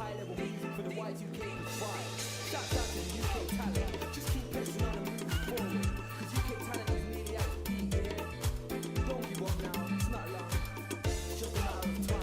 high-level music for the Y2K vibe. Shouts out to the UK talent. Just keep pressing on and moving forward. Cause UK talent is nearly at the beat, yeah? Don't give up now, it's not long. It's just a matter of time.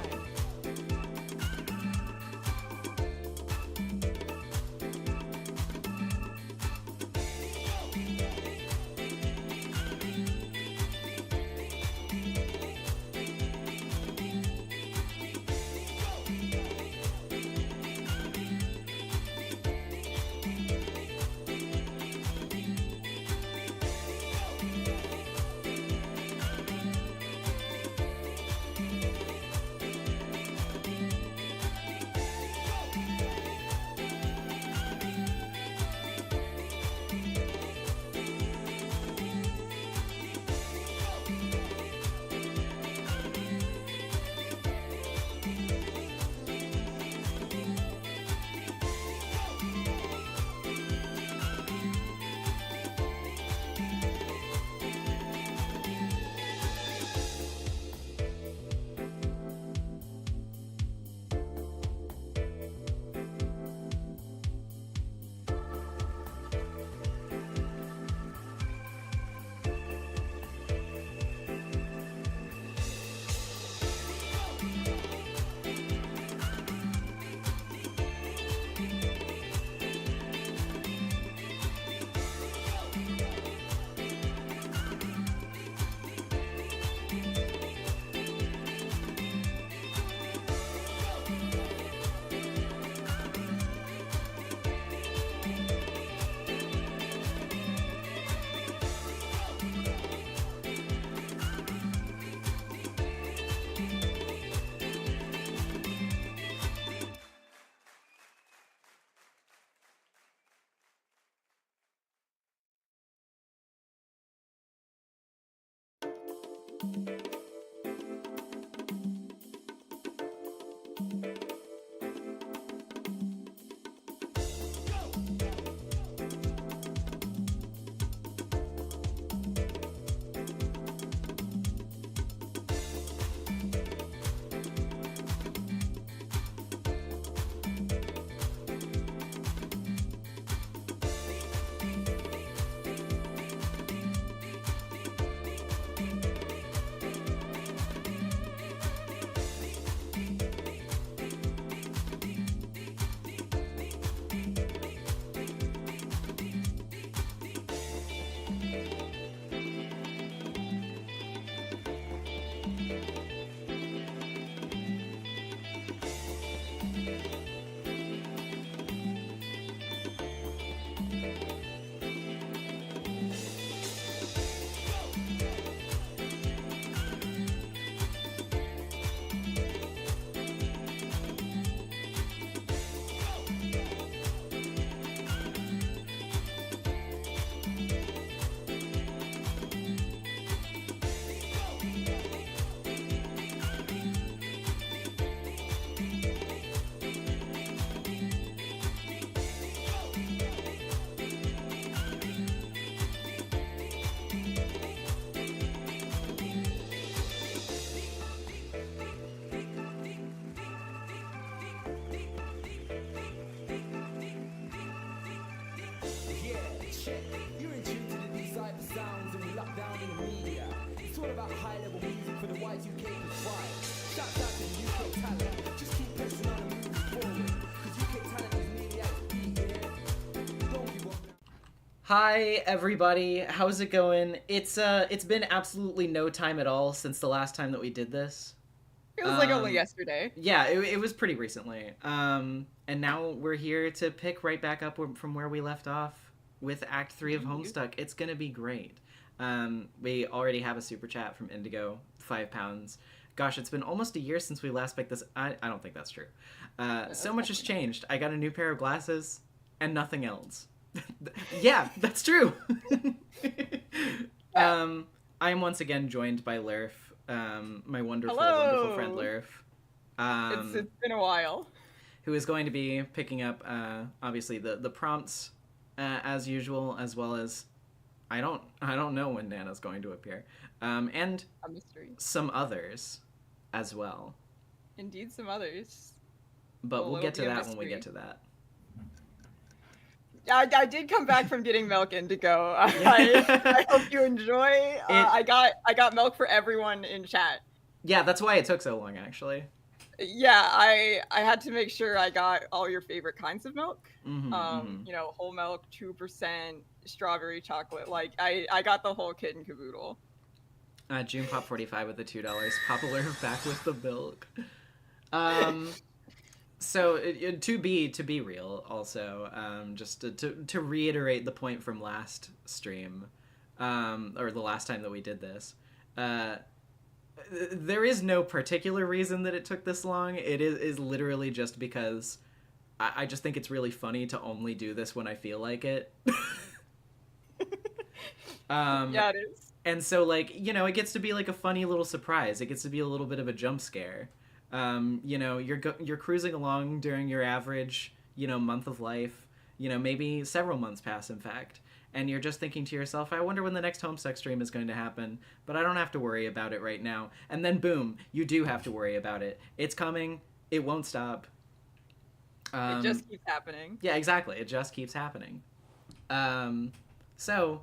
You're in tune to the decipher sounds and we lock down in the media. It's all about high-level music for the Y2K vibe. Shouts out to the UK talent. Just keep pressing on and moving forward. Cause UK talent is nearly at the beat, yeah? Don't give up now. Hi everybody, how's it going? It's been absolutely no time at all since the last time that we did this. It was like only yesterday. Yeah, it was pretty recently. And now we're here to pick right back up from where we left off with Act 3 of Homestuck. It's gonna be great. We already have a super chat from Indigo, £5. Gosh, it's been almost a year since we last picked this. I don't think that's true. So much has changed. I got a new pair of glasses and nothing else. Yeah, that's true. I am once again joined by Lerf, my wonderful, wonderful friend Lerf. It's been a while. Who is going to be picking up, obviously, the prompts as usual, as well as I don't know when Nana's going to appear, and A mystery. some others as well. Indeed, some others. but Well, we'll it'll get to be a that when we mystery. get to that. I did come back from getting milk Indigo. I hope you enjoy. I got milk for everyone in chat. Yeah, that's why it took so long, actually. Yeah, I had to make sure I got all your favorite kinds of milk. You know, whole milk, 2%, strawberry chocolate. Like I got the whole kit and caboodle. June Pop 45 with the $2. Popular back with the milk. So to be real, also, just to reiterate the point from last stream, or the last time that we did this, there is no particular reason that it took this long. It is literally just because I just think it's really funny to only do this when I feel like it. Yeah, it is. And so, like, you know, it gets to be like a funny little surprise. It gets to be a little bit of a jump scare. You know, you're cruising along during your average, you know, month of life. You know, maybe several months pass, in fact. And you're just thinking to yourself, I wonder when the next Homestuck stream is going to happen, but I don't have to worry about it right now. And then, boom, you do have to worry about it. It's coming. It won't stop. It just keeps happening. Yeah, exactly. It just keeps happening. So...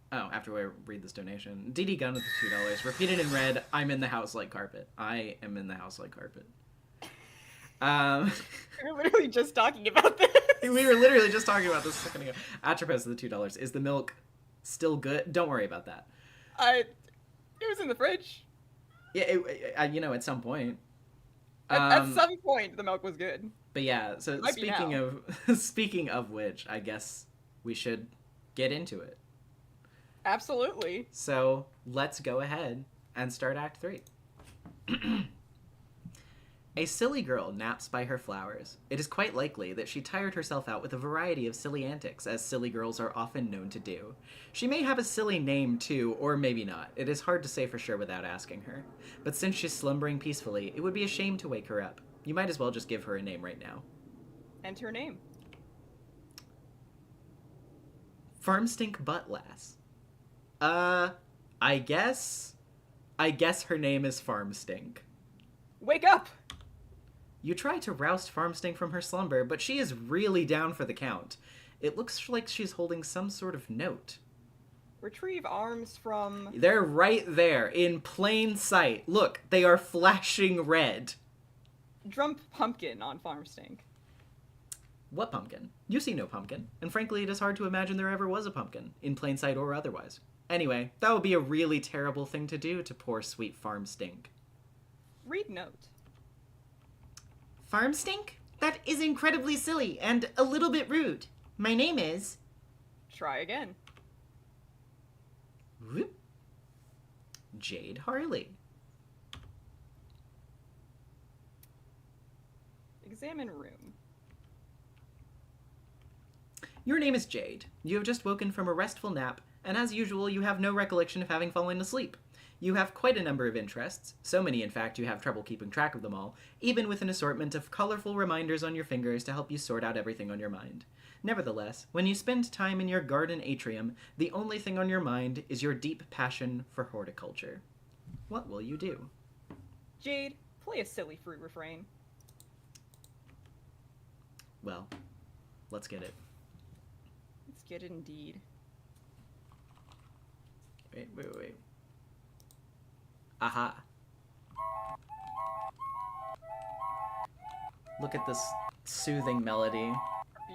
Oh, after we read this donation. DD Gunn with the $2. Repeated in red, I'm in the house like carpet. I am in the house like carpet. We were literally just talking about this. We were literally just talking about this a second ago. Atropos of the $2. Is the milk still good? Don't worry about that. It was in the fridge. Yeah, you know, at some point. At some point, the milk was good. But yeah, so speaking of which, I guess we should get into it. Absolutely. So let's go ahead and start Act 3. A silly girl naps by her flowers. It is quite likely that she tired herself out with a variety of silly antics, as silly girls are often known to do. She may have a silly name too, or maybe not. It is hard to say for sure without asking her. But since she's slumbering peacefully, it would be a shame to wake her up. You might as well just give her a name right now. And her name. Farmstink Butt Lass. I guess her name is Farmstink. Wake up! You try to roust Farmstink from her slumber, but she is really down for the count. It looks like she's holding some sort of note. Retrieve arms from... They're right there, in plain sight. Look, they are flashing red. Drump pumpkin on Farmstink. What pumpkin? You see no pumpkin, and frankly it is hard to imagine there ever was a pumpkin, in plain sight or otherwise. Anyway, that would be a really terrible thing to do to poor sweet Farmstink. Read note. Farmstink? That is incredibly silly and a little bit rude. My name is... Try again. Whoop. Jade Harley. Examine room. Your name is Jade. You have just woken from a restful nap, and as usual, you have no recollection of having fallen asleep. You have quite a number of interests, so many in fact you have trouble keeping track of them all, even with an assortment of colorful reminders on your fingers to help you sort out everything on your mind. Nevertheless, when you spend time in your garden atrium, the only thing on your mind is your deep passion for horticulture. What will you do? Jade, play a silly fruit refrain. Well, let's get it. Let's get it indeed. Wait. Aha. Look at this soothing melody.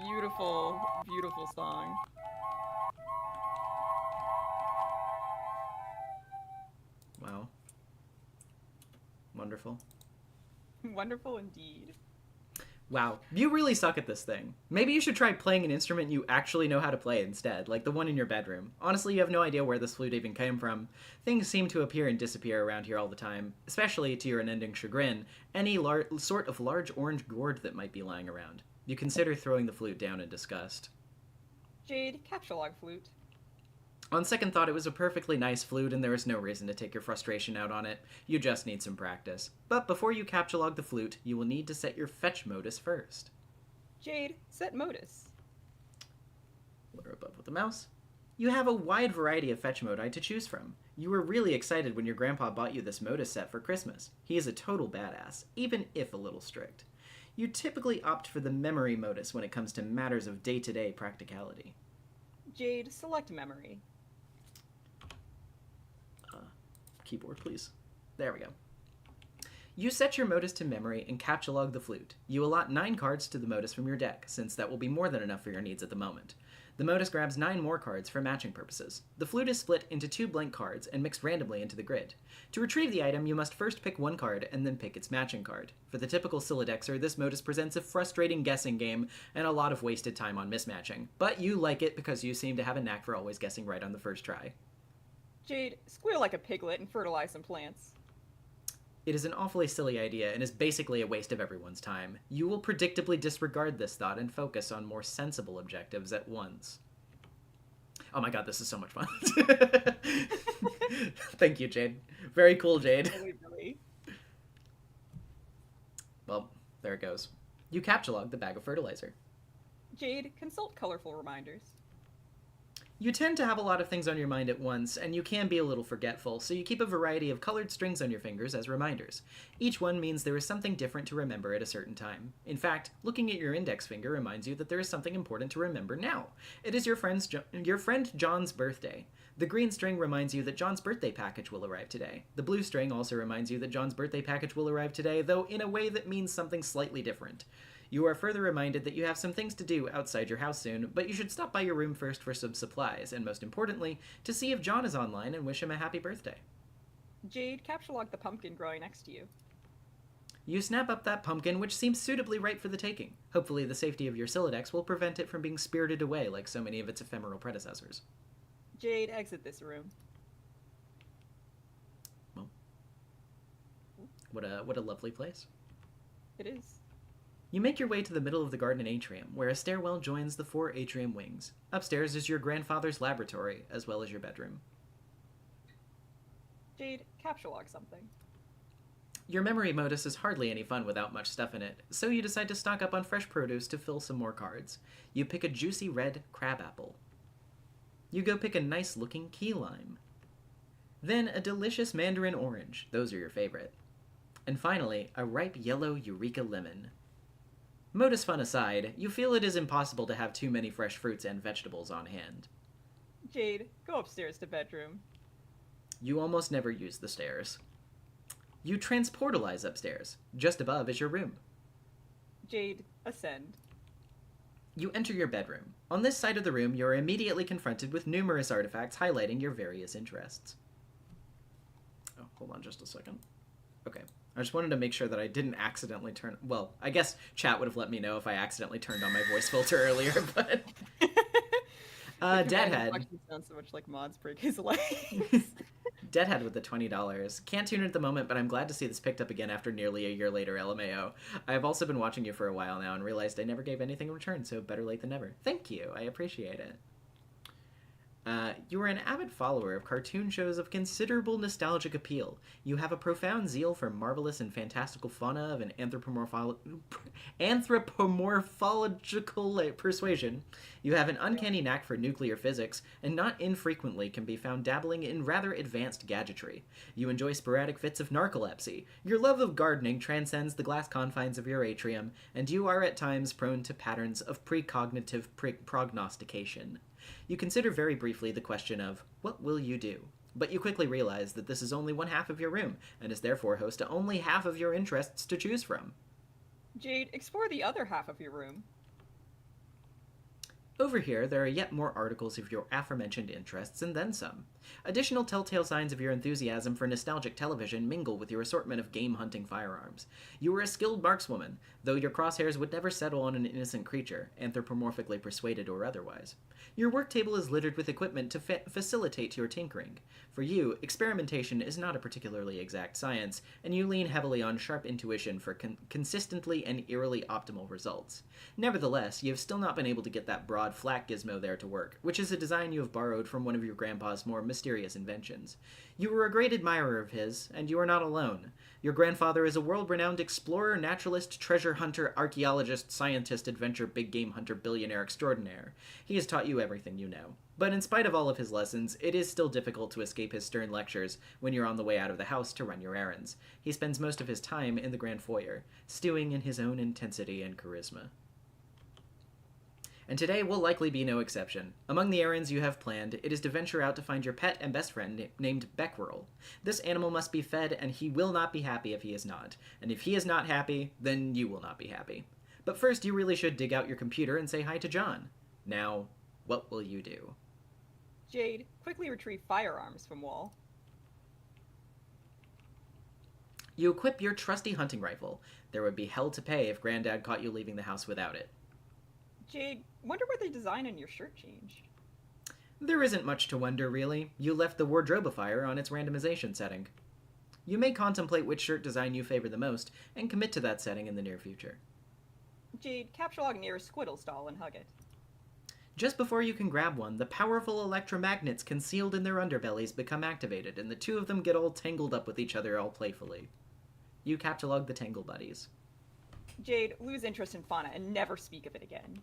Beautiful, beautiful song. Wow. Wonderful. Wonderful indeed. Wow, you really suck at this thing. Maybe you should try playing an instrument you actually know how to play instead, like the one in your bedroom. Honestly, you have no idea where this flute even came from. Things seem to appear and disappear around here all the time, especially to your unending chagrin, any sort of large orange gourd that might be lying around. You consider throwing the flute down in disgust. Jade, capsulog flute. On second thought, it was a perfectly nice flute, and there is no reason to take your frustration out on it. You just need some practice. But before you capsulog the flute, you will need to set your fetch modus first. Jade, set modus. Lower above with the mouse. You have a wide variety of fetch modi to choose from. You were really excited when your grandpa bought you this modus set for Christmas. He is a total badass, even if a little strict. You typically opt for the memory modus when it comes to matters of day-to-day practicality. Jade, select memory. Keyboard, please. There we go. You set your modus to memory and captcha-log the flute. You allot 9 cards to the modus from your deck, since that will be more than enough for your needs at the moment. The modus grabs 9 more cards for matching purposes. The flute is split into 2 blank cards and mixed randomly into the grid. To retrieve the item, you must first pick 1 card and then pick its matching card. For the typical Silodexer, this modus presents a frustrating guessing game and a lot of wasted time on mismatching. But you like it because you seem to have a knack for always guessing right on the first try. Jade, squeal like a piglet and fertilize some plants. It is an awfully silly idea and is basically a waste of everyone's time. You will predictably disregard this thought and focus on more sensible objectives at once. Oh my god, this is so much fun. Thank you, Jade. Very cool, Jade. Really. Well, there it goes. You captcha-log the bag of fertilizer. Jade, consult colorful reminders. You tend to have a lot of things on your mind at once, and you can be a little forgetful, so you keep a variety of colored strings on your fingers as reminders. Each one means there is something different to remember at a certain time. In fact, looking at your index finger reminds you that there is something important to remember now. It is your friend John's birthday. The green string reminds you that John's birthday package will arrive today. The blue string also reminds you that John's birthday package will arrive today, though in a way that means something slightly different. You are further reminded that you have some things to do outside your house soon, but you should stop by your room first for some supplies, and most importantly, to see if John is online and wish him a happy birthday. Jade, capture-log the pumpkin growing next to you. You snap up that pumpkin, which seems suitably ripe for the taking. Hopefully the safety of your Silodex will prevent it from being spirited away like so many of its ephemeral predecessors. Jade, exit this room. Well, what a lovely place. It is. You make your way to the middle of the garden atrium, where a stairwell joins the 4 atrium wings. Upstairs is your grandfather's laboratory, as well as your bedroom. Jade, capture-log something. Your memory modus is hardly any fun without much stuff in it, so you decide to stock up on fresh produce to fill some more cards. You pick a juicy red crabapple. You go pick a nice-looking key lime. Then a delicious mandarin orange. Those are your favorite. And finally, a ripe yellow Eureka lemon. Modus fun aside, you feel it is impossible to have too many fresh fruits and vegetables on hand. Jade, go upstairs to bedroom. You almost never use the stairs. You transportalize upstairs. Just above is your room. Jade, ascend. You enter your bedroom. On this side of the room, you are immediately confronted with numerous artifacts highlighting your various interests. Oh, hold on just a second. Okay. I just wanted to make sure that I didn't accidentally turn... Well, I guess chat would have let me know if I accidentally turned on my voice filter earlier, but... Deadhead. Sounds so much like Mods break his legs. Deadhead with the $20. Can't tune it at the moment, but I'm glad to see this picked up again after nearly a year later, LMAO. I have also been watching you for a while now and realized I never gave anything in return, so better late than never. Thank you. I appreciate it. You are an avid follower of cartoon shows of considerable nostalgic appeal. You have a profound zeal for marvelous and fantastical fauna of an anthropomorphological persuasion. You have an uncanny knack for nuclear physics, and not infrequently can be found dabbling in rather advanced gadgetry. You enjoy sporadic fits of narcolepsy. Your love of gardening transcends the glass confines of your atrium, and you are at times prone to patterns of precognitive prognostication. You consider very briefly the question of, what will you do? But you quickly realize that this is only one half of your room, and is therefore host to only half of your interests to choose from. Jade, explore the other half of your room. Over here, there are yet more articles of your aforementioned interests, and then some. Additional telltale signs of your enthusiasm for nostalgic television mingle with your assortment of game-hunting firearms. You are a skilled markswoman, though your crosshairs would never settle on an innocent creature, anthropomorphically persuaded or otherwise. Your work table is littered with equipment to facilitate your tinkering. For you, experimentation is not a particularly exact science, and you lean heavily on sharp intuition for consistently and eerily optimal results. Nevertheless, you have still not been able to get that broad broad, flat gizmo there to work, which is a design you have borrowed from one of your grandpa's more mysterious inventions. You were a great admirer of his, and you are not alone. Your grandfather is a world-renowned explorer, naturalist, treasure hunter, archaeologist, scientist, adventure, big game hunter, billionaire extraordinaire. He has taught you everything you know. But in spite of all of his lessons, it is still difficult to escape his stern lectures when you're on the way out of the house to run your errands. He spends most of his time in the grand foyer, stewing in his own intensity and charisma. And today will likely be no exception. Among the errands you have planned, it is to venture out to find your pet and best friend named Beckwirl. This animal must be fed, and he will not be happy if he is not. And if he is not happy, then you will not be happy. But first, you really should dig out your computer and say hi to John. Now, what will you do? Jade, quickly retrieve firearms from wall. You equip your trusty hunting rifle. There would be hell to pay if Granddad caught you leaving the house without it. Jade, wonder where the design on your shirt changed. There isn't much to wonder, really. You left the wardrobifier on its randomization setting. You may contemplate which shirt design you favor the most, and commit to that setting in the near future. Jade, capture log near a Squiddles doll and hug it. Just before you can grab one, the powerful electromagnets concealed in their underbellies become activated, and the two of them get all tangled up with each other all playfully. You captulog the Tangle Buddies. Jade, lose interest in fauna and never speak of it again.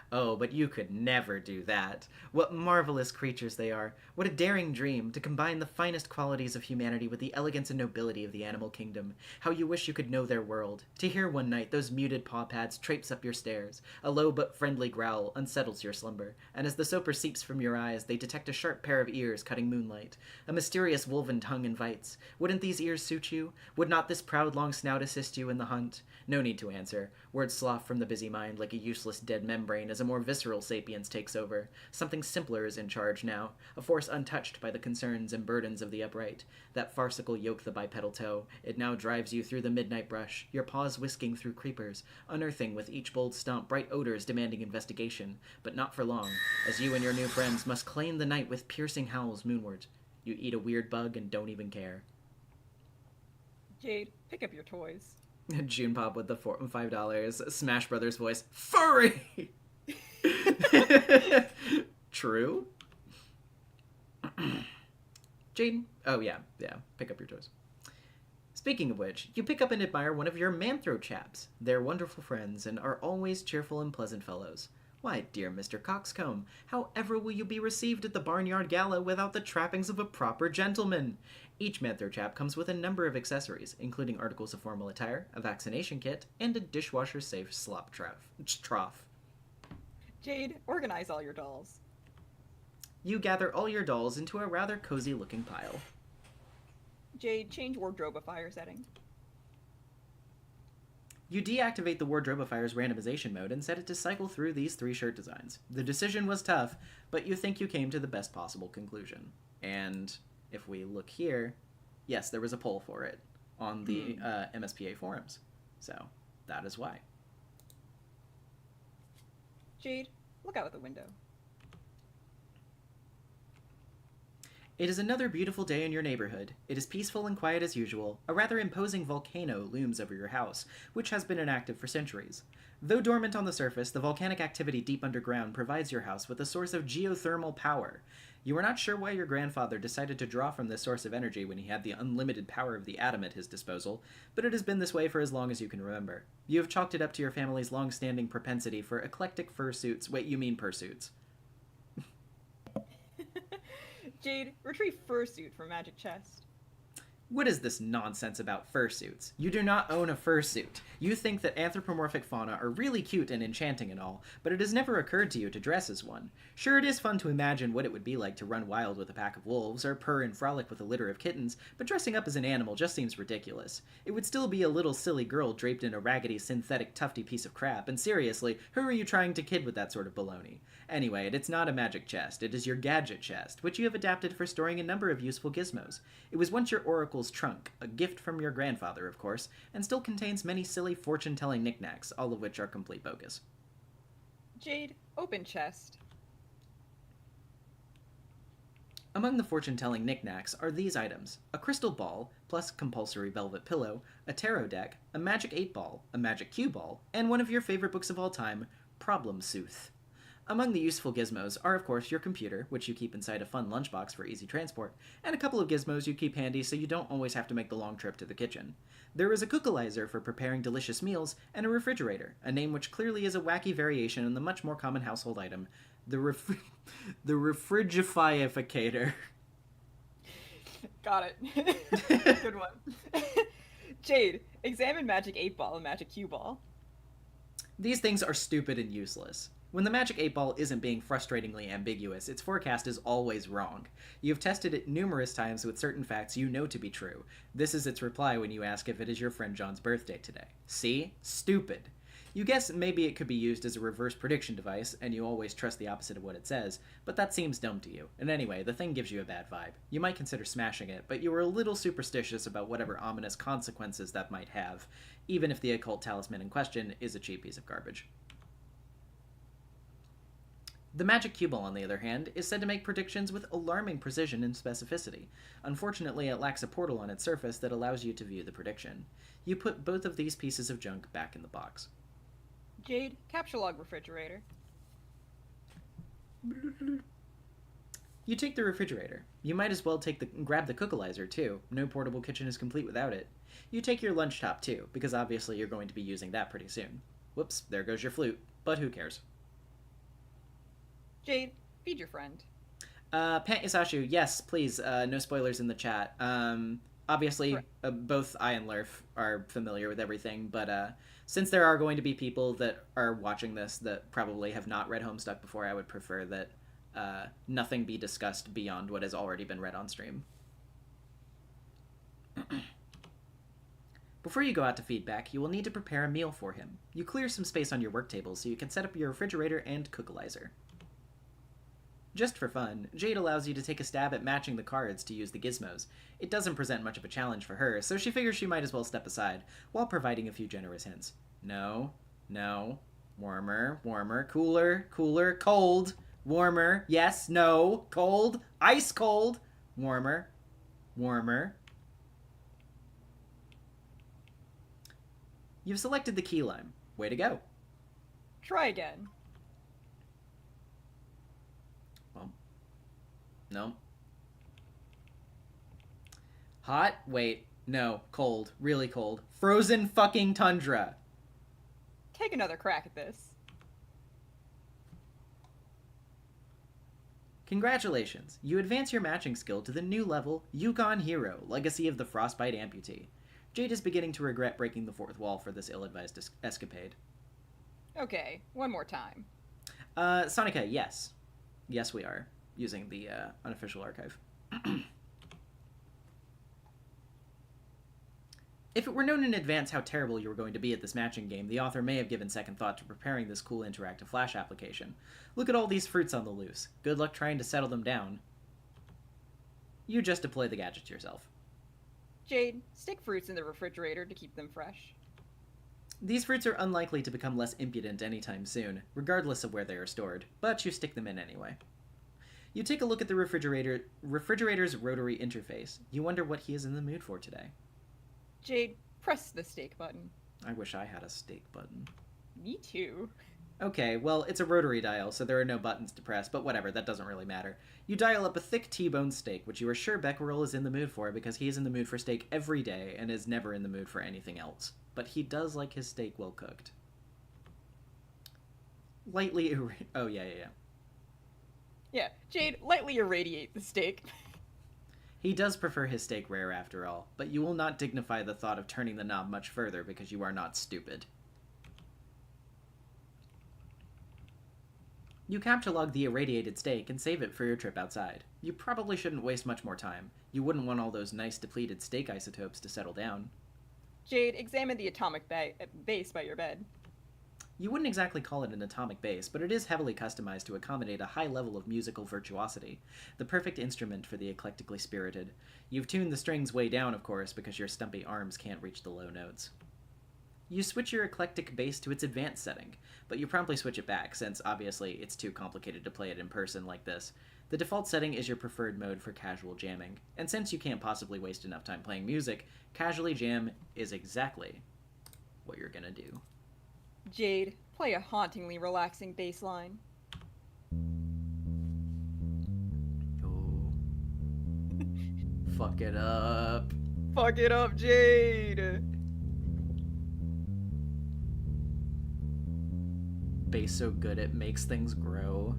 Oh, but you could never do that. What marvelous creatures they are. What a daring dream, to combine the finest qualities of humanity with the elegance and nobility of the animal kingdom. How you wish you could know their world. To hear one night those muted paw pads traipse up your stairs. A low but friendly growl unsettles your slumber, and as the soper seeps from your eyes, they detect a sharp pair of ears cutting moonlight. A mysterious woven tongue invites. Wouldn't these ears suit you? Would not this proud long snout assist you in the hunt? No need to answer. Words slough from the busy mind like a useless dead membrane as a more visceral sapience takes over. Something simpler is in charge now, a force untouched by the concerns and burdens of the upright. That farcical yoke the bipedal toe, it now drives you through the midnight brush, your paws whisking through creepers, unearthing with each bold stomp bright odors demanding investigation, but not for long, as you and your new friends must claim the night with piercing howls moonward. You eat a weird bug and don't even care. Jade, pick up your toys. June Pop with the $5. Smash Brothers voice. Furry! True? Jaden? Oh, yeah. Pick up your toys. Speaking of which, you pick up and admire one of your Manthro chaps. They're wonderful friends and are always cheerful and pleasant fellows. Why, dear Mr. Coxcomb, how ever will you be received at the Barnyard Gala without the trappings of a proper gentleman? Each Manthro chap comes with a number of accessories, including articles of formal attire, a vaccination kit, and a dishwasher-safe slop trough. Jade, organize all your dolls. You gather all your dolls into a rather cozy-looking pile. Jade, change wardrobifier setting. You deactivate the wardrobifier's randomization mode and set it to cycle through these 3 shirt designs. The decision was tough, but you think you came to the best possible conclusion. And if we look here, yes, there was a poll for it on the MSPA forums. So that is why. Jade, look out the window. It is another beautiful day in your neighborhood. It is peaceful and quiet as usual. A rather imposing volcano looms over your house, which has been inactive for centuries. Though dormant on the surface, the volcanic activity deep underground provides your house with a source of geothermal power. You are not sure why your grandfather decided to draw from this source of energy when he had the unlimited power of the atom at his disposal, but it has been this way for as long as you can remember. You have chalked it up to your family's long-standing propensity for eclectic fursuits. Wait, you mean pursuits. Jade, retrieve fursuit from magic chest. What is this nonsense about fursuits? You do not own a fursuit. You think that anthropomorphic fauna are really cute and enchanting and all, but it has never occurred to you to dress as one. Sure, it is fun to imagine what it would be like to run wild with a pack of wolves, or purr and frolic with a litter of kittens, but dressing up as an animal just seems ridiculous. It would still be a little silly girl draped in a raggedy, synthetic, tufty piece of crap, and seriously, who are you trying to kid with that sort of baloney? Anyway, it's not a magic chest, it is your gadget chest, which you have adapted for storing a number of useful gizmos. It was once your oracle's trunk, a gift from your grandfather, of course, and still contains many silly fortune-telling knickknacks, all of which are complete bogus. Jade, open chest. Among the fortune-telling knickknacks are these items: a crystal ball, plus compulsory velvet pillow, a tarot deck, a magic 8-ball, a magic cue ball, and one of your favorite books of all time, Problem Sooth. Among the useful gizmos are, of course, your computer, which you keep inside a fun lunchbox for easy transport, and a couple of gizmos you keep handy so you don't always have to make the long trip to the kitchen. There is a cookalizer for preparing delicious meals, and a refrigerator, a name which clearly is a wacky variation on the much more common household item, the refrigifier. Got it. Good one. Jade, examine Magic 8 Ball and Magic Cue Ball. These things are stupid and useless. When the Magic 8 Ball isn't being frustratingly ambiguous, its forecast is always wrong. You've tested it numerous times with certain facts you know to be true. This is its reply when you ask if it is your friend John's birthday today. See? Stupid. You guess maybe it could be used as a reverse prediction device, and you always trust the opposite of what it says, but that seems dumb to you. And anyway, the thing gives you a bad vibe. You might consider smashing it, but you were a little superstitious about whatever ominous consequences that might have, even if the occult talisman in question is a cheap piece of garbage. The Magic Cue Ball, on the other hand, is said to make predictions with alarming precision and specificity. Unfortunately, it lacks a portal on its surface that allows you to view the prediction. You put both of these pieces of junk back in the box. Jade, capture log refrigerator. You take the refrigerator. You might as well grab the cookalizer, too. No portable kitchen is complete without it. You take your lunch top, too, because obviously you're going to be using that pretty soon. Whoops, there goes your flute. But who cares? Jade, feed your friend. Pant Yasashu, yes, please, no spoilers in the chat. Obviously, both I and Lurf are familiar with everything, but since there are going to be people that are watching this that probably have not read Homestuck before, I would prefer that nothing be discussed beyond what has already been read on stream. Before you go out to feedback, you will need to prepare a meal for him. You clear some space on your work table so you can set up your refrigerator and cookalizer. Just for fun, Jade allows you to take a stab at matching the cards to use the gizmos. It doesn't present much of a challenge for her, so she figures she might as well step aside, while providing a few generous hints. No, no, warmer, warmer, cooler, cooler, cold, warmer, yes, no, cold, ice cold, warmer, warmer. You've selected the key lime. Way to go. Try again. No. Hot? Wait. No. Cold. Really cold. Frozen fucking tundra. Take another crack at this. Congratulations. You advance your matching skill to the new level, Yukon Hero, Legacy of the Frostbite Amputee. Jade is beginning to regret breaking the fourth wall for this ill-advised escapade. Okay, one more time. Sonica, yes. Yes, we are. Using the unofficial archive. If it were known in advance how terrible you were going to be at this matching game, the author may have given second thought to preparing this cool interactive Flash application. Look at all these fruits on the loose. Good luck trying to settle them down. You just deploy the gadgets yourself. Jade, stick fruits in the refrigerator to keep them fresh. These fruits are unlikely to become less impudent anytime soon, regardless of where they are stored, but you stick them in anyway. You take a look at the refrigerator's rotary interface. You wonder what he is in the mood for today. Jade, press the steak button. I wish I had a steak button. Me too. Okay, well, it's a rotary dial, so there are no buttons to press, but whatever, that doesn't really matter. You dial up a thick T-bone steak, which you are sure Becquerel is in the mood for, because he is in the mood for steak every day, and is never in the mood for anything else. But he does like his steak well cooked. Lightly oh, yeah. Yeah, Jade, lightly irradiate the steak. He does prefer his steak rare after all, but you will not dignify the thought of turning the knob much further because you are not stupid. You capture-log the irradiated steak and save it for your trip outside. You probably shouldn't waste much more time. You wouldn't want all those nice depleted steak isotopes to settle down. Jade, examine the atomic base by your bed. You wouldn't exactly call it an atomic bass, but it is heavily customized to accommodate a high level of musical virtuosity, the perfect instrument for the eclectically spirited. You've tuned the strings way down, of course, because your stumpy arms can't reach the low notes. You switch your eclectic bass to its advanced setting, but you promptly switch it back, since obviously it's too complicated to play it in person like this. The default setting is your preferred mode for casual jamming, and since you can't possibly waste enough time playing music, casually jam is exactly what you're gonna do. Jade, play a hauntingly relaxing bass line. Fuck it up. Fuck it up, Jade. Bass so good it makes things grow.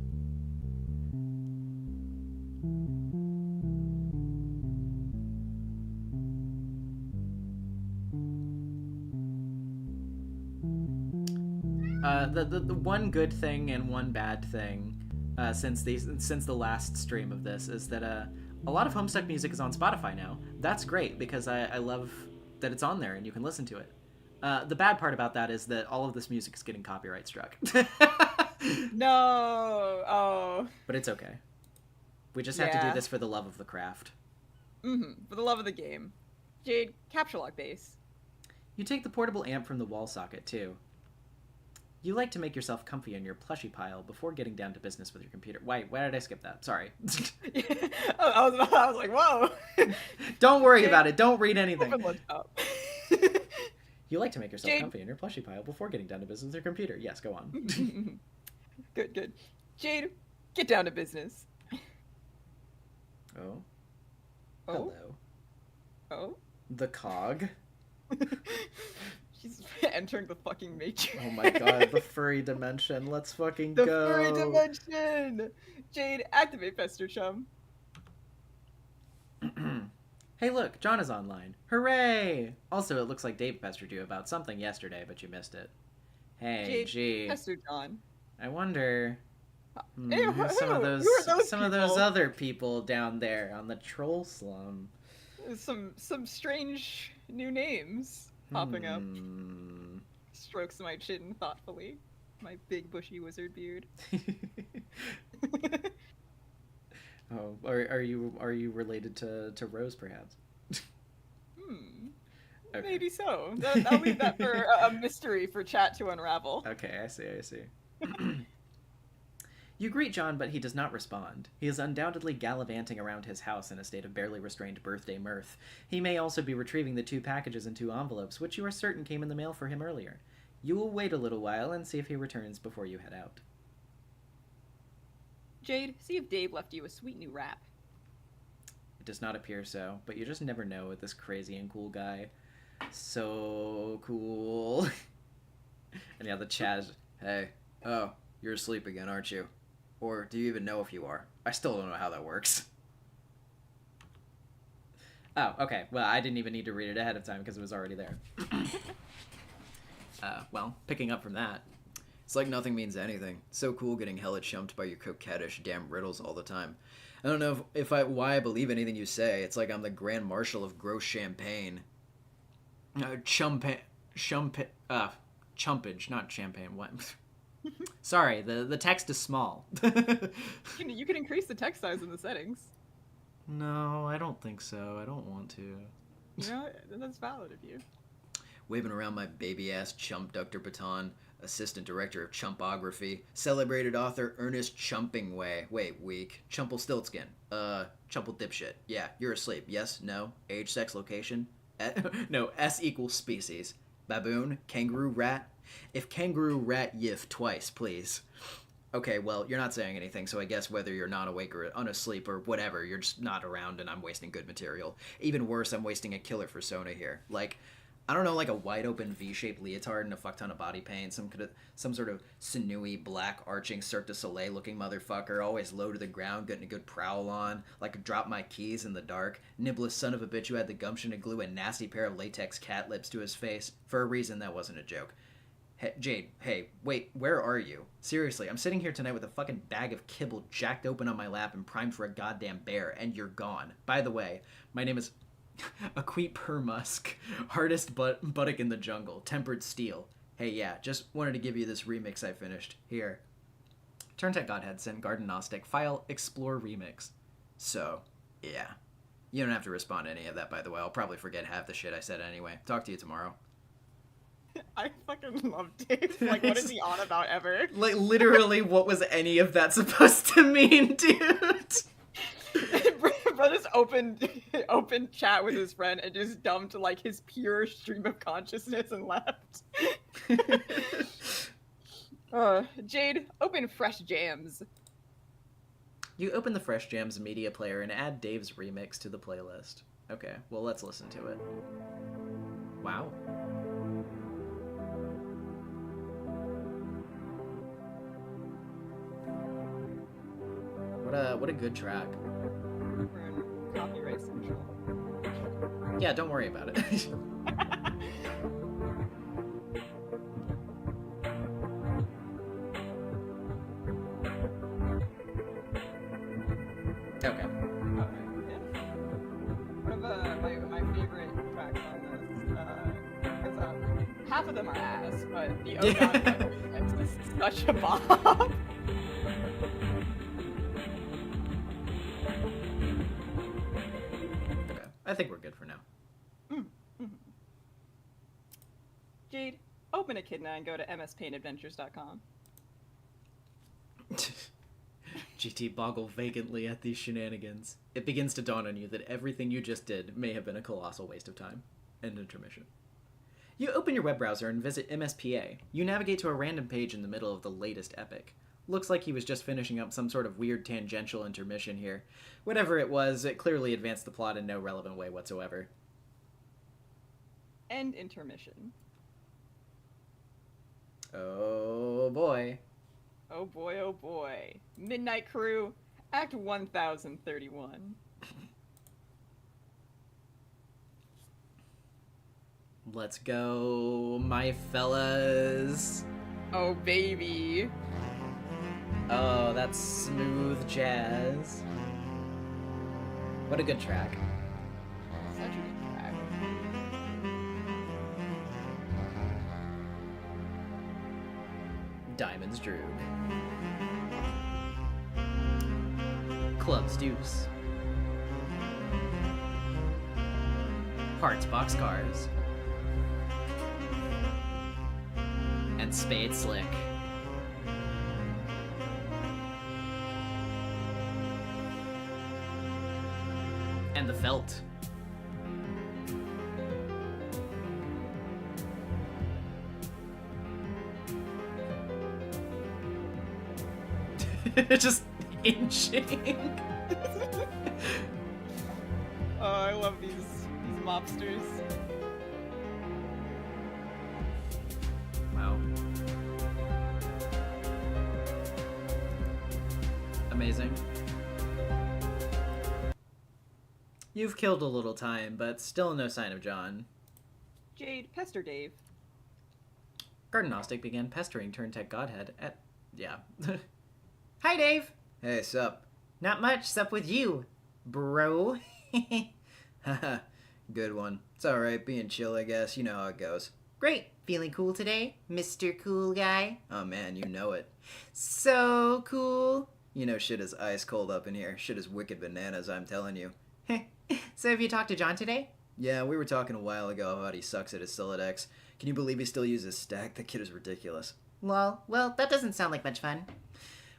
The one good thing and one bad thing since the last stream of this is that a lot of Homestuck music is on Spotify now. That's great because I love that it's on there and you can listen to it. The bad part about that is that all of this music is getting copyright struck. No. Oh. But it's okay. We just have to do this for the love of the craft. For the love of the game. Jade, capture lock bass. You take the portable amp from the wall socket too. You like to make yourself comfy in your plushie pile before getting down to business with your computer. Why did I skip that? Sorry. I was like, whoa. Don't worry about it. Don't read anything. You like to make yourself Jade. comfy in your plushie pile before getting down to business with your computer. Yes, go on. Good. Jade, get down to business. Oh. Oh? Hello. Oh? The cog. She's entering the fucking matrix. Oh my god, the furry dimension. Let's fucking The go. furry dimension! Jade, activate Pester Chum. Hey look, John is online. Hooray! Also, it looks like Dave pestered you about something yesterday, but you missed it. Hey, Jade, gee. Pester John. I wonder... Hey, who's some of who those, are those some of those people? other people down there on the troll slum. Some strange new names popping up. Strokes my chin thoughtfully. My big bushy wizard beard. Oh, are you related to Rose perhaps? Okay. Maybe so. I'll leave that for a mystery for chat to unravel. Okay, I see. You greet John, but he does not respond. He is undoubtedly gallivanting around his house in a state of barely restrained birthday mirth. He may also be retrieving the 2 packages in 2 envelopes, which you are certain came in the mail for him earlier. You will wait a little while and see if he returns before you head out. Jade, see if Dave left you a sweet new rap. It does not appear so, but you just never know with this crazy and cool guy. So cool. And yeah, the chat is, hey, oh, you're asleep again, aren't you? Or do you even know if you are? I still don't know how that works. Oh, okay. Well, I didn't even need to read it ahead of time because it was already there. Well, picking up from that. It's like nothing means anything. It's so cool getting hella chumped by your coquettish damn riddles all the time. I don't know why I believe anything you say. It's like I'm the Grand Marshal of gross champagne. Chumpage, not champagne. What? Sorry, the text is small. You can increase the text size in the settings. No, I don't think so. I don't want to. You know, that's valid of you. Waving around my baby-ass chump Dr. Baton, assistant director of chumpography, celebrated author Ernest Chumpingway. Wait, weak. Chumplestiltskin. Chumple dipshit. Yeah, you're asleep. Yes? No? Age, sex, location? No, S equals species. Baboon? Kangaroo rat? If kangaroo rat yif twice, please. Okay, well, you're not saying anything, so I guess whether you're not awake or unasleep or whatever, you're just not around and I'm wasting good material. Even worse, I'm wasting a killer persona here. Like, I don't know, like a wide-open V-shaped leotard and a fuck-ton of body paint, some sort of sinewy, black, arching Cirque du Soleil-looking motherfucker, always low to the ground, getting a good prowl on, like drop my keys in the dark, nibblest son of a bitch who had the gumption to glue a nasty pair of latex cat lips to his face. For a reason, that wasn't a joke. Hey, Jade, hey, wait, where are you? Seriously, I'm sitting here tonight with a fucking bag of kibble jacked open on my lap and primed for a goddamn bear, and you're gone. By the way, my name is Aquit Permusk, hardest buttock in the jungle, tempered steel. Hey, yeah, just wanted to give you this remix I finished. Here. Turntech Godhead sent Garden Gnostic, file explore remix. So, yeah. You don't have to respond to any of that, by the way. I'll probably forget half the shit I said anyway. Talk to you tomorrow. I fucking love Dave. Like, what is he on about ever? Like, literally, what was any of that supposed to mean, dude? Bro just opened chat with his friend and just dumped, like, his pure stream of consciousness and left. Oh Jade, open fresh jams. You open the Fresh Jams media player and add Dave's remix to the playlist. Okay, well, let's listen to it. Wow. What a good track. We're in copyright central. Yeah, don't worry about it. Okay. Yeah. One of my favorite tracks on this, because half of them are ass, but the Oh God remix is such a bop. Okay, I think we're good for now. Jade, open Echidna and go to mspaintadventures.com. GT boggle vacantly at these shenanigans. It begins to dawn on you that everything you just did may have been a colossal waste of time. End intermission. You open your web browser and visit MSPA. You navigate to a random page in the middle of the latest epic. Looks like he was just finishing up some sort of weird tangential intermission here. Whatever it was, it clearly advanced the plot in no relevant way whatsoever. End intermission. Oh boy. Oh boy, oh boy. Midnight Crew, Act 1031. Let's go, my fellas. Oh baby. Oh, that's smooth jazz. What a good track. Such a good track. Diamonds Droog. Clubs Deuce. Parts Boxcars. And Spade Slick. And the Felt. Just inching. Oh, I love these mobsters. Wow. Amazing. You've killed a little time, but still no sign of John. Jade, pester Dave. Garden Gnostic began pestering Turntech Godhead at... yeah. Hi, Dave! Hey, sup? Not much, sup with you, bro. Haha, good one. It's alright, being chill, I guess. You know how it goes. Great. Feeling cool today, Mr. Cool Guy? Oh man, you know it. So cool. You know shit is ice cold up in here. Shit is wicked bananas, I'm telling you. So have you talked to John today? Yeah, we were talking a while ago about he sucks at his Silodex. Can you believe he still uses stack? That kid is ridiculous. Lol. Well, that doesn't sound like much fun.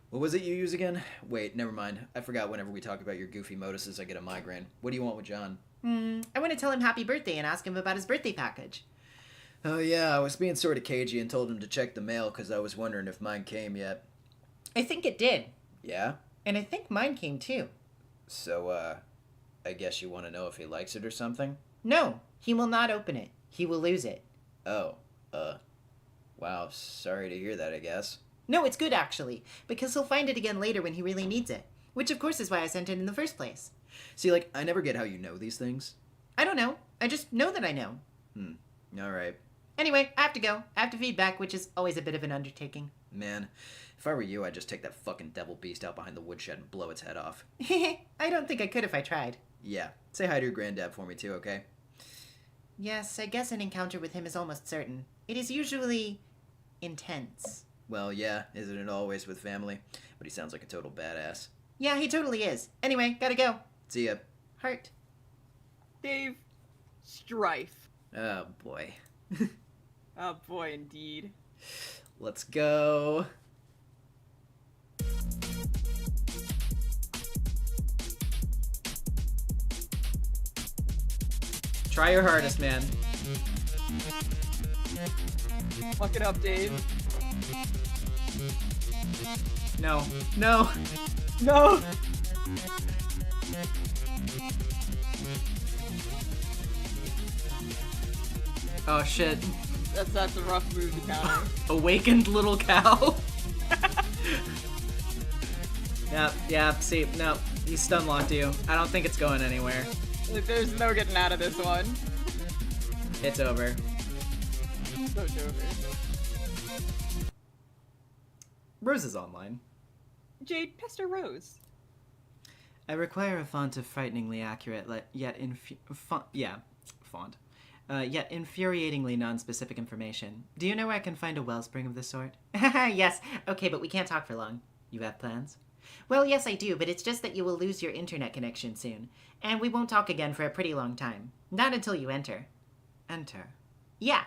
What was it you use again? Wait, never mind. I forgot whenever we talk about your goofy moduses, I get a migraine. What do you want with John? I want to tell him happy birthday and ask him about his birthday package. Oh yeah, I was being sort of cagey and told him to check the mail because I was wondering if mine came yet. I think it did. Yeah? And I think mine came too. So, I guess you want to know if he likes it or something? No, he will not open it. He will lose it. Oh, wow, sorry to hear that, I guess. No, it's good actually, because he'll find it again later when he really needs it. Which of course is why I sent it in the first place. See, like, I never get how you know these things. I don't know. I just know that I know. Alright. Anyway, I have to go. I have to feed back, which is always a bit of an undertaking. Man, if I were you, I'd just take that fucking devil beast out behind the woodshed and blow its head off. I don't think I could if I tried. Yeah, say hi to your granddad for me too, okay? Yes, I guess an encounter with him is almost certain. It is usually intense. Well, yeah, isn't it always with family? But he sounds like a total badass. Yeah, he totally is. Anyway, gotta go. See ya. Heart. Dave, strife. Oh, boy. Oh boy, indeed. Let's go. Try your hardest, man. Fuck it up, Dave. No. No. No! Oh shit. That's a rough move to counter. Awakened little cow. Yeah, see, no. He stun locked you. I don't think it's going anywhere. There's no getting out of this one. It's over. So over. Rose is online. Jade, pester Rose. I require a font of frighteningly accurate, yet yet infuriatingly non-specific information. Do you know where I can find a wellspring of this sort? Yes. Okay, but we can't talk for long. You have plans? Well, yes, I do, but it's just that you will lose your internet connection soon, and we won't talk again for a pretty long time. Not until you enter. Enter? Yeah.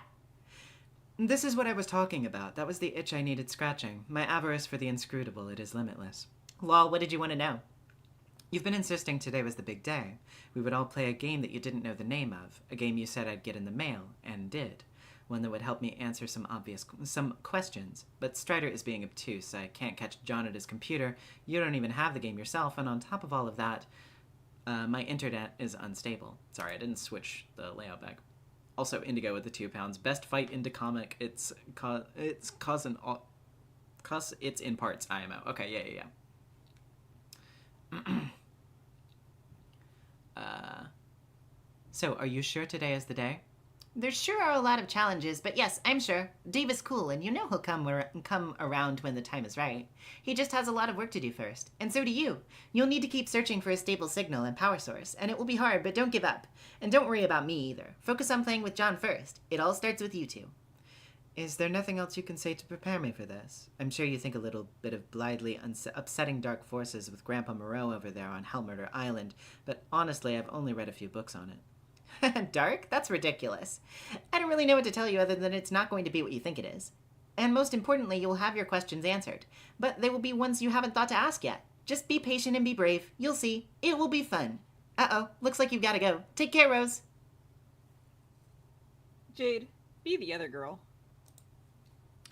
This is what I was talking about. That was the itch I needed scratching. My avarice for the inscrutable, it is limitless. Lol, what did you want to know? You've been insisting today was the big day. We would all play a game that you didn't know the name of. A game you said I'd get in the mail, and did. One that would help me answer some questions. But Strider is being obtuse. I can't catch John at his computer. You don't even have the game yourself, and on top of all of that, my internet is unstable. Sorry, I didn't switch the layout back. Also, Indigo with the £2. Best fight into comic. It's in parts IMO. Okay, yeah. So, are you sure today is the day? There sure are a lot of challenges, but yes, I'm sure. Dave is cool, and you know he'll come around when the time is right. He just has a lot of work to do first. And so do you. You'll need to keep searching for a stable signal and power source, and it will be hard, but don't give up. And don't worry about me either. Focus on playing with John first. It all starts with you two. Is there nothing else you can say to prepare me for this? I'm sure you think a little bit of blithely upsetting dark forces with Grandpa Moreau over there on Hellmurder Island, but honestly, I've only read a few books on it. Dark? That's ridiculous. I don't really know what to tell you other than it's not going to be what you think it is. And most importantly, you'll have your questions answered. But they will be ones you haven't thought to ask yet. Just be patient and be brave. You'll see. It will be fun. Uh-oh. Looks like you've got to go. Take care, Rose. Jade, be the other girl.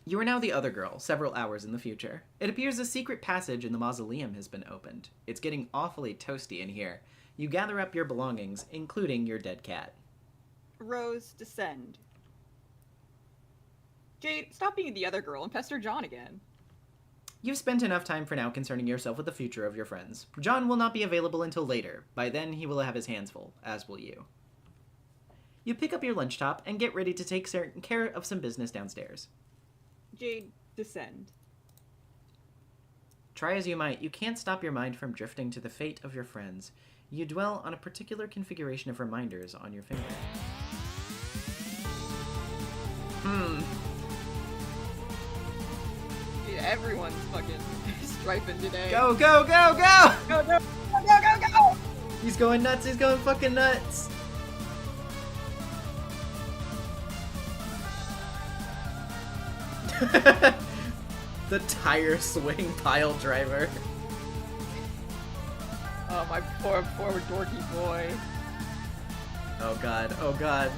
You are now the other girl, several hours in the future. It appears a secret passage in the mausoleum has been opened. It's getting awfully toasty in here. You gather up your belongings, including your dead cat. Rose, descend. Jade, stop being the other girl and pester John again. You've spent enough time for now concerning yourself with the future of your friends. John will not be available until later. By then, he will have his hands full, as will you. You pick up your lunch top and get ready to take care of some business downstairs. Jade, descend. Try as you might, you can't stop your mind from drifting to the fate of your friends. You dwell on a particular configuration of reminders on your finger. Yeah, everyone's fucking striping today. Go, go, go, go! Go, go, go, go, go, go! He's going nuts, he's going fucking nuts! The tire swing pile driver. Oh, my poor dorky boy. Oh god, oh god.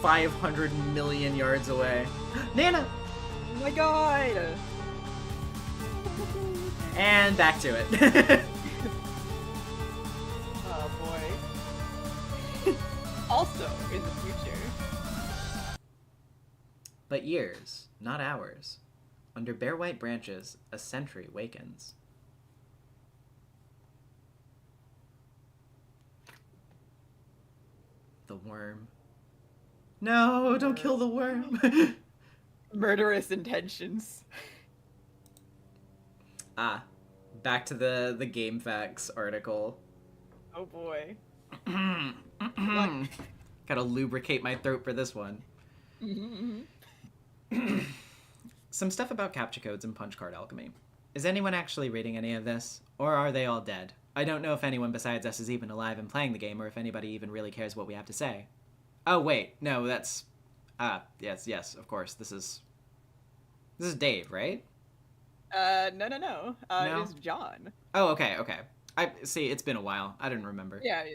500 million yards away. Nana! Oh my god! And back to it. Oh boy. Also, in the future. But years, not hours. Under bare white branches, a sentry wakens. The worm. No, don't kill the worm. Murderous intentions. Back to the Game Facts article. Oh boy. Gotta lubricate my throat for this one. Some stuff about captcha codes and punch card alchemy. Is anyone actually reading any of this? Or are they all dead? I don't know if anyone besides us is even alive and playing the game, or if anybody even really cares what we have to say. Oh, wait. No, that's... yes, of course. This is Dave, right? No. No? It's John. Oh, okay. See, it's been a while. I didn't remember. Yeah.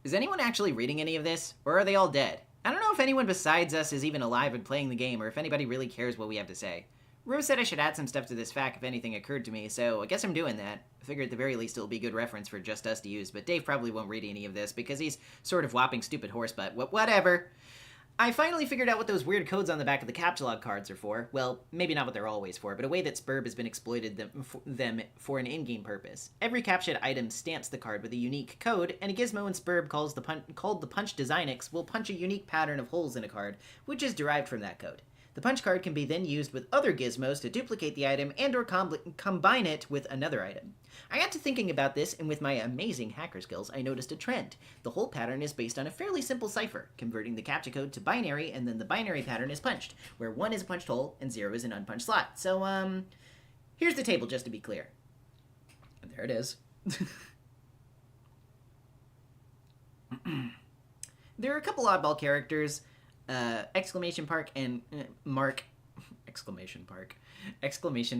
Is anyone actually reading any of this? Or are they all dead? I don't know if anyone besides us is even alive and playing the game, or if anybody really cares what we have to say. Rose said I should add some stuff to this fact if anything occurred to me, so I guess I'm doing that. I figure at the very least it'll be good reference for just us to use, but Dave probably won't read any of this because he's sort of whopping stupid horsebutt. Whatever. I finally figured out what those weird codes on the back of the captcha log cards are for. Well, maybe not what they're always for, but a way that Spurb has been exploited them for an in-game purpose. Every captured item stamps the card with a unique code, and a gizmo in Spurb called the Punch Designix will punch a unique pattern of holes in a card, which is derived from that code. The punch card can be then used with other gizmos to duplicate the item and or combine it with another item. I got to thinking about this, and with my amazing hacker skills, I noticed a trend. The whole pattern is based on a fairly simple cipher, converting the captcha code to binary, and then the binary pattern is punched, where 1 is a punched hole and 0 is an unpunched slot. So, here's the table just to be clear. And there it is. There are a couple oddball characters, exclamation mark and exclamation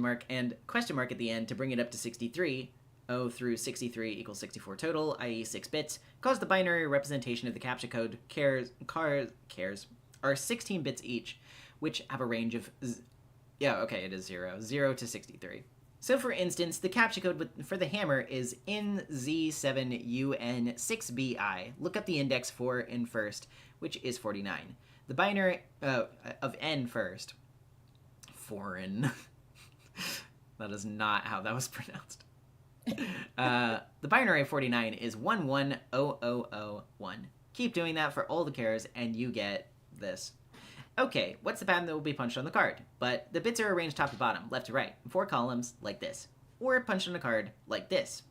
mark and question mark at the end to bring it up to 63. 0 through 63 equals 64 total, i.e. 6 bits, cause the binary representation of the captcha code cares are 16 bits each, which have a range of, it is 0 to 63. So for instance, the captcha code for the hammer is NZ7UN6BI. Look up the index for N first, which is 49. The binary of N first. Foreign. That is not how that was pronounced. The binary of 49 is 110001. Keep doing that for all the cares, and you get this. Okay, what's the pattern that will be punched on the card? But the bits are arranged top to bottom, left to right, in 4 columns, like this. Or punched on the card, like this.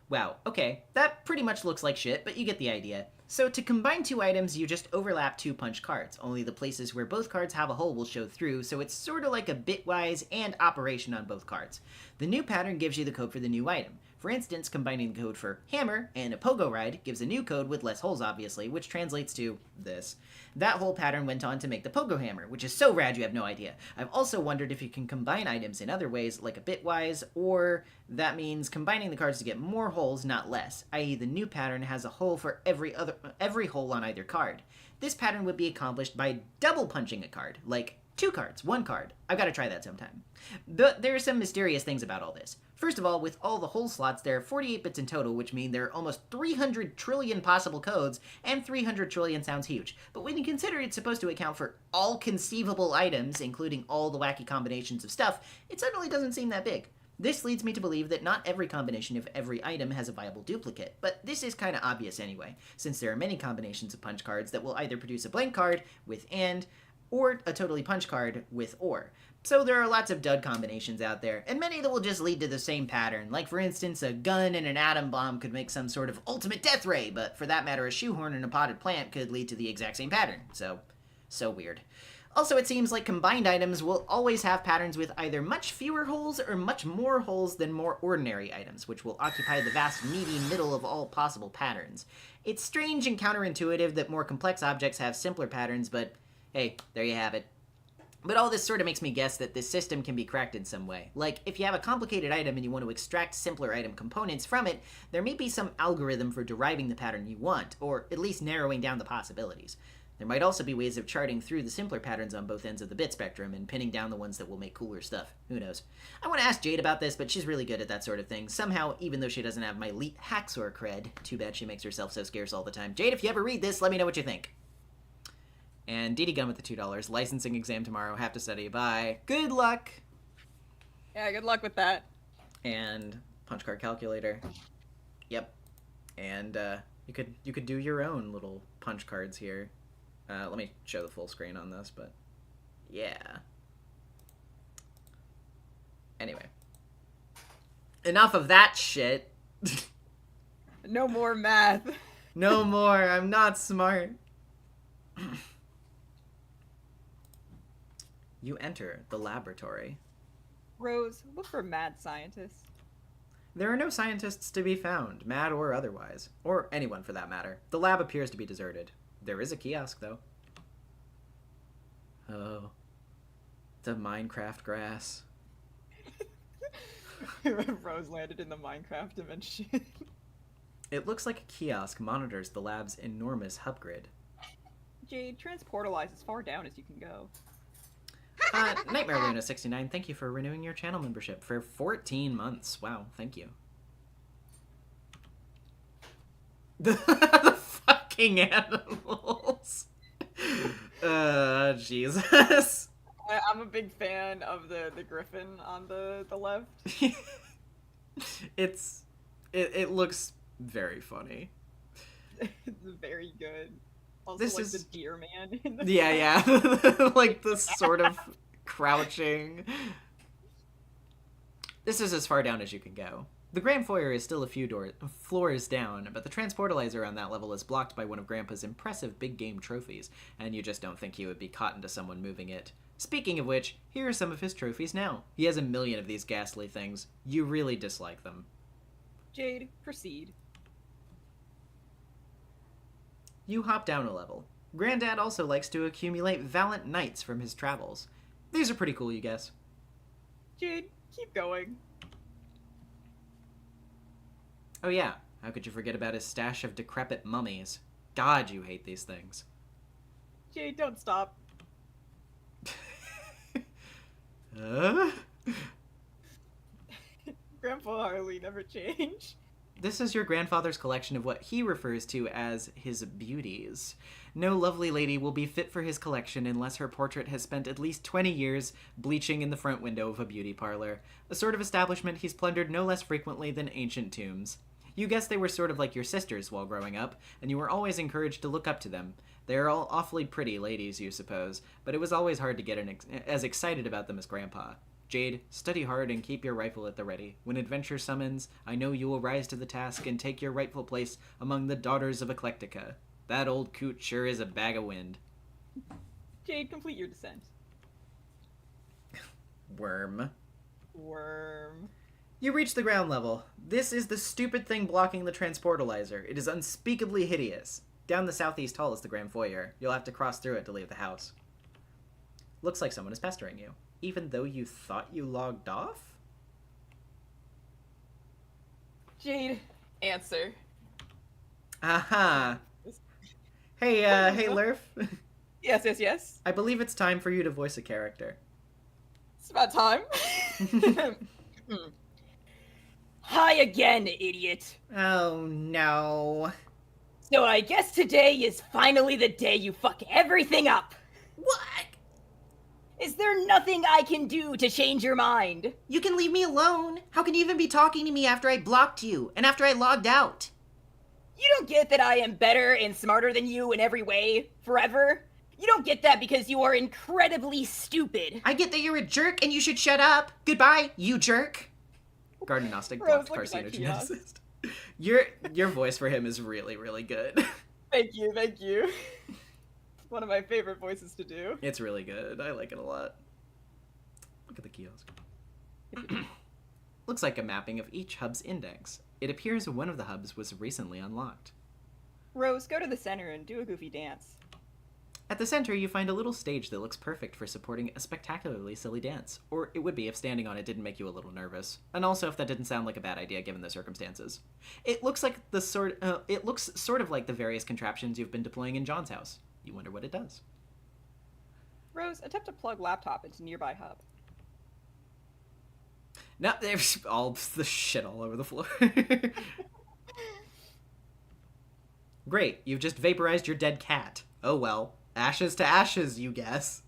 Wow, okay, that pretty much looks like shit, but you get the idea. So to combine 2 items, you just overlap 2 punch cards. Only the places where both cards have a hole will show through, so it's sort of like a bitwise and operation on both cards. The new pattern gives you the code for the new item. For instance, combining the code for hammer and a pogo ride gives a new code with less holes, obviously, which translates to this. That whole pattern went on to make the pogo hammer, which is so rad you have no idea. I've also wondered if you can combine items in other ways, like a bitwise, or that means combining the cards to get more holes, not less, i.e. the new pattern has a hole for every hole on either card. This pattern would be accomplished by double punching a card, like 2 cards, 1 card. I've got to try that sometime. There are some mysterious things about all this. First of all, with all the hole slots, there are 48 bits in total, which mean there are almost 300 trillion possible codes, and 300 trillion sounds huge. But when you consider it's supposed to account for all conceivable items, including all the wacky combinations of stuff, it suddenly doesn't seem that big. This leads me to believe that not every combination of every item has a viable duplicate, but this is kinda obvious anyway, since there are many combinations of punch cards that will either produce a blank card with and, or a totally punch card with or. So there are lots of dud combinations out there, and many that will just lead to the same pattern. Like for instance, a gun and an atom bomb could make some sort of ultimate death ray, but for that matter, a shoehorn and a potted plant could lead to the exact same pattern. So weird. Also, it seems like combined items will always have patterns with either much fewer holes or much more holes than more ordinary items, which will occupy the vast meaty middle of all possible patterns. It's strange and counterintuitive that more complex objects have simpler patterns, but hey, there you have it. But all this sort of makes me guess that this system can be cracked in some way. Like, if you have a complicated item and you want to extract simpler item components from it, there may be some algorithm for deriving the pattern you want, or at least narrowing down the possibilities. There might also be ways of charting through the simpler patterns on both ends of the bit spectrum and pinning down the ones that will make cooler stuff. Who knows? I want to ask Jade about this, but she's really good at that sort of thing. Somehow, even though she doesn't have my elite hacksaw cred, too bad she makes herself so scarce all the time. Jade, if you ever read this, let me know what you think. And Dee Dee Gunn with the $2. Licensing exam tomorrow. Have to study. Bye. Good luck. Yeah, good luck with that. And punch card calculator. Yep. And you could do your own little punch cards here. Let me show the full screen on this, but yeah. Anyway. Enough of that shit. No more math. No more. I'm not smart. You enter the laboratory. Rose, look for mad scientists. There are no scientists to be found, mad or otherwise. Or anyone for that matter. The lab appears to be deserted. There is a kiosk, though. Oh. The Minecraft grass. Rose landed in the Minecraft dimension. It looks like a kiosk monitors the lab's enormous hub grid. Jade, transportalize as far down as you can go. Nightmare Luna 69, thank you for renewing your channel membership for 14 months. Wow, thank you. The fucking animals. Jesus. I'm a big fan of the griffin on the left. It looks very funny. It's very good. Also, This like is- the deer man in the Yeah, front. yeah. Like the sort of crouching. This is as far down as you can go. The grand foyer is still a few floors down, but the transportalizer on that level is blocked by one of Grandpa's impressive big game trophies, and you just don't think he would be caught into someone moving it. Speaking of which, here are some of his trophies now. He has a million of these ghastly things. You really dislike them. Jade, proceed. You hop down a level. Granddad also likes to accumulate Valiant Knights from his travels. These are pretty cool, you guess. Jade, keep going. Oh yeah, how could you forget about his stash of decrepit mummies? God, you hate these things. Jade, don't stop. Grandpa Harley never changed. This is your grandfather's collection of what he refers to as his beauties. No lovely lady will be fit for his collection unless her portrait has spent at least 20 years bleaching in the front window of a beauty parlor, a sort of establishment he's plundered no less frequently than ancient tombs. You guessed they were sort of like your sisters while growing up, and you were always encouraged to look up to them. They are all awfully pretty ladies, you suppose, but it was always hard to get as excited about them as Grandpa. Jade, study hard and keep your rifle at the ready. When adventure summons, I know you will rise to the task and take your rightful place among the daughters of Eclectica. That old coot sure is a bag of wind. Jade, complete your descent. Worm. Worm. You reach the ground level. This is the stupid thing blocking the transportalizer. It is unspeakably hideous. Down the southeast hall is the grand foyer. You'll have to cross through it to leave the house. Looks like someone is pestering you. Even though you thought you logged off? Jade, answer. Aha. Hey, hey, Lurf. Yes, yes, yes. I believe it's time for you to voice a character. It's about time. Hi again, idiot. Oh, no. So I guess today is finally the day you fuck everything up. What? Is there nothing I can do to change your mind? You can leave me alone. How can you even be talking to me after I blocked you and after I logged out? You don't get that I am better and smarter than you in every way, forever? You don't get that because you are incredibly stupid. I get that you're a jerk and you should shut up. Goodbye, you jerk. Garden Gnostic Rose, blocked look at that carcinogeneticist. Your voice for him is really, really good. Thank you, thank you. One of my favorite voices to do. It's really good. I like it a lot. Look at the kiosk. Looks like a mapping of each hub's index. It appears one of the hubs was recently unlocked. Rose, go to the center and do a goofy dance. At the center, you find a little stage that looks perfect for supporting a spectacularly silly dance. Or it would be if standing on it didn't make you a little nervous. And also if that didn't sound like a bad idea given the circumstances. It looks like it looks sort of like the various contraptions you've been deploying in John's house. You wonder what it does. Rose, attempt to plug laptop into nearby hub. No, there's all the shit all over the floor. Great, you've just vaporized your dead cat. Oh well. Ashes to ashes, you guess.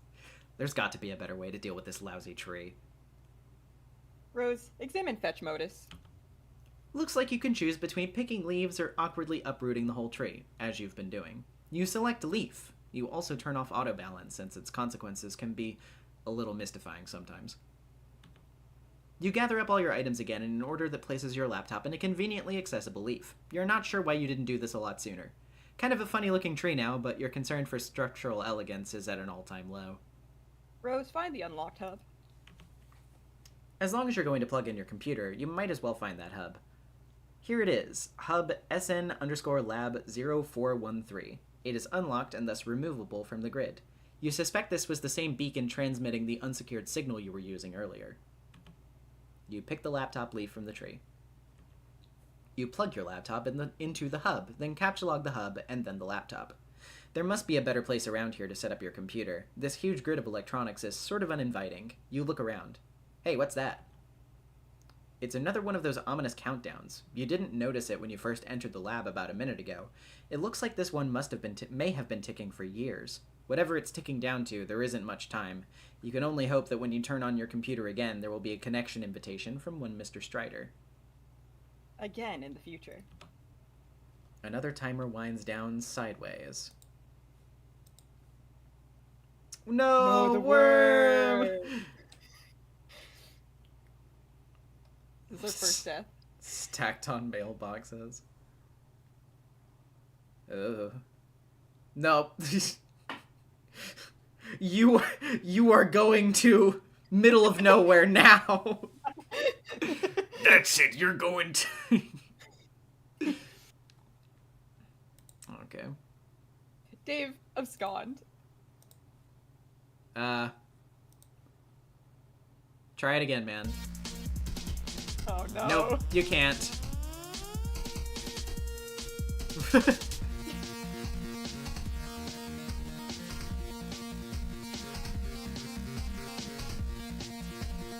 There's got to be a better way to deal with this lousy tree. Rose, examine fetch modus. Looks like you can choose between picking leaves or awkwardly uprooting the whole tree, as you've been doing. You select leaf. You also turn off auto balance, since its consequences can be a little mystifying sometimes. You gather up all your items again in an order that places your laptop in a conveniently accessible leaf. You're not sure why you didn't do this a lot sooner. Kind of a funny looking tree now, but your concern for structural elegance is at an all-time low. Rose, find the unlocked hub. As long as you're going to plug in your computer, you might as well find that hub. Here it is, hub SN_lab 0413. It is unlocked and thus removable from the grid. You suspect this was the same beacon transmitting the unsecured signal you were using earlier. You pick the laptop leaf from the tree. You plug your laptop into the hub, then captcha log the hub, and then the laptop. There must be a better place around here to set up your computer. This huge grid of electronics is sort of uninviting. You look around. Hey, what's that? It's another one of those ominous countdowns. You didn't notice it when you first entered the lab about a minute ago. It looks like this one may have been ticking for years. Whatever it's ticking down to, there isn't much time. You can only hope that when you turn on your computer again, there will be a connection invitation from one Mr. Strider. Again in the future. Another timer winds down sideways. No, the worm! This is our first death. Stacked on mailboxes. Ugh. Nope. You are going to middle of nowhere now. That's it. You're going to. Okay. Dave abscond. Try it again, man. Oh no. Nope, you can't.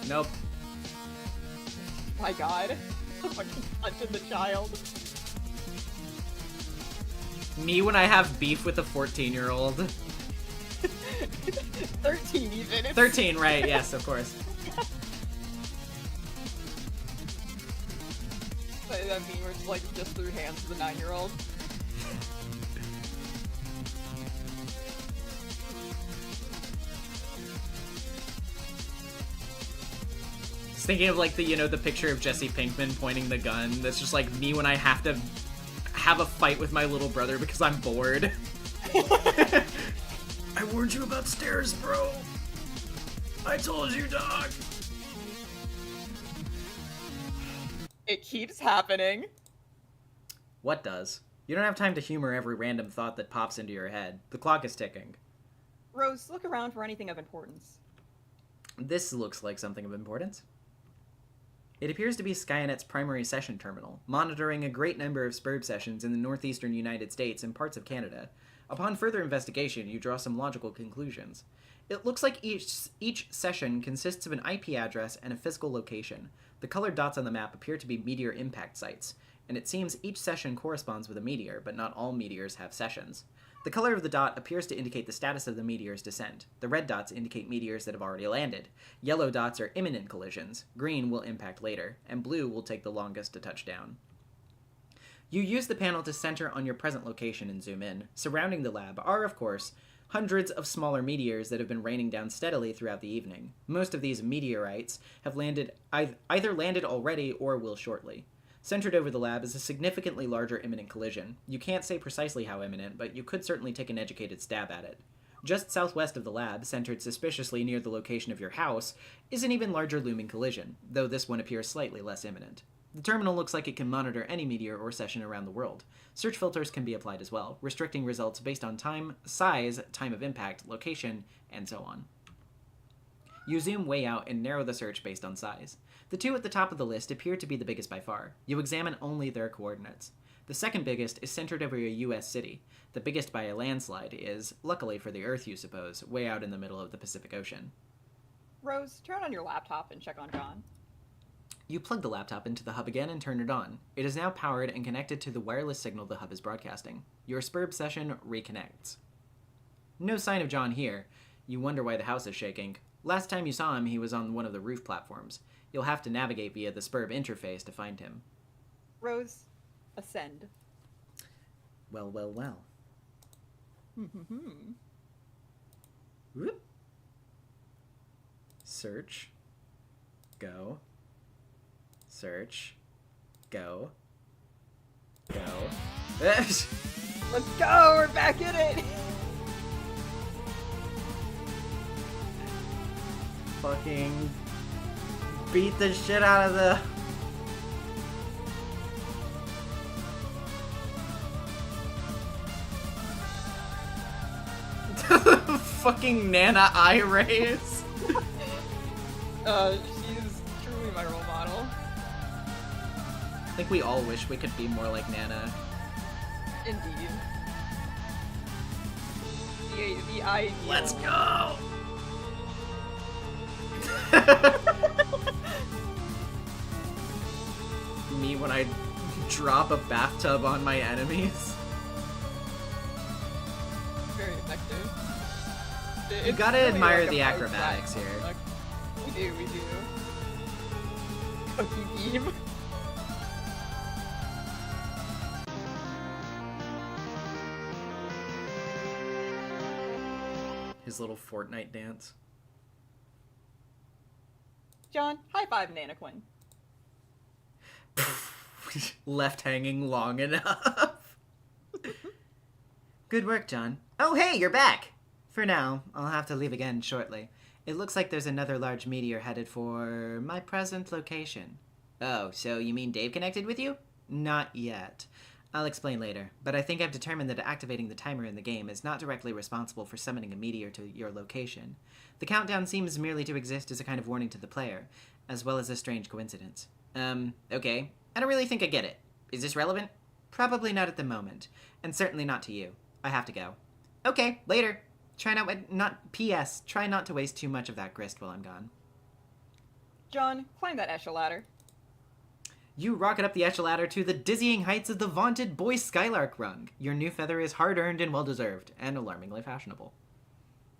Nope. My god. Fucking punching the child. Me when I have beef with a 14-year-old. 13 even. 13, right, yes, of course. That meme where it's like just through hands to the 9-year-old. Just thinking of like the picture of Jesse Pinkman pointing the gun. That's just like me when I have to have a fight with my little brother because I'm bored. I warned you about stairs, bro. I told you, dog. It keeps happening. What does? You don't have time to humor every random thought that pops into your head. The clock is ticking. Rose, look around for anything of importance. This looks like something of importance. It appears to be Skynet's primary session terminal, monitoring a great number of SPURB sessions in the northeastern United States and parts of Canada. Upon further investigation, you draw some logical conclusions. It looks like each session consists of an IP address and a physical location. The colored dots on the map appear to be meteor impact sites, and it seems each session corresponds with a meteor, but not all meteors have sessions. The color of the dot appears to indicate the status of the meteor's descent. The red dots indicate meteors that have already landed. Yellow dots are imminent collisions. Green will impact later, and blue will take the longest to touch down. You use the panel to center on your present location and zoom in. Surrounding the lab are, of course, hundreds of smaller meteors that have been raining down steadily throughout the evening. Most of these meteorites have either landed already or will shortly. Centered over the lab is a significantly larger imminent collision. You can't say precisely how imminent, but you could certainly take an educated stab at it. Just southwest of the lab, centered suspiciously near the location of your house, is an even larger looming collision, though this one appears slightly less imminent. The terminal looks like it can monitor any meteor or session around the world. Search filters can be applied as well, restricting results based on time, size, time of impact, location, and so on. You zoom way out and narrow the search based on size. The two at the top of the list appear to be the biggest by far. You examine only their coordinates. The second biggest is centered over a US city. The biggest by a landslide is, luckily for the Earth you suppose, way out in the middle of the Pacific Ocean. Rose, turn on your laptop and check on John. You plug the laptop into the hub again and turn it on. It is now powered and connected to the wireless signal the hub is broadcasting. Your SPURB session reconnects. No sign of John here. You wonder why the house is shaking. Last time you saw him, he was on one of the roof platforms. You'll have to navigate via the SPURB interface to find him. Rose, ascend. Well, well, well. Whoop. Search. Go. Search. Go. Go. Let's go! We're back in it! Fucking beat the shit out of the... Fucking Nana eye rays. She's truly my role model. I think we all wish we could be more like Nana. Indeed. the ideal. Let's go! Me when I drop a bathtub on my enemies. Very effective. You It's gotta really admire like a the buzz acrobatics back. here. We do. Cookie beam. His little Fortnite dance. John, high five Nanaquin. Left hanging long enough. Good work, John. Oh, hey, you're back! For now, I'll have to leave again shortly. It looks like there's another large meteor headed for my present location. Oh, so you mean Dave connected with you? Not yet. I'll explain later, but I think I've determined that activating the timer in the game is not directly responsible for summoning a meteor to your location. The countdown seems merely to exist as a kind of warning to the player, as well as a strange coincidence. Okay. I don't really think I get it. Is this relevant? Probably not at the moment, and certainly not to you. I have to go. Okay, later. P.S. Try not to waste too much of that grist while I'm gone. John, climb that echelon ladder. You rocket up the echelon ladder to the dizzying heights of the vaunted Boy Skylark rung. Your new feather is hard-earned and well-deserved, and alarmingly fashionable.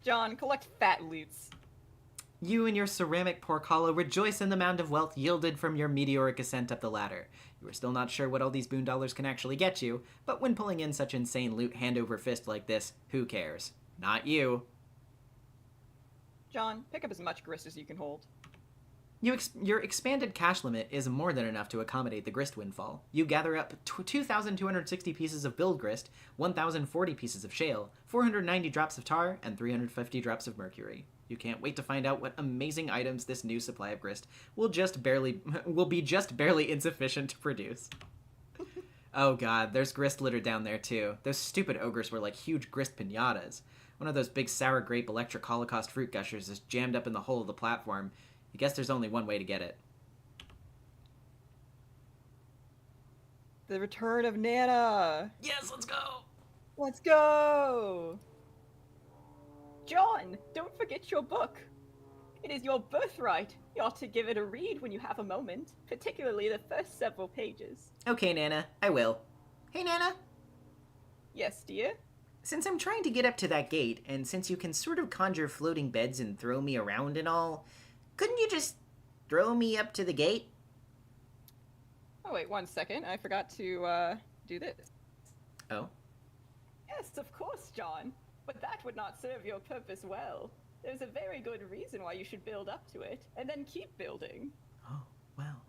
John, collect fat loots. You and your ceramic pork hollow rejoice in the mound of wealth yielded from your meteoric ascent up the ladder. You are still not sure what all these boon dollars can actually get you, but when pulling in such insane loot hand over fist like this, who cares? Not you. John, pick up as much grist as you can hold. Your expanded cash limit is more than enough to accommodate the grist windfall. You gather up 2,260 pieces of build grist, 1,040 pieces of shale, 490 drops of tar, and 350 drops of mercury. You can't wait to find out what amazing items this new supply of grist will be just barely insufficient to produce. Oh god, there's grist littered down there too. Those stupid ogres were like huge grist pinatas. One of those big sour grape electric holocaust fruit gushers is jammed up in the hole of the platform. I guess there's only one way to get it. The return of Nana! Yes, let's go! Let's go! John, don't forget your book. It is your birthright. You ought to give it a read when you have a moment, particularly the first several pages. Okay, Nana, I will. Hey, Nana? Yes, dear? Since I'm trying to get up to that gate, and since you can sort of conjure floating beds and throw me around and all, couldn't you just throw me up to the gate? Oh, wait, 1 second. I forgot to, do this. Oh? Yes, of course, John. But that would not serve your purpose well. There's a very good reason why you should build up to it, and then keep building. Oh, well.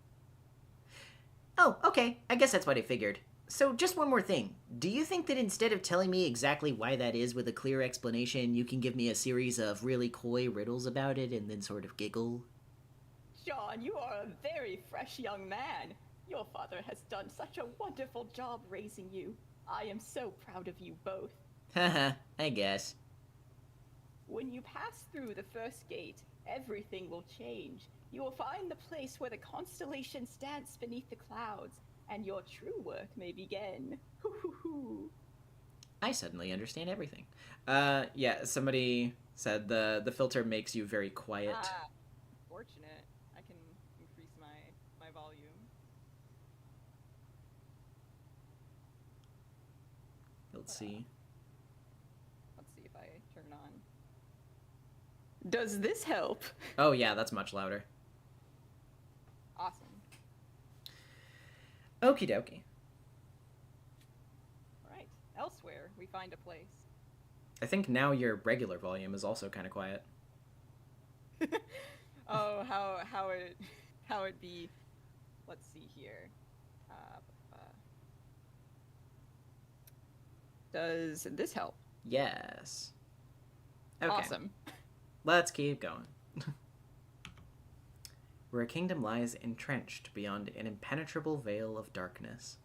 Oh, okay. I guess that's what I figured. So, just one more thing. Do you think that instead of telling me exactly why that is with a clear explanation, you can give me a series of really coy riddles about it and then sort of giggle? John, you are a very fresh young man. Your father has done such a wonderful job raising you. I am so proud of you both. Haha, I guess. When you pass through the first gate, everything will change. You will find the place where the constellations dance beneath the clouds, and your true work may begin. Hoo-hoo-hoo. I suddenly understand everything. Yeah, somebody said the filter makes you very quiet. Fortunate. I can increase my volume. Let's see. Let's see if I turn it on. Does this help? Oh yeah, that's much louder. Awesome. Okie dokie. Alright. Elsewhere, we find a place. I think now your regular volume is also kind of quiet. Oh, how it be. Let's see here. Does this help? Yes. Okay. Awesome. Let's keep going. Where a kingdom lies entrenched beyond an impenetrable veil of darkness.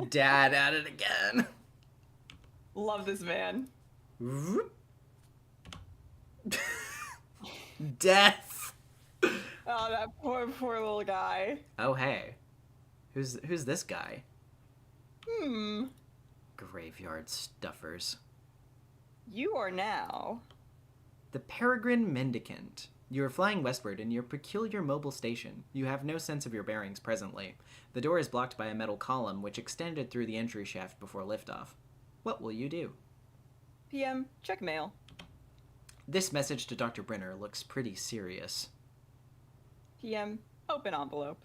Dad at it again. Love this man. Death. Oh, that poor little guy. Oh hey, who's this guy? Graveyard stuffers. You are now... The Peregrine Mendicant. You are flying westward in your peculiar mobile station. You have no sense of your bearings presently. The door is blocked by a metal column which extended through the entry shaft before liftoff. What will you do? PM, check mail. This message to Dr. Brenner looks pretty serious. PM, open envelope.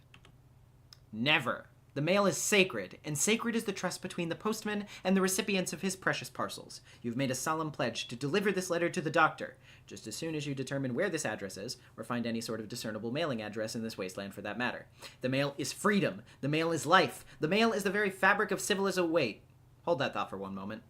Never. The mail is sacred, and sacred is the trust between the postman and the recipients of his precious parcels. You've made a solemn pledge to deliver this letter to the doctor, just as soon as you determine where this address is, or find any sort of discernible mailing address in this wasteland for that matter. The mail is freedom. The mail is life. The mail is the very fabric of civilization. Wait. Hold that thought for one moment.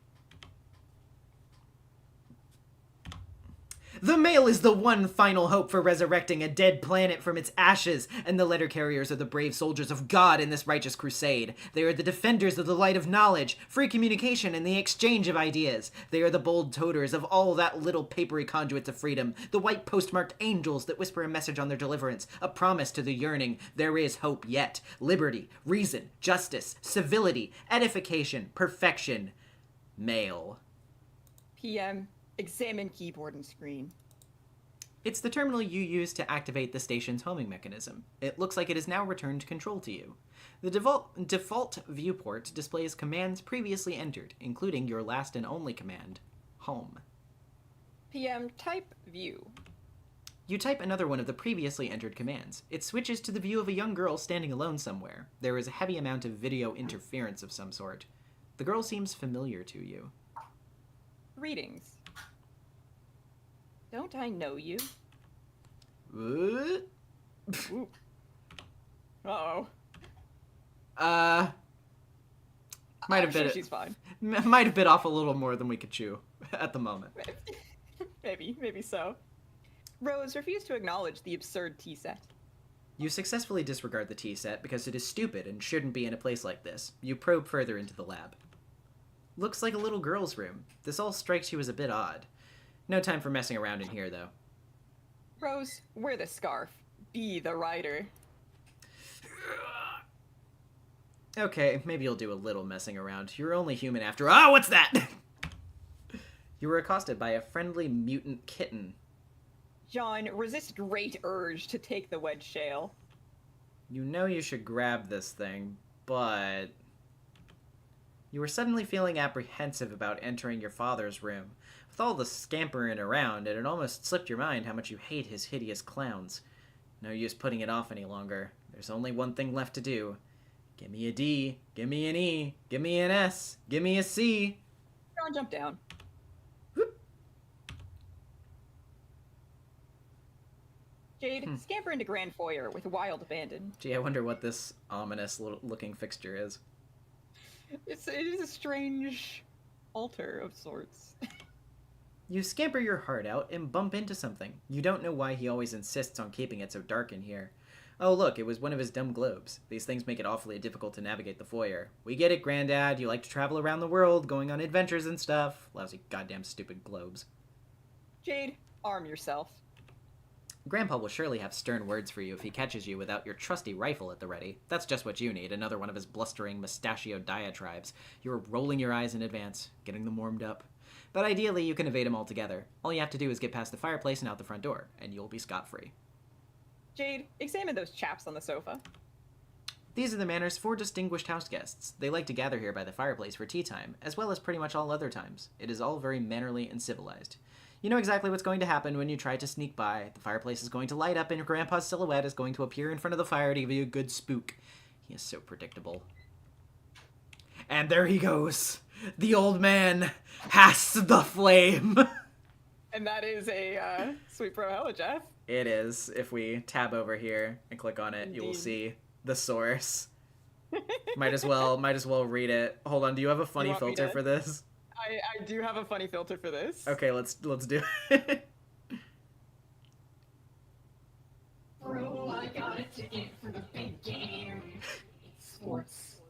The mail is the one final hope for resurrecting a dead planet from its ashes, and the letter carriers are the brave soldiers of God in this righteous crusade. They are the defenders of the light of knowledge, free communication, and the exchange of ideas. They are the bold toters of all that little papery conduits of freedom, the white postmarked angels that whisper a message on their deliverance, a promise to the yearning. There is hope yet. Liberty, reason, justice, civility, edification, perfection. Mail. PM, examine keyboard and screen. It's the terminal you use to activate the station's homing mechanism. It looks like it has now returned control to you. The default viewport displays commands previously entered, including your last and only command, home. PM, type view. You type another one of the previously entered commands. It switches to the view of a young girl standing alone somewhere. There is a heavy amount of video interference of some sort. The girl seems familiar to you. Greetings. Don't I know you? What? Ooh. Uh-oh. Might have I'm sure bit she's fine. might have bit off a little more than we could chew at the moment. Maybe so. Rose refused to acknowledge the absurd tea set. You successfully disregard the tea set because it is stupid and shouldn't be in a place like this. You probe further into the lab. Looks like a little girl's room. This all strikes you as a bit odd. No time for messing around in here, though. Rose, wear the scarf. Be the writer. Okay, maybe you'll do a little messing around. You're only human after— Ah, what's that? You were accosted by a friendly mutant kitten. John, resist great urge to take the wedge shale. You know you should grab this thing, but... You were suddenly feeling apprehensive about entering your father's room. With all the scampering around, it had almost slipped your mind how much you hate his hideous clowns. No use putting it off any longer. There's only one thing left to do. Give me a D, give me an E, give me an S, give me a C. John, jump down. Whoop. Jade, scamper into Grand Foyer with wild abandon. Gee, I wonder what this ominous looking fixture is. It is a strange altar of sorts. You scamper your heart out and bump into something. You don't know why he always insists on keeping it so dark in here. Oh look, it was one of his dumb globes. These things make it awfully difficult to navigate the foyer. We get it, Granddad. You like to travel around the world, going on adventures and stuff. Lousy goddamn stupid globes. Jade, arm yourself. Grandpa will surely have stern words for you if he catches you without your trusty rifle at the ready. That's just what you need, another one of his blustering mustachioed diatribes. You're rolling your eyes in advance, getting them warmed up. But ideally, you can evade him altogether. All you have to do is get past the fireplace and out the front door, and you'll be scot-free. Jade, examine those chaps on the sofa. These are the Manor's 4 distinguished house guests. They like to gather here by the fireplace for tea time, as well as pretty much all other times. It is all very mannerly and civilized. You know exactly what's going to happen when you try to sneak by. The fireplace is going to light up, and your grandpa's silhouette is going to appear in front of the fire to give you a good spook. He is so predictable. And there he goes. The old man has the flame. And that is a Sweet Pro Hella, Jeff. It is. If we tab over here and click on it, you will see the source. Might as well read it. Hold on, do you have a funny filter for this? I do have a funny filter for this. Okay, let's do it. Bro, I got a ticket for the big game. It's sports.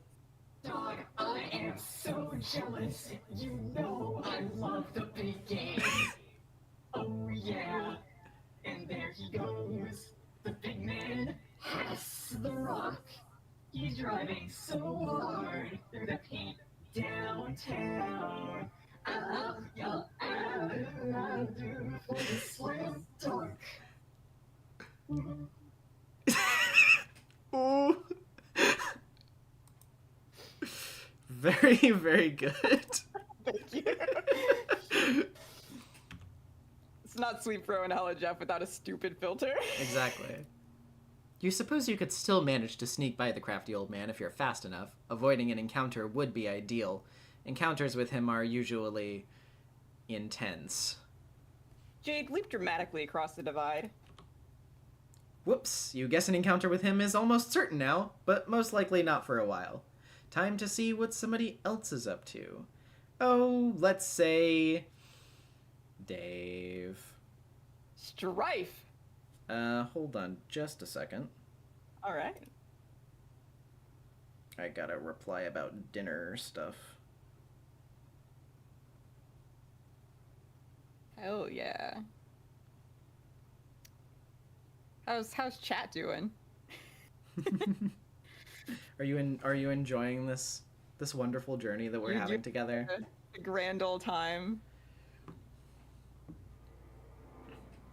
Dog, I am so jealous. You know I love the big game. Oh yeah. And there he goes. The big man has the rock. He's driving so hard through the paint. downtown. I'm your attitude for the slam dunk. Ooh. Very, very good. Thank you. It's not Sweet Bro and Hella Jeff without a stupid filter. Exactly. You suppose you could still manage to sneak by the crafty old man if you're fast enough. Avoiding an encounter would be ideal. Encounters with him are usually intense. Jade, leap dramatically across the divide. Whoops, you guess an encounter with him is almost certain now, but most likely not for a while. Time to see what somebody else is up to. Oh, let's say... Dave. Strife! Hold on just a second. Alright. I gotta reply about dinner stuff. Hell yeah. How's chat doing? Are you enjoying this wonderful journey that we're You having do- together? A grand old time.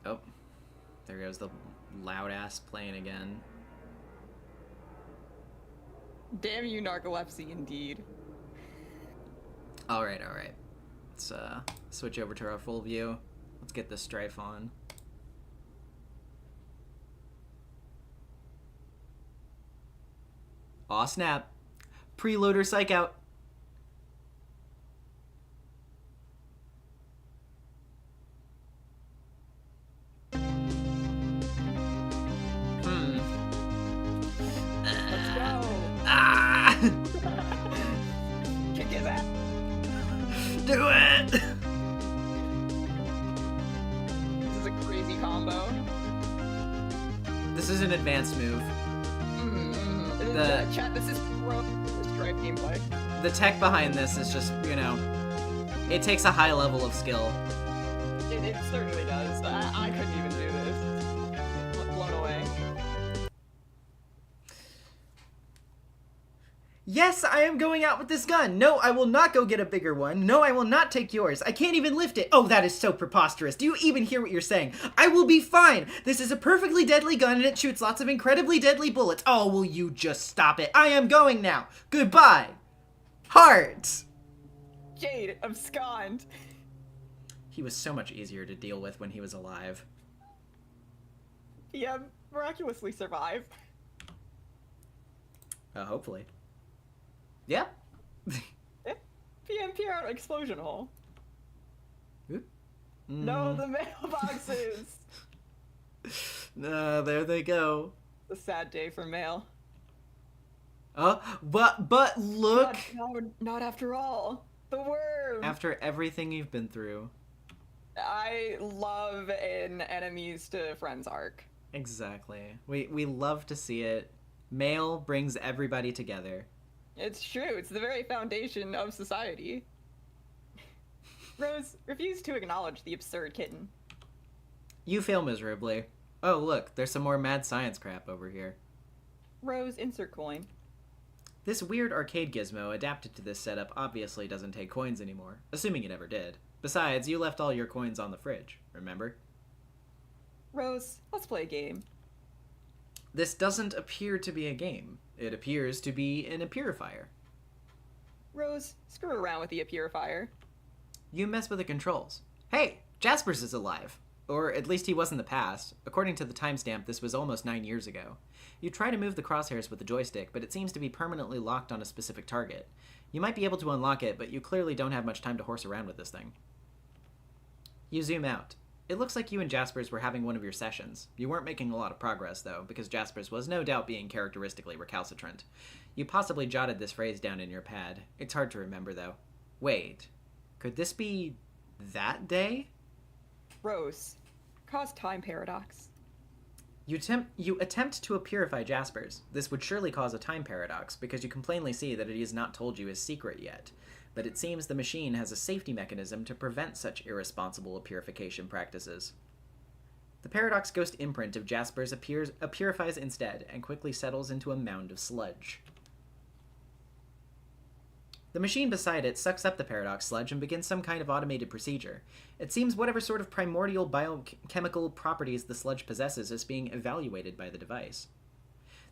Oh, there goes the loud ass plane again. Damn you, narcolepsy, indeed. All right. Let's switch over to our full view. Let's get this Strife on. Aw, snap. Preloader psych out. Let's go! Ah! Kick his ass! Do it! This is a crazy combo. This is an advanced move. Chat, this is pro Strife gameplay. The tech behind this is just, it takes a high level of skill. It certainly does. I couldn't even do this. Blown away. Yes, I am going out with this gun. No, I will not go get a bigger one. No, I will not take yours. I can't even lift it. Oh, that is so preposterous. Do you even hear what you're saying? I will be fine. This is a perfectly deadly gun and it shoots lots of incredibly deadly bullets. Oh, will you just stop it? I am going now. Goodbye. Heart. Jade, abscond. He was so much easier to deal with when he was alive. Yeah, miraculously survived. Hopefully. Yeah. PMP out explosion hole. Oop. No, the mailboxes. There they go. The sad day for mail. But look. Not after all. The worm. After everything you've been through. I love an enemies to friends arc. Exactly. We love to see it. Mail brings everybody together. It's true. It's the very foundation of society. Rose, refuse to acknowledge the absurd kitten. You fail miserably. Oh, look, there's some more mad science crap over here. Rose, insert coin. This weird arcade gizmo adapted to this setup obviously doesn't take coins anymore, assuming it ever did. Besides, you left all your coins on the fridge, remember? Rose, let's play a game. This doesn't appear to be a game. It appears to be an purifier. Rose, screw around with the purifier. You mess with the controls. Hey, Jaspers is alive. Or at least he was in the past. According to the timestamp, this was almost 9 years ago. You try to move the crosshairs with the joystick, but it seems to be permanently locked on a specific target. You might be able to unlock it, but you clearly don't have much time to horse around with this thing. You zoom out. It looks like you and Jaspers were having one of your sessions. You weren't making a lot of progress, though, because Jaspers was no doubt being characteristically recalcitrant. You possibly jotted this phrase down in your pad. It's hard to remember, though. Wait. Could this be that day? Rose, cause time paradox. You attempt to purify Jaspers. This would surely cause a time paradox, because you can plainly see that it has not told you his secret yet. But it seems the machine has a safety mechanism to prevent such irresponsible purification practices. The paradox ghost imprint of Jaspers purifies instead, and quickly settles into a mound of sludge. The machine beside it sucks up the paradox sludge and begins some kind of automated procedure. It seems whatever sort of primordial biochemical properties the sludge possesses is being evaluated by the device.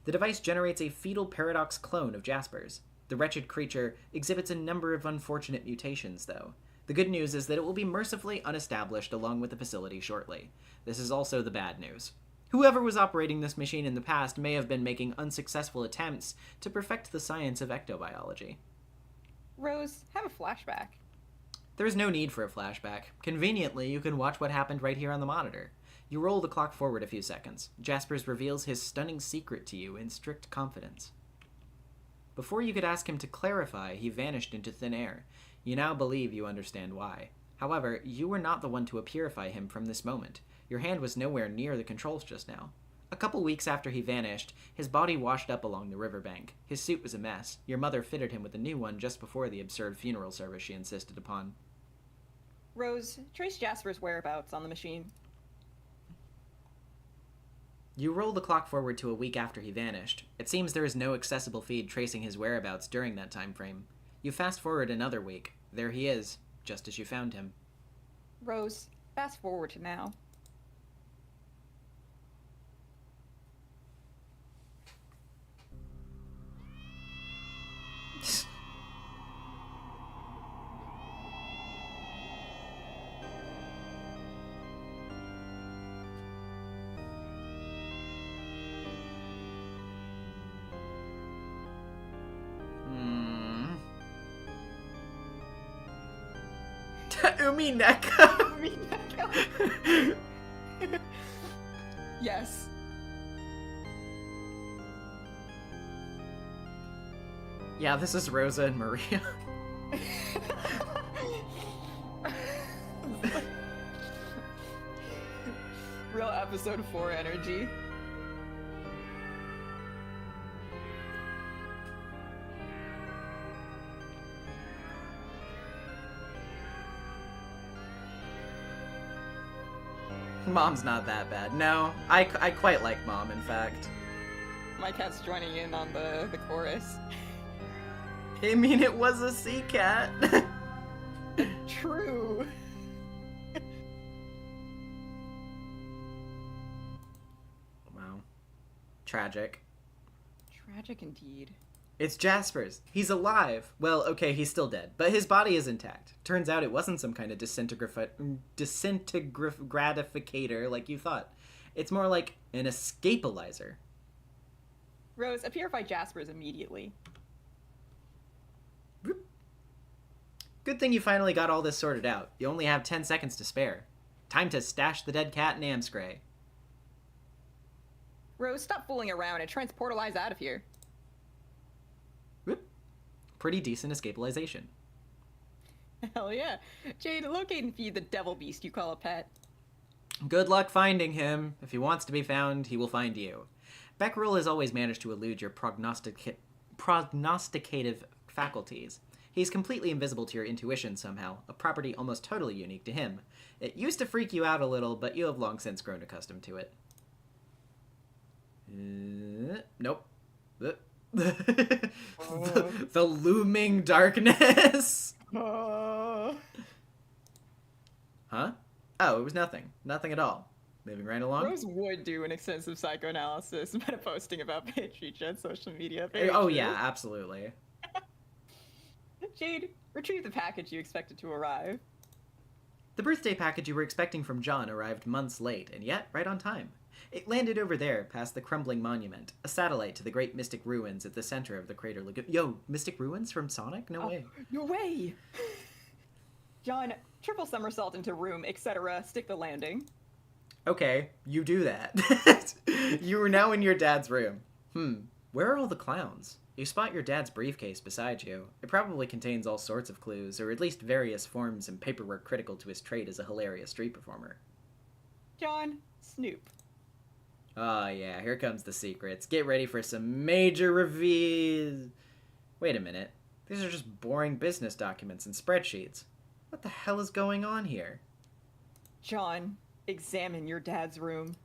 The device generates a fetal paradox clone of Jasper's. The wretched creature exhibits a number of unfortunate mutations, though. The good news is that it will be mercifully unestablished along with the facility shortly. This is also the bad news. Whoever was operating this machine in the past may have been making unsuccessful attempts to perfect the science of ectobiology. Rose, have a flashback. There is no need for a flashback. Conveniently, you can watch what happened right here on the monitor. You roll the clock forward a few seconds. Jaspers reveals his stunning secret to you in strict confidence. Before you could ask him to clarify, he vanished into thin air. You now believe you understand why. However, you were not the one to purify him from this moment. Your hand was nowhere near the controls just now. A couple weeks after he vanished, his body washed up along the riverbank. His suit was a mess. Your mother fitted him with a new one just before the absurd funeral service she insisted upon. Rose, trace Jasper's whereabouts on the machine. You roll the clock forward to a week after he vanished. It seems there is no accessible feed tracing his whereabouts during that time frame. You fast forward another week. There he is, just as you found him. Rose, fast forward to now. Umineka! Yes. Yeah, this is Rosa and Maria. Real episode 4 energy. Mom's not that bad. No, I quite like Mom, in fact. My cat's joining in on the chorus. I mean, it was a sea cat. True. Wow. Tragic. Tragic indeed. It's Jasper's. He's alive. Well, okay, he's still dead, but his body is intact. Turns out it wasn't some kind of disintegratificator like you thought. It's more like an escapalizer. Rose, purify Jasper's immediately. Good thing you finally got all this sorted out. You only have 10 seconds to spare. Time to stash the dead cat in Amscray. Rose, stop fooling around and transportalize out of here. Whoop. Pretty decent escapalization. Hell yeah. Jade, locate and feed the devil beast you call a pet. Good luck finding him. If he wants to be found, he will find you. Becquerel has always managed to elude your prognosticative faculties. He's completely invisible to your intuition somehow, a property almost totally unique to him. It used to freak you out a little, but you have long since grown accustomed to it. Nope. The looming darkness. Uh... Huh? Oh, it was nothing. Nothing at all. Moving right along. Rose would do an extensive psychoanalysis meta posting about Patreon on social media. Oh, yeah, absolutely. Jade, retrieve the package you expected to arrive. The birthday package you were expecting from John arrived months late, and yet right on time. It landed over there, past the crumbling monument, a satellite to the great mystic ruins at the center of the crater lagoon. Yo, mystic ruins from Sonic? No way. No way! John, triple somersault into room, etc. Stick the landing. Okay, you do that. You are now in your dad's room. Where are all the clowns? You spot your dad's briefcase beside you. It probably contains all sorts of clues, or at least various forms and paperwork critical to his trade as a hilarious street performer. John, snoop. Oh yeah, here comes the secrets. Get ready for some major reveals. Wait a minute. These are just boring business documents and spreadsheets. What the hell is going on here? John, examine your dad's room.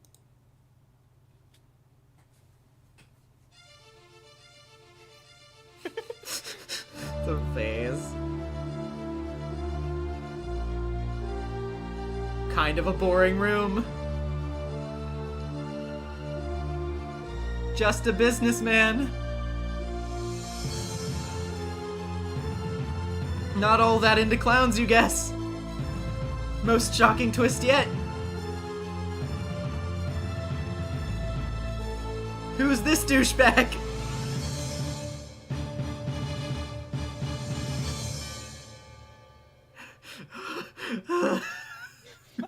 The face. Kind of a boring room. Just a businessman. Not all that into clowns, you guess. Most shocking twist yet. Who's this douchebag?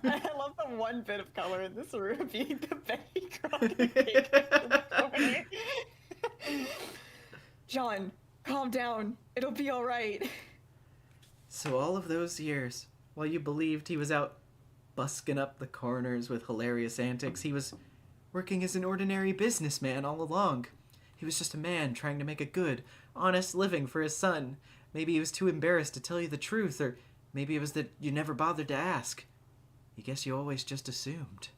I love the one bit of color in this room being the background. John, calm down. It'll be alright. So all of those years, while you believed he was out busking up the corners with hilarious antics, he was working as an ordinary businessman all along. He was just a man trying to make a good, honest living for his son. Maybe he was too embarrassed to tell you the truth, or maybe it was that you never bothered to ask. I guess you always just assumed.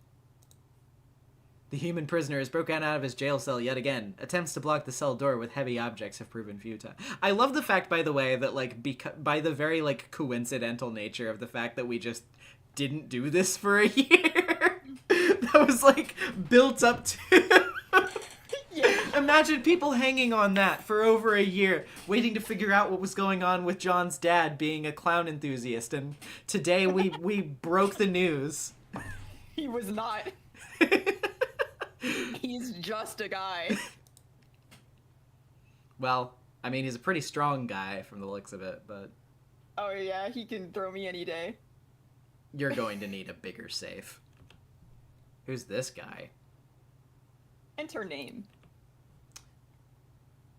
The human prisoner has broken out of his jail cell yet again. Attempts to block the cell door with heavy objects have proven futile. I love the fact, by the way, that, like, by the very, like, coincidental nature of the fact that we just didn't do this for a year, that was, like, built up to... Yeah. Imagine people hanging on that for over a year, waiting to figure out what was going on with John's dad being a clown enthusiast, and today we broke the news. He was not. He's just a guy. Well, I mean, he's a pretty strong guy from the looks of it, but... Oh yeah, he can throw me any day. You're going to need a bigger safe. Who's this guy? Enter name.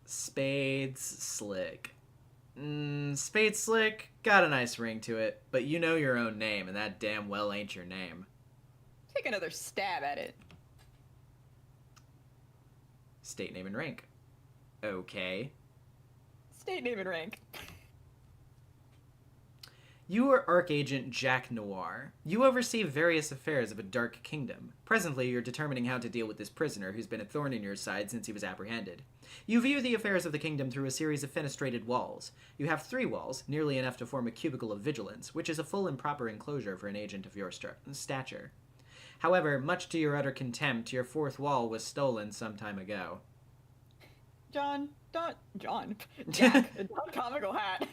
Spades Slick. Spades Slick, got a nice ring to it, but you know your own name, and that damn well ain't your name. Take another stab at it. State name and rank. Okay. State name and rank. You are Archagent Jack Noir. You oversee various affairs of a dark kingdom. Presently, you're determining how to deal with this prisoner who's been a thorn in your side since he was apprehended. You view the affairs of the kingdom through a series of fenestrated walls. You have 3 walls, nearly enough to form a cubicle of vigilance, which is a full and proper enclosure for an agent of your stature. However, much to your utter contempt, your 4th wall was stolen some time ago. Jack, don't comical hat.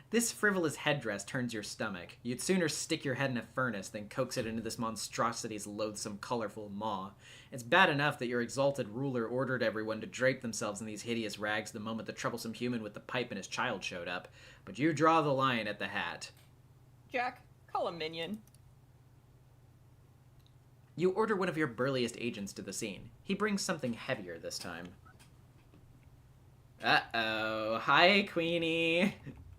This frivolous headdress turns your stomach. You'd sooner stick your head in a furnace than coax it into this monstrosity's loathsome, colorful maw. It's bad enough that your exalted ruler ordered everyone to drape themselves in these hideous rags the moment the troublesome human with the pipe and his child showed up, but you draw the line at the hat. Jack, call him Minion. You order one of your burliest agents to the scene. He brings something heavier this time. Uh-oh. Hi, Queenie.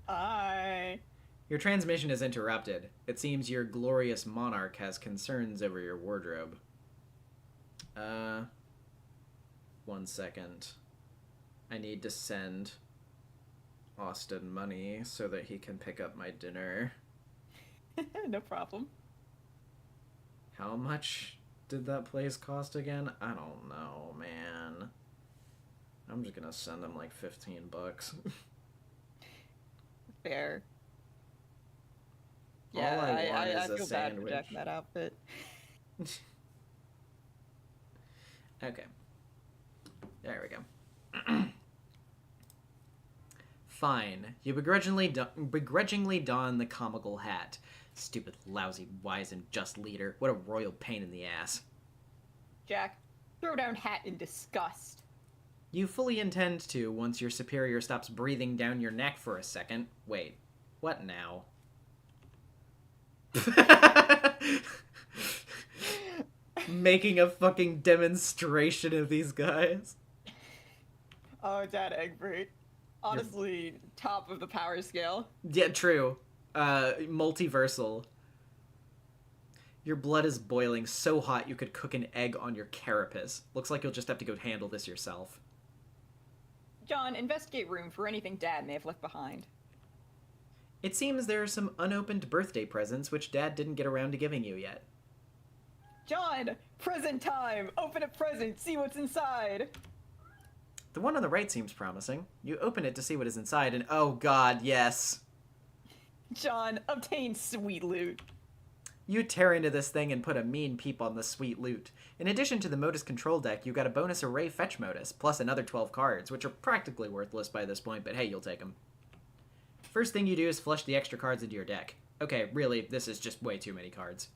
Hi. Your transmission is interrupted. It seems your glorious monarch has concerns over your wardrobe. 1 second. I need to send Austin money so that he can pick up my dinner. No problem. How much did that place cost again? I don't know, man. I'm just gonna send him like $15. Fair. All Yeah, I want I is a feel bad for sandwich. Jack in that outfit. Okay. There we go. Fine. You begrudgingly don the comical hat. Stupid, lousy, wise, and just leader. What a royal pain in the ass. Jack, throw down hat in disgust. You fully intend to once your superior stops breathing down your neck for a second. Wait, what now? Making a fucking demonstration of these guys. Oh, Dad Egbert. Honestly, top of the power scale. Yeah, true. Multiversal. Your blood is boiling so hot you could cook an egg on your carapace. Looks like you'll just have to go handle this yourself. John, investigate room for anything Dad may have left behind. It seems there are some unopened birthday presents which Dad didn't get around to giving you yet. John, present time! Open a present, see what's inside! The one on the right seems promising. You open it to see what is inside and oh god, yes. John, obtain sweet loot. You tear into this thing and put a mean peep on the sweet loot. In addition to the Modus control deck, you got a bonus array fetch Modus, plus another 12 cards, which are practically worthless by this point, but hey, you'll take them. First thing you do is flush the extra cards into your deck. Okay, really, this is just way too many cards.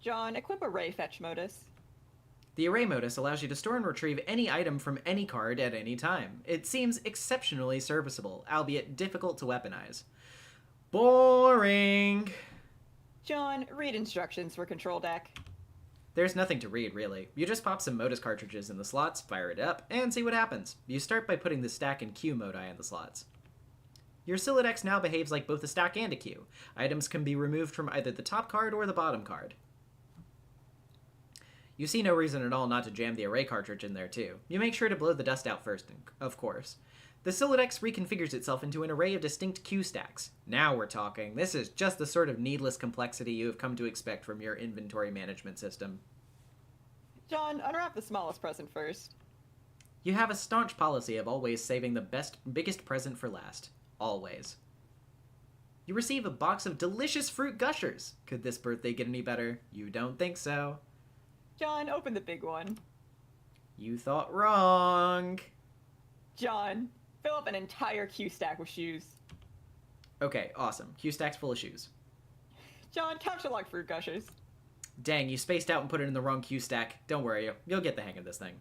John, equip Array Fetch Modus. The Array Modus allows you to store and retrieve any item from any card at any time. It seems exceptionally serviceable, albeit difficult to weaponize. Boring! John, read instructions for control deck. There's nothing to read, really. You just pop some Modus cartridges in the slots, fire it up, and see what happens. You start by putting the stack and queue modi in the slots. Your Sylladex now behaves like both a stack and a queue. Items can be removed from either the top card or the bottom card. You see no reason at all not to jam the array cartridge in there too. You make sure to blow the dust out first, of course. The Sylladex reconfigures itself into an array of distinct queue stacks. Now we're talking. This is just the sort of needless complexity you have come to expect from your inventory management system. John, unwrap the smallest present first. You have a staunch policy of always saving the biggest present for last. Always. You receive a box of delicious fruit gushers. Could this birthday get any better? You don't think so. John, open the big one. You thought wrong. John, fill up an entire queue stack with shoes. Okay, awesome. Queue stack's full of shoes. John, capture log fruit gushers. Dang, you spaced out and put it in the wrong queue stack. Don't worry, you'll get the hang of this thing.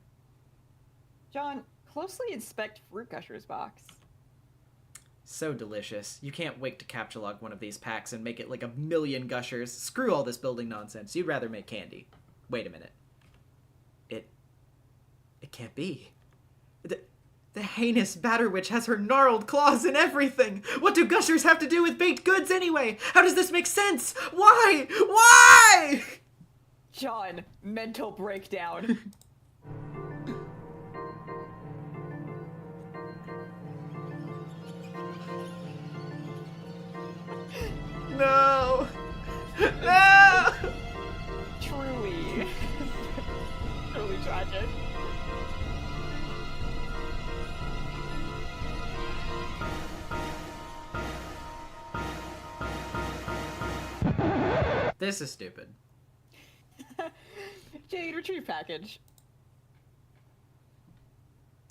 John, closely inspect fruit gushers box. So delicious. You can't wait to capture log one of these packs and make it like 1,000,000 gushers. Screw all this building nonsense. You'd rather make candy. Wait a minute. It can't be. The heinous batter witch has her gnarled claws in everything! What do gushers have to do with baked goods anyway? How does this make sense? Why? Why? John, mental breakdown. No! No! Truly. Truly tragic. This is stupid. Jade, retrieve package.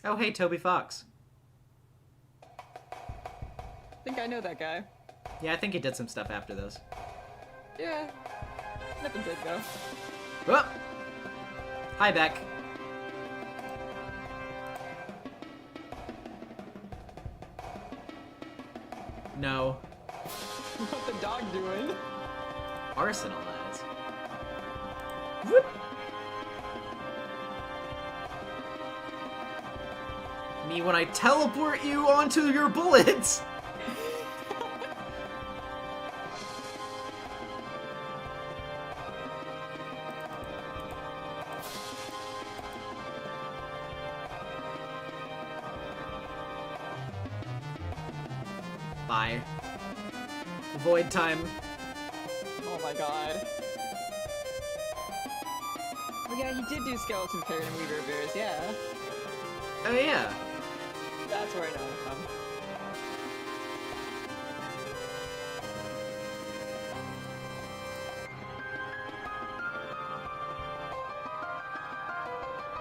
Oh, hey, Toby Fox. Think I know that guy. Yeah, I think he did some stuff after this. Yeah. Nothing big though. Whoop! Hi, Beck. No. What the dog doing? Arsenal lads. Whoop! Me when I teleport you onto your bullets! Bye. Void time. Oh my god. Oh yeah, he did do Skeleton Parent and Weaver Bears, yeah. Oh yeah. That's where I know him from.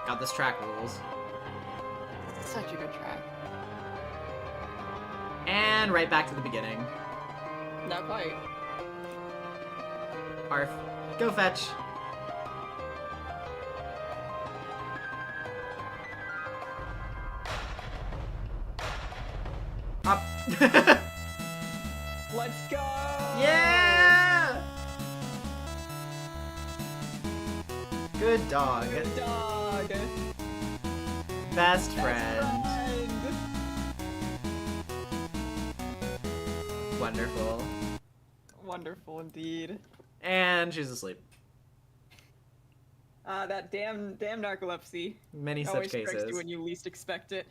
God, this track rules. Such a good track. And right back to the beginning. Not quite. Arf. Go fetch. Up. Let's go! Yeah! Good dog. Good dog! Best friend. Wonderful. Wonderful indeed. And she's asleep. That damn narcolepsy. Many such Always strikes cases. you when you least expect it.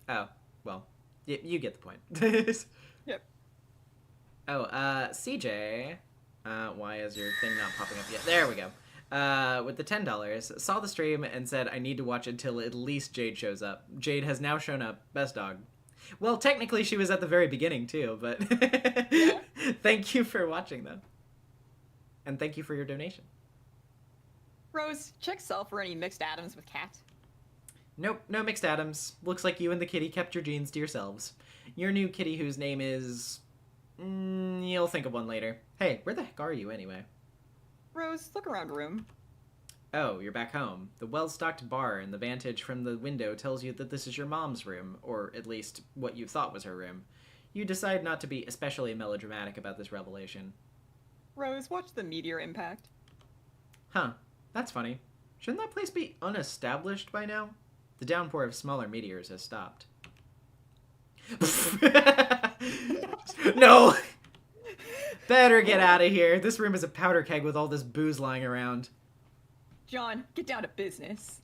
Oh, well, you get the point. Yep. Oh, CJ, why is your thing not popping up yet? There we go. With the $10, saw the stream and said I need to watch until at least Jade shows up. Jade has now shown up. Best dog. Well, technically she was at the very beginning too, but thank you for watching though. And thank you for your donation. Rose, check cell for any mixed atoms with cat. Nope, no mixed atoms. Looks like you and the kitty kept your genes to yourselves. Your new kitty whose name is... you'll think of one later. Hey, where the heck are you anyway? Rose, look around room. Oh, you're back home. The well-stocked bar and the vantage from the window tells you that this is your mom's room, or at least what you thought was her room. You decide not to be especially melodramatic about this revelation. Rose, watch the meteor impact. Huh, that's funny. Shouldn't that place be unestablished by now? The downpour of smaller meteors has stopped. No! Better get out of here. This room is a powder keg with all this booze lying around. John, get down to business.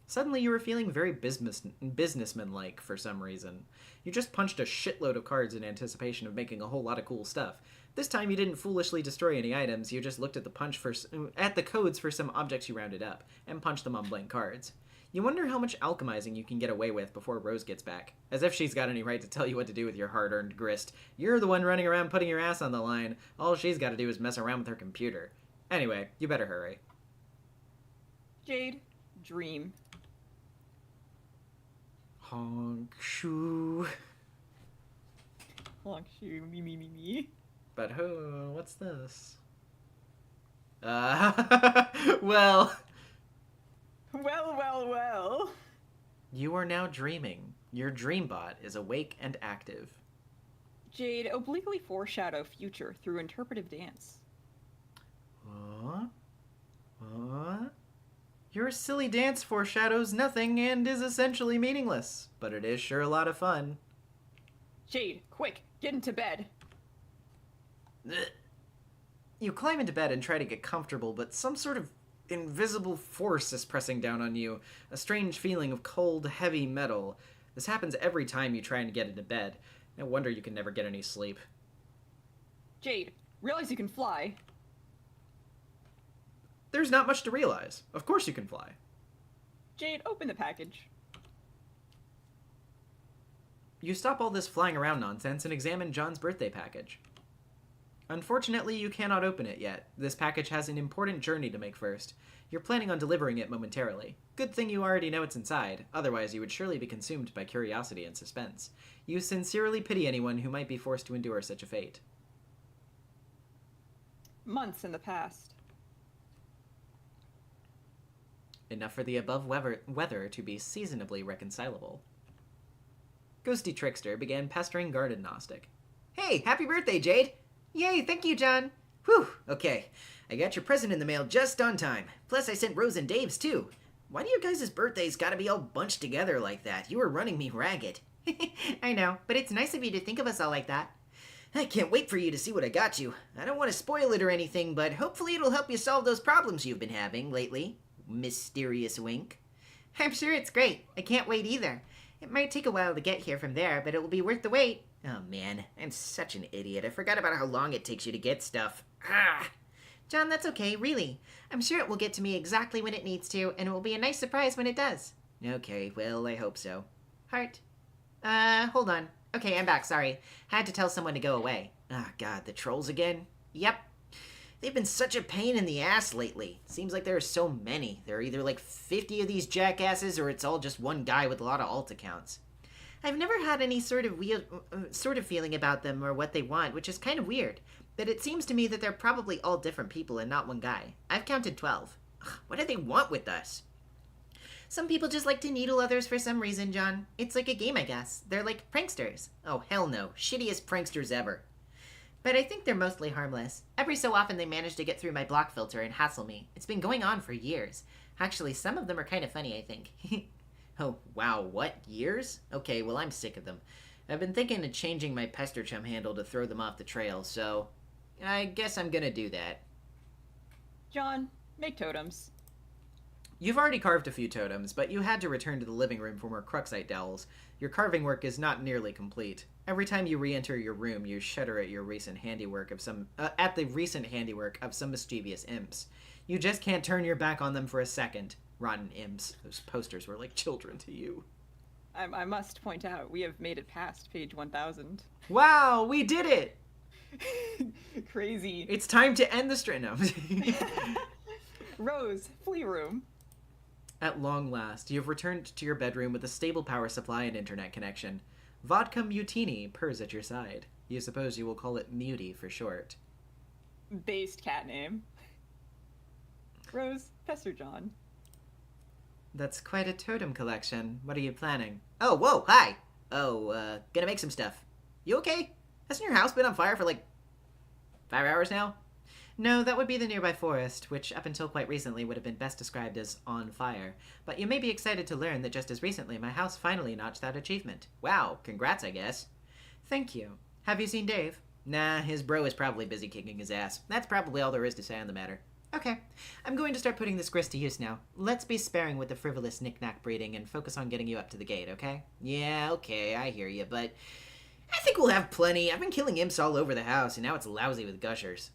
Suddenly you were feeling very businessman-like for some reason. You just punched a shitload of cards in anticipation of making a whole lot of cool stuff. This time you didn't foolishly destroy any items, you just looked at the codes for some objects you rounded up, and punched them on blank cards. You wonder how much alchemizing you can get away with before Rose gets back. As if she's got any right to tell you what to do with your hard-earned grist. You're the one running around putting your ass on the line. All she's got to do is mess around with her computer. Anyway, you better hurry. Jade, dream. Honk shoo. Honk shoo, me. But what's this? Well... Well. You are now dreaming. Your dreambot is awake and active. Jade, obliquely foreshadow future through interpretive dance. What? Your silly dance foreshadows nothing and is essentially meaningless, but it is sure a lot of fun. Jade, quick, get into bed. You climb into bed and try to get comfortable, but some sort of invisible force is pressing down on you, a strange feeling of cold, heavy metal. This happens every time you try and get into bed. No wonder you can never get any sleep. Jade, realize you can fly. There's not much to realize. Of course you can fly. Jade, open the package. You stop all this flying around nonsense and examine John's birthday package. Unfortunately, you cannot open it yet. This package has an important journey to make first. You're planning on delivering it momentarily. Good thing you already know what's inside, otherwise you would surely be consumed by curiosity and suspense. You sincerely pity anyone who might be forced to endure such a fate. Months in the past. Enough for the above weather to be seasonably reconcilable. Ghosty Trickster began pestering Garden Gnostic. Hey, happy birthday, Jade! Yay, thank you, John. Whew, okay. I got your present in the mail just on time. Plus, I sent Rose and Dave's, too. Why do your guys' birthdays gotta be all bunched together like that? You were running me ragged. I know, but it's nice of you to think of us all like that. I can't wait for you to see what I got you. I don't want to spoil it or anything, but hopefully it'll help you solve those problems you've been having lately. Mysterious wink. I'm sure it's great. I can't wait either. It might take a while to get here from there, but it will be worth the wait. Oh man, I'm such an idiot. I forgot about how long it takes you to get stuff. Ah! John, that's okay, really. I'm sure it will get to me exactly when it needs to, and it will be a nice surprise when it does. Okay, well, I hope so. Heart. Hold on. Okay, I'm back, sorry. Had to tell someone to go away. Ah, God, the trolls again? Yep. They've been such a pain in the ass lately. Seems like there are so many. There are either like 50 of these jackasses, or it's all just one guy with a lot of alt accounts. I've never had any sort of feeling about them or what they want, which is kind of weird. But it seems to me that they're probably all different people and not one guy. I've counted 12. Ugh, what do they want with us? Some people just like to needle others for some reason, John. It's like a game, I guess. They're like pranksters. Oh, hell no. Shittiest pranksters ever. But I think they're mostly harmless. Every so often they manage to get through my block filter and hassle me. It's been going on for years. Actually, some of them are kind of funny, I think. Oh, wow, what? Years? Okay, well, I'm sick of them. I've been thinking of changing my Pester Chum handle to throw them off the trail, so I guess I'm gonna do that. John, make totems. You've already carved a few totems, but you had to return to the living room for more Cruxite dowels. Your carving work is not nearly complete. Every time you re-enter your room, you shudder at your recent handiwork of some mischievous imps. You just can't turn your back on them for a second. Rotten imps. Those posters were like children to you. I must point out, we have made it past page 1000. Wow, we did it! Crazy. It's time to end the stream. No. Rose, flea room. At long last, you have returned to your bedroom with a stable power supply and internet connection. Vodka Mutini purrs at your side. You suppose you will call it Muty for short. Based cat name. Rose, Pester John. That's quite a totem collection. What are you planning? Oh, whoa, hi! Oh, gonna make some stuff. You okay? Hasn't your house been on fire for like 5 hours now? No, that would be the nearby forest, which up until quite recently would have been best described as on fire. But you may be excited to learn that just as recently my house finally notched that achievement. Wow, congrats, I guess. Thank you. Have you seen Dave? Nah, his bro is probably busy kicking his ass. That's probably all there is to say on the matter. Okay, I'm going to start putting this grist to use now. Let's be sparing with the frivolous knick-knack breeding and focus on getting you up to the gate, okay? Yeah, okay, I hear you, but I think we'll have plenty. I've been killing imps all over the house, and now it's lousy with gushers.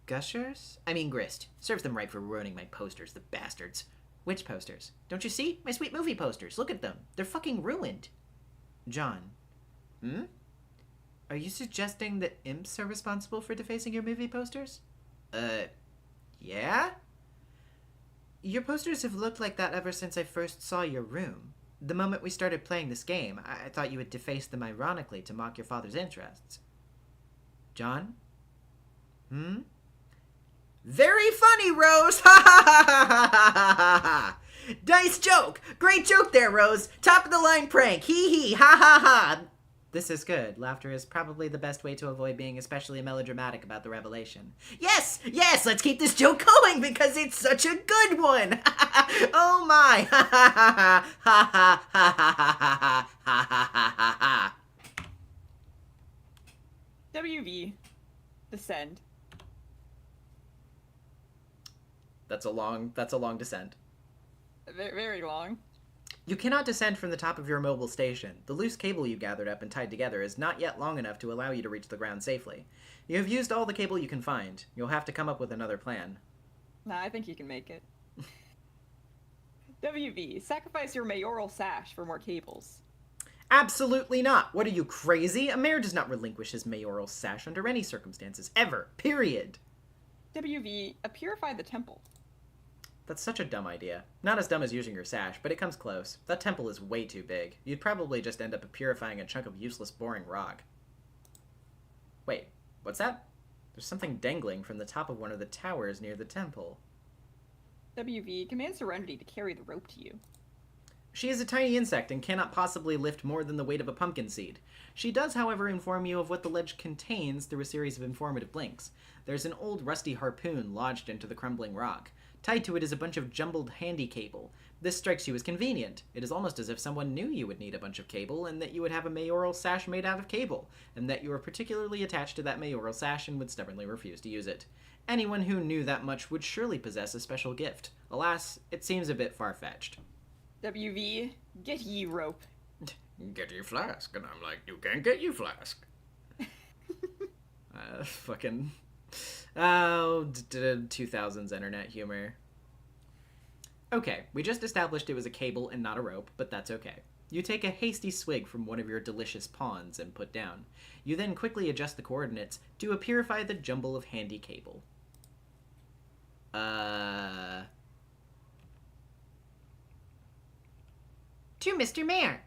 Gushers? I mean grist. Serves them right for ruining my posters, the bastards. Which posters? Don't you see? My sweet movie posters. Look at them. They're fucking ruined. John. Hmm? Are you suggesting that imps are responsible for defacing your movie posters? Yeah? Your posters have looked like that ever since I first saw your room. The moment we started playing this game, I thought you had defaced them ironically to mock your father's interests. John? Hmm? Very funny, Rose! Ha ha ha ha ha ha ha! Nice joke! Great joke there, Rose! Top of the line prank! Hee hee! Ha ha ha! This is good. Laughter is probably the best way to avoid being especially melodramatic about the revelation. Yes! Yes! Let's keep this joke going because it's such a good one! Oh my! Ha ha ha ha ha ha ha ha ha ha ha ha ha. WV. Descend. That's a long descent. Very, very long. You cannot descend from the top of your mobile station. The loose cable you gathered up and tied together is not yet long enough to allow you to reach the ground safely. You have used all the cable you can find. You'll have to come up with another plan. Nah, I think you can make it. WV, sacrifice your mayoral sash for more cables. Absolutely not! What are you, crazy? A mayor does not relinquish his mayoral sash under any circumstances. Ever. Period. WV, purify the temple. That's such a dumb idea. Not as dumb as using your sash, but it comes close. That temple is way too big. You'd probably just end up purifying a chunk of useless, boring rock. Wait, what's that? There's something dangling from the top of one of the towers near the temple. WV, command Serenity to carry the rope to you. She is a tiny insect and cannot possibly lift more than the weight of a pumpkin seed. She does, however, inform you of what the ledge contains through a series of informative blinks. There's an old rusty harpoon lodged into the crumbling rock. Tied to it is a bunch of jumbled handy cable. This strikes you as convenient. It is almost as if someone knew you would need a bunch of cable and that you would have a mayoral sash made out of cable, and that you are particularly attached to that mayoral sash and would stubbornly refuse to use it. Anyone who knew that much would surely possess a special gift. Alas, it seems a bit far-fetched. WV, get ye rope. Get you flask. And I'm like, you can't get you flask. Fucking... Oh, 2000s internet humor. Okay, we just established it was a cable and not a rope, but that's okay. You take a hasty swig from one of your delicious pawns and put down. You then quickly adjust the coordinates to purify the jumble of handy cable. To Mr. Mayor.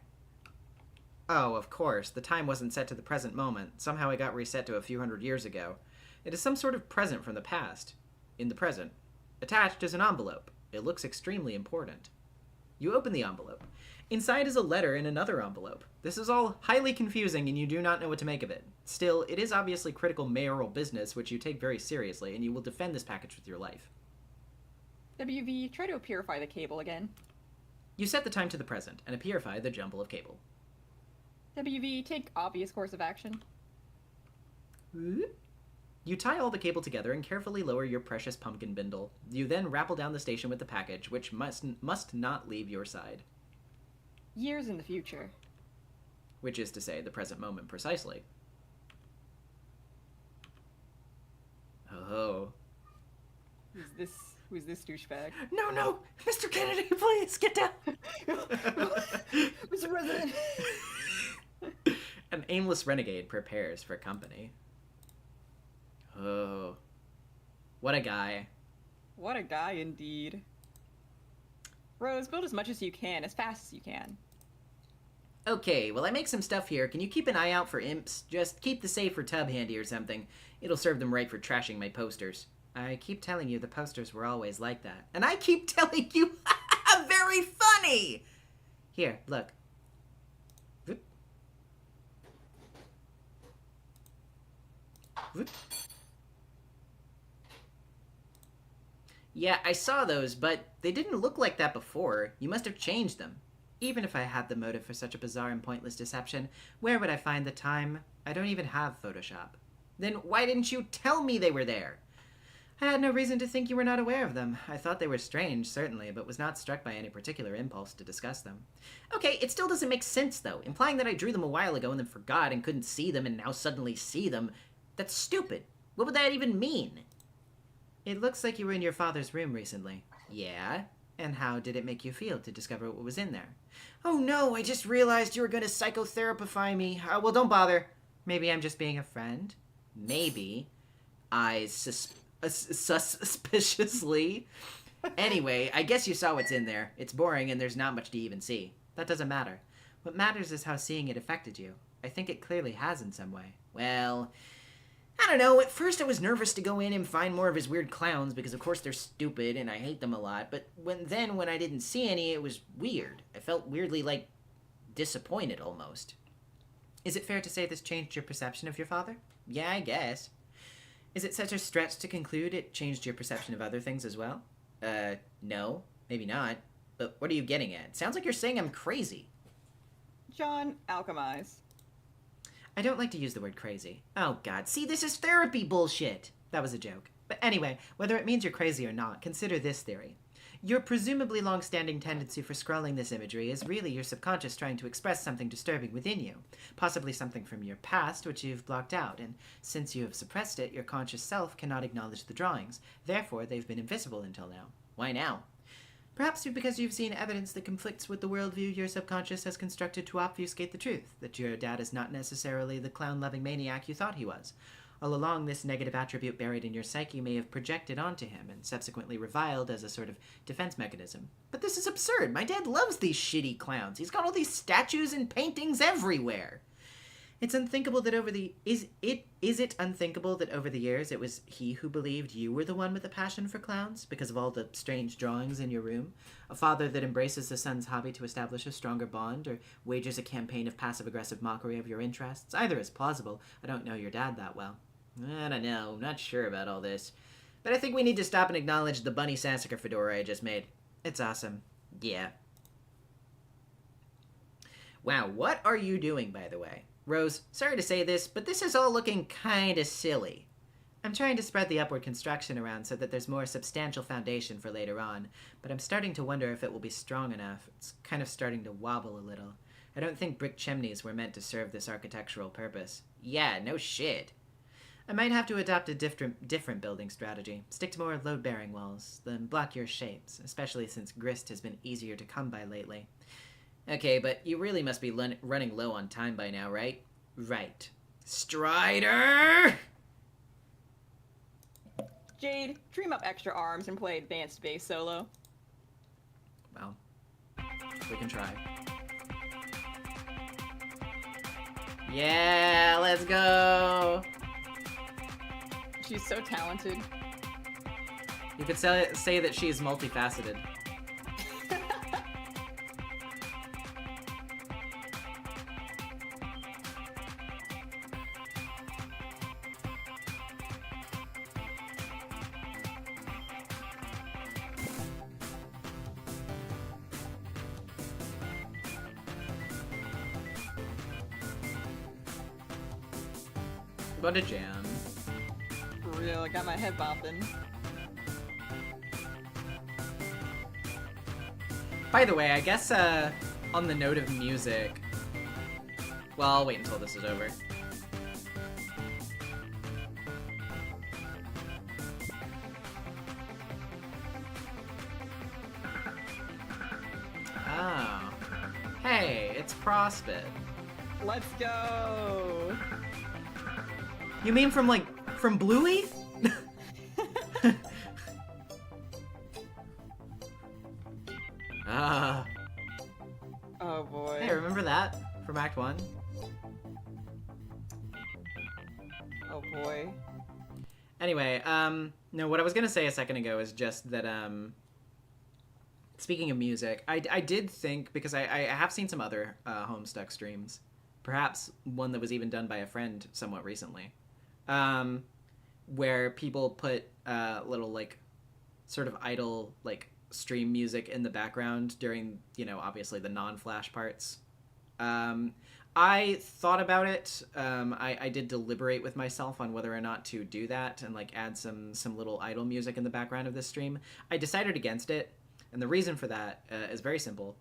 Oh, of course. The time wasn't set to the present moment. Somehow it got reset to a few hundred years ago. It is some sort of present from the past. In the present. Attached is an envelope. It looks extremely important. You open the envelope. Inside is a letter in another envelope. This is all highly confusing and you do not know what to make of it. Still, it is obviously critical mayoral business which you take very seriously and you will defend this package with your life. WV, try to purify the cable again. You set the time to the present and purify the jumble of cable. WV, take obvious course of action. You tie all the cable together and carefully lower your precious pumpkin bindle. You then rappel down the station with the package, which must not leave your side. Years in the future. Which is to say, the present moment precisely. Oh. Is this Who's this douchebag? No, Mr. Kennedy, please get down. Mr. President! An aimless renegade prepares for company. Oh, what a guy. What a guy indeed. Rose, build as much as you can, as fast as you can. Okay, well I make some stuff here. Can you keep an eye out for imps? Just keep the safe or tub handy or something. It'll serve them right for trashing my posters. I keep telling you the posters were always like that. And I keep telling you, very funny! Here, look. Whoop. Whoop. Yeah, I saw those, but they didn't look like that before. You must have changed them. Even if I had the motive for such a bizarre and pointless deception, where would I find the time? I don't even have Photoshop. Then why didn't you tell me they were there? I had no reason to think you were not aware of them. I thought they were strange, certainly, but was not struck by any particular impulse to discuss them. Okay, it still doesn't make sense, though. Implying that I drew them a while ago and then forgot and couldn't see them and now suddenly see them. That's stupid. What would that even mean? It looks like you were in your father's room recently. Yeah? And how did it make you feel to discover what was in there? Oh no, I just realized you were going to psychotherapify me. Well, don't bother. Maybe I'm just being a friend. Maybe. Suspiciously. Anyway, I guess you saw what's in there. It's boring and there's not much to even see. That doesn't matter. What matters is how seeing it affected you. I think it clearly has in some way. Well, I don't know. At first I was nervous to go in and find more of his weird clowns because of course they're stupid and I hate them a lot. But when I didn't see any, it was weird. I felt weirdly, like, disappointed almost. Is it fair to say this changed your perception of your father? Yeah, I guess. Is it such a stretch to conclude it changed your perception of other things as well? No. Maybe not. But what are you getting at? Sounds like you're saying I'm crazy. John, alchemize. I don't like to use the word crazy. Oh god, see, this is therapy bullshit! That was a joke. But anyway, whether it means you're crazy or not, consider this theory. Your presumably long-standing tendency for scrolling this imagery is really your subconscious trying to express something disturbing within you. Possibly something from your past, which you've blocked out, and since you have suppressed it, your conscious self cannot acknowledge the drawings. Therefore, they've been invisible until now. Why now? Perhaps because you've seen evidence that conflicts with the worldview your subconscious has constructed to obfuscate the truth, that your dad is not necessarily the clown-loving maniac you thought he was. All along, this negative attribute buried in your psyche may have projected onto him and subsequently reviled as a sort of defense mechanism. But this is absurd. My dad loves these shitty clowns. He's got all these statues and paintings everywhere. It's unthinkable that is it unthinkable that over the years it was he who believed you were the one with a passion for clowns because of all the strange drawings in your room? A father that embraces the son's hobby to establish a stronger bond or wages a campaign of passive-aggressive mockery of your interests? Either is plausible. I don't know your dad that well. I don't know. I'm not sure about all this. But I think we need to stop and acknowledge the bunny Sassacre fedora I just made. It's awesome. Yeah. Wow, what are you doing, by the way? Rose, sorry to say this, but this is all looking kinda silly. I'm trying to spread the upward construction around so that there's more substantial foundation for later on, but I'm starting to wonder if it will be strong enough. It's kind of starting to wobble a little. I don't think brick chimneys were meant to serve this architectural purpose. Yeah, no shit. I might have to adopt a different building strategy. Stick to more load-bearing walls, then block your shapes, especially since grist has been easier to come by lately. Okay, but you really must be running low on time by now, right? Right. Strider! Jade, dream up extra arms and play advanced bass solo. Well, we can try. Yeah, let's go! She's so talented. You could say that she's multifaceted. What a jam. For real, I got my head bopping. By the way, I guess, on the note of music... Well, I'll wait until this is over. It's Prospit. Let's go. You mean from Bluey? Ah. Oh boy. Hey, remember that from Act 1? Oh boy. Anyway, no, what I was gonna say a second ago is just that, speaking of music, I did think, because I have seen some other Homestuck streams, perhaps one that was even done by a friend somewhat recently, where people put little, like, sort of idle, like, stream music in the background during, you know, obviously the non-flash parts. I thought about it. I did deliberate with myself on whether or not to do that and, like, add some little idle music in the background of this stream. I decided against it, and the reason for that is very simple.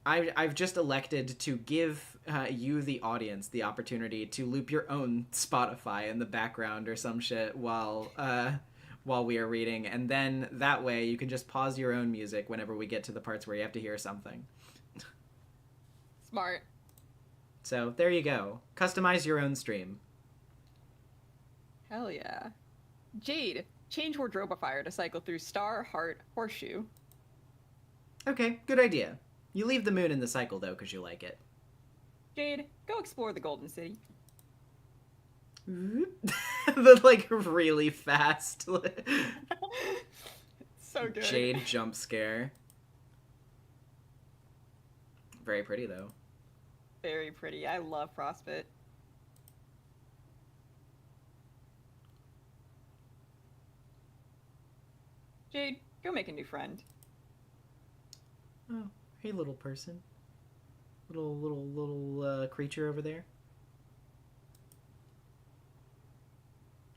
I've just elected to give you, the audience, the opportunity to loop your own Spotify in the background or some shit while we are reading, and then that way you can just pause your own music whenever we get to the parts where you have to hear something. Smart. So there you go. Customize your own stream. Hell yeah. Jade, change Wardrobifier to cycle through Star, Heart, Horseshoe. Okay, good idea. You leave the moon in the cycle, though, because you like it. Jade, go explore the Golden City. The, like, really fast So good. Jade jump scare. Very pretty, though. Very pretty. I love Frostbit. Jade, go make a new friend. Oh, hey, little person. Little creature over there.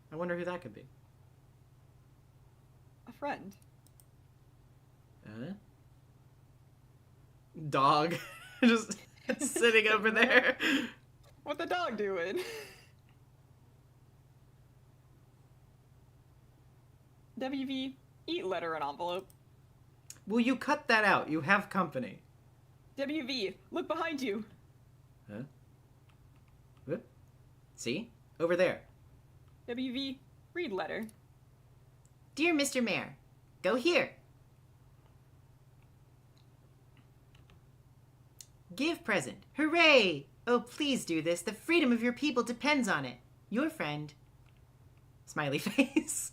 I wonder who that could be. A friend. Dog. Just sitting over there. What the dog doing? WV, eat letter and envelope. Will you cut that out? You have company. WV, look behind you. Huh? Whoop. See? Over there. WV, read letter. Dear Mr. Mayor, go here. Give present. Hooray! Oh, please do this. The freedom of your people depends on it. Your friend. Smiley face.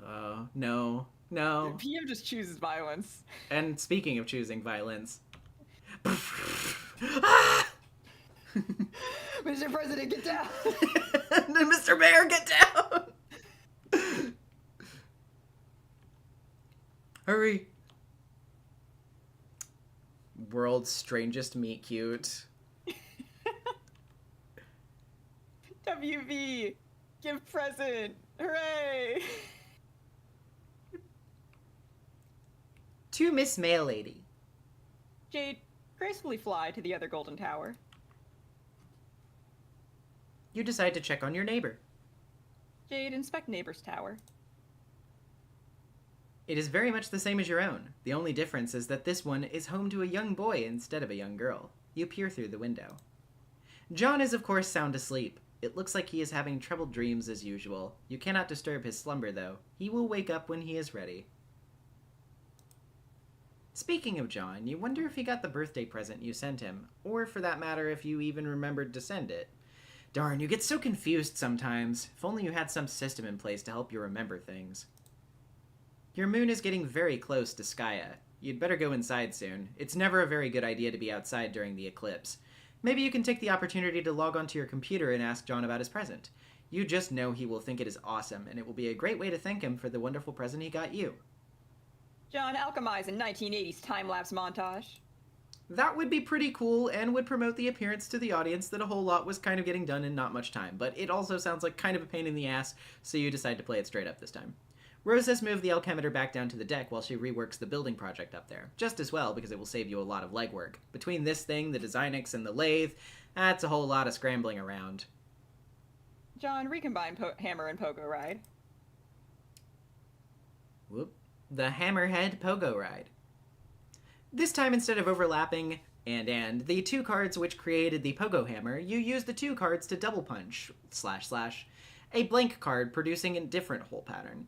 Oh, no. No. PM just chooses violence. And speaking of choosing violence. Ah! Mr. President, get down! Mr. Mayor, get down! Hurry. World's strangest meet cute. WV, give present! Hooray! To Miss Mail Lady. Jade, gracefully fly to the other golden tower. You decide to check on your neighbor. Jade, inspect neighbor's tower. It is very much the same as your own. The only difference is that this one is home to a young boy instead of a young girl. You peer through the window. John is of course sound asleep. It looks like he is having troubled dreams as usual. You cannot disturb his slumber though. He will wake up when he is ready. Speaking of John, you wonder if he got the birthday present you sent him, or for that matter if you even remembered to send it. Darn, you get so confused sometimes. If only you had some system in place to help you remember things. Your moon is getting very close to Skya. You'd better go inside soon. It's never a very good idea to be outside during the eclipse. Maybe you can take the opportunity to log onto your computer and ask John about his present. You just know he will think it is awesome, and it will be a great way to thank him for the wonderful present he got you. John, alchemize a 1980s time-lapse montage. That would be pretty cool and would promote the appearance to the audience that a whole lot was kind of getting done in not much time, but it also sounds like kind of a pain in the ass, so you decide to play it straight up this time. Rose has moved the alchemeter back down to the deck while she reworks the building project up there. Just as well, because it will save you a lot of legwork. Between this thing, the Designix, and the lathe, that's a whole lot of scrambling around. John, recombine Hammer and Pogo Ride. Whoop. the Hammerhead Pogo Ride. This time, instead of overlapping and the 2 cards which created the Pogo Hammer, you use the 2 cards to double punch / a blank card producing a different hole pattern.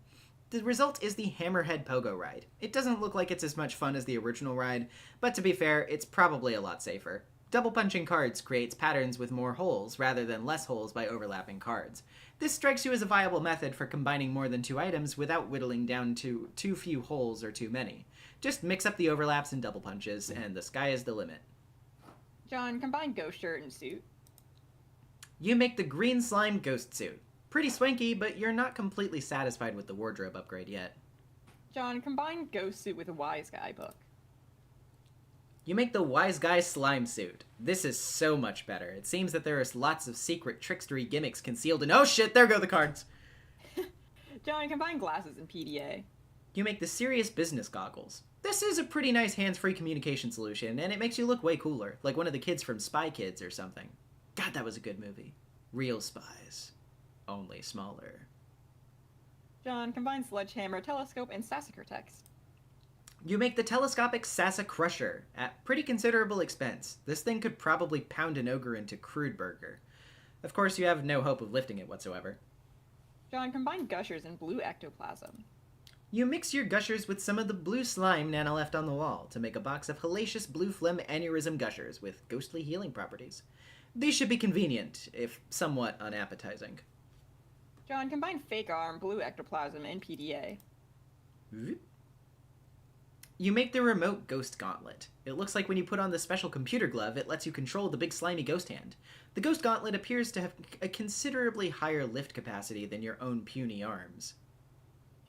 The result is the Hammerhead Pogo Ride. It doesn't look like it's as much fun as the original ride, but to be fair, it's probably a lot safer. Double punching cards creates patterns with more holes rather than less holes by overlapping cards. This strikes you as a viable method for combining more than 2 items without whittling down to too few holes or too many. Just mix up the overlaps and double punches, and the sky is the limit. John, combine ghost shirt and suit. You make the green slime ghost suit. Pretty swanky, but you're not completely satisfied with the wardrobe upgrade yet. John, combine ghost suit with a wise guy book. You make the wise guy slime suit. This is so much better. It seems that there is lots of secret trickstery gimmicks concealed in— oh shit, there go the cards! John, combine glasses and PDA. You make the serious business goggles. This is a pretty nice hands-free communication solution, and it makes you look way cooler, like one of the kids from Spy Kids or something. God, that was a good movie. Real spies. Only smaller. John, combine sledgehammer, telescope, and Sassacre text. You make the telescopic Sassa Crusher, at pretty considerable expense. This thing could probably pound an ogre into crude burger. Of course, you have no hope of lifting it whatsoever. John, combine gushers and blue ectoplasm. You mix your gushers with some of the blue slime Nana left on the wall to make a box of hellacious blue phlegm aneurysm gushers with ghostly healing properties. These should be convenient, if somewhat unappetizing. John, combine fake arm, blue ectoplasm, and PDA. You make the remote ghost gauntlet. It looks like when you put on the special computer glove, it lets you control the big slimy ghost hand. The ghost gauntlet appears to have a considerably higher lift capacity than your own puny arms.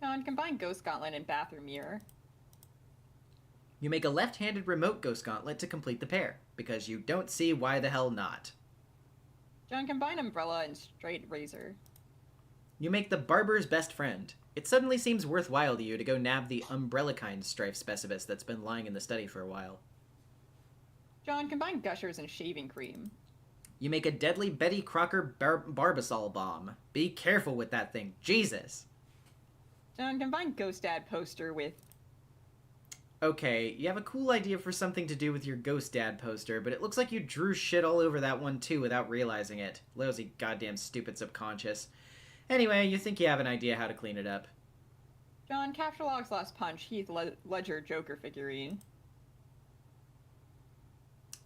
John, combine ghost gauntlet and bathroom mirror. You make a left-handed remote ghost gauntlet to complete the pair, because you don't see why the hell not. John, combine umbrella and straight razor. You make the barber's best friend. It suddenly seems worthwhile to you to go nab the umbrella-kind strife specibus that's been lying in the study for a while. John, combine gushers and shaving cream. You make a deadly Betty Crocker Barbasol bomb. Be careful with that thing. Jesus! John, combine ghost dad poster with... Okay, you have a cool idea for something to do with your Ghost Dad poster, but it looks like you drew shit all over that one too without realizing it. Lousy goddamn stupid subconscious. Anyway, you think you have an idea how to clean it up. John, Capture Log's Last Punch, Heath Ledger Joker figurine.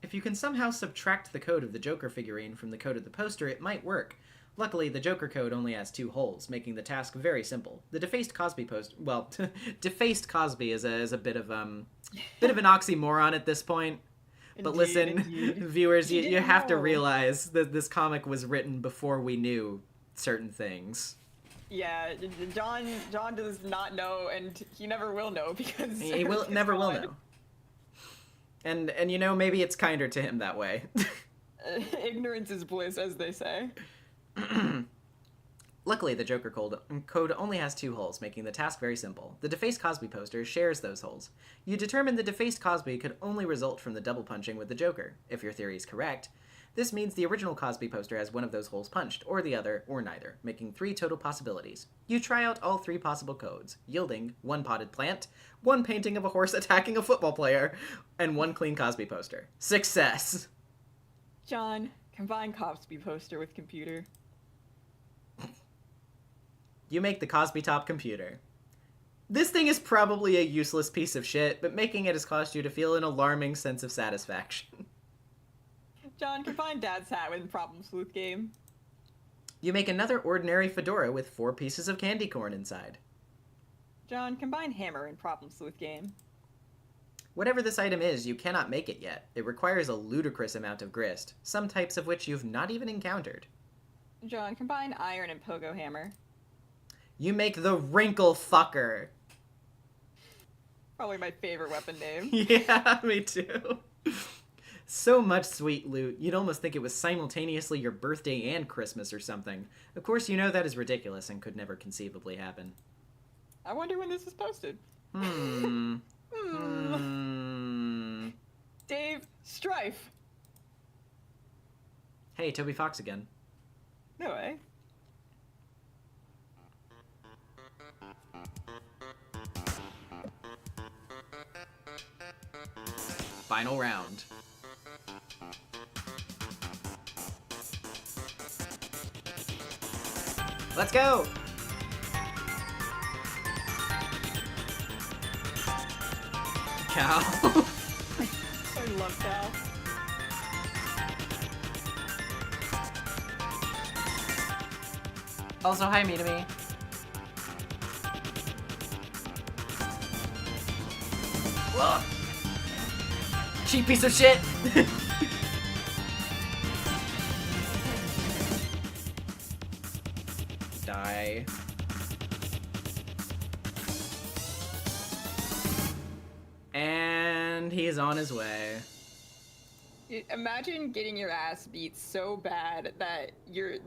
If you can somehow subtract the code of the Joker figurine from the code of the poster, it might work. Luckily, the Joker code only has 2 holes, making the task very simple. The Defaced Cosby poster... well, Defaced Cosby is a bit of an oxymoron at this point. But listen, viewers, you have to realize that this comic was written before we knew certain things. Yeah, John does not know, and he never will know, because... He never will know. And you know, maybe it's kinder to him that way. Ignorance is bliss, as they say. Luckily, the Joker code only has 2 holes, making the task very simple. The Defaced Cosby poster shares those holes. You determine the Defaced Cosby could only result from the double punching with the Joker. If your theory is correct, this means the original Cosby poster has one of those holes punched, or the other, or neither, making 3 total possibilities. You try out all 3 possible codes, yielding 1 potted plant, 1 painting of a horse attacking a football player, and 1 clean Cosby poster. Success! John, combine Cosby poster with computer. You make the Cosby Top computer. This thing is probably a useless piece of shit, but making it has caused you to feel an alarming sense of satisfaction. John, combine Dad's hat with Problem Sleuth game. You make another ordinary fedora with 4 pieces of candy corn inside. John, combine hammer and Problem Sleuth game. Whatever this item is, you cannot make it yet. It requires a ludicrous amount of grist, some types of which you've not even encountered. John, combine iron and pogo hammer. You make the Wrinkle Fucker. Probably my favorite weapon name. Yeah, me too. So much sweet loot, you'd almost think it was simultaneously your birthday and Christmas or something. Of course, you know that is ridiculous and could never conceivably happen. I wonder when this is posted. Dave, Strife. Hey, Toby Fox again. No way. Final round. Let's go! Cow. I love Cal. Also, hi, me. Whoa. Cheap piece of shit! Die. And he's on his way. Imagine getting your ass beat so bad that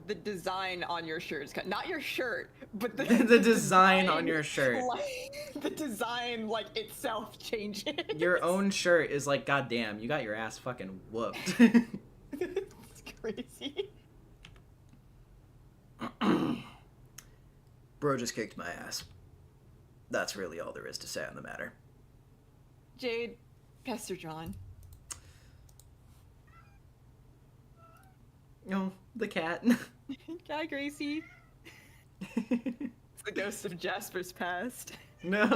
the design on your shirt is cut. Not your shirt, but the, The design on your shirt. Like, the design, like, itself changes. Your own shirt is like, goddamn, you got your ass fucking whooped. It's crazy. Bro just kicked my ass. That's really all there is to say on the matter. Jade, Pastor John. Oh, the cat. Hi, Gracie. It's the ghost of Jasper's past. No.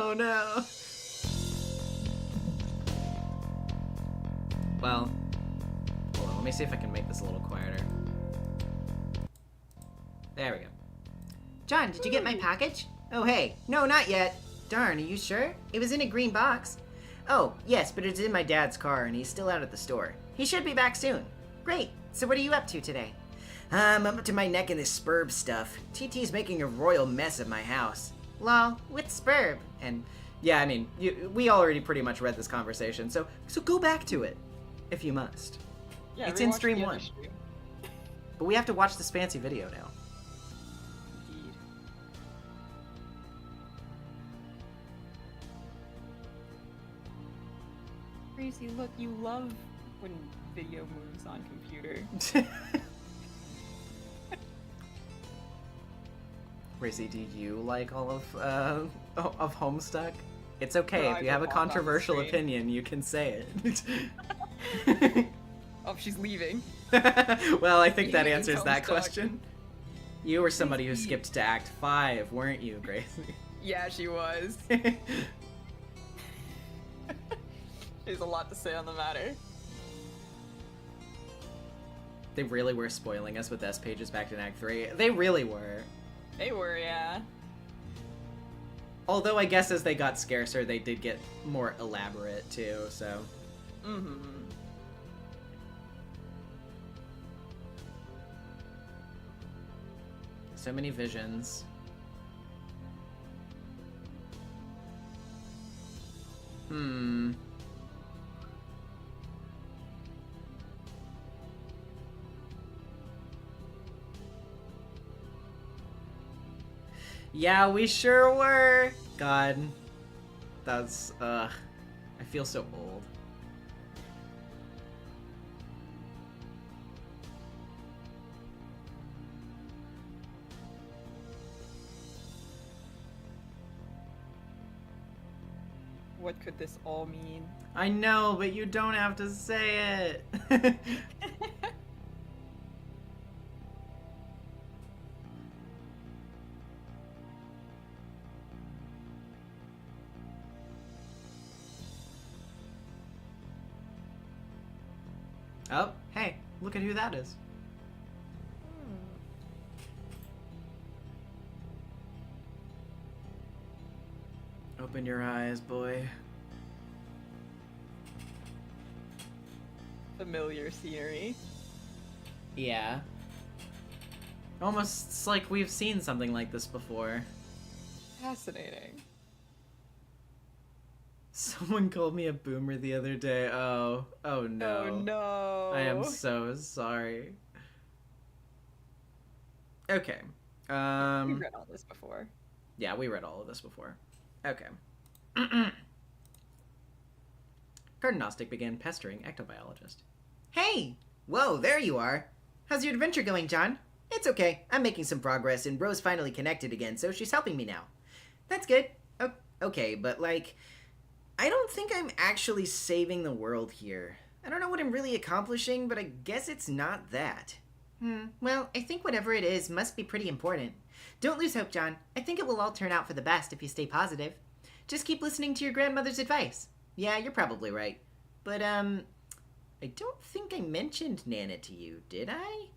Well, hold on, let me see if I can make this a little quieter. There we go. John, did you get my package? Oh, hey. No, not yet. Darn, are you sure? It was in a green box. Oh, yes, but it's in my dad's car and he's still out at the store. He should be back soon. Great. So what are you up to today? I'm up to my neck in this Spurb stuff. TT's making a royal mess of my house. Lol, with Spurb. And yeah, I mean, we already pretty much read this conversation, so go back to it, if you must. Yeah, It's in rewatch stream the other 1. stream. But we have to watch this fancy video now. Indeed. Gracie, look, you love when video moves on computer. Gracie, do you like all of Homestuck? It's okay, No, if I you have a don't want it on the controversial screen. opinion, you can say it. Oh, she's leaving. Well, I think that Yeah, answers that Homestuck. question. You were somebody who skipped to Act 5, weren't you, Gracie? Yeah, she was. There's a lot to say on the matter. They really were spoiling us with S pages back in Act 3. They really were. They were, yeah. Although I guess as they got scarcer, they did get more elaborate too, so. Mm-hmm. So many visions. Hmm. Yeah, we sure were. God. That's, I feel so old. What could this all mean? I know, but you don't have to say it. Oh, hey, look at who that is. Open your eyes, boy. Familiar scenery. Yeah. Almost like we've seen something like this before. Fascinating. Someone called me a boomer the other day. Oh no. Oh no. I am so sorry. Okay. We've read all this before. Yeah, we read all of this before. Okay. Cardiagnostic began pestering ectobiologist. Hey! Whoa, there you are. How's your adventure going, John? It's okay. I'm making some progress, and Bro's finally connected again, so she's helping me now. That's good. Okay, but, like, I don't think I'm actually saving the world here. I don't know what I'm really accomplishing, but I guess it's not that. Well, I think whatever it is must be pretty important. Don't lose hope, John. I think it will all turn out for the best if you stay positive. Just keep listening to your grandmother's advice. Yeah, you're probably right. But, I don't think I mentioned Nana to you, did I?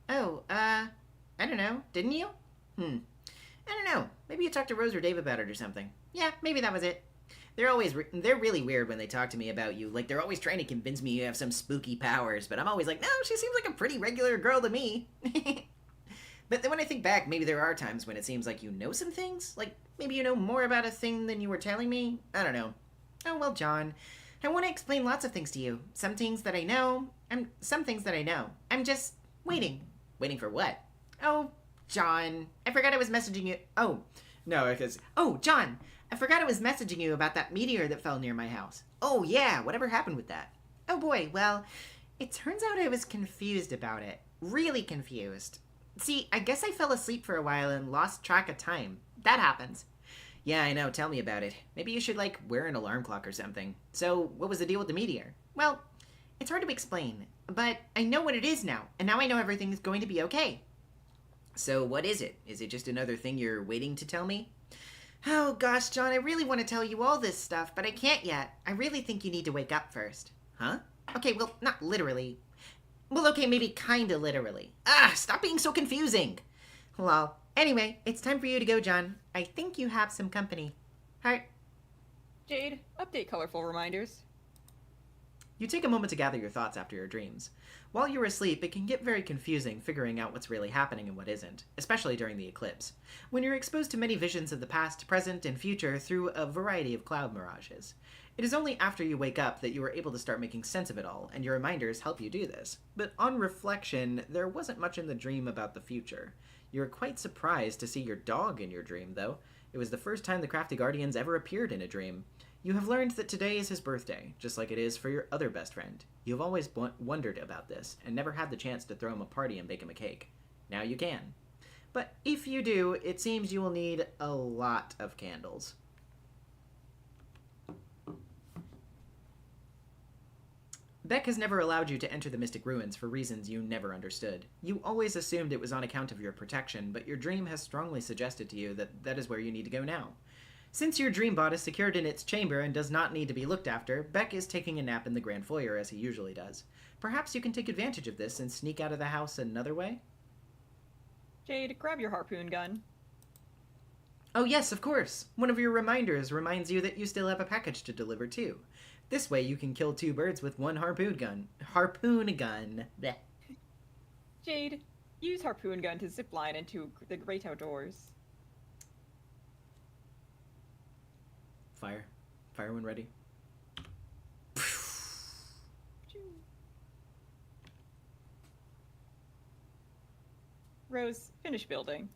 Oh, I don't know. Didn't you? I don't know. Maybe you talked to Rose or Dave about it or something. Yeah, maybe that was it. They're really weird when they talk to me about you. Like, they're always trying to convince me you have some spooky powers, but I'm always like, no, she seems like a pretty regular girl to me. But then when I think back, maybe there are times when it seems like you know some things. Like, maybe you know more about a thing than you were telling me. I don't know. Oh, well, John, I want to explain lots of things to you. Some things that I know, some things that I know. I'm just waiting. Waiting for what? Oh, John, I forgot I was messaging you. Oh, no, because... Oh, John, I forgot I was messaging you about that meteor that fell near my house. Oh, yeah, whatever happened with that? Oh, boy, well, it turns out I was confused about it. Really confused. See, I guess I fell asleep for a while and lost track of time. That happens. Yeah, I know, tell me about it. Maybe you should, like, wear an alarm clock or something. So, what was the deal with the meteor? Well, it's hard to explain, but I know what it is now, and now I know everything is going to be okay. So, what is it? Is it just another thing you're waiting to tell me? Oh, gosh, John, I really want to tell you all this stuff, but I can't yet. I really think you need to wake up first. Huh? Okay, well, not literally. Well, okay, maybe kinda literally. Stop being so confusing! Well, anyway, it's time for you to go, John. I think you have some company. Heart. Jade, update colorful reminders. You take a moment to gather your thoughts after your dreams. While you're asleep, it can get very confusing figuring out what's really happening and what isn't, especially during the eclipse, when you're exposed to many visions of the past, present, and future through a variety of cloud mirages. It is only after you wake up that you are able to start making sense of it all, and your reminders help you do this. But on reflection, there wasn't much in the dream about the future. You were quite surprised to see your dog in your dream, though. It was the first time the Crafty Guardians ever appeared in a dream. You have learned that today is his birthday, just like it is for your other best friend. You have always wondered about this, and never had the chance to throw him a party and bake him a cake. Now you can. But if you do, it seems you will need a lot of candles. Beck has never allowed you to enter the Mystic Ruins for reasons you never understood. You always assumed it was on account of your protection, but your dream has strongly suggested to you that that is where you need to go now. Since your dream bot is secured in its chamber and does not need to be looked after, Beck is taking a nap in the Grand Foyer as he usually does. Perhaps you can take advantage of this and sneak out of the house another way? Jade, grab your harpoon gun. Oh yes, of course! One of your reminders reminds you that you still have a package to deliver too. This way you can kill 2 birds with 1 harpoon gun. Harpoon gun. Blech. Jade, use harpoon gun to zipline into the great outdoors. Fire. Fire when ready. Rose, finish building.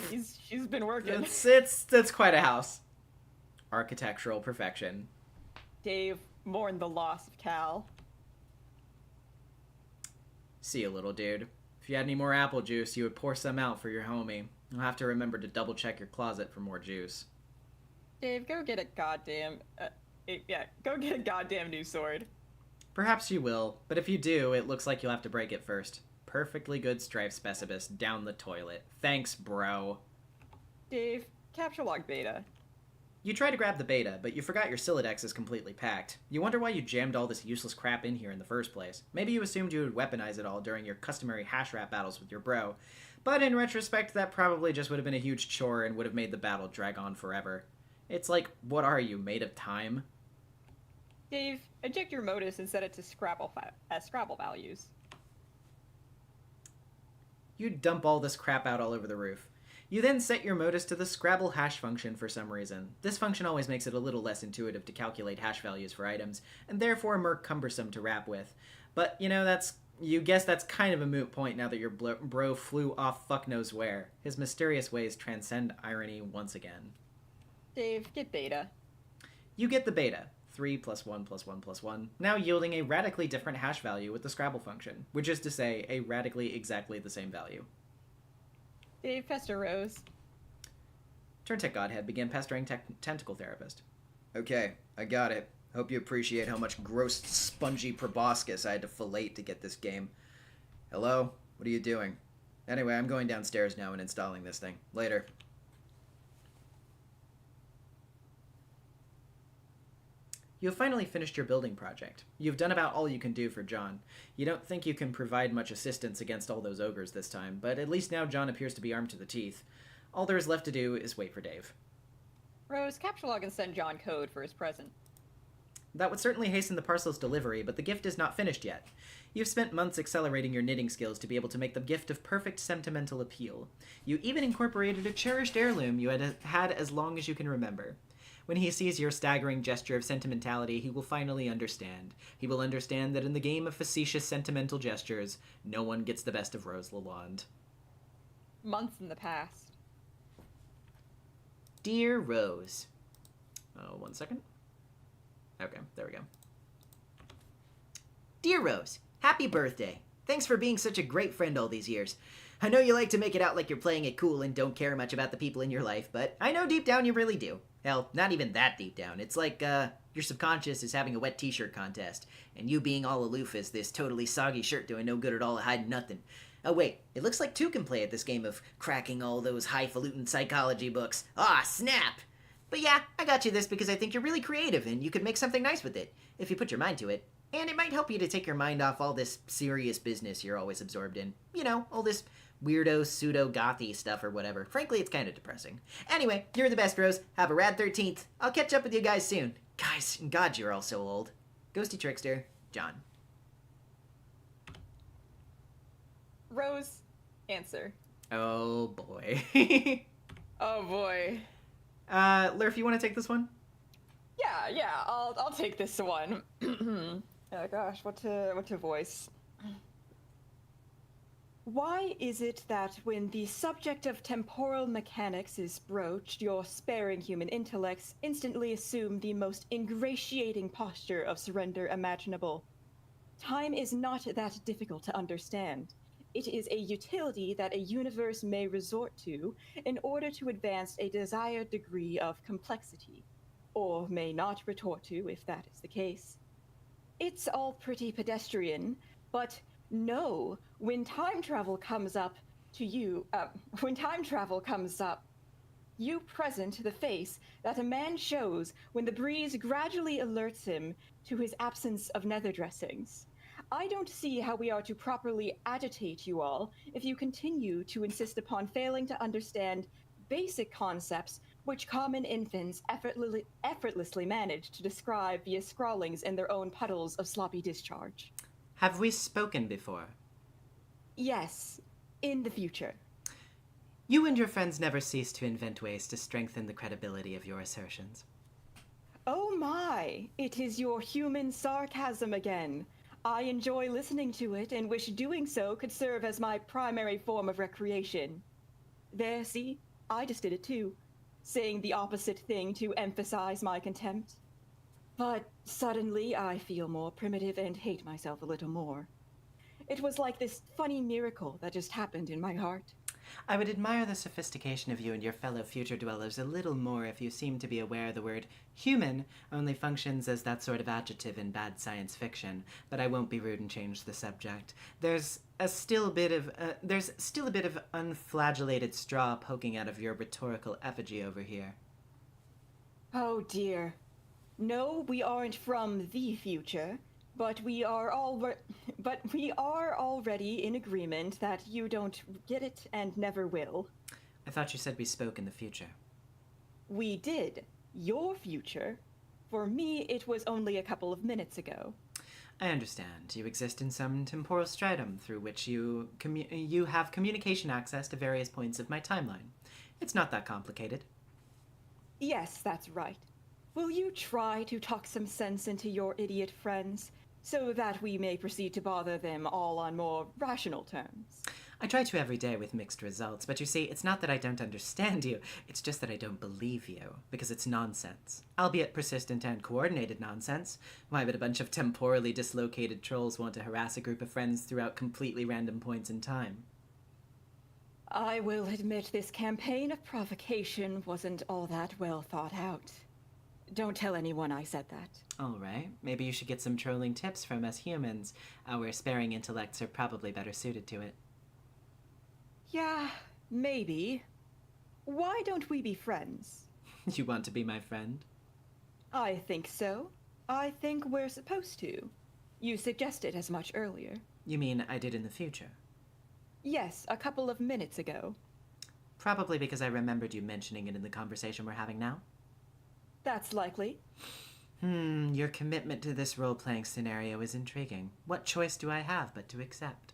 She's been working. It's quite a house. Architectural perfection. Dave, mourn the loss of Cal. See you, little dude. If you had any more apple juice, you would pour some out for your homie. You'll have to remember to double check your closet for more juice. Dave, go get a goddamn... go get a goddamn new sword. Perhaps you will, but if you do, it looks like you'll have to break it first. Perfectly good strife specibus down the toilet. Thanks, bro. Dave, capture log beta. You try to grab the beta, but you forgot your Silodex is completely packed. You wonder why you jammed all this useless crap in here in the first place. Maybe you assumed you would weaponize it all during your customary hash rat battles with your bro. But in retrospect, that probably just would have been a huge chore and would have made the battle drag on forever. It's like, what are you, made of time? Dave, eject your modus and set it to Scrabble values. You dump all this crap out all over the roof. You then set your modus to the Scrabble hash function for some reason. This function always makes it a little less intuitive to calculate hash values for items, and therefore more cumbersome to rap with. But, you know, you guess that's kind of a moot point now that your bro flew off fuck knows where. His mysterious ways transcend irony once again. Dave, get beta. You get the beta, 3 + 1 + 1 + 1, now yielding a radically different hash value with the Scrabble function, which is to say, a radically exactly the same value. Dave, pester Rose. Turntech Godhead began pestering Tentacle Therapist. Okay, I got it. Hope you appreciate how much gross, spongy proboscis I had to fillet to get this game. Hello? What are you doing? Anyway, I'm going downstairs now and installing this thing. Later. You have finally finished your building project. You've done about all you can do for John. You don't think you can provide much assistance against all those ogres this time, but at least now John appears to be armed to the teeth. All there is left to do is wait for Dave. Rose, capture log and send John code for his present. That would certainly hasten the parcel's delivery, but the gift is not finished yet. You've spent months accelerating your knitting skills to be able to make the gift of perfect sentimental appeal. You even incorporated a cherished heirloom you had as long as you can remember. When he sees your staggering gesture of sentimentality, he will finally understand. He will understand that in the game of facetious sentimental gestures, no one gets the best of Rose Lalonde. Months in the past. Dear Rose. Oh, 1 second. Okay, there we go. Dear Rose, happy birthday. Thanks for being such a great friend all these years. I know you like to make it out like you're playing it cool and don't care much about the people in your life, but I know deep down you really do. Hell, not even that deep down. It's like, your subconscious is having a wet t-shirt contest, and you being all aloof as this totally soggy shirt doing no good at all at hiding nothing. Oh wait, it looks like two can play at this game of cracking all those highfalutin psychology books. Ah, snap! But yeah, I got you this because I think you're really creative and you could make something nice with it, if you put your mind to it. And it might help you to take your mind off all this serious business you're always absorbed in. You know, all this weirdo, pseudo-gothy stuff or whatever. Frankly, it's kind of depressing. Anyway, you're the best, Rose. Have a rad 13th. I'll catch up with you guys soon. Guys, God, you're all so old. Ghosty Trickster, John. Rose, answer. Oh, boy. Oh boy. Lurf, you want to take this one? Yeah, I'll take this one. Oh gosh, what to voice? Why is it that when the subject of temporal mechanics is broached, your sparing human intellects instantly assume the most ingratiating posture of surrender imaginable? Time is not that difficult to understand. It is a utility that a universe may resort to in order to advance a desired degree of complexity, or may not retort to if that is the case. It's all pretty pedestrian, but no, when time travel comes up, you present the face that a man shows when the breeze gradually alerts him to his absence of nether dressings. I don't see how we are to properly agitate you all if you continue to insist upon failing to understand basic concepts which common infants effortlessly manage to describe via scrawlings in their own puddles of sloppy discharge. Have we spoken before? Yes, in the future. You and your friends never cease to invent ways to strengthen the credibility of your assertions. Oh my, it is your human sarcasm again. I enjoy listening to it and wish doing so could serve as my primary form of recreation. There, see? I just did it too, saying the opposite thing to emphasize my contempt. But suddenly I feel more primitive and hate myself a little more. It was like this funny miracle that just happened in my heart. I would admire the sophistication of you and your fellow future dwellers a little more if you seemed to be aware the word human only functions as that sort of adjective in bad science fiction, but I won't be rude and change the subject. There's still a bit of unflagellated straw poking out of your rhetorical effigy over here. Oh dear. No, we aren't from the future, but we are already in agreement that you don't get it and never will. I thought you said we spoke in the future. We did. Your future. For me, it was only a couple of minutes ago. I understand. You exist in some temporal stratum through which you have communication access to various points of my timeline. It's not that complicated. Yes, that's right. Will you try to talk some sense into your idiot friends, so that we may proceed to bother them all on more rational terms? I try to every day with mixed results, but you see, it's not that I don't understand you, it's just that I don't believe you, because it's nonsense. Albeit persistent and coordinated nonsense. Why would a bunch of temporally dislocated trolls want to harass a group of friends throughout completely random points in time? I will admit this campaign of provocation wasn't all that well thought out. Don't tell anyone I said that. All right, maybe you should get some trolling tips from us humans. Our sparing intellects are probably better suited to it. Yeah, maybe. Why don't we be friends? You want to be my friend? I think so. I think we're supposed to. You suggested as much earlier. You mean I did in the future? Yes, a couple of minutes ago. Probably because I remembered you mentioning it in the conversation we're having now. That's likely. Your commitment to this role-playing scenario is intriguing. What choice do I have but to accept?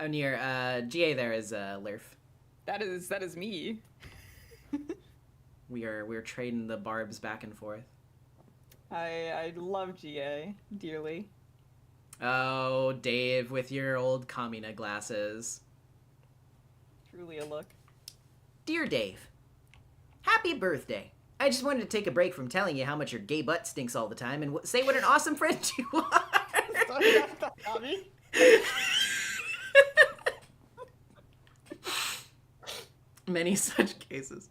Oh, near, GA there is, Lurf. That is me. We're trading the barbs back and forth. I love GA dearly. Oh, Dave with your old Kamina glasses. Truly a look. Dear Dave, happy birthday. I just wanted to take a break from telling you how much your gay butt stinks all the time and say what an awesome friend you are. Sorry, that's not me. Many such cases.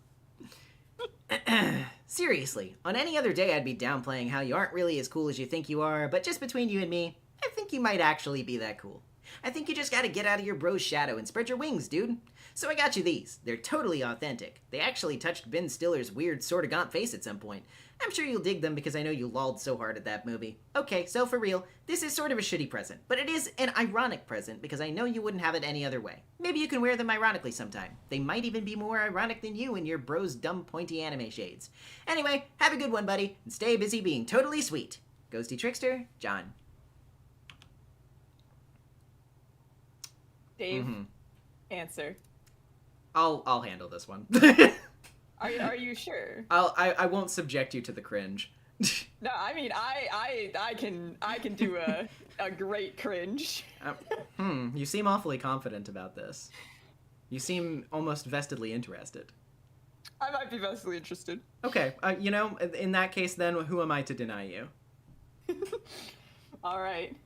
Seriously, on any other day I'd be downplaying how you aren't really as cool as you think you are, but just between you and me, I think you might actually be that cool. I think you just gotta get out of your bro's shadow and spread your wings, dude. So I got you these. They're totally authentic. They actually touched Ben Stiller's weird, sorta gaunt face at some point. I'm sure you'll dig them because I know you lolled so hard at that movie. Okay, so for real, this is sort of a shitty present, but it is an ironic present because I know you wouldn't have it any other way. Maybe you can wear them ironically sometime. They might even be more ironic than you and your bro's dumb pointy anime shades. Anyway, have a good one, buddy, and stay busy being totally sweet. Ghosty Trickster, John. Dave, answer. I'll handle this one. Are you sure? I won't subject you to the cringe. No, I mean I can do a great cringe. You seem awfully confident about this. You seem almost vestedly interested. I might be vastly interested. Okay, in that case then, who am I to deny you? All right.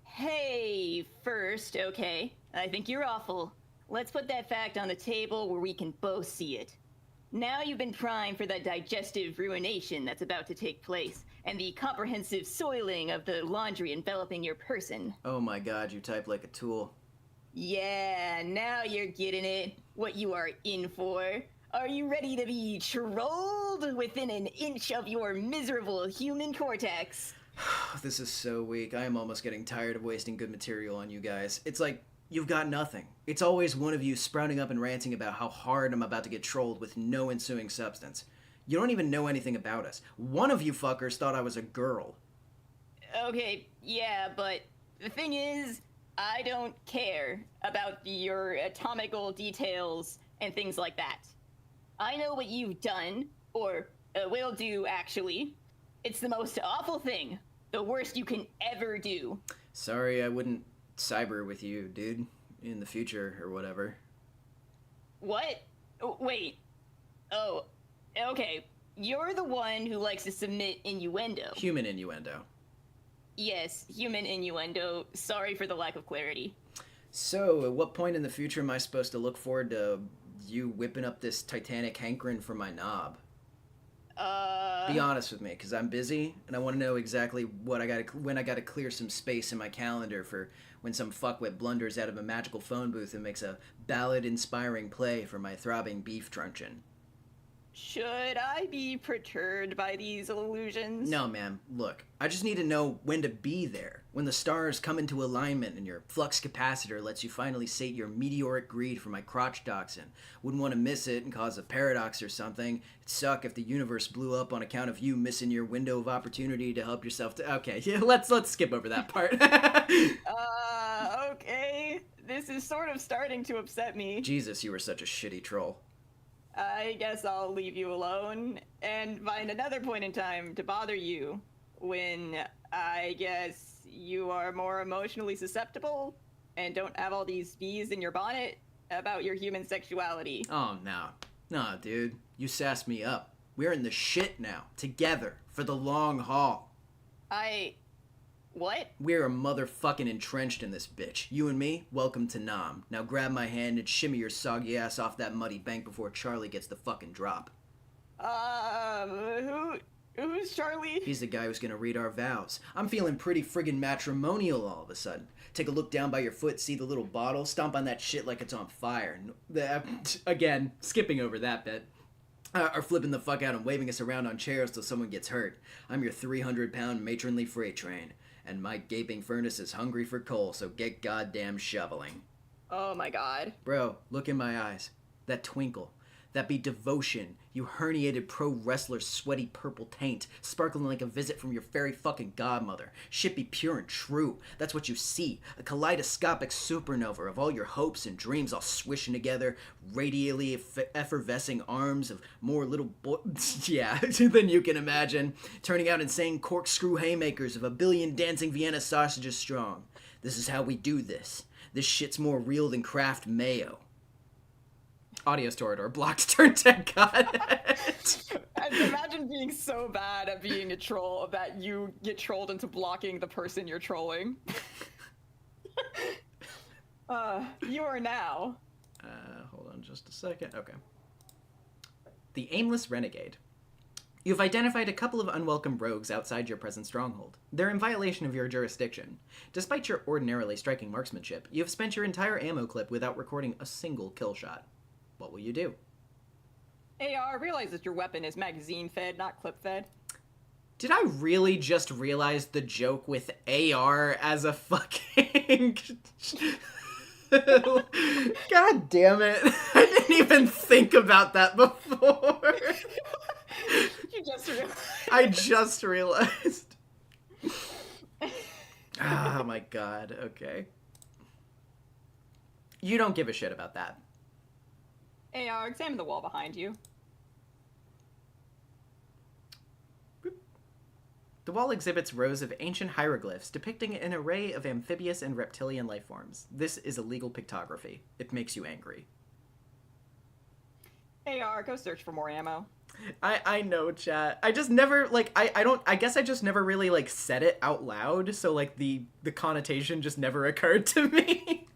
Hey, first, okay. I think you're awful. Let's put that fact on the table where we can both see it. Now you've been primed for the digestive ruination that's about to take place, and the comprehensive soiling of the laundry enveloping your person. Oh my god, you type like a tool. Yeah, now you're getting it. What you are in for. Are you ready to be trolled within an inch of your miserable human cortex? This is so weak. I am almost getting tired of wasting good material on you guys. It's like, you've got nothing. It's always one of you sprouting up and ranting about how hard I'm about to get trolled with no ensuing substance. You don't even know anything about us. One of you fuckers thought I was a girl. Okay, yeah, but the thing is, I don't care about your atomical details and things like that. I know what you've done, or will do, actually. It's the most awful thing. The worst you can ever do. Sorry I wouldn't cyber with you, dude. In the future, or whatever. What? Oh, wait. Oh, okay. You're the one who likes to submit innuendo. Human innuendo. Yes, human innuendo. Sorry for the lack of clarity. So, at what point in the future am I supposed to look forward to you whipping up this titanic hankering for my knob? Be honest with me, because I'm busy, and I want to know exactly when I gotta clear some space in my calendar for when some fuckwit blunders out of a magical phone booth and makes a ballad-inspiring play for my throbbing beef truncheon. Should I be perturbed by these illusions? No, ma'am. Look, I just need to know when to be there. When the stars come into alignment and your flux capacitor lets you finally sate your meteoric greed for my crotch toxin. Wouldn't want to miss it and cause a paradox or something. It'd suck if the universe blew up on account of you missing your window of opportunity to help yourself to... Okay, yeah, let's skip over that part. Okay. This is sort of starting to upset me. Jesus, you were such a shitty troll. I guess I'll leave you alone and find another point in time to bother you when I guess you are more emotionally susceptible and don't have all these bees in your bonnet about your human sexuality. Oh, no. No, dude. You sassed me up. We're in the shit now. Together. For the long haul. What? We're motherfucking entrenched in this bitch. You and me, welcome to Nam. Now grab my hand and shimmy your soggy ass off that muddy bank before Charlie gets the fucking drop. Who's Charlie? He's the guy who's gonna read our vows. I'm feeling pretty friggin' matrimonial all of a sudden. Take a look down by your foot, see the little bottle, stomp on that shit like it's on fire. Again, skipping over that bit. Or flipping the fuck out and waving us around on chairs till someone gets hurt. I'm your 300-pound matronly freight train. And my gaping furnace is hungry for coal, so get goddamn shoveling. Oh my god. Bro, look in my eyes. That twinkle. That be devotion. You herniated pro wrestler's sweaty purple taint, sparkling like a visit from your fairy fucking godmother. Shit be pure and true. That's what you see. A kaleidoscopic supernova of all your hopes and dreams all swishing together, radially effervescing arms of more little yeah, than you can imagine, turning out insane corkscrew haymakers of a billion dancing Vienna sausages strong. This is how we do this. This shit's more real than Kraft mayo. Audio stored or blocked turn tech god. Imagine being so bad at being a troll that you get trolled into blocking the person you're trolling. You are now. Hold on just a second. Okay. The Aimless Renegade. You've identified a couple of unwelcome rogues outside your present stronghold. They're in violation of your jurisdiction. Despite your ordinarily striking marksmanship, you've spent your entire ammo clip without recording a single kill shot. What will you do? AR, realize that your weapon is magazine fed, not clip fed. Did I really just realize the joke with AR as a fucking... God damn it. I didn't even think about that before. You just realized. I just realized. Oh my god, okay. You don't give a shit about that. AR, examine the wall behind you. The wall exhibits rows of ancient hieroglyphs depicting an array of amphibious and reptilian life forms. This is illegal pictography. It makes you angry. AR, go search for more ammo. I know, chat. I just never, like, I guess I just never really, like, said it out loud, so, like, the connotation just never occurred to me.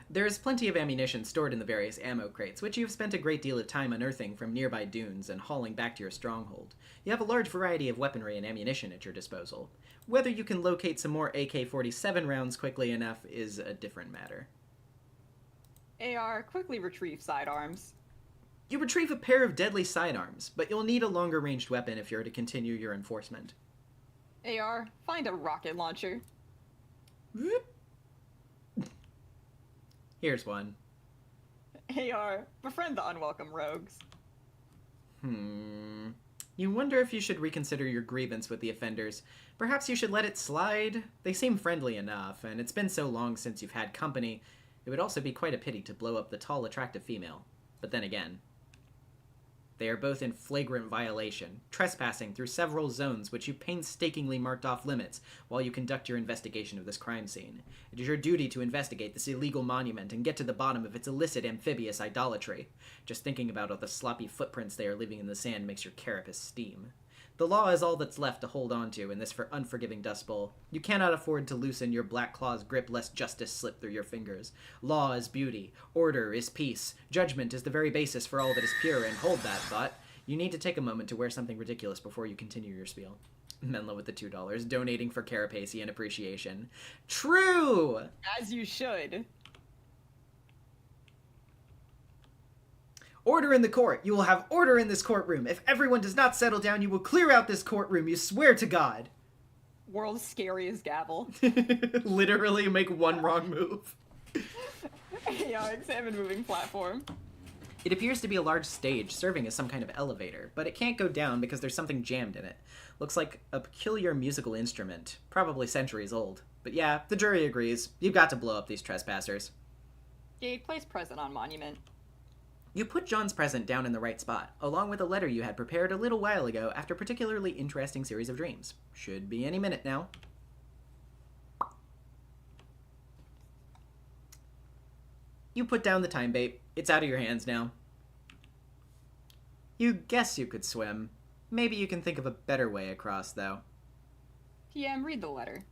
There is plenty of ammunition stored in the various ammo crates, which you've spent a great deal of time unearthing from nearby dunes and hauling back to your stronghold. You have a large variety of weaponry and ammunition at your disposal. Whether you can locate some more AK-47 rounds quickly enough is a different matter. AR, quickly retrieve sidearms. You retrieve a pair of deadly sidearms, but you'll need a longer-ranged weapon if you're to continue your enforcement. AR, find a rocket launcher. Here's one. AR, befriend the unwelcome rogues. You wonder if you should reconsider your grievance with the offenders. Perhaps you should let it slide? They seem friendly enough, and it's been so long since you've had company. It would also be quite a pity to blow up the tall, attractive female. But then again, they are both in flagrant violation, trespassing through several zones which you painstakingly marked off limits while you conduct your investigation of this crime scene. It is your duty to investigate this illegal monument and get to the bottom of its illicit amphibious idolatry. Just thinking about all the sloppy footprints they are leaving in the sand makes your carapace steam. The law is all that's left to hold on to in this unforgiving Dust Bowl. You cannot afford to loosen your black claw's grip lest justice slip through your fingers. Law is beauty. Order is peace. Judgment is the very basis for all that is pure, and hold that thought. You need to take a moment to wear something ridiculous before you continue your spiel. Menlo with the $2, donating for carapace and appreciation. True! As you should. Order in the court. You will have order in this courtroom. If everyone does not settle down, you will clear out this courtroom. You swear to God. World's scariest gavel. Literally make one wrong move. AR, examine moving platform. It appears to be a large stage serving as some kind of elevator, but it can't go down because there's something jammed in it. Looks like a peculiar musical instrument, probably centuries old. But yeah, the jury agrees. You've got to blow up these trespassers. Jade, place present on monument. You put John's present down in the right spot, along with a letter you had prepared a little while ago after a particularly interesting series of dreams. Should be any minute now. You put down the time bait. It's out of your hands now. You guess you could swim. Maybe you can think of a better way across, though. PM, read the letter.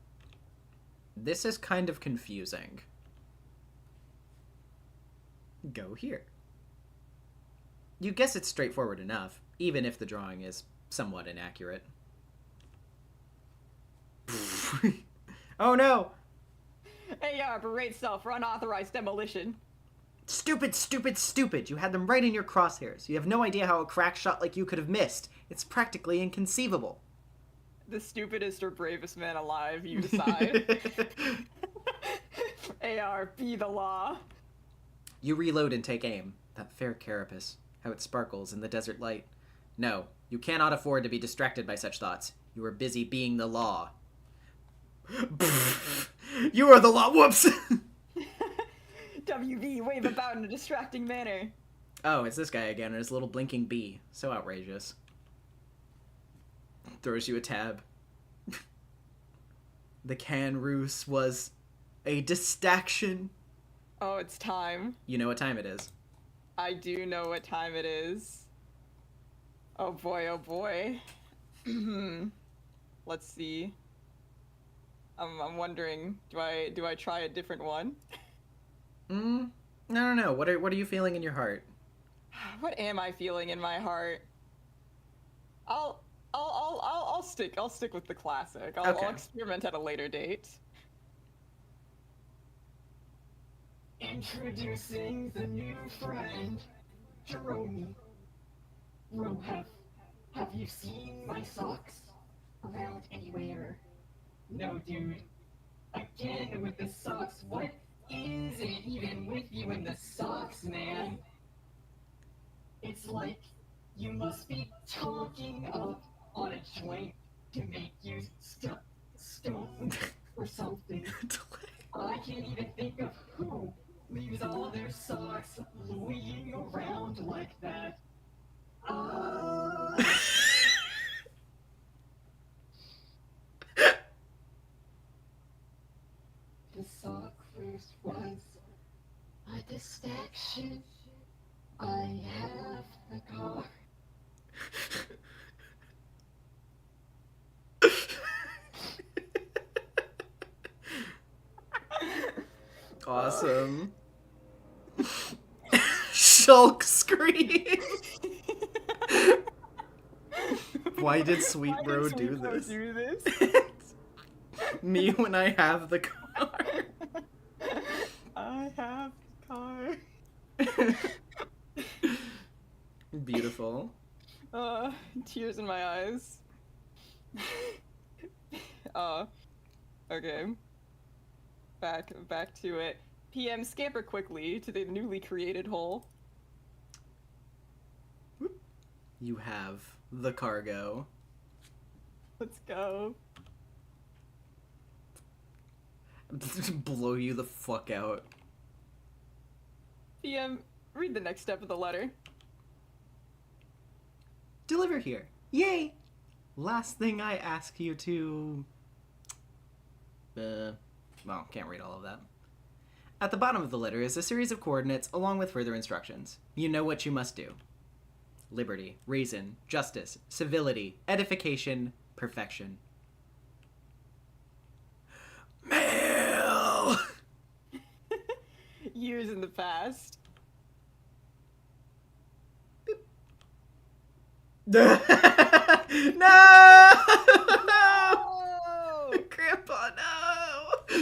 This is kind of confusing. Go here. You guess it's straightforward enough, even if the drawing is somewhat inaccurate. Oh no! AR, berate self for unauthorized demolition. Stupid, stupid, stupid! You had them right in your crosshairs. You have no idea how a crack shot like you could have missed. It's practically inconceivable. The stupidest or bravest man alive, you decide. AR, be the law. You reload and take aim. That fair carapace. How it sparkles in the desert light. No, you cannot afford to be distracted by such thoughts. You are busy being the law. You are the law! Whoops! WV, wave about in a distracting manner. Oh, it's this guy again and his little blinking bee. So outrageous. Throws you a tab. The can ruse was a distraction. Oh, it's time. You know what time it is. I do know what time it is. Oh boy, oh boy. Let's see. I'm wondering, do I try a different one? I don't know. What are you feeling in your heart? What am I feeling in my heart? I'll stick with the classic. Okay. I'll experiment at a later date. Introducing the new friend, Jerome. Ro, have you seen my socks around anywhere? No, dude. Again with the socks. What is it even with you and the socks, man? It's like you must be talking up on a joint to make you stoned or something. I can't even think of who leaves all their socks laying around like that. The sock first was a distraction. I have a car. Awesome. Shulk scream. Why did Sweet Bro do this? Me when I have the car. I have a car. Beautiful. Tears in my eyes. Okay. Back to it. PM, scamper quickly to the newly created hole. You have the cargo. Let's go. Blow you the fuck out. PM, read the next step of the letter. Deliver here. Yay! Last thing I ask you to... well, can't read all of that. At the bottom of the letter is a series of coordinates along with further instructions. You know what you must do. Liberty, reason, justice, civility, edification, perfection. Mail! Years in the past. No! Oh! Grandpa, no!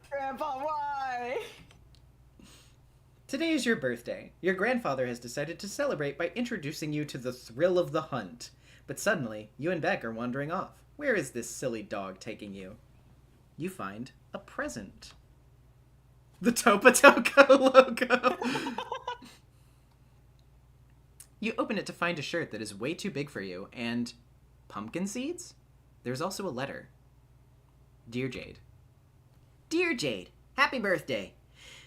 Grandpa, why? Today is your birthday. Your grandfather has decided to celebrate by introducing you to the thrill of the hunt. But suddenly, you and Beck are wandering off. Where is this silly dog taking you? You find a present. The Topatoco logo! You open it to find a shirt that is way too big for you, and... pumpkin seeds? There's also a letter. Dear Jade. Dear Jade, happy birthday.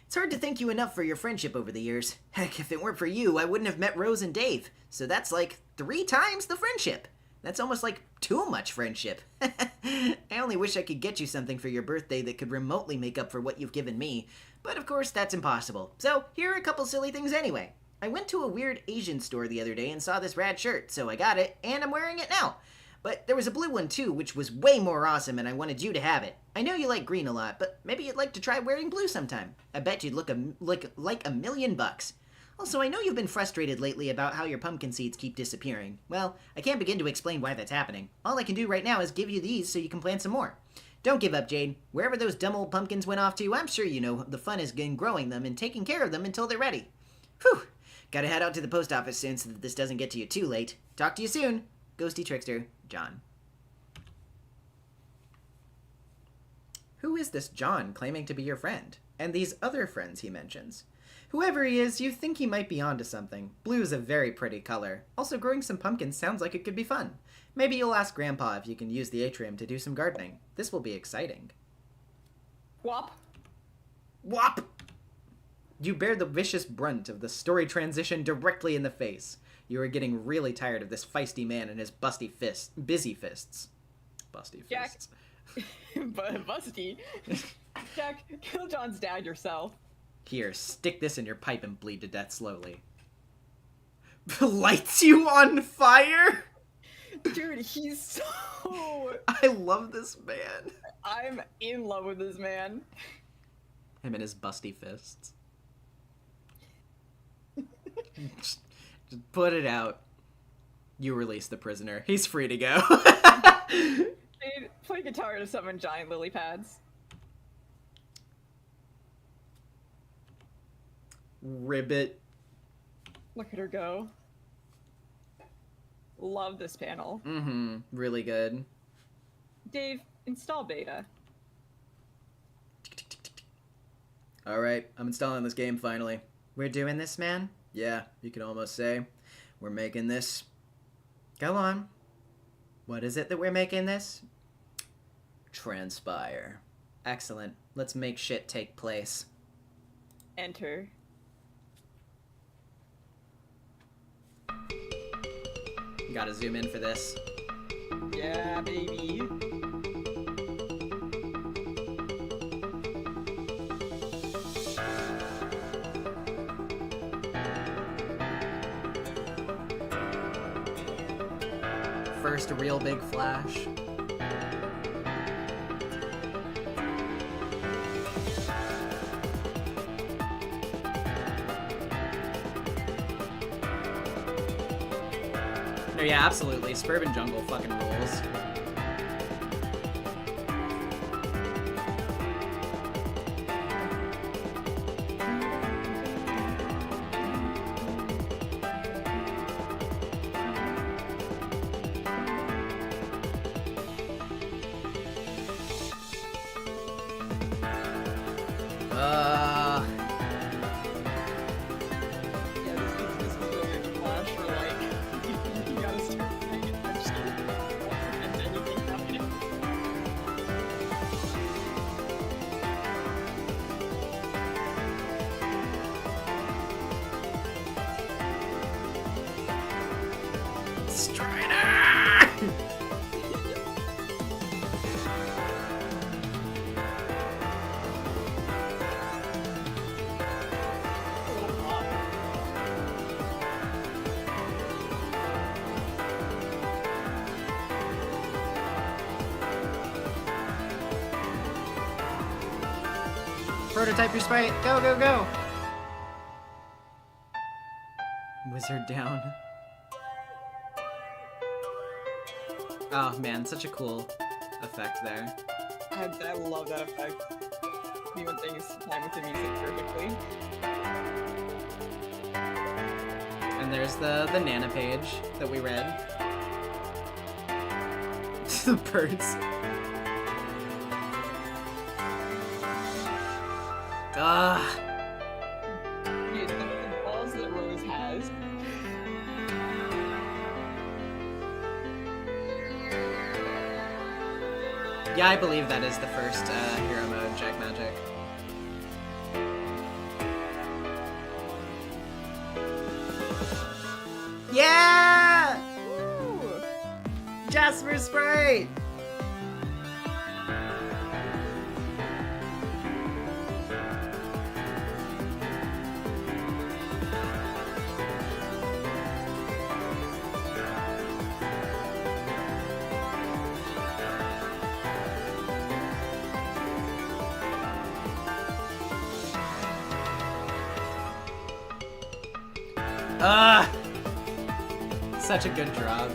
It's hard to thank you enough for your friendship over the years. Heck, if it weren't for you, I wouldn't have met Rose and Dave. So that's like 3 times the friendship. That's almost like too much friendship. I only wish I could get you something for your birthday that could remotely make up for what you've given me. But of course, that's impossible. So here are a couple silly things anyway. I went to a weird Asian store the other day and saw this rad shirt, so I got it, and I'm wearing it now. But there was a blue one too, which was way more awesome, and I wanted you to have it. I know you like green a lot, but maybe you'd like to try wearing blue sometime. I bet you'd look like $1,000,000. Also, I know you've been frustrated lately about how your pumpkin seeds keep disappearing. Well, I can't begin to explain why that's happening. All I can do right now is give you these so you can plant some more. Don't give up, Jade. Wherever those dumb old pumpkins went off to, I'm sure you know the fun is in growing them and taking care of them until they're ready. Whew. Gotta head out to the post office soon so that this doesn't get to you too late. Talk to you soon. Ghosty Trickster, John. Who is this John claiming to be your friend? And these other friends he mentions? Whoever he is, you think he might be onto something. Blue is a very pretty color. Also, growing some pumpkins sounds like it could be fun. Maybe you'll ask Grandpa if you can use the atrium to do some gardening. This will be exciting. Whop. Whop! You bear the vicious brunt of the story transition directly in the face. You are getting really tired of this feisty man and his busy fists. Busty Jack. fists. Busty. Jack, kill John's dad yourself. Here, stick this in your pipe and bleed to death slowly. Lights you on fire? Dude, he's so... I love this man. I'm in love with this man. Him and his busty fists. just put it out. You release the prisoner. He's free to go. Dude, play guitar to summon giant lily pads. Ribbit. Look at her go. Love this panel. Mm-hmm. Really good. Dave, install beta. Alright, I'm installing this game finally. We're doing this, man? Yeah, you can almost say. We're making this. Go on. What is it that we're making this? Transpire. Excellent. Let's make shit take place. Enter. Gotta zoom in for this. Yeah, baby. First real big flash. No, yeah, absolutely. Suburban Jungle fucking rules. Yeah, this is really a flash for like you gotta start paying attention and anything happening. Strider! Prototype your sprite. Go, go, go. Wizard down. Oh man, such a cool effect there. I love that effect. Even things time with the music perfectly. And there's the Nana page that we read. The birds. Ah. Dude, the balls that Rose has. Yeah, I believe that is the first hero mode, Jack Magic. Yeah! Woo! Jasper Sprite! Ah! Such a good drop.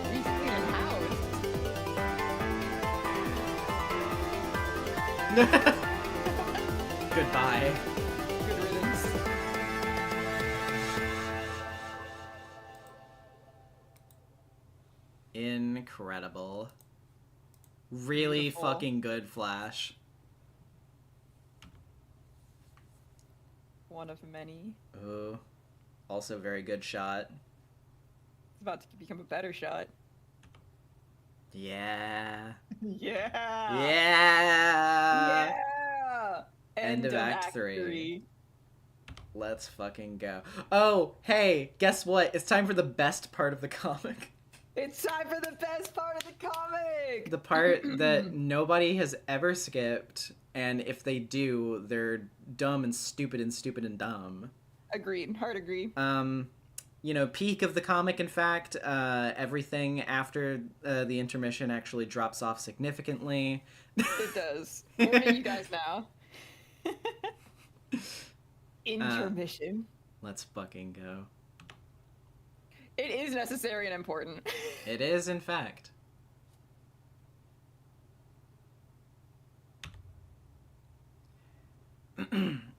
Recently in-house. Goodbye. Good riddance. Incredible. Really Beautiful. fucking good Flash. One of many. Ooh. Also very good shot. It's about to become a better shot. Yeah. Yeah. Yeah. Yeah. End of Act 3. Let's fucking go. Oh, hey, guess what? It's time for the best part of the comic. It's time for the best part of the comic. The part that nobody has ever skipped, and if they do, they're dumb and stupid and stupid and dumb. Agreed. Hard agree. You know, peak of the comic, in fact, everything after the intermission actually drops off significantly. It does. Warning you guys now. Intermission. Let's fucking go. It is necessary and important. It is, in fact.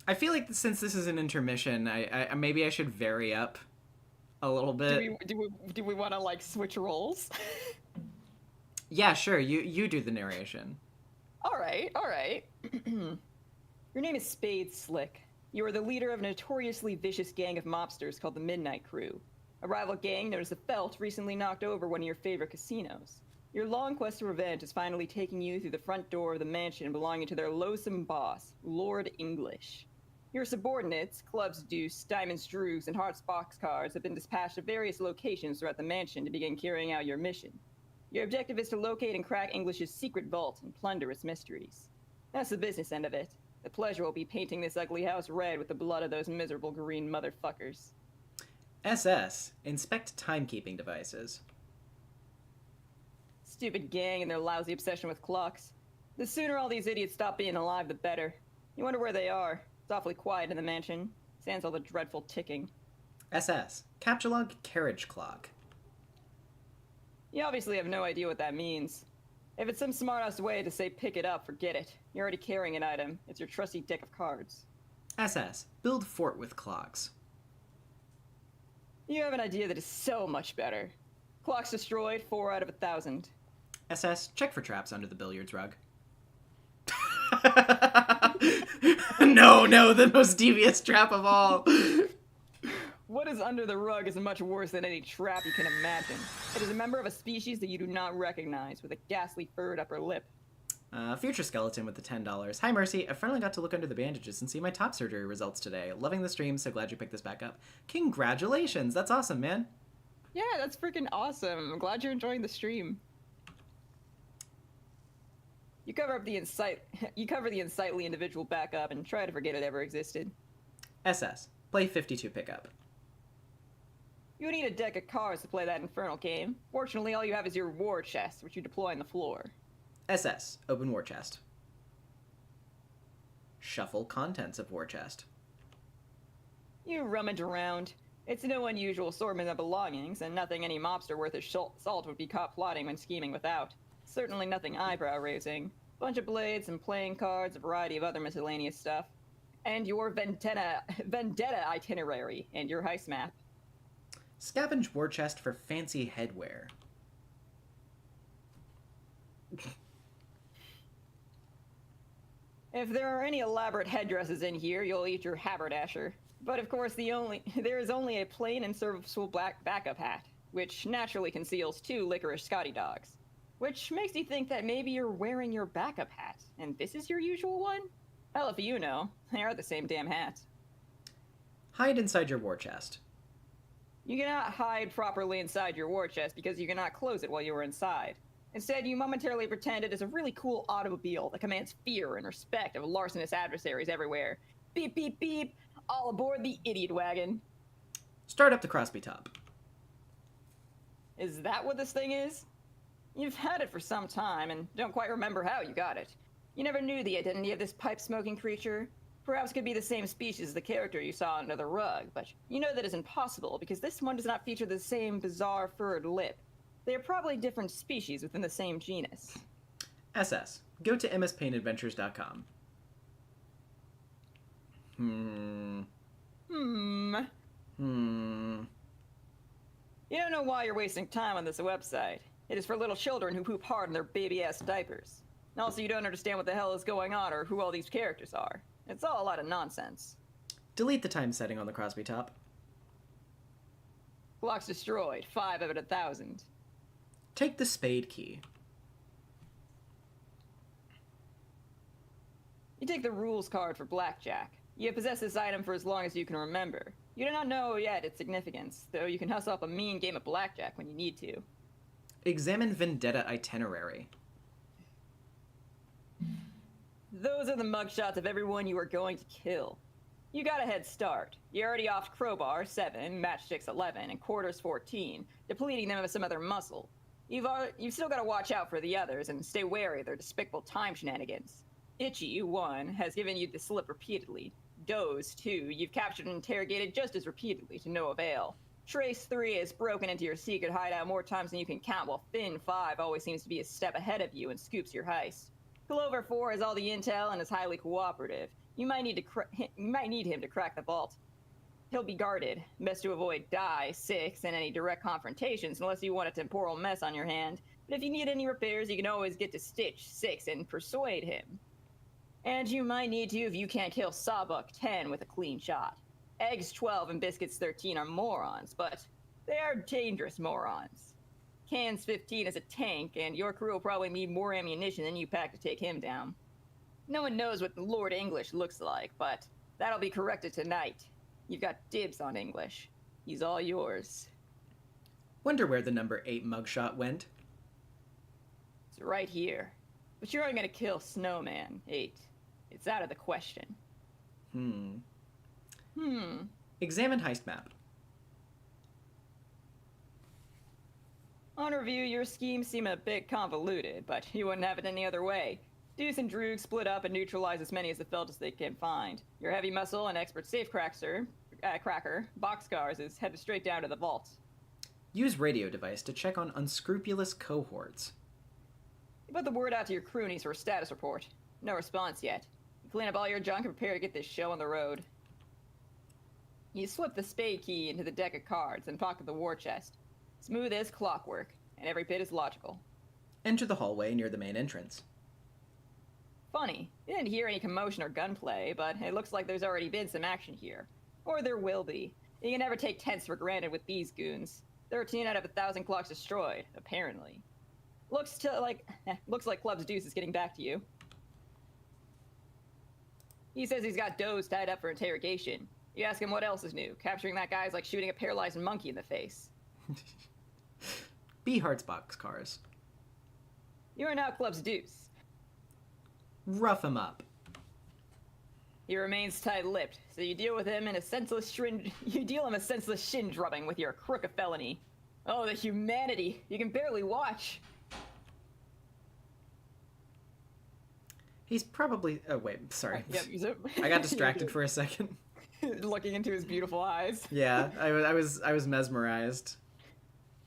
I feel like since this is an intermission, I maybe I should vary up a little bit. Do we want to like switch roles? Yeah, sure. You do the narration. All right. Your name is Spade Slick. You are the leader of a notoriously vicious gang of mobsters called the Midnight Crew. A rival gang known as the Felt recently knocked over one of your favorite casinos. Your long quest of revenge is finally taking you through the front door of the mansion belonging to their loathsome boss, Lord English. Your subordinates, Clubs Deuce, Diamonds Drews, and Hearts Boxcars have been dispatched to various locations throughout the mansion to begin carrying out your mission. Your objective is to locate and crack English's secret vault and plunder its mysteries. That's the business end of it. The pleasure will be painting this ugly house red with the blood of those miserable green motherfuckers. SS. Inspect timekeeping devices. Stupid gang and their lousy obsession with clocks. The sooner all these idiots stop being alive, the better. You wonder where they are. It's awfully quiet in the mansion. Sans all the dreadful ticking. SS. Capture log carriage clock. You obviously have no idea what that means. If it's some smart-ass way to say pick it up, forget it. You're already carrying an item. It's your trusty deck of cards. SS. Build fort with clocks. You have an idea that is so much better. Clocks destroyed, 4 out of 1,000. SS. Check for traps under the billiards rug. No, the most devious trap of all. What is under the rug is much worse than any trap you can imagine. It is a member of a species that you do not recognize, with a ghastly furred upper lip. Future skeleton with the $10. Hi, Mercy. I finally got to look under the bandages and see my top surgery results today. Loving the stream, so glad you picked this back up. Congratulations. That's awesome, man. Yeah, that's freaking awesome. I'm glad you're enjoying the stream. You cover the unsightly individual back up and try to forget it ever existed. SS. Play 52 pickup. You need a deck of cards to play that infernal game. Fortunately, all you have is your war chest, which you deploy on the floor. SS. Open war chest. Shuffle contents of war chest. You rummage around. It's no unusual assortment of belongings, and nothing any mobster worth his salt would be caught plotting when scheming without. Certainly nothing eyebrow-raising. Bunch of blades and playing cards, a variety of other miscellaneous stuff. And your vendetta itinerary, and your heist map. Scavenge war chest for fancy headwear. If there are any elaborate headdresses in here, you'll eat your haberdasher. But of course, there is only a plain and serviceable black backup hat, which naturally conceals 2 licorice Scotty dogs. Which makes you think that maybe you're wearing your backup hat, and this is your usual one? Hell if you know, they are the same damn hat. Hide inside your war chest. You cannot hide properly inside your war chest because you cannot close it while you are inside. Instead, you momentarily pretend it is a really cool automobile that commands fear and respect of larcenous adversaries everywhere. Beep, beep, beep! All aboard the idiot wagon. Start up the Crosby top. Is that what this thing is? You've had it for some time and don't quite remember how you got it. You never knew the identity of this pipe-smoking creature. Perhaps it could be the same species as the character you saw under the rug, but you know that is impossible because this one does not feature the same bizarre furred lip. They are probably different species within the same genus. SS. Go to mspaintadventures.com. You don't know why you're wasting time on this website. It is for little children who poop hard in their baby-ass diapers. And also, you don't understand what the hell is going on or who all these characters are. It's all a lot of nonsense. Delete the time setting on the Crosby top. Clock's destroyed. 5 out of 1,000. Take the spade key. You take the rules card for blackjack. You have possessed this item for as long as you can remember. You do not know yet its significance, though you can hustle up a mean game of blackjack when you need to. Examine Vendetta itinerary. Those are the mugshots of everyone you are going to kill. You got a head start. You already offed Crowbar 7, Matchsticks 11, and Quarters 14, depleting them of some other muscle. You've still got to watch out for the others and stay wary of their despicable time shenanigans. Itchy 1 has given you the slip repeatedly. Doze 2 you've captured and interrogated just as repeatedly to no avail. Trace 3 has broken into your secret hideout more times than you can count, while Finn 5 always seems to be a step ahead of you and scoops your heist. Clover 4 has all the intel and is highly cooperative. You might need him to crack the vault. He'll be guarded. Best to avoid Die 6 and any direct confrontations unless you want a temporal mess on your hand. But if you need any repairs, you can always get to Stitch 6 and persuade him. And you might need to if you can't kill Sawbuck 10 with a clean shot. Eggs 12 and Biscuits 13 are morons, but they are dangerous morons. Cans 15 is a tank, and your crew will probably need more ammunition than you pack to take him down. No one knows what Lord English looks like, but that'll be corrected tonight. You've got dibs on English. He's all yours. Wonder where the number 8 mugshot went. It's right here. But you aren't gonna kill Snowman 8. It's out of the question. Examine heist map. On review, your schemes seem a bit convoluted, but you wouldn't have it any other way. Deuce and Droog split up and neutralize as many as the Feltus they can find. Your heavy muscle and expert safe cracker, Boxcars, is headed straight down to the vault. Use radio device to check on unscrupulous cohorts. You put the word out to your croonies for a status report. No response yet. You clean up all your junk and prepare to get this show on the road. You slip the spade key into the deck of cards and pocket the war chest. Smooth as clockwork, and every bit is logical. Enter the hallway near the main entrance. Funny, you didn't hear any commotion or gunplay, but it looks like there's already been some action here. Or there will be. You can never take tenths for granted with these goons. 13 out of 1,000 clocks destroyed, apparently. Looks like Club's Deuce is getting back to you. He says he's got Doze tied up for interrogation. You ask him what else is new. Capturing that guy is like shooting a paralyzed monkey in the face. B Heart's Boxcars. You are now Club's Deuce. Rough him up. He remains tight-lipped, so you deal with him in a senseless shin drubbing with your crook of felony. Oh, the humanity! You can barely watch. He's probably. Oh wait, sorry. Yep, I got distracted for a second. Looking into his beautiful eyes. Yeah, I was mesmerized.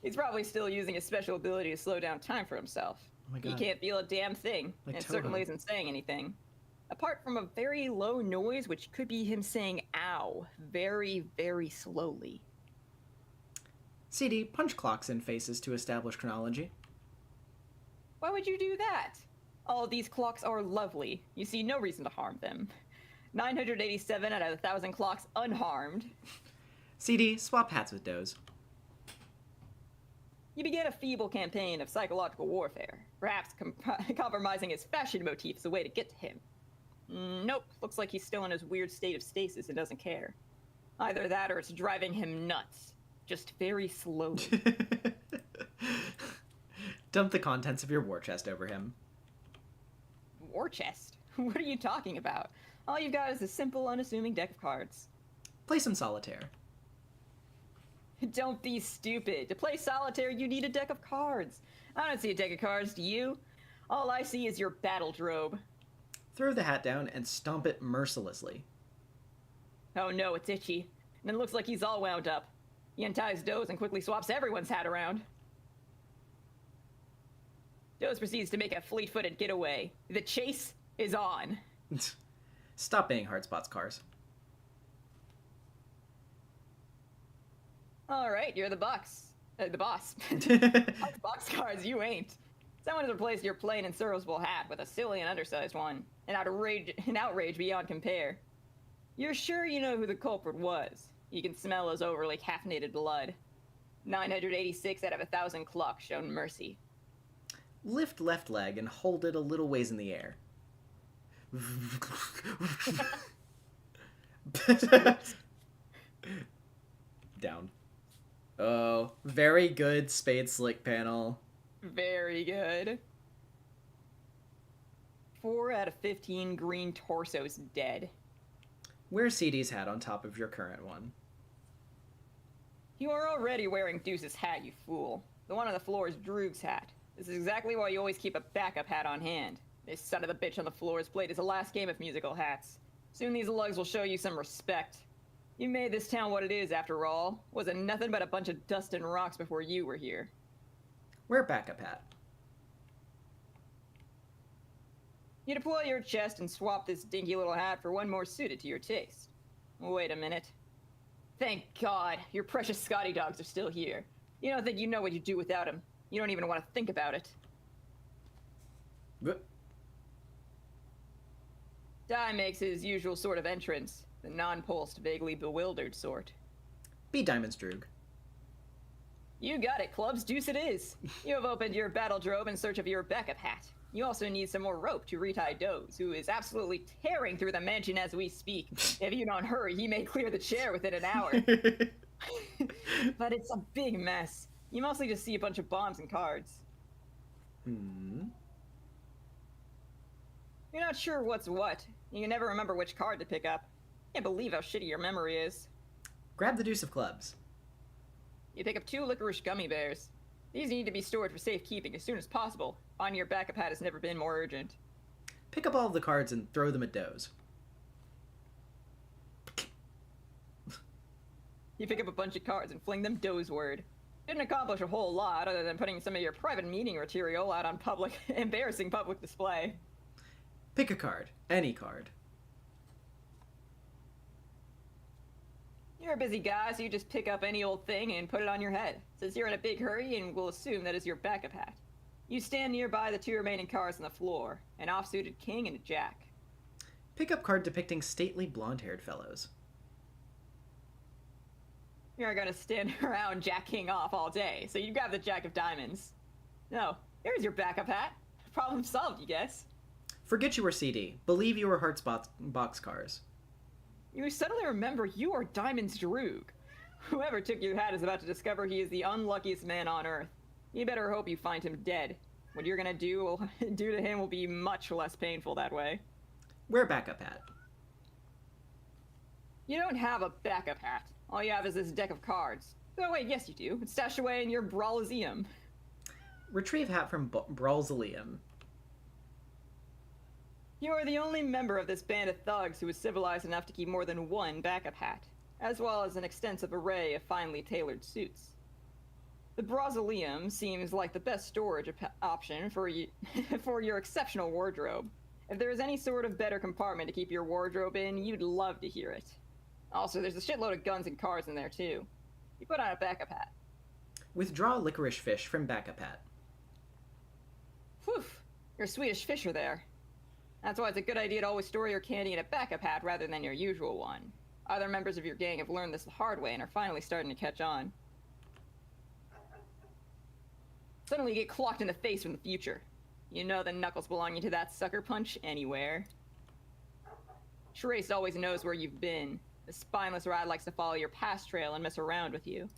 He's probably still using his special ability to slow down time for himself. Oh my God. He can't feel a damn thing, Like and Toto. certainly isn't saying anything. Apart from a very low noise, which could be him saying ow very, very slowly. CD, punch clocks in faces to establish chronology. Why would you do that? All of these clocks are lovely. You see no reason to harm them. 987 out of 1,000 clocks unharmed. CD, swap hats with Doze. You begin a feeble campaign of psychological warfare, perhaps compromising his fashion motif as a way to get to him. Nope, looks like he's still in his weird state of stasis and doesn't care. Either that or it's driving him nuts. Just very slowly. Dump the contents of your war chest over him. War chest? What are you talking about? All you've got is a simple, unassuming deck of cards. Play some solitaire. Don't be stupid. To play solitaire, you need a deck of cards. I don't see a deck of cards, do you? All I see is your battle drobe. Throw the hat down and stomp it mercilessly. Oh no, it's itchy. And it looks like he's all wound up. He unties Doze and quickly swaps everyone's hat around. Doze proceeds to make a fleet-footed getaway. The chase is on. Stop being Hardspot's cars. Alright, you're the boss. The boss. Boxcars, you ain't. Someone has replaced your plain and serviceable hat with a silly and undersized one. An outrage beyond compare. You're sure you know who the culprit was? You can smell his overly caffeinated blood. 986 out of 1,000 clocks shown mercy. Lift left leg and hold it a little ways in the air. Down. Oh, very good spade slick panel. Very good. 4 out of 15 green torsos dead. Wear CD's hat on top of your current one. You are already wearing Deuce's hat, you fool. The one on the floor is Droog's hat. This is exactly why you always keep a backup hat on hand. This son of a bitch on the floor has played his last game of musical hats. Soon these lugs will show you some respect. You made this town what it is, after all. Wasn't nothing but a bunch of dust and rocks before you were here. Wear backup hat. You deploy your chest and swap this dinky little hat for one more suited to your taste. Wait a minute. Thank God, your precious Scotty dogs are still here. You don't think you know what you'd do without them. You don't even want to think about it. Dai makes his usual sort of entrance, the non-pulsed, vaguely bewildered sort. Be Diamond's Droog. You got it, Clubs. Deuce it is. You have opened your battle drobe in search of your backup hat. You also need some more rope to retie Doze, who is absolutely tearing through the mansion as we speak. If you don't hurry, he may clear the chair within an hour. But it's a big mess. You mostly just see a bunch of bombs and cards. Hmm. You're not sure what's what. You can never remember which card to pick up. Can't believe how shitty your memory is. Grab the deuce of clubs. You pick up 2 licorice gummy bears. These need to be stored for safekeeping as soon as possible. Finding your backup hat has never been more urgent. Pick up all of the cards and throw them at Doze. You pick up a bunch of cards and fling them Dozeward. Didn't accomplish a whole lot other than putting some of your private meeting material out on embarrassing public display. Pick a card. Any card. You're a busy guy, so you just pick up any old thing and put it on your head. Since you're in a big hurry, and we'll assume that is your backup hat. You stand nearby the 2 remaining cards on the floor, an off-suited king and a jack. Pick up card depicting stately blonde-haired fellows. You're gonna stand around jack-king off all day, so you grab the jack of diamonds. No, here's your backup hat. Problem solved, you guess. Forget you were CD. Believe you were Heartspots boxcars. You suddenly remember you are Diamond's Droog. Whoever took your hat is about to discover he is the unluckiest man on Earth. You better hope you find him dead. What you're gonna do to him will be much less painful that way. Wear backup hat. You don't have a backup hat. All you have is this deck of cards. Oh wait, yes you do. It's stashed away in your Brawliseum. Retrieve hat from Brawlzalium. You are the only member of this band of thugs who is civilized enough to keep more than 1 backup hat, as well as an extensive array of finely tailored suits. The Brawlzalium seems like the best storage option for for your exceptional wardrobe. If there is any sort of better compartment to keep your wardrobe in, you'd love to hear it. Also, there's a shitload of guns and cards in there too. You put on a backup hat. Withdraw licorice fish from backup hat. Whew, you're a Swedish fisher there. That's why it's a good idea to always store your candy in a backup hat rather than your usual one. Other members of your gang have learned this the hard way and are finally starting to catch on. Suddenly you get clocked in the face from the future. You know the knuckles belonging to that sucker punch anywhere. Trace always knows where you've been. The spineless rat likes to follow your past trail and mess around with you.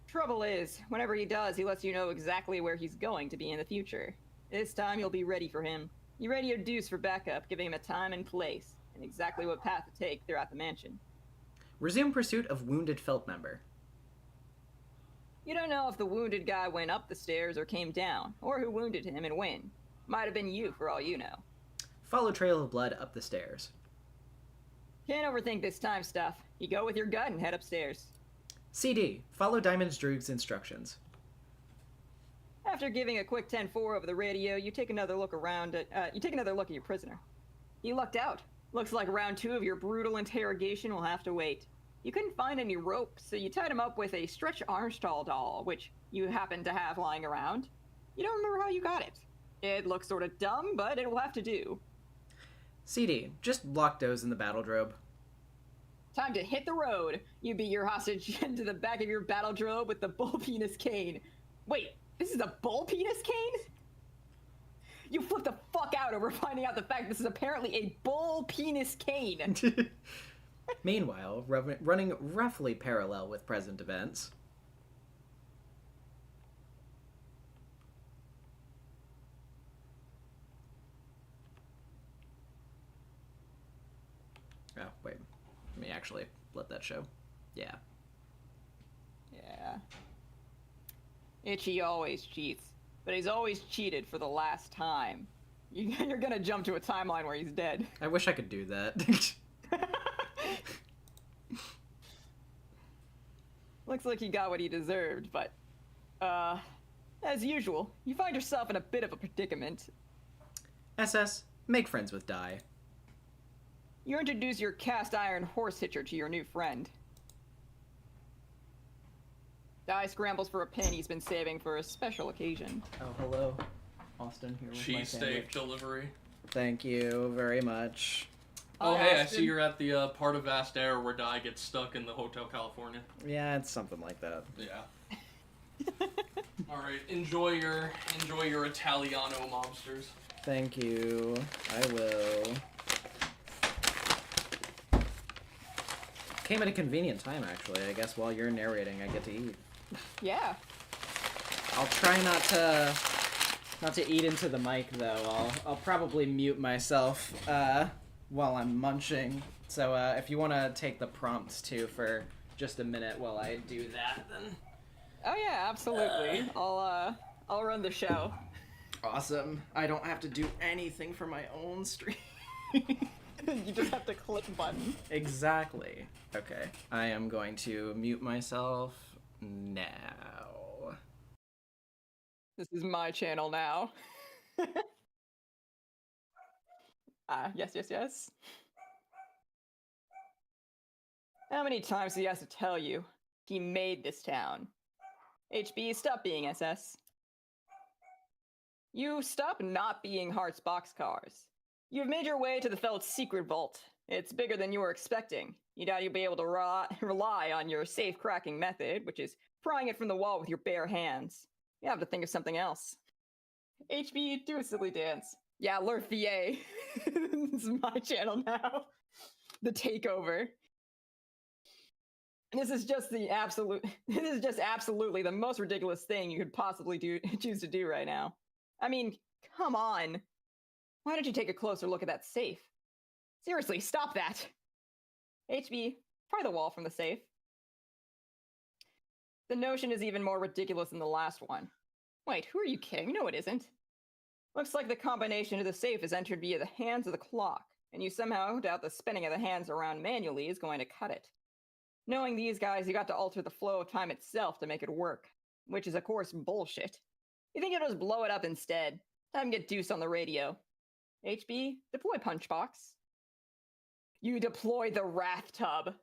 Trouble is, whenever he does, he lets you know exactly where he's going to be in the future. This time you'll be ready for him. You ready your deuce for backup, giving him a time and place. and exactly what path to take throughout the mansion. Resume pursuit of wounded felt member. You don't know if the wounded guy went up the stairs or came down, or who wounded him and when. Might have been you for all you know. Follow trail of blood up the stairs. Can't overthink this time stuff. You go with your gut and head upstairs. CD. Follow Diamond's Droog's instructions. After giving a quick 10-4 over the radio, you take another look around at your prisoner. You lucked out. Looks like round 2 of your brutal interrogation will have to wait. You couldn't find any rope, so you tied him up with a stretch Armstall doll, which you happen to have lying around. You don't remember how you got it. It looks sort of dumb, but it will have to do. CD. Just lock those in the battle drobe. Time to hit the road. You beat your hostage into the back of your battle drobe with the bull penis cane. Wait, this is a bull penis cane? You flip the fuck out over finding out the fact this is apparently a bull penis cane. Meanwhile, running roughly parallel with present events. Oh, wait. Let me actually let that show. Yeah. Yeah. Itchy always cheats, but he's always cheated for the last time. You're gonna jump to a timeline where he's dead. I wish I could do that. Looks like he got what he deserved, but, as usual, you find yourself in a bit of a predicament. SS, make friends with Dai. You introduce your cast iron horse hitcher to your new friend. Dai scrambles for a pin he's been saving for a special occasion. Oh, hello. Austin here with my Cheesesteak sandwich. delivery. Thank you very much. Oh, Hi, hey, I Austin. see you're at the part of Vast Air where Di gets stuck in the Hotel California. Yeah, it's something like that. Yeah. All right, enjoy your Italiano mobsters. Thank you. I will. Came at a convenient time, actually. I guess while you're narrating, I get to eat. Yeah. I'll try not to eat into the mic, though. I'll probably mute myself while I'm munching. So if you want to take the prompts too for just a minute while I do that, then Oh yeah, absolutely. I'll run the show. awesome. I don't have to do anything for my own stream. You just have to click button. Exactly. Okay. I am going to mute myself now. This is my channel now. Yes. How many times do he has to tell you? He made this town. HB, stop being SS. You stop not being Heart's boxcars. You've made your way to the Feld's secret vault. It's bigger than you were expecting. You doubt you'll be able to rely on your safe cracking method, which is prying it from the wall with your bare hands. You have to think of something else. HB, do a silly dance. Yeah, Lurf VA. This is my channel now. The takeover. This is just absolutely the most ridiculous thing you could possibly choose to do right now. I mean, come on. Why don't you take a closer look at that safe? Seriously, stop that. HB, pry the wall from the safe. The notion is even more ridiculous than the last one. Wait, who are you kidding? No, it isn't. Looks like the combination of the safe is entered via the hands of the clock, and you somehow doubt the spinning of the hands around manually is going to cut it. Knowing these guys, you got to alter the flow of time itself to make it work, which is of course bullshit. You think you'll just blow it up instead? Time to get Deuce on the radio. HB, deploy Punchbox. You deploy the Wrath Tub.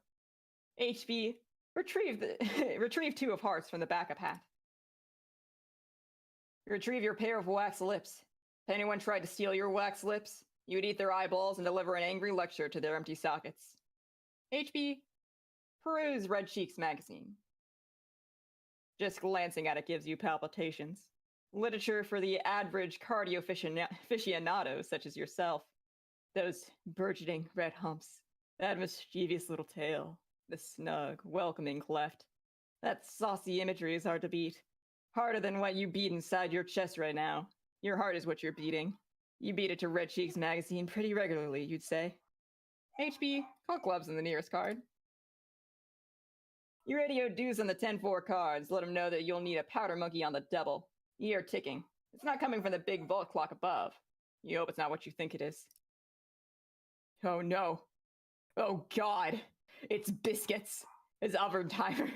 HB, retrieve 2 of hearts from the backup hat. Retrieve your pair of wax lips. If anyone tried to steal your wax lips, you would eat their eyeballs and deliver an angry lecture to their empty sockets. HB, peruse Red Cheeks magazine. Just glancing at it gives you palpitations. Literature for the average cardio aficionados such as yourself. Those burgeoning red humps. That mischievous little tail. The snug, welcoming cleft. That saucy imagery is hard to beat. Harder than what you beat inside your chest right now. Your heart is what you're beating. You beat it to Red Cheeks magazine pretty regularly, you'd say. HP, call clubs in the nearest card. You radio dudes on the 10-4 cards. Let them know that you'll need a powder monkey on the double. You hear ticking. It's not coming from the big vault clock above. You hope it's not what you think it is. Oh no. Oh god. It's Biscuits. His oven timer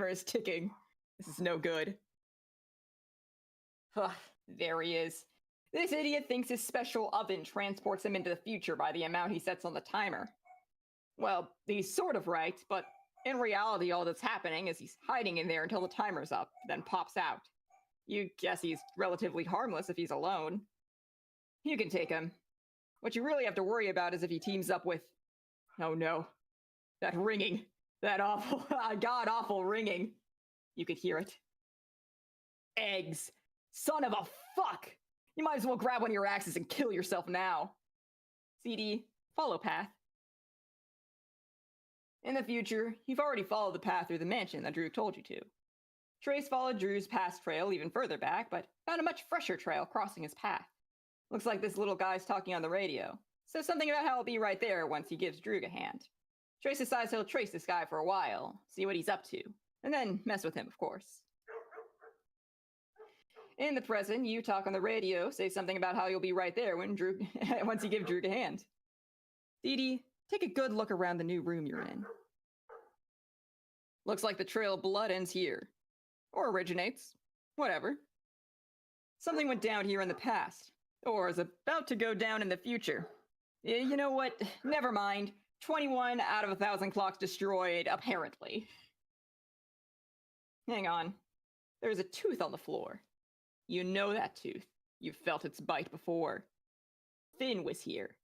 is ticking. This is no good. Ugh, there he is. This idiot thinks his special oven transports him into the future by the amount he sets on the timer. Well, he's sort of right, but in reality all that's happening is he's hiding in there until the timer's up, then pops out. You guess he's relatively harmless if he's alone. You can take him. What you really have to worry about is if he teams up with... Oh no. That ringing. That awful, god-awful ringing. You could hear it. Eggs. Son of a fuck! You might as well grab one of your axes and kill yourself now. CD, follow path. In the future, you've already followed the path through the mansion that Drew told you to. Trace followed Drew's past trail even further back, but found a much fresher trail crossing his path. Looks like this little guy's talking on the radio. Says something about how he'll be right there once he gives Drew a hand. Trace decides he'll trace this guy for a while, see what he's up to, and then mess with him, of course. In the present, you talk on the radio, say something about how you'll be right there when once you give Drew a hand. Dee Dee, take a good look around the new room you're in. Looks like the trail of blood ends here. Or originates. Whatever. Something went down here in the past. Or is about to go down in the future. You know what? Never mind. 21 out of 1,000 clocks destroyed, apparently. Hang on. There's a tooth on the floor. You know that tooth. You've felt its bite before. Finn was here.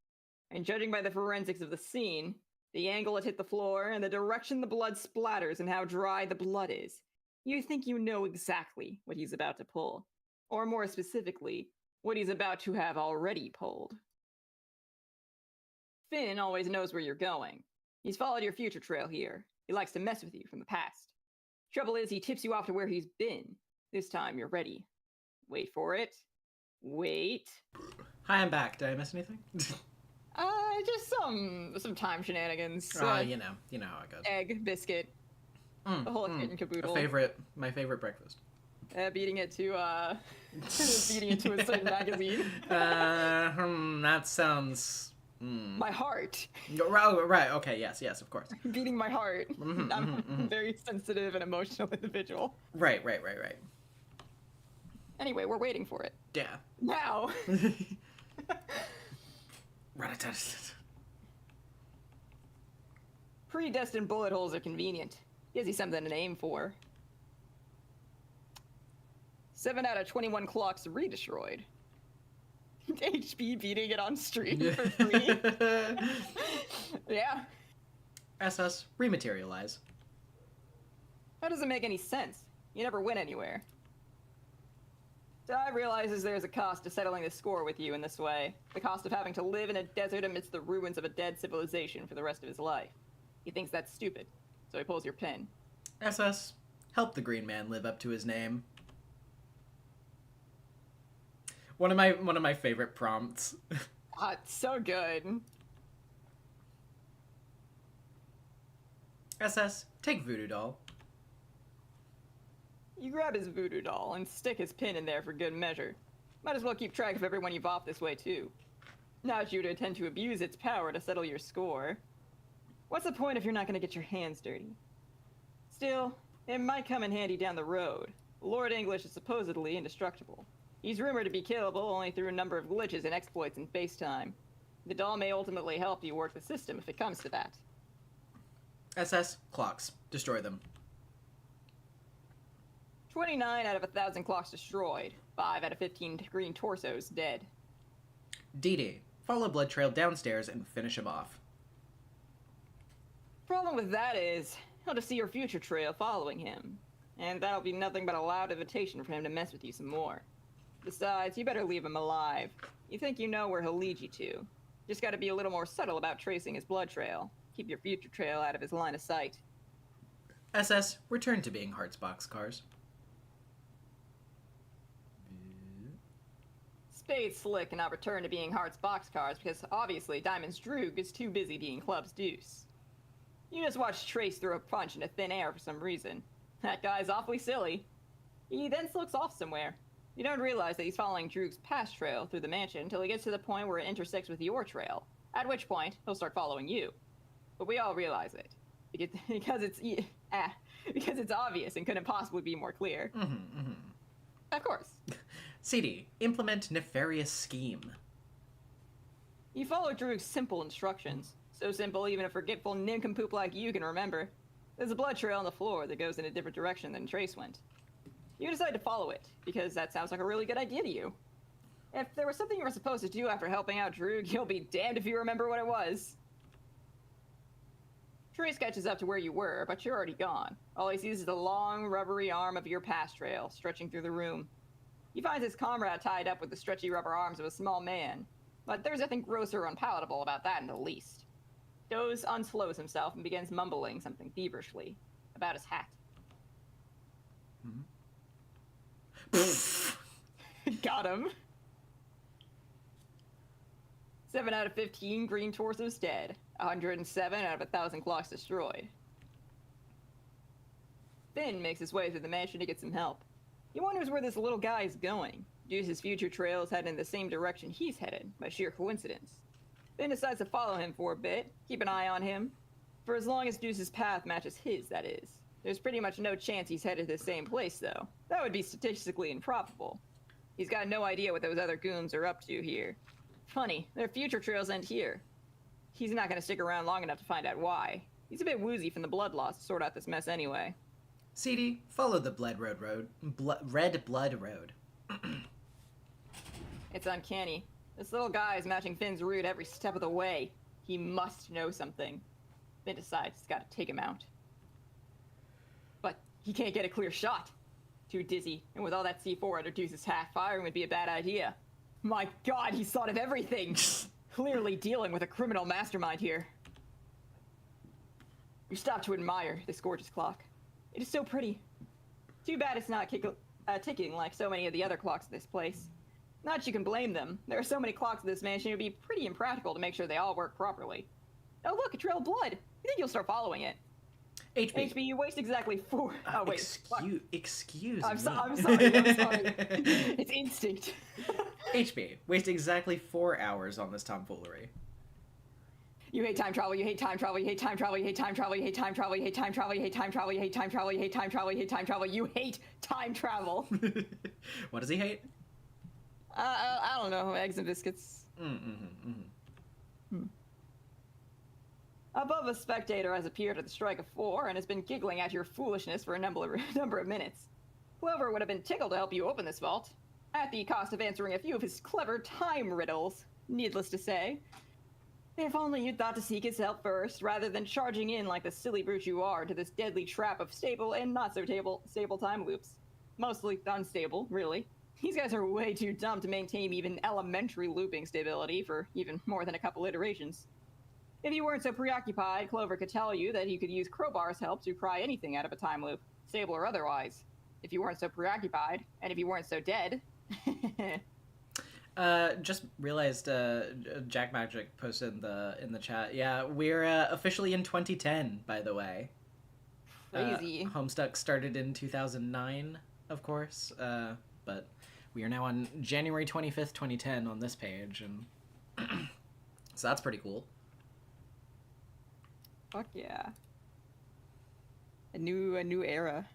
And judging by the forensics of the scene, the angle it hit the floor, and the direction the blood splatters and how dry the blood is, you think you know exactly what he's about to pull. Or more specifically, what he's about to have already pulled. Finn always knows where you're going. He's followed your future trail here. He likes to mess with you from the past. Trouble is, he tips you off to where he's been. This time, you're ready. Wait for it. Wait. Hi, I'm back. Did I miss anything? Just some time shenanigans. You know how it goes. Egg, biscuit, the whole kit and caboodle. My favorite breakfast. Beating it to a certain magazine. That sounds. My heart. Right. Okay. Yes. Of course. Beating my heart. I'm a very sensitive and emotional individual. Right. Anyway, we're waiting for it. Yeah. Now. Predestined bullet holes are convenient. Gives you something to aim for. 7 out of 21 clocks redestroyed. HP beating it on stream for free. Yeah. SS, rematerialize. How does it make any sense? You never went anywhere. Di realizes there's a cost to settling the score with you in this way. The cost of having to live in a desert amidst the ruins of a dead civilization for the rest of his life. He thinks that's stupid, so he pulls your pin. SS, help the green man live up to his name. One of my favorite prompts. It's so good. SS, take voodoo doll. You grab his voodoo doll and stick his pin in there for good measure. Might as well keep track of everyone you've offed this way too. Not you to intend to abuse its power to settle your score. What's the point if you're not going to get your hands dirty? Still, it might come in handy down the road. Lord English is supposedly indestructible. He's rumored to be killable only through a number of glitches and exploits in space-time. The doll may ultimately help you work the system if it comes to that. SS, clocks. Destroy them. 29 out of 1,000 clocks destroyed. 5 out of 15 green torsos dead. DD, follow blood trail downstairs and finish him off. Problem with that is, he'll just see your future trail following him. And that'll be nothing but a loud invitation for him to mess with you some more. Besides, you better leave him alive. You think you know where he'll lead you to. Just gotta be a little more subtle about tracing his blood trail. Keep your future trail out of his line of sight. SS, return to being Hearts boxcars. Spade Slick cannot return to being Hearts boxcars because obviously Diamond's Droog is too busy being Club's Deuce. You just watch Trace throw a punch into thin air for some reason. That guy's awfully silly. He then slips off somewhere. You don't realize that he's following Droog's past trail through the mansion until he gets to the point where it intersects with your trail, at which point he'll start following you. But we all realize it. Because it's obvious and couldn't possibly be more clear. Of course. CD, implement nefarious scheme. You follow Droog's simple instructions. So simple even a forgetful nincompoop like you can remember. There's a blood trail on the floor that goes in a different direction than Trace went. You decide to follow it, because that sounds like a really good idea to you. If there was something you were supposed to do after helping out Droog, you'll be damned if you remember what it was. Trace catches up to where you were, but you're already gone. All he sees is the long, rubbery arm of your past trail, stretching through the room. He finds his comrade tied up with the stretchy rubber arms of a small man, but there's nothing gross or unpalatable about that in the least. Doze unslows himself and begins mumbling something feverishly about his hat. Got him. 7 out of 15 green torsos dead. 107 out of 1,000 clocks destroyed. Finn makes his way through the mansion to get some help. He wonders where this little guy is going. Deuce's future trails head in the same direction he's headed, by sheer coincidence. Finn decides to follow him for a bit, keep an eye on him. For as long as Deuce's path matches his, that is. There's pretty much no chance he's headed to the same place, though. That would be statistically improbable. He's got no idea what those other goons are up to here. Funny, their future trails end here. He's not going to stick around long enough to find out why. He's a bit woozy from the blood loss to sort out this mess anyway. CD, follow the Red Blood Road. It's uncanny. This little guy is matching Finn's route every step of the way. He must know something. Finn decides he's got to take him out. But he can't get a clear shot. Too dizzy, and with all that C4 under Deuce's hat, firing would be a bad idea. My god, he's thought of everything! Clearly dealing with a criminal mastermind here. You stop to admire this gorgeous clock. It is so pretty. Too bad it's not ticking like so many of the other clocks in this place. Not that you can blame them. There are so many clocks in this mansion, it would be pretty impractical to make sure they all work properly. Oh look, a trail of blood! You think you'll start following it? HB. HB, you waste exactly 4... Oh, wait. Excuse me. I'm sorry. It's instinct. HB, waste exactly 4 hours on this tomfoolery. You hate time travel, you hate time travel, you hate time travel, you hate time travel, you hate time travel, you hate time travel, you hate time travel, you hate time travel, you hate time travel, you hate time travel, you hate time travel. What does he hate? I don't know, eggs and biscuits. Above, a spectator has appeared at the strike of 4 and has been giggling at your foolishness for a number of minutes. Clover would have been tickled to help you open this vault, at the cost of answering a few of his clever time riddles, needless to say. If only you'd thought to seek his help first, rather than charging in like the silly brute you are to this deadly trap of stable and not-so-stable time loops. Mostly unstable, really. These guys are way too dumb to maintain even elementary looping stability for even more than a couple iterations. If you weren't so preoccupied, Clover could tell you that you could use Crowbar's help to pry anything out of a time loop, stable or otherwise. If you weren't so preoccupied, and if you weren't so dead. Just realized Jack Magic posted in the chat. Yeah, we're officially in 2010, by the way. Crazy. Homestuck started in 2009, of course, but we are now on January 25th, 2010 on this page, and so that's pretty cool. Fuck yeah. A new era.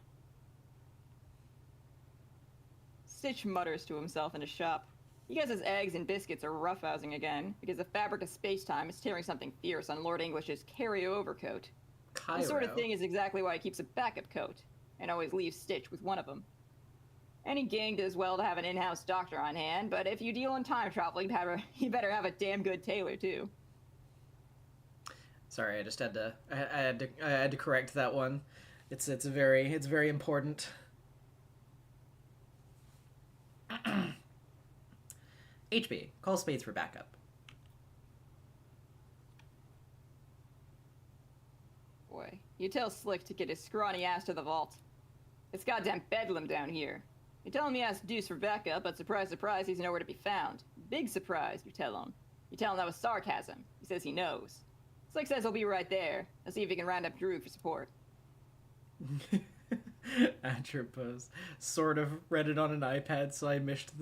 Stitch mutters to himself in his shop. He guesses his eggs and biscuits are roughhousing again, because the fabric of space-time is tearing something fierce on Lord English's carry-over coat. Cairo. This sort of thing is exactly why he keeps a backup coat, and always leaves Stitch with one of them. Any gang does well to have an in-house doctor on hand, but if you deal in time travel, you better have a damn good tailor, too. Sorry, I just had to. I had to correct that one. It's very important. HB, call Spades for backup. Boy, you tell Slick to get his scrawny ass to the vault. It's goddamn bedlam down here. You tell him he asked Deuce for backup, but surprise, surprise, he's nowhere to be found. Big surprise, you tell him. You tell him that was sarcasm. He says he knows. Slick says he'll be right there. Let's see if he can round up Drew for support. Atropos. Sort of read it on an iPad, so I missed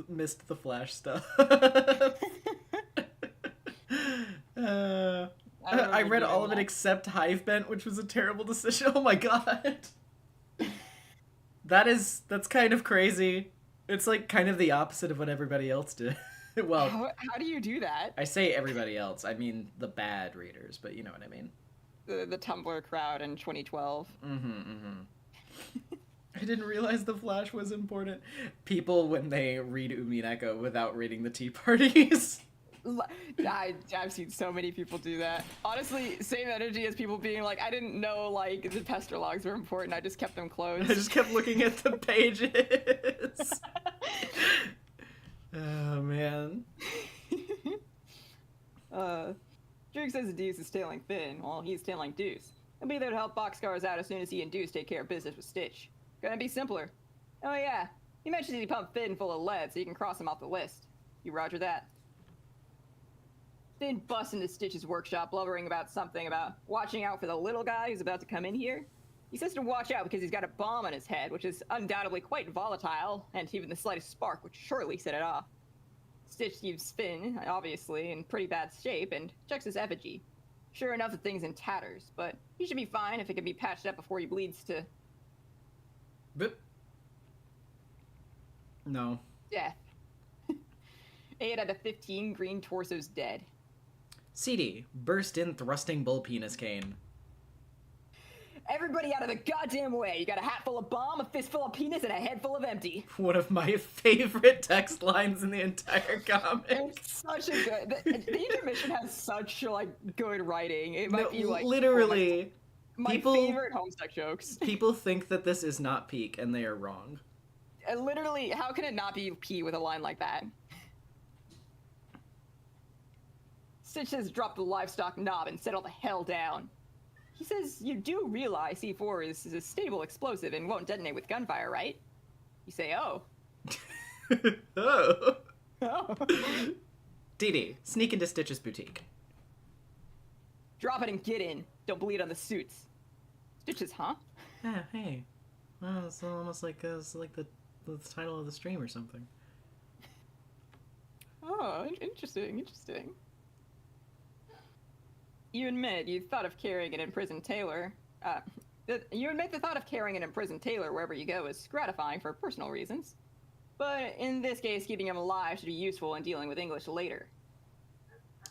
the Flash stuff. I read all of it except Hivebent, which was a terrible decision. Oh my god. That's kind of crazy. It's like kind of the opposite of what everybody else did. Well, How do you do that? I say everybody else. I mean the bad readers, but you know what I mean. The Tumblr crowd in 2012. I didn't realize the Flash was important. People, when they read Umineko without reading the Tea Parties. I've seen so many people do that. Honestly, same energy as people being like, I didn't know like the pester logs were important. I just kept them closed. I just kept looking at the pages. Oh man. Drake says Deuce is tailing Finn while he's tailing Deuce. He'll be there to help Boxcars out as soon as he and Deuce take care of business with Stitch. Gonna be simpler. Oh yeah, he mentions he pumped Finn full of lead so you can cross him off the list. You roger that. Finn busts into Stitch's workshop blubbering about something about watching out for the little guy who's about to come in here. He says to watch out because he's got a bomb on his head, which is undoubtedly quite volatile, and even the slightest spark would surely set it off. Stitch keeps Finn, obviously, in pretty bad shape, and checks his effigy. Sure enough, the thing's in tatters, but he should be fine if it can be patched up before he bleeds to... No. death. 8 out of 15 green torsos dead. CD, burst in thrusting bull penis cane. Everybody out of the goddamn way! You got a hat full of bomb, a fist full of penis, and a head full of empty. One of my favorite text lines in the entire comic. It's such a good... The intermission has such, like, good writing. It might be, like... Literally. My people, favorite Homestuck jokes. People think that this is not peak, and they are wrong. Literally, how can it not be P with a line like that? Stitch says drop the livestock knob and settle the hell down. He says you do realize C4 is a stable explosive and won't detonate with gunfire, right? You say, oh. Oh. Oh. DD, sneak into Stitch's boutique. Drop it and get in. Don't bleed on the suits. Stitches, huh? Yeah, hey. Wow, it's almost like the title of the stream or something. Oh, interesting, interesting. You admit you thought of carrying an imprisoned tailor. You admit the thought of carrying an imprisoned tailor wherever you go is gratifying for personal reasons. But in this case, keeping him alive should be useful in dealing with English later.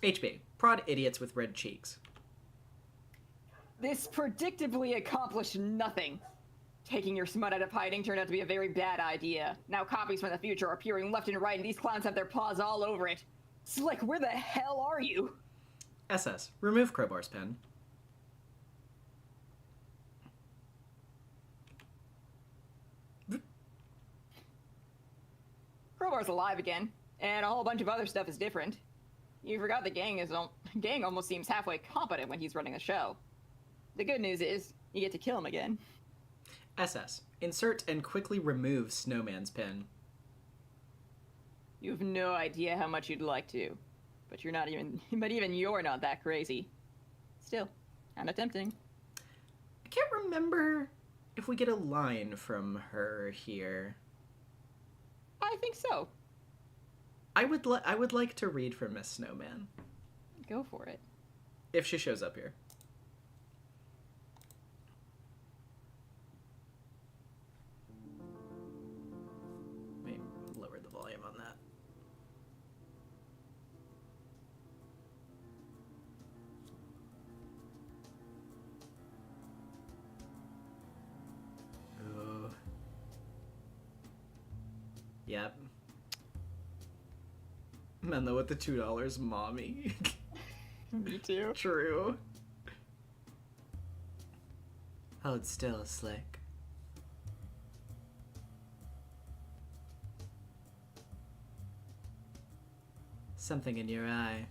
HB, prod idiots with red cheeks. This predictably accomplished nothing. Taking your smut out of hiding turned out to be a very bad idea. Now copies from the future are appearing left and right, and these clowns have their paws all over it. Slick, where the hell are you? SS, remove Crowbar's pen. Crowbar's alive again, and a whole bunch of other stuff is different. You forgot the gang almost seems halfway competent when he's running a show. The good news is, you get to kill him again. SS, insert and quickly remove Snowman's pin. You have no idea how much you'd like to, but even you're not that crazy. Still, kinda tempting. I can't remember if we get a line from her here. I think so. I would like to read from Miss Snowman. Go for it. If she shows up here. Let me lower the volume on that. Oh. Yep. Man, though, with the $2, mommy. Me too. True. Hold still, Slick. Something in your eye.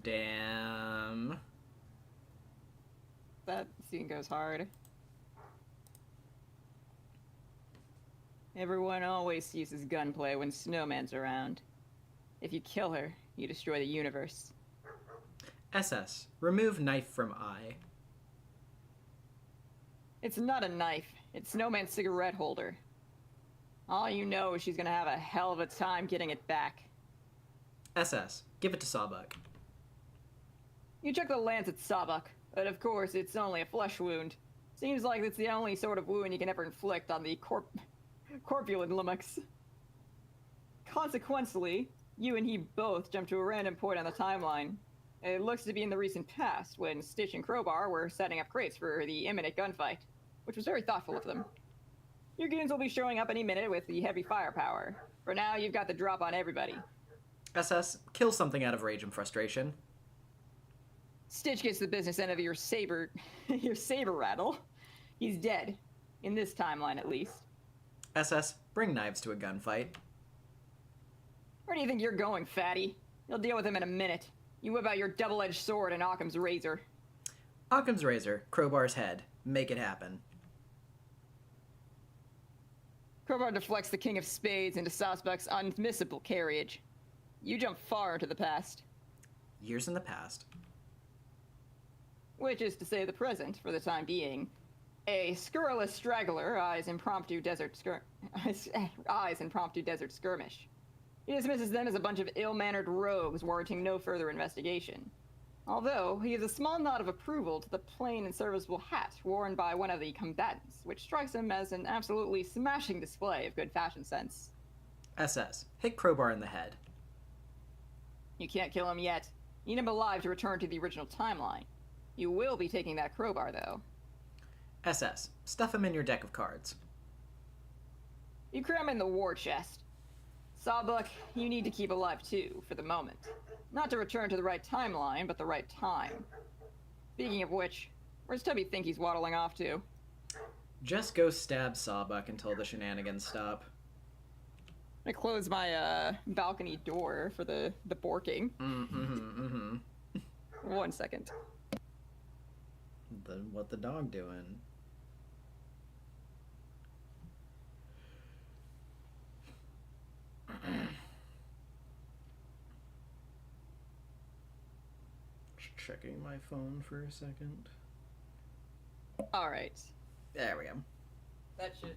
Damn. That scene goes hard. Everyone always uses gunplay when Snowman's around. If you kill her, you destroy the universe. SS. Remove knife from eye. It's not a knife. It's Snowman's cigarette holder. All you know is she's gonna have a hell of a time getting it back. SS. Give it to Sawbuck. You check the lance at Sawbuck, but of course it's only a flesh wound. Seems like it's the only sort of wound you can ever inflict on the corpulent lummox. Consequently, you and he both jump to a random point on the timeline. It looks to be in the recent past, when Stitch and Crowbar were setting up crates for the imminent gunfight, which was very thoughtful of them. Your goons will be showing up any minute with the heavy firepower. For now, you've got the drop on everybody. SS. Kill something out of rage and frustration. Stitch gets the business end of your saber rattle. He's dead. In this timeline, at least. SS. Bring knives to a gunfight. Where do you think you're going, fatty? You'll deal with him in a minute. You whip out your double-edged sword and Occam's razor. Occam's razor. Crowbar's head. Make it happen. Crowbar deflects the King of Spades into Sawbuck's unmissable carriage. You jump far into the past. Years in the past. Which is to say the present, for the time being. A scurrilous straggler eyes impromptu desert skirmish. He dismisses them as a bunch of ill-mannered rogues warranting no further investigation. Although, he gives a small nod of approval to the plain and serviceable hat worn by one of the combatants, which strikes him as an absolutely smashing display of good fashion sense. SS. Hit Crowbar in the head. You can't kill him yet. You need him alive to return to the original timeline. You will be taking that crowbar, though. SS. Stuff him in your deck of cards. You cram in the war chest. Sawbuck, you need to keep alive too, for the moment. Not to return to the right timeline, but the right time. Speaking of which, where's Tubby think he's waddling off to? Just go stab Sawbuck until the shenanigans stop. I close my balcony door for the borking. 1 second. What the dog doing? Just checking my phone for a second. Alright. There we go. That should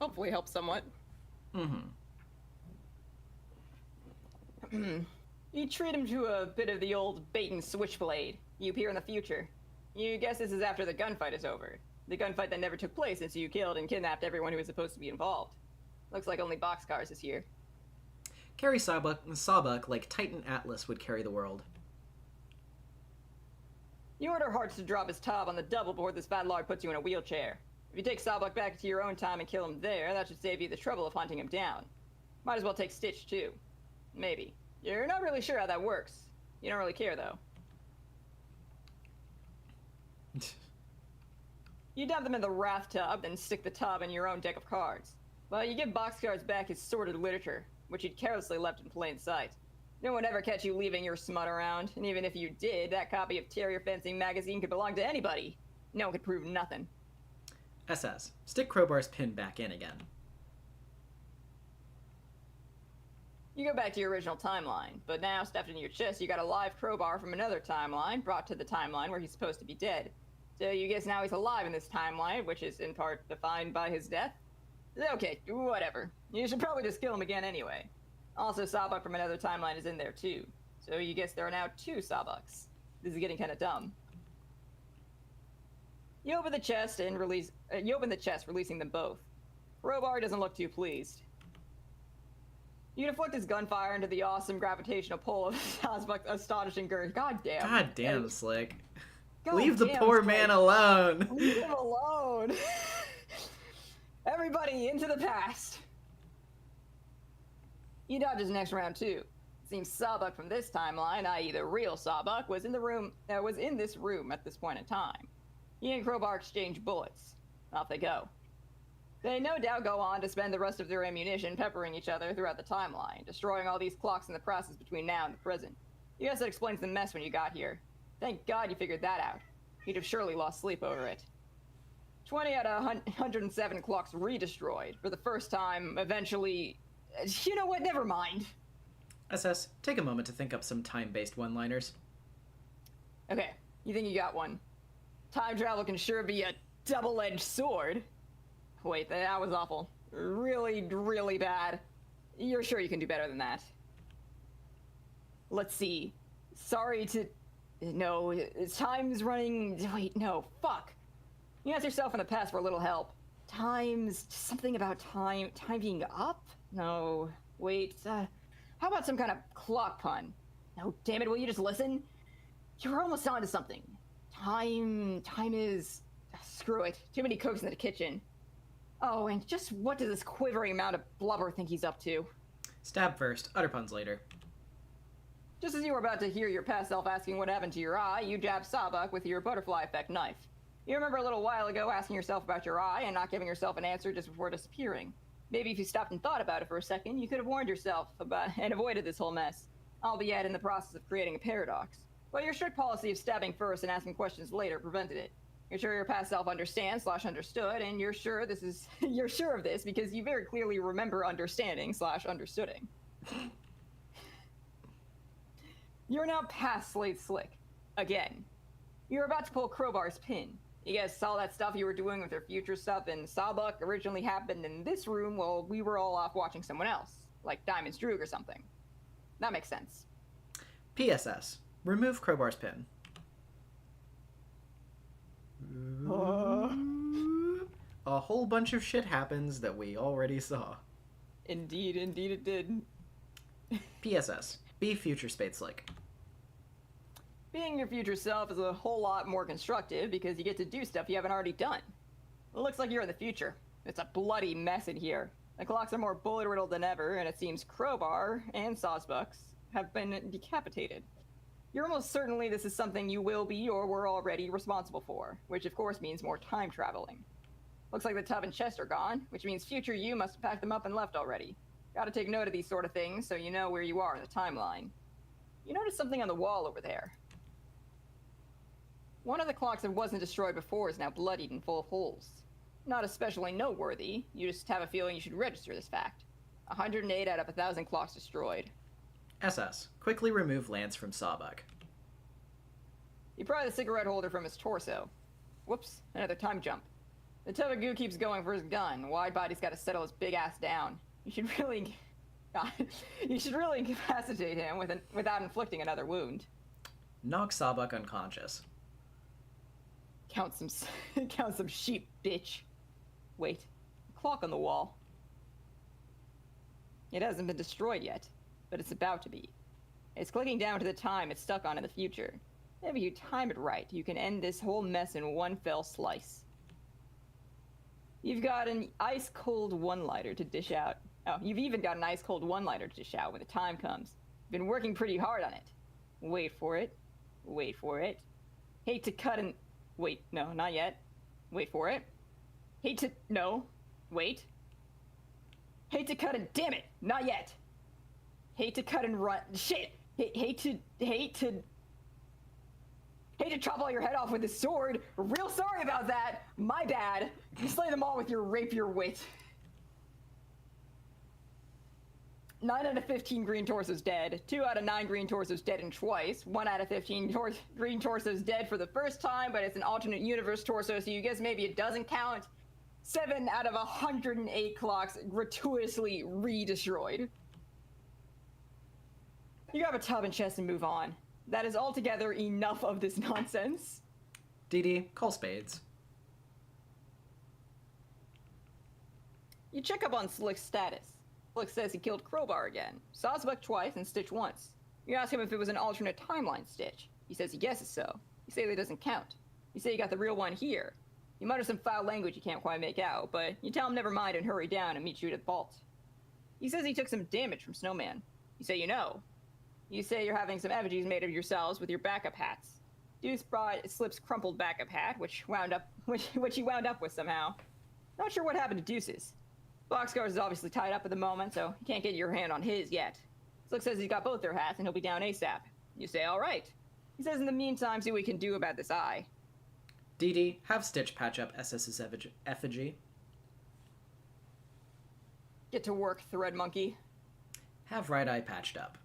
hopefully help somewhat. You treat him to a bit of the old bait and switchblade. You appear in the future. You guess this is after the gunfight is over. The gunfight that never took place since you killed and kidnapped everyone who was supposed to be involved. Looks like only boxcars is here. Carry Sawbuck like Titan Atlas would carry the world. You order Hearts to drop his top on the double board this fat lord puts you in a wheelchair. If you take Sawbuck back to your own time and kill him there, that should save you the trouble of hunting him down. Might as well take Stitch too. Maybe. You're not really sure how that works. You don't really care though. You dump them in the wrath tub, then stick the tub in your own deck of cards. Well, you give boxcars back his sordid literature, which he'd carelessly left in plain sight. No one ever catch you leaving your smut around, and even if you did, that copy of Terrier Fencing magazine could belong to anybody. No one could prove nothing. SS. Stick Crowbar's pin back in again. You go back to your original timeline, but now stuffed in your chest you got a live crowbar from another timeline, brought to the timeline where he's supposed to be dead. So you guess now he's alive in this timeline, which is in part defined by his death? Okay, whatever. You should probably just kill him again anyway. Also, Sawbuck from another timeline is in there too. So you guess there are now 2 Sawbucks. This is getting kinda dumb. You open the chest, releasing them both. Crowbar doesn't look too pleased. You deflect his gunfire into the awesome gravitational pull of Sawbuck's astonishing girth. God damn, Slick. God Leave the damn, poor Slick. man alone. Leave him alone. Everybody into the past. You dodge his next round too. Seems Sawbuck from this timeline, i.e. the real Sawbuck, was in this room at this point in time. He and Crowbar exchange bullets. Off they go. They no doubt go on to spend the rest of their ammunition peppering each other throughout the timeline, destroying all these clocks in the process between now and the present. You guess that explains the mess when you got here. Thank God you figured that out. You'd have surely lost sleep over it. 20 out of 107 clocks re-destroyed. For the first time, eventually... You know what? Never mind. SS, take a moment to think up some time-based one-liners. Okay, you think you got one. Time travel can sure be a double-edged sword. Wait, that was awful. Really, really bad. You're sure you can do better than that? Let's see. Sorry to... No, time's running... Wait, no, fuck. You asked yourself in the past for a little help. Time's... Something about time... Time being up? No, wait, how about some kind of clock pun? No, damn it, will you just listen? You were almost onto something. Time is... Screw it, too many cooks in the kitchen. Oh, and just what does this quivering amount of blubber think he's up to? Stab first, utter puns later. Just as you were about to hear your past self asking what happened to your eye, you jabbed Sawbuck with your butterfly effect knife. You remember a little while ago asking yourself about your eye and not giving yourself an answer just before disappearing. Maybe if you stopped and thought about it for a second, you could have warned yourself about and avoided this whole mess, albeit in the process of creating a paradox. But your strict policy of stabbing first and asking questions later prevented it. You're sure your past self understands/understood, and you're sure you're sure of this because you very clearly remember understanding/understooding. You're now past Slate Slick. Again. You're about to pull Crowbar's pin. You guys saw that stuff you were doing with your future stuff in Sawbuck originally happened in this room while we were all off watching someone else, like Diamond's Droog or something. That makes sense. PSS. Remove Crowbar's pin. A whole bunch of shit happens that we already saw. Indeed it did. PSS. Be future Spade Slick. Being your future self is a whole lot more constructive because you get to do stuff you haven't already done. It looks like you're in the future. It's a bloody mess in here. The clocks are more bullet-riddled than ever, and it seems Crowbar and Sawbucks have been decapitated. You're almost certainly this is something you will be or were already responsible for, which of course means more time traveling. Looks like the tub and chest are gone, which means future you must have packed them up and left already. Gotta take note of these sort of things so you know where you are in the timeline. You notice something on the wall over there. One of the clocks that wasn't destroyed before is now bloodied and full of holes. Not especially noteworthy, you just have a feeling you should register this fact. 108 out of 1,000 clocks destroyed. SS. Quickly remove Lance from Sawbuck. You pry the cigarette holder from his torso. Whoops, another time jump. The tub of goo keeps going for his gun. Widebody's gotta settle his big ass down. You should really... God, you should really incapacitate him without inflicting another wound. Knock Sawbuck unconscious. Count some sheep, bitch. Wait, a clock on the wall. It hasn't been destroyed yet, but it's about to be. It's clicking down to the time it's stuck on in the future. If you time it right, you can end this whole mess in one fell slice. You've got an ice-cold one-liter to dish out. Oh, you've even got an ice-cold one-liter to dish out when the time comes. Been working pretty hard on it. Wait for it. Wait for it. Hate to cut and... Wait, no, not yet. Wait for it. Hate to... No. Wait. Hate to cut and... Damn it! Not yet! Hate to cut and run... Shit! Hate to chop all your head off with this sword. Real sorry about that. My bad. You slay them all with your rapier wit. 9 out of 15 green torsos dead. 2 out of 9 green torsos dead and twice. 1 out of 15 green torsos dead for the first time, but it's an alternate universe torso, so you guess maybe it doesn't count. 7 out of 108 clocks gratuitously re-destroyed. You grab a tub and chest and move on. That is altogether enough of this nonsense. DD, call Spades. You check up on Slick's status. Slick says he killed Crowbar again, Sawbuck twice, and Stitch once. You ask him if it was an alternate timeline Stitch. He says he guesses so. You say that doesn't count. You say you got the real one here. You mutter some foul language you can't quite make out, but you tell him never mind and hurry down and meet you at the vault. He says he took some damage from Snowman. You say you know. You say you're having some effigies made of yourselves with your backup hats. Deuce brought Slip's crumpled backup hat, which he wound up with somehow. Not sure what happened to Deuce's. Boxcar is obviously tied up at the moment, so you can't get your hand on his yet. Slick says he's got both their hats and he'll be down ASAP. You say, all right. He says, in the meantime, see what we can do about this eye. Dee Dee, have Stitch patch up SS's effigy. Get to work, Thread Monkey. Have Right Eye patched up.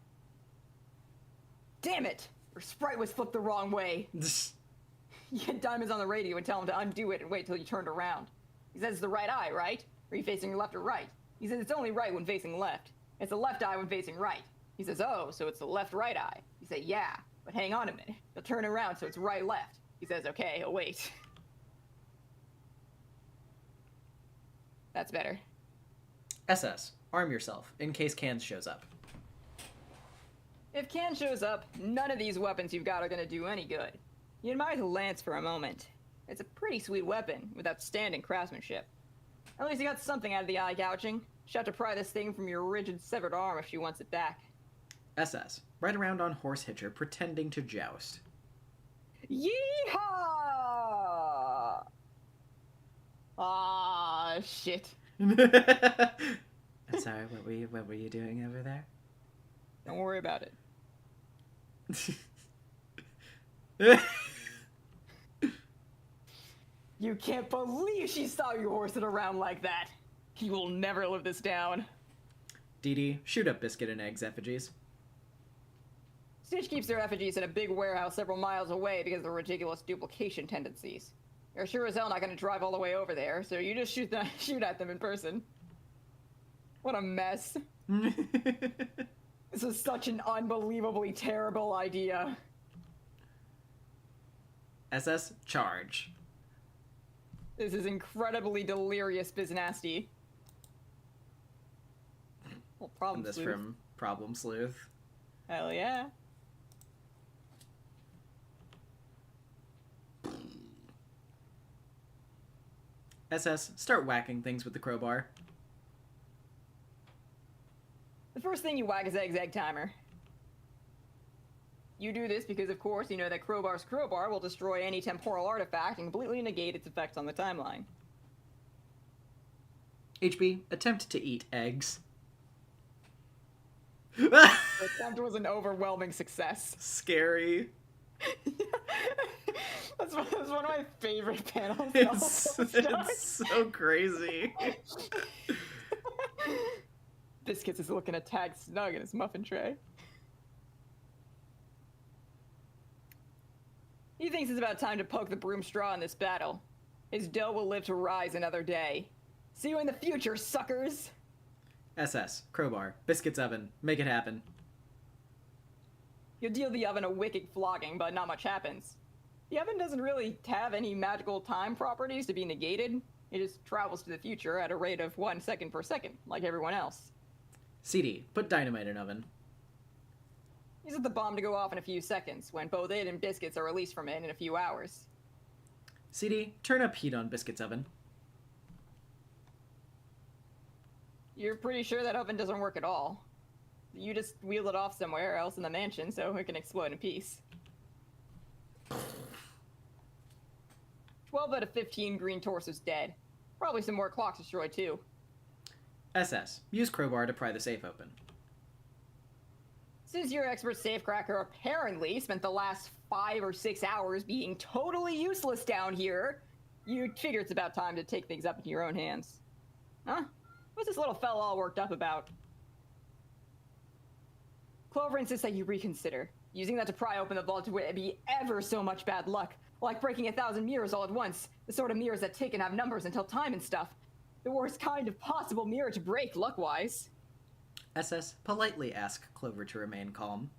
Damn it! Your sprite was flipped the wrong way. You get Diamonds on the radio and tell him to undo it and wait till you turned around. He says it's the right eye, right? Are you facing left or right? He says it's only right when facing left. It's the left eye when facing right. He says, oh, so it's the left-right eye. You say, yeah, but hang on a minute. You'll turn around so it's right-left. He says, okay, he'll wait. That's better. SS, arm yourself, in case Cans shows up. If Can shows up, none of these weapons you've got are gonna do any good. You admire the lance for a moment. It's a pretty sweet weapon, with outstanding craftsmanship. At least you got something out of the eye gouging. She'll have to pry this thing from your rigid severed arm if she wants it back. SS, ride around on Horse Hitcher pretending to joust. Yeehaw! Ah, shit. I'm sorry, what were you doing over there? Don't worry about it. You can't believe she saw you horsing around like that. You will never live this down. Dee Dee, shoot up Biscuit and Eggs effigies. Stitch keeps their effigies in a big warehouse several miles away because of the ridiculous duplication tendencies. You're sure as hell not going to drive all the way over there, so you just shoot at them in person. What a mess. This is such an unbelievably terrible idea. SS, charge. This is incredibly delirious biznasty. Well, problem And this sleuth. from Problem Sleuth. Hell yeah. SS, start whacking things with the crowbar. The first thing you whack is Egg's egg timer. You do this because, of course, you know that Crowbar's crowbar will destroy any temporal artifact and completely negate its effects on the timeline. HB, attempt to eat eggs. The attempt was an overwhelming success. Scary. That's one of my favorite panels. in all of Homestuck. It's so crazy. Biscuits is looking tagged snug in his muffin tray. He thinks it's about time to poke the broom straw in this battle. His dough will live to rise another day. See you in the future, suckers! SS, crowbar, Biscuit's oven, make it happen. You deal the oven a wicked flogging, but not much happens. The oven doesn't really have any magical time properties to be negated. It just travels to the future at a rate of 1 second per second, like everyone else. CD, put dynamite in oven. You set the bomb to go off in a few seconds, when both it and Biscuits are released from it in a few hours. CD, turn up heat on Biscuit's oven. You're pretty sure that oven doesn't work at all. You just wheel it off somewhere else in the mansion so it can explode in peace. 12 out of 15 green torsos dead. Probably some more clocks destroyed too. SS, use crowbar to pry the safe open. Since your expert safecracker apparently spent the last 5 or 6 hours being totally useless down here, you figure it's about time to take things up into your own hands. Huh? What's this little fella all worked up about? Clover insists that you reconsider. Using that to pry open the vault would be ever so much bad luck. Like breaking 1,000 mirrors all at once. The sort of mirrors that tick and have numbers and tell time and stuff. The worst kind of possible mirror to break, luck-wise. SS, politely ask Clover to remain calm.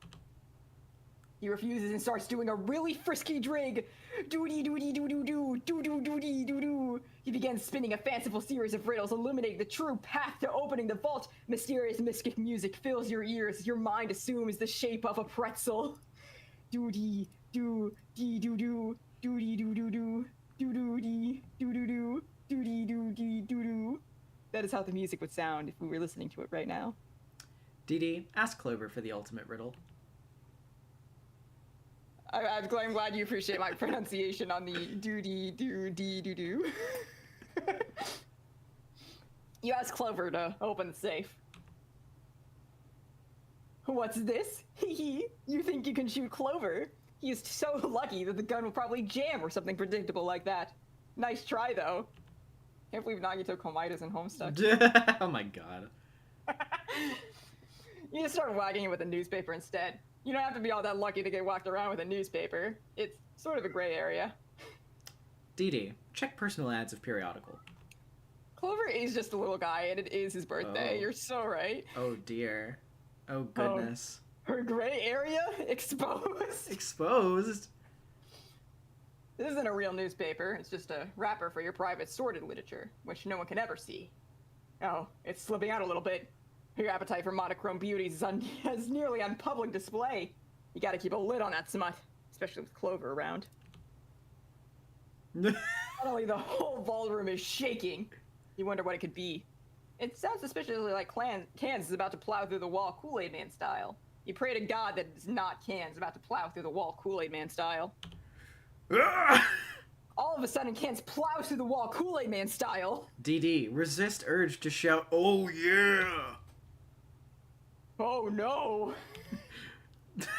He refuses and starts doing a really frisky drig. Doody doody doo doo doo doo doo doody doo doo. He begins spinning a fanciful series of riddles, illuminating the true path to opening the vault. Mysterious mystic music fills your ears. Your mind assumes the shape of a pretzel. Doody doo dee doo doo doody doo doo doo doo doo dee doo doo doo doody doo dee doo doo. That is how the music would sound if we were listening to it right now. Dee Dee, ask Clover for the ultimate riddle. I'm glad you appreciate my pronunciation on the doody doo dee doo doo. You ask Clover to open the safe. What's this? Hee. You think you can shoot Clover? He's so lucky that the gun will probably jam or something predictable like that. Nice try, though. Can't believe Nagito Komaida's in Homestuck. Oh my god. You just start wagging it with a newspaper instead. You don't have to be all that lucky to get whacked around with a newspaper. It's sort of a gray area. DD, check personal ads of periodical. Clover is just a little guy, and it is his birthday. Oh. You're so right. Oh dear. Oh goodness. Her gray area exposed. Exposed? This isn't a real newspaper. It's just a wrapper for your private sorted literature, which no one can ever see. Oh, it's slipping out a little bit. Your appetite for monochrome beauties is nearly on public display. You gotta keep a lid on that smut, especially with Clover around. Suddenly, the whole ballroom is shaking. You wonder what it could be. It sounds suspiciously like Cans is about to plow through the wall Kool-Aid Man style. You pray to God that it's not Cans about to plow through the wall Kool-Aid Man style. All of a sudden, Cans plows through the wall Kool-Aid Man style. DD, resist urge to shout, "Oh yeah!" Oh no!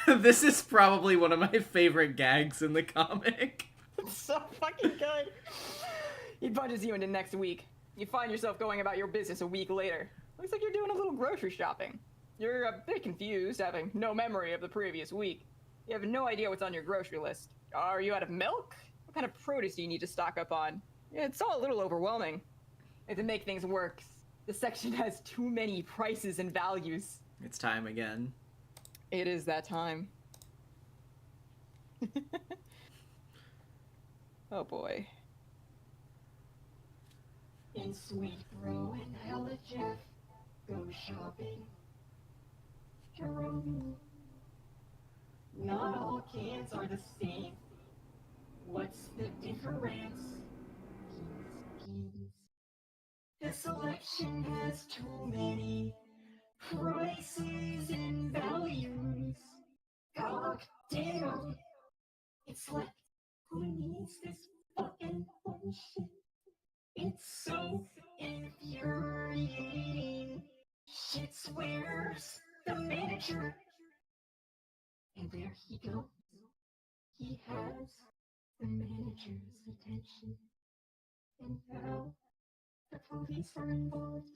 This is probably one of my favorite gags in the comic. It's so fucking good. He punches you into next week. You find yourself going about your business a week later. Looks like you're doing a little grocery shopping. You're a bit confused, having no memory of the previous week. You have no idea what's on your grocery list. Are you out of milk? What kind of produce do you need to stock up on? It's all a little overwhelming. And to make things worse, the section has too many prices and values. It's time again. It is that time. Oh boy. In Sweet Bro and Hella Jeff go shopping. Jerome. Not all cans are the same. What's the difference? Skins. The selection has too many prices and values. God damn. It's like, who needs this fucking bullshit? It's so infuriating. Shit's where's the manager? And there he goes. He has the manager's attention. And now the police are involved.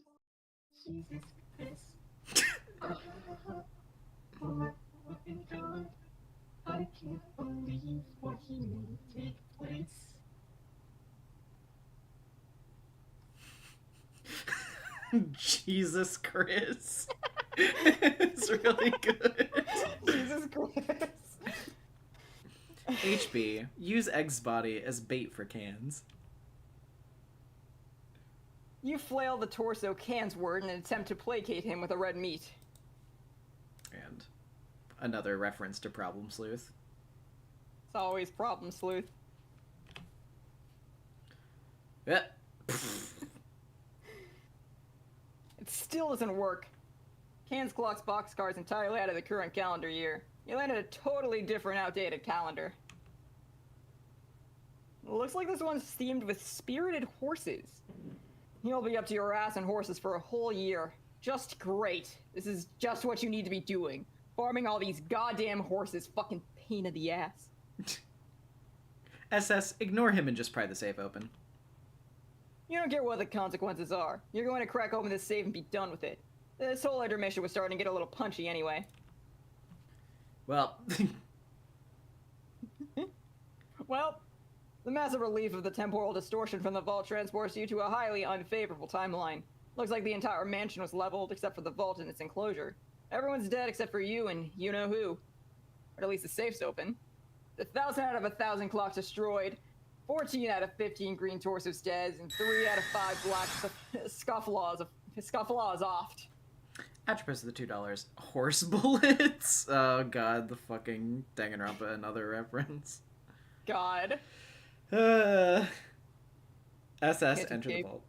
Jesus Christ. Oh my God. I can't believe what he made take place. Jesus Chris. It's really good. Jesus Christ. HB, use Egg's body as bait for Cans. You flail the torso Can's word in an attempt to placate him with a red meat. And another reference to Problem Sleuth. It's always problem sleuth. Yeah. It still doesn't work. Can's clocks boxcars entirely out of the current calendar year. You landed a totally different, outdated calendar. Looks like this one's themed with spirited horses. You'll be up to your ass in horses for a whole year. Just great. This is just what you need to be doing. Farming all these goddamn horses, fucking pain in the ass. SS, ignore him and just pry the safe open. You don't care what the consequences are. You're going to crack open this safe and be done with it. This whole intermission was starting to get a little punchy anyway. Well, Well, the massive relief of the temporal distortion from the vault transports you to a highly unfavorable timeline. Looks like the entire mansion was leveled except for the vault and its enclosure. Everyone's dead except for you and you know who. Or at least the safe's open. 1,000 out of 1,000 clocks destroyed, 14 out of 15 green torsos dead, and 3 out of 5 black scufflaws offed. Atropos of the $2. Horse bullets? Oh god, the fucking Danganronpa, another reference. God. SS, Can't enter the escape. vault.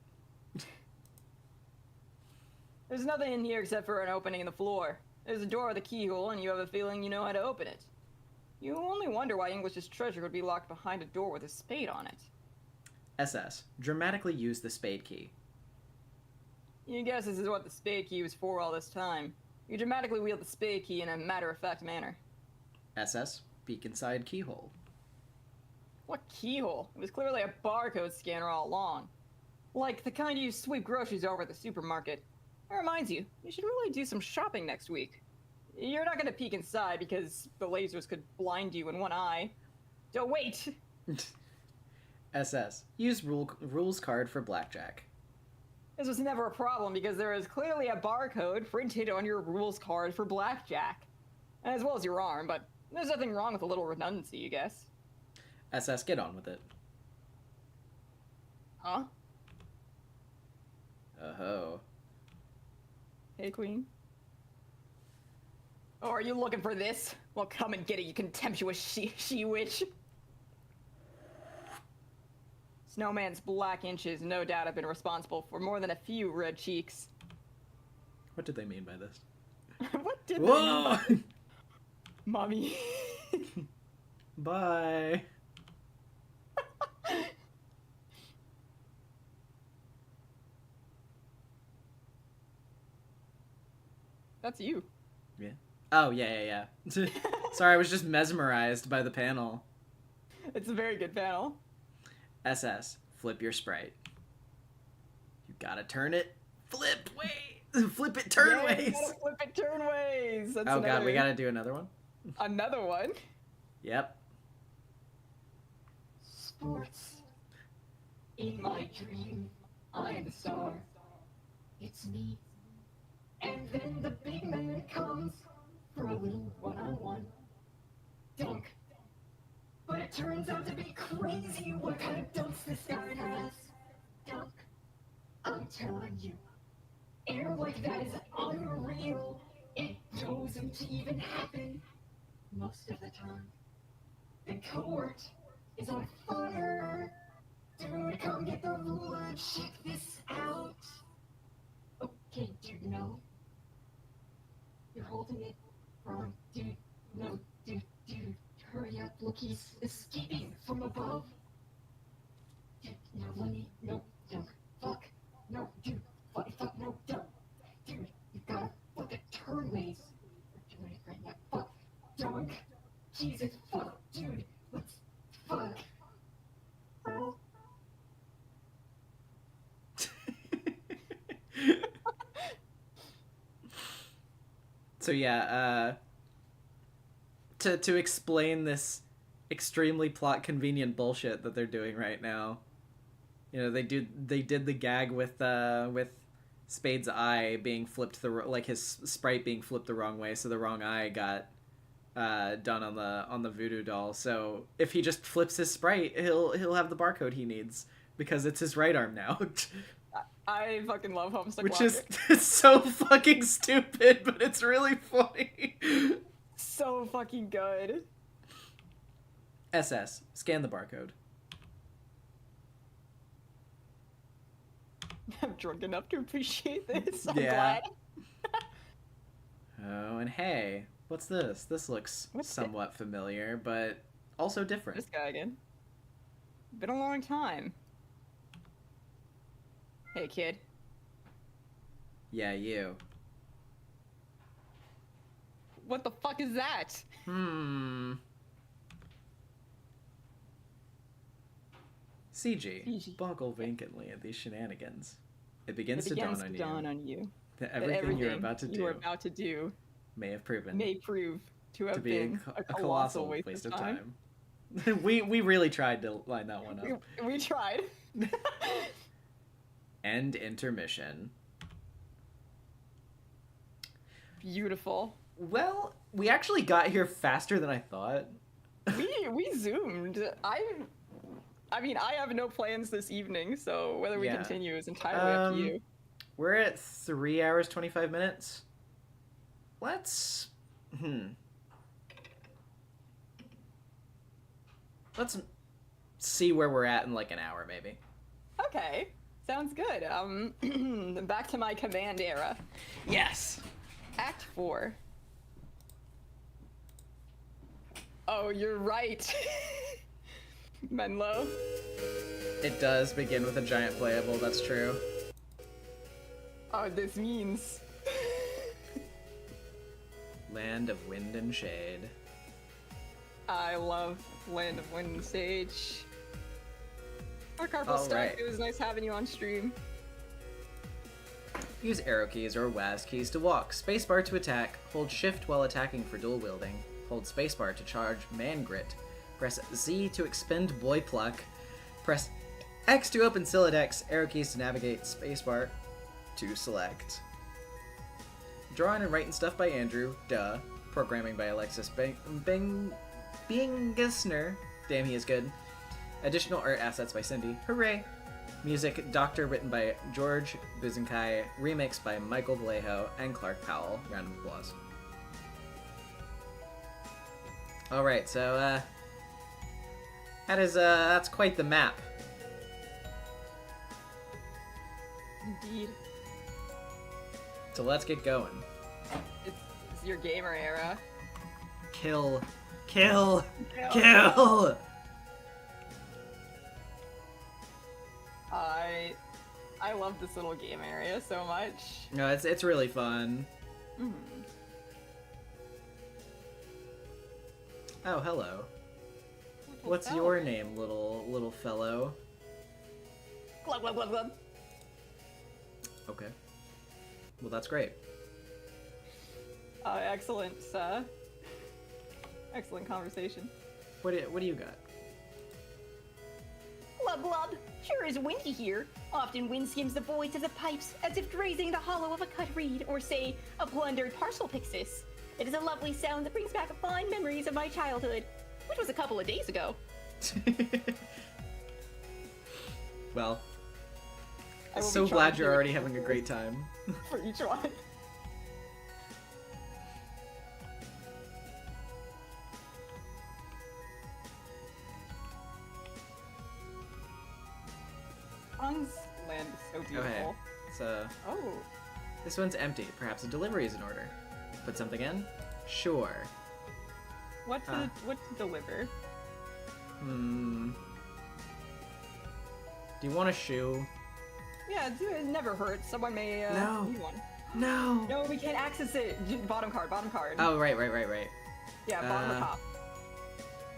There's nothing in here except for an opening in the floor. There's a door with a keyhole, and you have a feeling you know how to open it. You only wonder why English's treasure would be locked behind a door with a spade on it. SS, dramatically use the spade key. You guess this is what the spade key was for all this time. You dramatically wield the spade key in a matter-of-fact manner. SS, peek inside keyhole. What keyhole? It was clearly a barcode scanner all along. Like the kind you sweep groceries over at the supermarket. It reminds you, you should really do some shopping next week. You're not gonna peek inside because the lasers could blind you in one eye. Don't wait! SS, use rules card for blackjack. This was never a problem because there is clearly a barcode printed on your rules card for blackjack. As well as your arm, but there's nothing wrong with a little redundancy, you guess. SS, get on with it. Huh? Oh-ho. Hey, Queen. Oh, are you looking for this? Well, come and get it, you contemptuous she-witch. Snowman's black inches no doubt have been responsible for more than a few red cheeks. What did they mean by this? What did Whoa! they mean? Mommy. Bye. That's you. Yeah. Oh, yeah. Sorry, I was just mesmerized by the panel. It's a very good panel. SS, flip your sprite. You gotta turn it. Flip, wait! Flip it, turn Yeah, ways! you gotta flip it turn ways. That's Oh god, we another- gotta do another one? Another one? Yep. Sports. In my dream, I am the star. It's me. And then the big man comes for a little one-on-one. Dunk. But it turns out to be crazy what kind of dunks this guy has. Dunk. I'm telling you. Air like that is unreal. It doesn't even happen most of the time. The court is on fire. Dude, come get the ruler. Check this out. Okay, dude, no. You're holding it wrong, dude. No, dude. Hurry up, look, he's escaping from above. Dude, no, let me, no, dunk. Fuck. No, dude. Fuck, no, dunk. Dude, you gotta fucking turn ways. We're doing it right now. Fuck. Dunk. Jesus, fuck, dude. Let's, fuck. Oh. So yeah, to explain this extremely plot convenient bullshit that they're doing right now, you know, they did the gag with Spade's eye being flipped like his sprite being flipped the wrong way, so the wrong eye got done on the voodoo doll. So if he just flips his sprite, he'll have the barcode he needs because it's his right arm now. I fucking love Homestuck Which logic. is it's so fucking stupid, but it's really funny. So fucking good. SS, scan the barcode. I'm drunk enough to appreciate this. I'm Yeah. glad. Oh, and hey, what's this? This looks What's it? somewhat familiar, but also different. This guy again. Been a long time. Hey, kid. Yeah, you. What the fuck is that? CG, buckle vacantly at these shenanigans. It begins, It begins to to dawn on you that that everything you're about to you are do about to do may have proven may prove to have to be been a colossal waste of time. we really tried to line that one up. We tried. End intermission. Beautiful. Well, we actually got here faster than I thought. We zoomed. I mean, I have no plans this evening, so whether we Yeah. continue is entirely up to you. We're at 3 hours 25 minutes. Let's Let's see where we're at in like an hour maybe. Okay, sounds good. Back to my command era. Yes. Act 4. Oh, you're right. Menlo. It does begin with a giant playable, that's true. Oh, this means Land of Wind and Shade. I love Land of Wind and Sage. Our carpal All stuck. right. It was nice having you on stream. Use arrow keys or WASD keys to walk. Spacebar to attack. Hold shift while attacking for dual wielding. Hold spacebar to charge Man Grit. Press Z to expend Boy Pluck. Press X to open Silodex. Arrow keys to navigate. Spacebar to select. Drawing and writing stuff by Andrew. Duh. Programming by Alexis Bingisner. Damn, he is good. Additional art assets by Cindy. Hooray! Music, Doctor, written by George Buzenkai, remixed by Michael Vallejo and Clark Powell. Round of applause. Alright, so, that's quite the map. Indeed. So let's get going. It's your gamer era. Kill. Kill. Kill! I love this little game area so much. No, it's really fun. Mhm. Oh, hello. Little What's fella. your name, little fellow? Glub, glub, glub, glub. Okay. Well, that's great. Excellent, excellent conversation. What do you got? Glub, glub. Sure is windy here. Often wind skims the voids of the pipes as if grazing the hollow of a cut reed or, say, a plundered parcel pyxis. It is a lovely sound that brings back fond memories of my childhood, which was a couple of days ago. Well, I will so be glad charging you're you already with having a great time. for each one. Hans land is so beautiful. Okay, so Oh, this one's empty. Perhaps a delivery is in order. Put something in? Sure. what to deliver? Do you want a shoe? Yeah, it never hurts. Someone may No. need one. No! No, we can't access it. Bottom card, bottom card. Oh, right. Yeah, bottom or uh, top.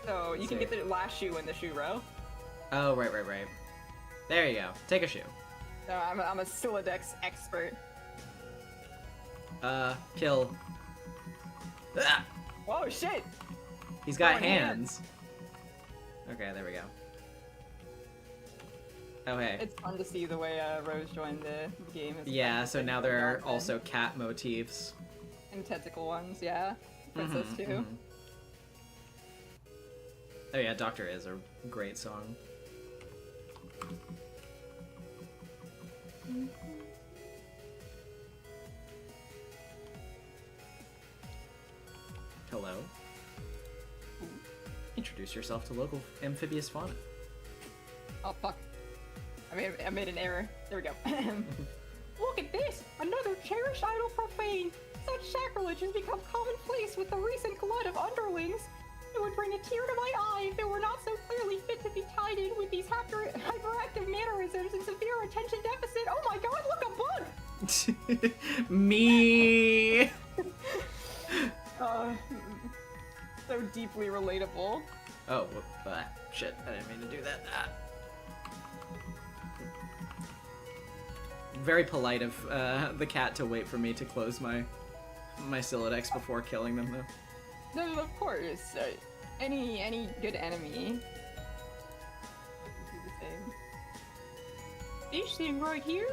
So you can see. get the last shoe in the shoe row. Oh, right. There you go. Take a shoe. No, I'm a Silodex expert. Kill. Ah! Oh shit! He's got Throwing hands. Okay, there we go. Oh, hey. It's fun to see the way Rose joined the game. It's Yeah, fun to so see now the there are outfit. also cat motifs. And tentacle ones, yeah. Princess Mhm, too. mhm. Oh yeah, Doctor is a great song. Hello. Introduce yourself to local amphibious fauna. Oh fuck. I made an error. There we go. Look at this! Another cherished idol profaned! Such sacrilege has become commonplace with the recent glut of underlings. It would bring a tear to my eye if it were not so clearly fit to be tied in with these hyperactive mannerisms and severe attention deficit. Oh my god, look, a bug! Me. So deeply relatable. Oh, shit! I didn't mean to do that. Very polite of the cat to wait for me to close my Silodex before killing them, though. No, of course. Any good enemy. Do the same. This thing right here?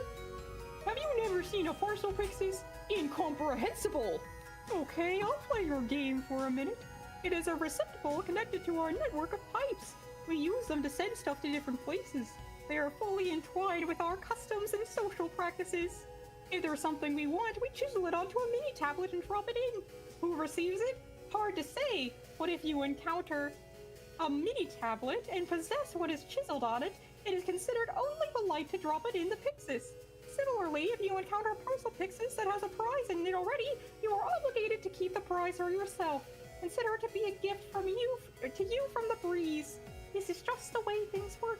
Have you never seen a parcel pyxis? Incomprehensible! Okay, I'll play your game for a minute. It is a receptacle connected to our network of pipes. We use them to send stuff to different places. They are fully entwined with our customs and social practices. If there's something we want, we chisel it onto a mini tablet and drop it in. Who receives it? Hard to say, but if you encounter a mini tablet and possess what is chiseled on it, it is considered only polite to drop it in the Pyxis. Similarly, if you encounter a parcel Pyxis that has a prize in it already, you are obligated to keep the prize for yourself. Consider it to be a gift from you to you from the breeze. This is just the way things work.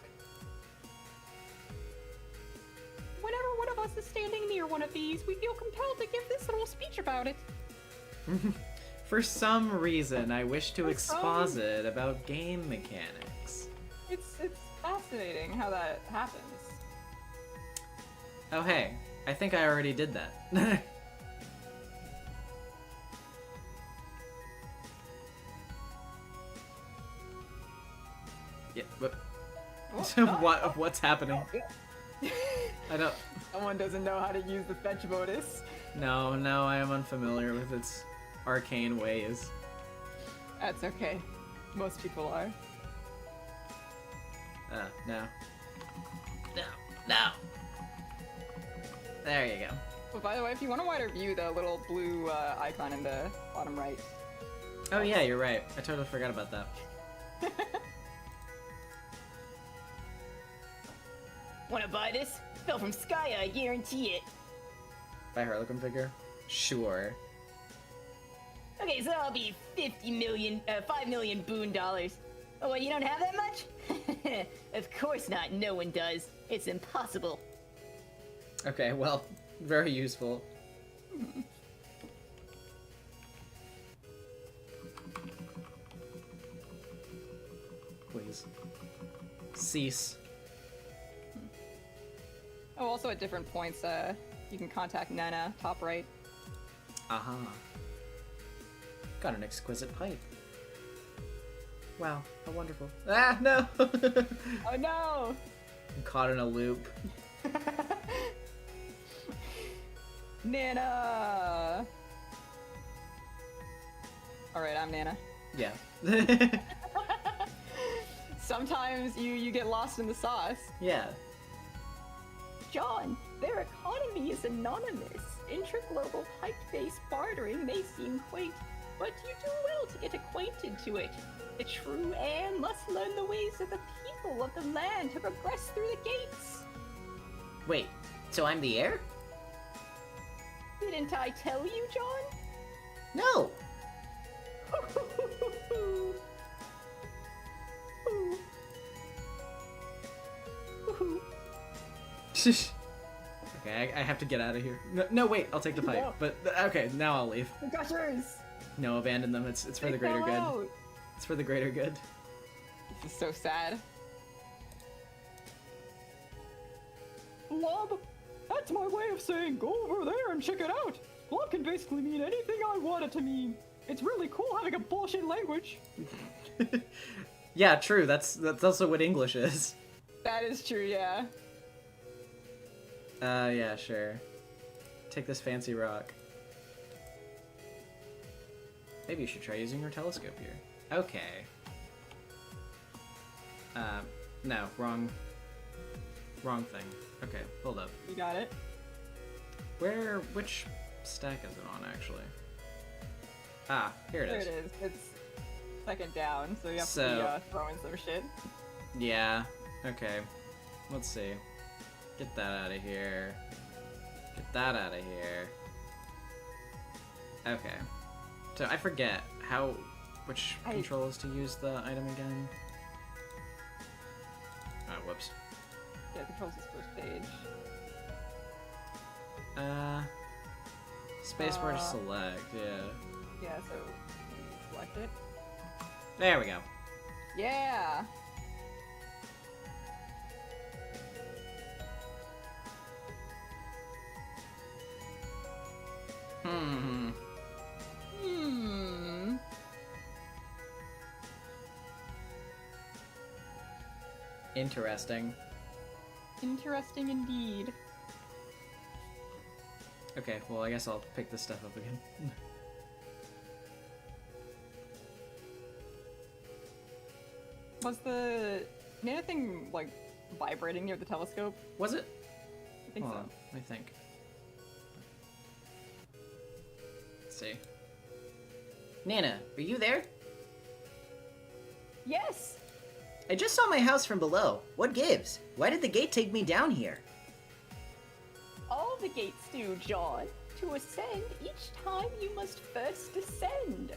Whenever one of us is standing near one of these, we feel compelled to give this little speech about it. For some reason, I wish to exposit about game mechanics. It's fascinating how that happens. Oh hey, I think I already did that. Yeah, but what's happening? I don't. Someone doesn't know how to use the fetch bonus. No, I am unfamiliar with its arcane ways. That's okay. Most people are. No. No. There you go. But by the way, if you want a wider view, the little blue icon in the bottom right. Oh yeah, you're right. I totally forgot about that. Wanna buy this? Fell from sky, I guarantee it. Buy Harlequin figure? Sure. Okay, so I'll be 5 million boon dollars. Oh, what, you don't have that much? Of course not, no one does. It's impossible. Okay, well, very useful. Please. Cease. Oh, also at different points, you can contact Nana, top right. Aha. Got an exquisite pipe. Wow, how wonderful. Ah, no! Oh no! I'm caught in a loop. Nana! Alright, I'm Nana. Yeah. Sometimes you get lost in the sauce. Yeah. John, their economy is anonymous. Interglobal pipe-based bartering may seem quaint, but you do well to get acquainted to it. The true heir must learn the ways of the people of the land to progress through the gates. Wait, so I'm the heir? Didn't I tell you, John? No! Okay, I have to get out of here. No, wait, I'll take the pipe. No. But, okay, now I'll leave. The gushers! No, abandon them. It's for They the greater fell good. out. It's for the greater good. This is so sad. Blob! That's my way of saying go over there and check it out! Blob can basically mean anything I want it to mean. It's really cool having a bullshit language. Yeah, true. That's also what English is. That is true, yeah. Yeah, sure. Take this fancy rock. Maybe you should try using your telescope here. Okay. No, wrong thing. Okay, hold up. You got it. Which stack is it on, actually? Ah, here it There is. it is. It's second down, so you have So- to be throwing some shit. Yeah, okay. Let's see. Get that out of here. Get that out of here. Okay. So I forget which control is to use the item again. Oh, whoops. Yeah, controls this first page. Spacebar to select, yeah. Yeah, so select it. There we go. Yeah! Hmm. Interesting. Interesting indeed. Okay, well, I guess I'll pick this stuff up again. Was the Nana thing, like, vibrating near the telescope? Was it? I think Hold so. on, let me think. Let's see. Nana, are you there? Yes! I just saw my house from below. What gives? Why did the gate take me down here? All the gates do, John. To ascend, each time you must first descend.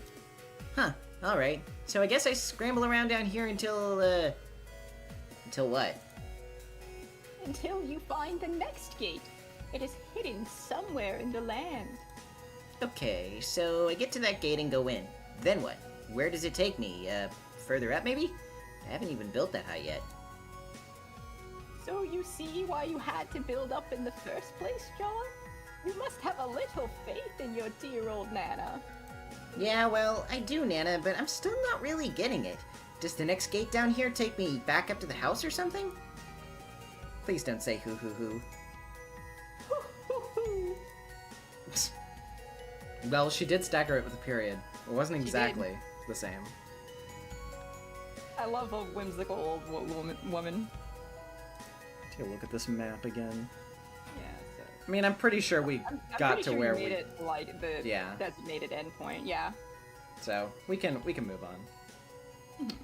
Huh, alright. So I guess I scramble around down here until what? Until you find the next gate. It is hidden somewhere in the land. Okay, so I get to that gate and go in. Then what? Where does it take me? Further up maybe? I haven't even built that high yet. So you see why you had to build up in the first place, John? You must have a little faith in your dear old Nana. Yeah, well, I do, Nana, but I'm still not really getting it. Does the next gate down here take me back up to the house or something? Please don't say hoo hoo hoo. Well, she did stagger it with a period. It wasn't She exactly the same. I love a whimsical old woman. Take a look at this map again. Yeah, so. I mean, I'm pretty sure we I'm got pretty to sure where we made we... it like the Yeah. designated endpoint. Yeah. So, we can move on.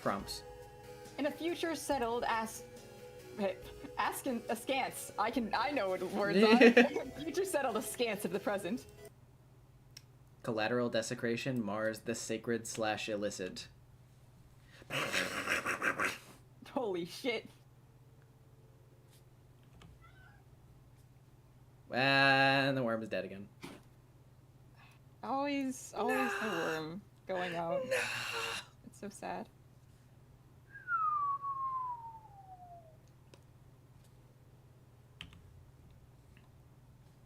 Prompts. In a future settled askance. I know what words are. Future settled askance of the present. Collateral desecration mars the sacred / illicit. Holy shit. And the worm is dead again. Always the worm going out. It's so sad.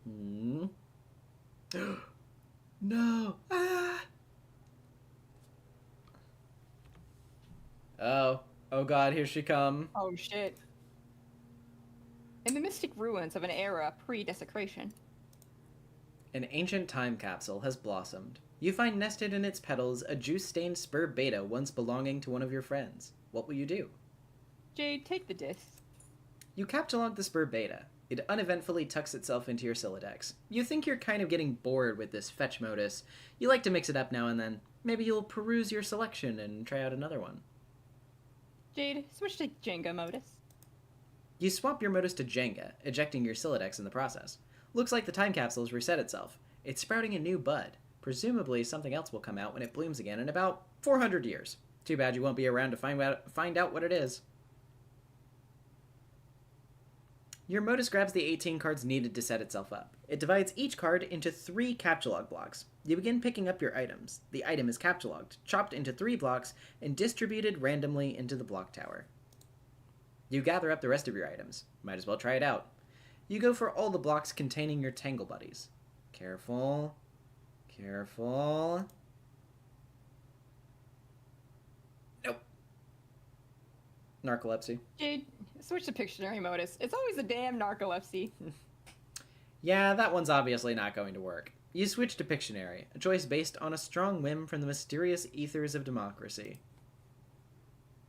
Hmm. No. Ah. Oh god, here she come. Oh shit. In the mystic ruins of an era pre-desecration. An ancient time capsule has blossomed. You find nested in its petals a juice-stained spur beta once belonging to one of your friends. What will you do? Jade, take the disc. You captulog the spur beta. It uneventfully tucks itself into your Sylladex. You think you're kind of getting bored with this fetch modus. You like to mix it up now and then. Maybe you'll peruse your selection and try out another one. Jade, switch to Jenga modus. You swap your modus to Jenga, ejecting your Sylladex in the process. Looks like the time capsule's reset itself. It's sprouting a new bud. Presumably something else will come out when it blooms again in about 400 years. Too bad you won't be around to find out what it is. Your modus grabs the 18 cards needed to set itself up. It divides each card into 3 captulog blocks. You begin picking up your items. The item is captulogged, chopped into 3 blocks, and distributed randomly into the block tower. You gather up the rest of your items. Might as well try it out. You go for all the blocks containing your Tangle Buddies. Careful. Careful. Nope. Narcolepsy. Jade, switch to Pictionary modus. It's always a damn narcolepsy. Yeah, that one's obviously not going to work. You switch to Pictionary, a choice based on a strong whim from the mysterious ethers of democracy.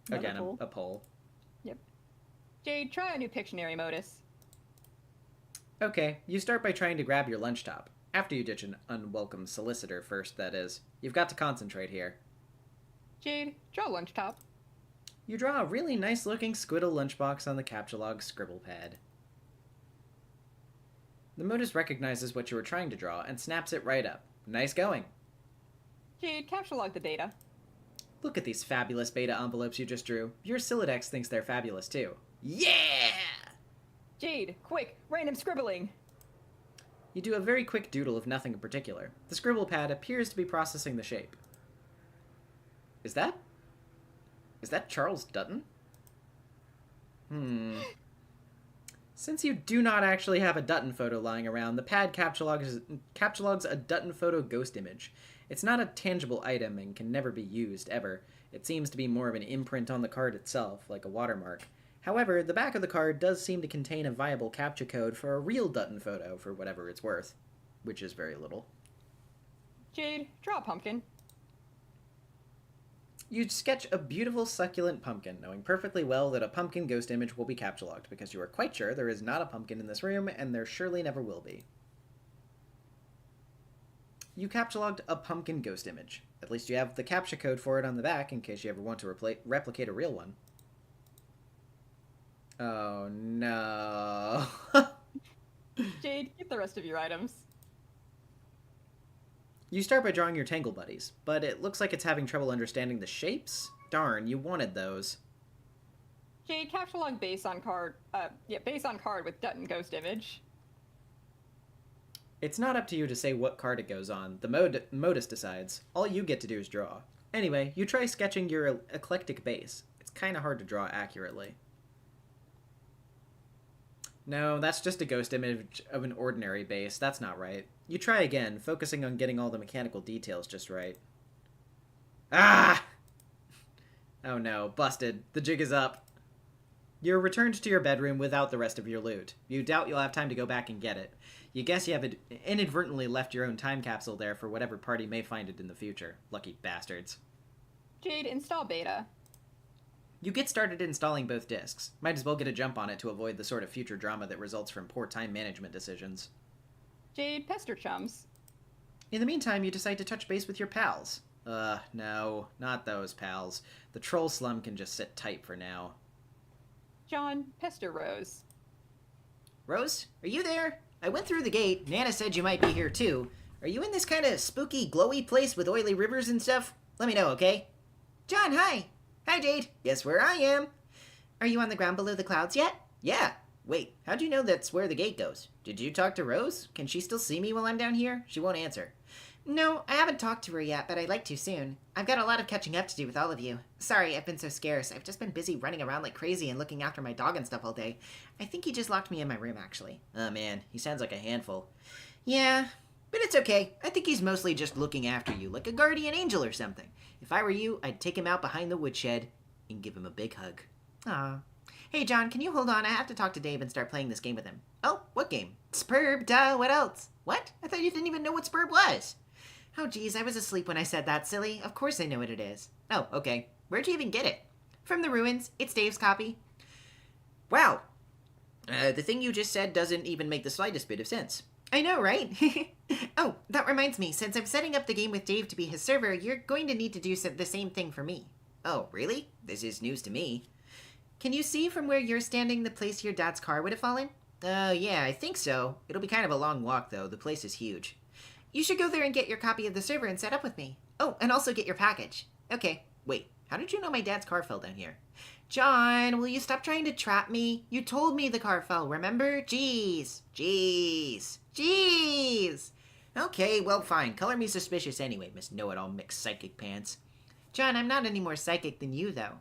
Another Again, poll. a poll. Yep. Jade, try a new Pictionary modus. Okay, you start by trying to grab your lunch top. After you ditch an unwelcome solicitor first, that is. You've got to concentrate here. Jade, draw lunch top. You draw a really nice-looking squiddle lunchbox on the captulog scribble pad. The modus recognizes what you were trying to draw and snaps it right up. Nice going. Jade, captulog the data. Look at these fabulous beta envelopes you just drew. Your Sylladex thinks they're fabulous too. Yeah! Jade, quick, random scribbling. You do a very quick doodle of nothing in particular. The scribble pad appears to be processing the shape. Is that Charles Dutton? Since you do not actually have a Dutton photo lying around, the pad captulogs a Dutton photo ghost image. It's not a tangible item and can never be used, ever. It seems to be more of an imprint on the card itself, like a watermark. However, the back of the card does seem to contain a viable captcha code for a real Dutton photo for whatever it's worth, which is very little. Jade, draw a pumpkin. You sketch a beautiful succulent pumpkin, knowing perfectly well that a pumpkin ghost image will be captulogged, because you are quite sure there is not a pumpkin in this room, and there surely never will be. You captulogged a pumpkin ghost image. At least you have the captcha code for it on the back, in case you ever want to replicate a real one. Oh no. Jade, get the rest of your items. You start by drawing your Tangle Buddies, but it looks like it's having trouble understanding the shapes? Darn, you wanted those. Jade, captulog base on card with Dutton ghost image. It's not up to you to say what card it goes on. The modus decides. All you get to do is draw. Anyway, you try sketching your eclectic base. It's kind of hard to draw accurately. No, that's just a ghost image of an ordinary base. That's not right. You try again, focusing on getting all the mechanical details just right. Ah! Oh no, busted. The jig is up. You're returned to your bedroom without the rest of your loot. You doubt you'll have time to go back and get it. You guess you have inadvertently left your own time capsule there for whatever party may find it in the future. Lucky bastards. Jade, install beta. You get started installing both discs. Might as well get a jump on it to avoid the sort of future drama that results from poor time management decisions. Jade, pester chums. In the meantime, you decide to touch base with your pals. No, not those pals. The troll slum can just sit tight for now. John, pester Rose. Rose, are you there? I went through the gate. Nana said you might be here too. Are you in this kind of spooky, glowy place with oily rivers and stuff? Let me know, okay? John, hi. Hi, Jade. Guess where I am? Are you on the ground below the clouds yet? Yeah. Wait, how'd you know that's where the gate goes? Did you talk to Rose? Can she still see me while I'm down here? She won't answer. No, I haven't talked to her yet, but I'd like to soon. I've got a lot of catching up to do with all of you. Sorry, I've been so scarce. I've just been busy running around like crazy and looking after my dog and stuff all day. I think he just locked me in my room, actually. Oh man, he sounds like a handful. Yeah, but it's okay. I think he's mostly just looking after you, like a guardian angel or something. If I were you, I'd take him out behind the woodshed and give him a big hug. Aw. Hey, John, can you hold on? I have to talk to Dave and start playing this game with him. Oh, what game? Spurb, duh, what else? What? I thought you didn't even know what Spurb was. Oh, geez, I was asleep when I said that, silly. Of course I know what it is. Oh, okay. Where'd you even get it? From the ruins. It's Dave's copy. Wow. The thing you just said doesn't even make the slightest bit of sense. I know, right? Oh, that reminds me. Since I'm setting up the game with Dave to be his server, you're going to need to do the same thing for me. Oh, really? This is news to me. Can you see from where you're standing the place your dad's car would have fallen? Yeah, I think so. It'll be kind of a long walk, though. The place is huge. You should go there and get your copy of the server and set up with me. Oh, and also get your package. Okay, wait. How did you know my dad's car fell down here? John, will you stop trying to trap me? You told me the car fell, remember? Jeez. Okay, well, fine. Color me suspicious anyway, Miss Know-It-All Mixed Psychic Pants. John, I'm not any more psychic than you, though.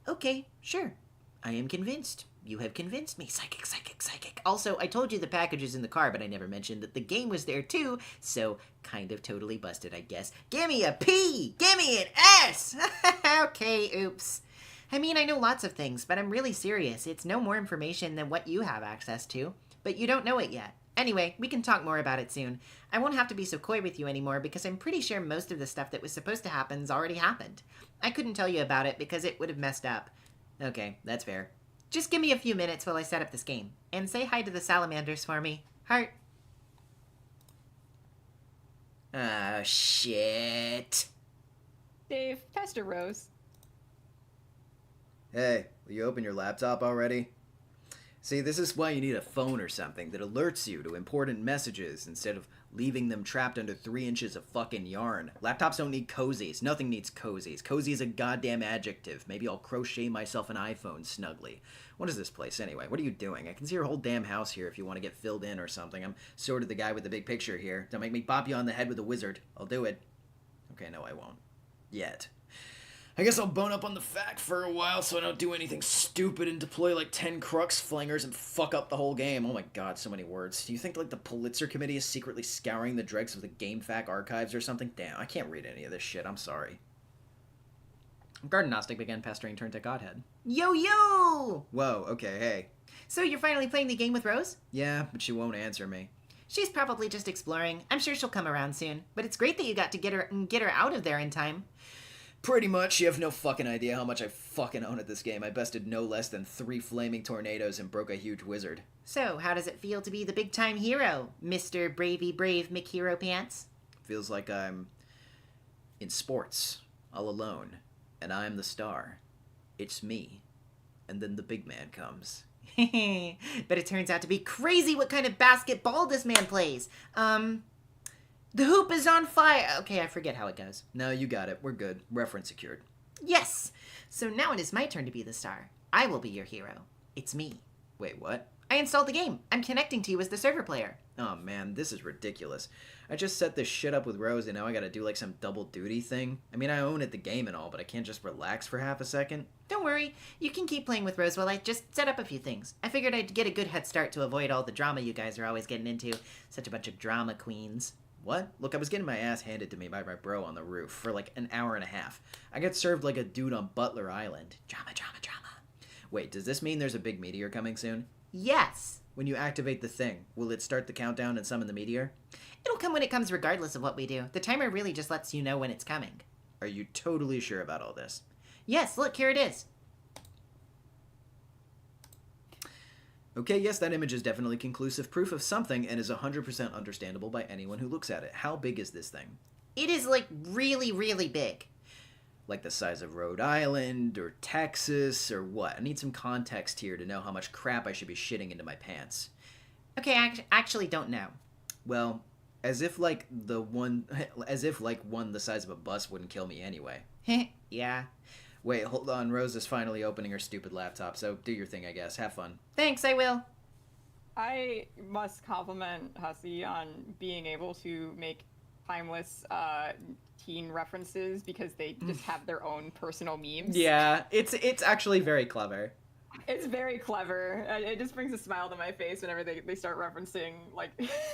Okay, sure. I am convinced. You have convinced me. Psychic. Also, I told you the package is in the car, but I never mentioned that the game was there too, so kind of totally busted, I guess. Gimme a P! Gimme an S! Okay, oops. I mean, I know lots of things, but I'm really serious. It's no more information than what you have access to, but you don't know it yet. Anyway, we can talk more about it soon. I won't have to be so coy with you anymore because I'm pretty sure most of the stuff that was supposed to happen's already happened. I couldn't tell you about it because it would have messed up. Okay, that's fair. Just give me a few minutes while I set up this game. And say hi to the salamanders for me. Heart. Oh, shit. Dave, pester Rose. Hey, will you open your laptop already? See, this is why you need a phone or something that alerts you to important messages instead of leaving them trapped under 3 inches of fucking yarn. Laptops don't need cozies. Nothing needs cozies. Cozy is a goddamn adjective. Maybe I'll crochet myself an iPhone snugly. What is this place anyway? What are you doing? I can see your whole damn house here if you want to get filled in or something. I'm sort of the guy with the big picture here. Don't make me bop you on the head with a wizard. I'll do it. Okay, no I won't. Yet. I guess I'll bone up on the fact for a while so I don't do anything stupid and deploy like 10 crux flingers and fuck up the whole game. Oh my god, so many words. Do you think like the Pulitzer Committee is secretly scouring the dregs of the GameFAQ archives or something? Damn, I can't read any of this shit. I'm sorry. Garden Gnostic began pestering Turn to Godhead. Yo! Whoa, okay, hey. So you're finally playing the game with Rose? Yeah, but she won't answer me. She's probably just exploring. I'm sure she'll come around soon. But it's great that you got to get her out of there in time. Pretty much. You have no fucking idea how much I fucking own at this game. I bested no less than 3 flaming tornadoes and broke a huge wizard. So, how does it feel to be the big-time hero, Mr. Bravey Brave McHero Pants? Feels like I'm in sports, all alone, and I'm the star. It's me. And then the big man comes. But it turns out to be crazy what kind of basketball this man plays. The hoop is on fire. Okay, I forget how it goes. No, you got it. We're good. Reference secured. Yes! So now it is my turn to be the star. I will be your hero. It's me. Wait, what? I installed the game. I'm connecting to you as the server player. Oh man, this is ridiculous. I just set this shit up with Rose and now I gotta do like some double duty thing. I mean, I own it the game and all, but I can't just relax for half a second. Don't worry. You can keep playing with Rose while I just set up a few things. I figured I'd get a good head start to avoid all the drama you guys are always getting into. Such a bunch of drama queens. What? Look, I was getting my ass handed to me by my bro on the roof for like an hour and a half. I got served like a dude on Butler Island. Drama, drama, drama. Wait, does this mean there's a big meteor coming soon? Yes. When you activate the thing, will it start the countdown and summon the meteor? It'll come when it comes regardless of what we do. The timer really just lets you know when it's coming. Are you totally sure about all this? Yes, look, here it is. Okay, yes, that image is definitely conclusive proof of something and is 100% understandable by anyone who looks at it. How big is this thing? It is, like, really, really big. Like the size of Rhode Island or Texas or what? I need some context here to know how much crap I should be shitting into my pants. Okay, I actually don't know. Well, as if like one the size of a bus wouldn't kill me anyway. Yeah. Wait, hold on. Rose is finally opening her stupid laptop, so do your thing, I guess. Have fun. Thanks, I will. I must compliment Hussey on being able to make timeless teen references because they just have their own personal memes. Yeah, it's actually very clever. It's very clever. It just brings a smile to my face whenever they start referencing like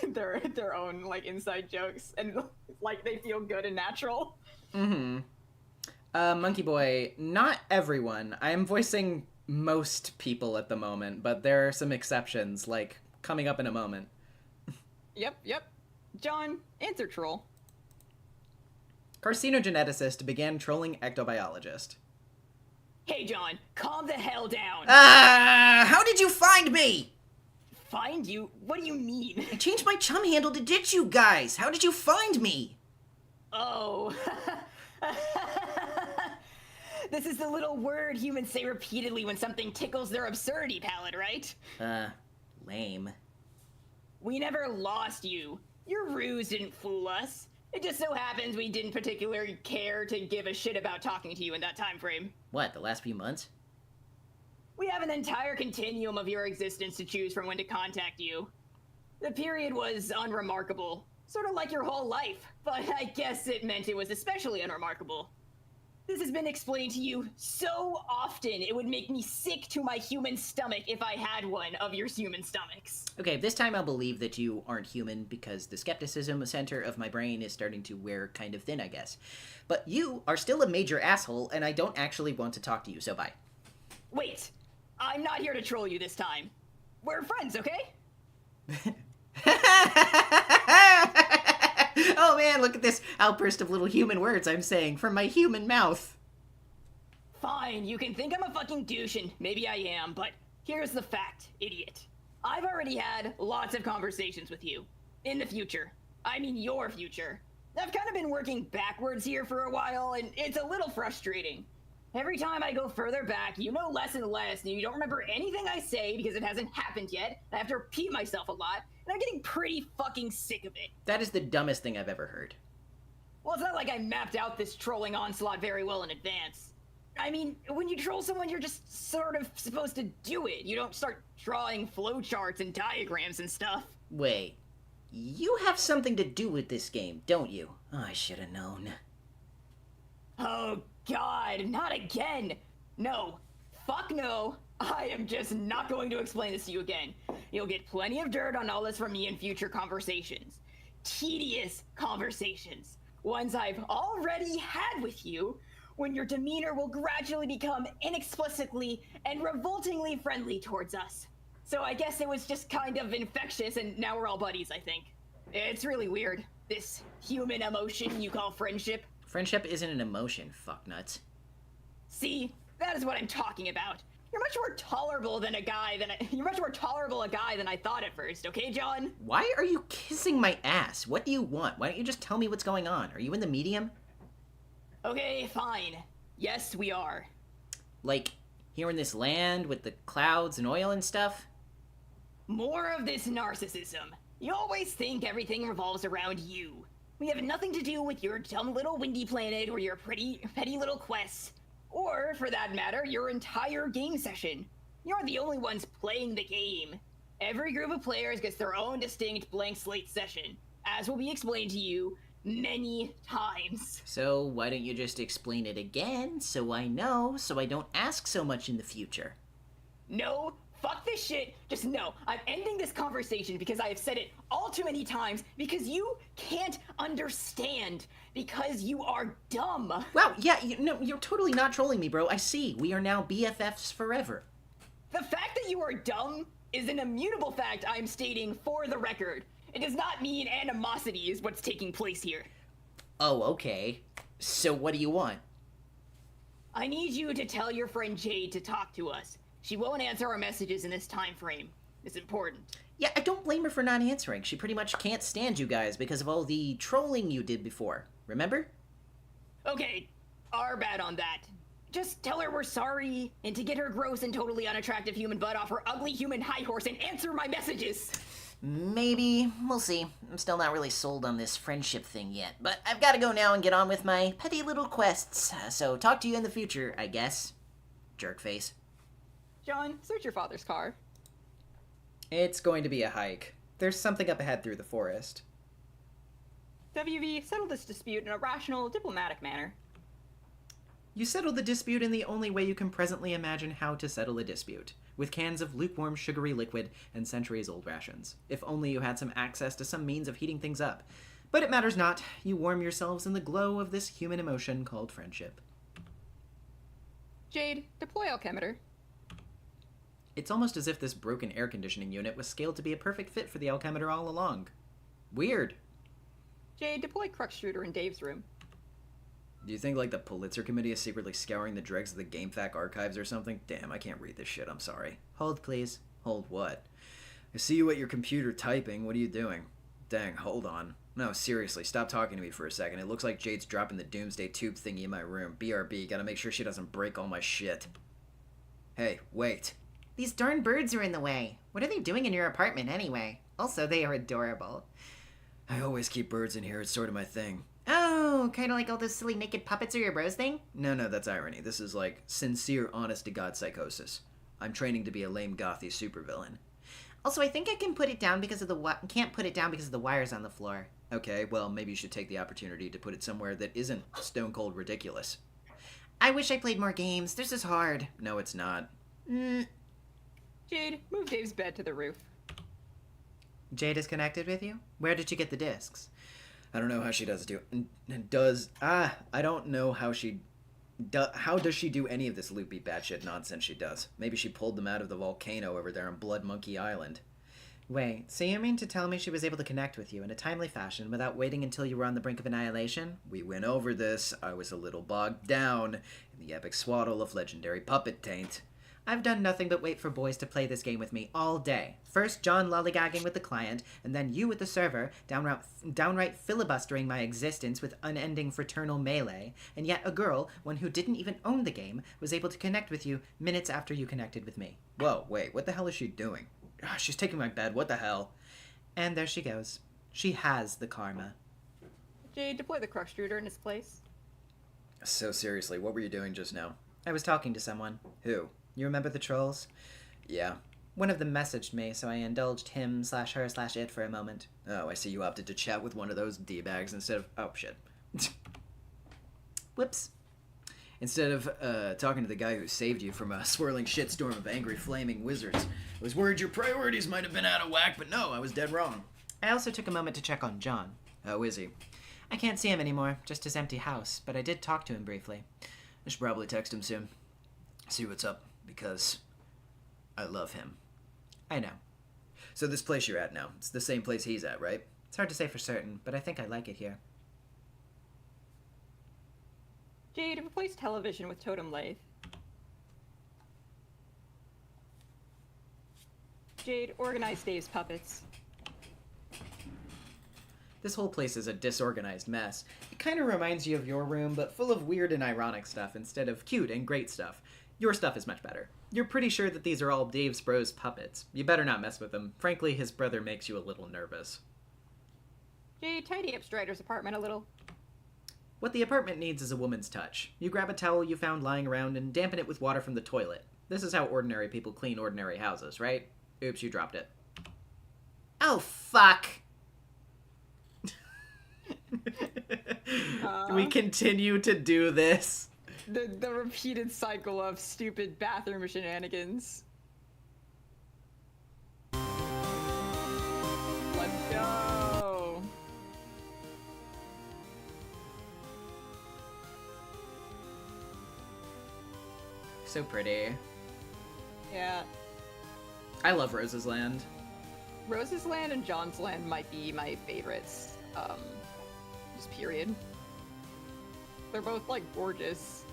their own like inside jokes and like they feel good and natural. Mm-hmm. Monkey Boy, not everyone. I am voicing most people at the moment, but there are some exceptions, like coming up in a moment. Yep. John, answer troll. Carcinogeneticist began trolling ectobiologist. Hey, John, calm the hell down. How did you find me? Find you? What do you mean? I changed my chum handle to ditch you guys. How did you find me? Oh. This is the little word humans say repeatedly when something tickles their absurdity palate, right? Lame. We never lost you. Your ruse didn't fool us. It just so happens we didn't particularly care to give a shit about talking to you in that time frame. What, the last few months? We have an entire continuum of your existence to choose from when to contact you. The period was unremarkable, sort of like your whole life, but I guess it meant it was especially unremarkable. This has been explained to you so often, it would make me sick to my human stomach if I had one of your human stomachs. Okay, this time I'll believe that you aren't human because the skepticism center of my brain is starting to wear kind of thin, I guess. But you are still a major asshole, and I don't actually want to talk to you, so bye. Wait, I'm not here to troll you this time. We're friends, okay? Oh man, look at this outburst of little human words I'm saying from my human mouth. Fine, you can think I'm a fucking douche, and maybe I am, but here's the fact, idiot. I've already had lots of conversations with you. In the future. I mean your future. I've kind of been working backwards here for a while, and it's a little frustrating. Every time I go further back, you know less and less, and you don't remember anything I say because it hasn't happened yet. I have to repeat myself a lot, and I'm getting pretty fucking sick of it. That is the dumbest thing I've ever heard. Well, it's not like I mapped out this trolling onslaught very well in advance. I mean, when you troll someone, you're just sort of supposed to do it. You don't start drawing flowcharts and diagrams and stuff. Wait, you have something to do with this game, don't you? Oh, I should have known. Oh, God, not again. No. Fuck no. I am just not going to explain this to you again. You'll get plenty of dirt on all this from me in future conversations. Tedious conversations. Ones I've already had with you, when your demeanor will gradually become inexplicably and revoltingly friendly towards us. So I guess it was just kind of infectious, and now we're all buddies, I think. It's really weird, this human emotion you call friendship. Friendship isn't an emotion, fucknuts. See, that is what I'm talking about. You're much more tolerable than a guy than I thought at first, okay, John? Why are you kissing my ass? What do you want? Why don't you just tell me what's going on? Are you in the medium? Okay, fine. Yes, we are. Like, here in this land with the clouds and oil and stuff? More of this narcissism. You always think everything revolves around you. We have nothing to do with your dumb little windy planet or your petty little quests. Or, for that matter, your entire game session. You're the only ones playing the game. Every group of players gets their own distinct blank slate session, as will be explained to you many times. So why don't you just explain it again, so I know, so I don't ask so much in the future? No, fuck this shit. Just no. I'm ending this conversation because I have said it all too many times because you can't understand. Because you are dumb. Wow, yeah, you're totally not trolling me, bro. I see. We are now BFFs forever. The fact that you are dumb is an immutable fact I'm stating for the record. It does not mean animosity is what's taking place here. Oh, okay. So what do you want? I need you to tell your friend Jade to talk to us. She won't answer our messages in this time frame. It's important. Yeah, I don't blame her for not answering. She pretty much can't stand you guys because of all the trolling you did before. Remember? Okay, our bad on that. Just tell her we're sorry, and to get her gross and totally unattractive human butt off her ugly human high horse and answer my messages. Maybe. We'll see. I'm still not really sold on this friendship thing yet, but I've got to go now and get on with my petty little quests. So talk to you in the future, I guess. Jerkface. John, search your father's car. It's going to be a hike. There's something up ahead through the forest. WV, settle this dispute in a rational, diplomatic manner. You settle the dispute in the only way you can presently imagine how to settle a dispute, with cans of lukewarm sugary liquid and centuries-old rations. If only you had some access to some means of heating things up. But it matters not. You warm yourselves in the glow of this human emotion called friendship. Jade, deploy alchemeter. It's almost as if this broken air conditioning unit was scaled to be a perfect fit for the alchemeter all along. Weird. Jade, deploy Cruxtruder in Dave's room. Do you think, like, the Pulitzer Committee is secretly scouring the dregs of the GameFAQ archives or something? Damn, I can't read this shit, I'm sorry. Hold, please. Hold what? I see you at your computer typing. What are you doing? Dang, hold on. No, seriously, stop talking to me for a second. It looks like Jade's dropping the Doomsday Tube thingy in my room. BRB, gotta make sure she doesn't break all my shit. Hey, wait. These darn birds are in the way. What are they doing in your apartment anyway? Also, they are adorable. I always keep birds in here. It's sort of my thing. Oh, kind of like all those silly naked puppets are your bros thing? No, that's irony. This is like sincere, honest-to-God psychosis. I'm training to be a lame gothy supervillain. Also, I think I can put it down because of the can't put it down because of the wires on the floor. Okay, well, maybe you should take the opportunity to put it somewhere that isn't stone-cold ridiculous. I wish I played more games. This is hard. No, it's not. Jade, move Dave's bed to the roof. Jade is connected with you? Where did you get the discs? I don't know how she does I don't know how how does she do any of this loopy batshit nonsense she does? Maybe she pulled them out of the volcano over there on Blood Monkey Island. Wait, so you mean to tell me she was able to connect with you in a timely fashion without waiting until you were on the brink of annihilation? We went over this. I was a little bogged down in the epic swaddle of legendary puppet taint. I've done nothing but wait for boys to play this game with me all day. First John lollygagging with the client, and then you with the server, downright filibustering my existence with unending fraternal melee, and yet a girl, one who didn't even own the game, was able to connect with you minutes after you connected with me. Whoa, wait, what the hell is she doing? She's taking my bed, what the hell? And there she goes. She has the karma. Jade, deploy the Cruxtruder in its place. So seriously, what were you doing just now? I was talking to someone. Who? You remember the trolls? Yeah. One of them messaged me, so I indulged him/her/it for a moment. Oh, I see you opted to chat with one of those D-bags instead of... Oh, shit. Whoops. Instead of talking to the guy who saved you from a swirling shitstorm of angry flaming wizards. I was worried your priorities might have been out of whack, but no, I was dead wrong. I also took a moment to check on John. How is he? I can't see him anymore, just his empty house, but I did talk to him briefly. I should probably text him soon. See what's up, because I love him. I know. So this place you're at now, it's the same place he's at, right? It's hard to say for certain, but I think I like it here. Jade, replace television with totem lathe. Jade, organize Dave's puppets. This whole place is a disorganized mess. It kind of reminds you of your room, but full of weird and ironic stuff instead of cute and great stuff. Your stuff is much better. You're pretty sure that these are all Dave's bros puppets. You better not mess with them. Frankly, his brother makes you a little nervous. Jade, tidy up Strider's apartment a little. What the apartment needs is a woman's touch. You grab a towel you found lying around and dampen it with water from the toilet. This is how ordinary people clean ordinary houses, right? Oops, you dropped it. Oh, fuck. We continue to do this. The repeated cycle of stupid bathroom shenanigans. Let's go. So pretty. Yeah. I love Rose's Land. Rose's Land and John's Land might be my favorites. Just period. They're both like gorgeous.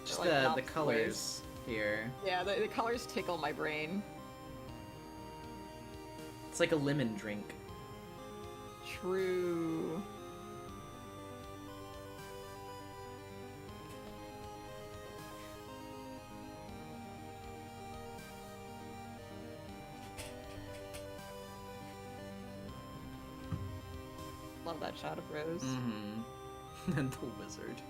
Just Like, the opposite colors here. Yeah, the colors tickle my brain. It's like a lemon drink. True. Love that shot of Rose. Mm-hmm. And the wizard.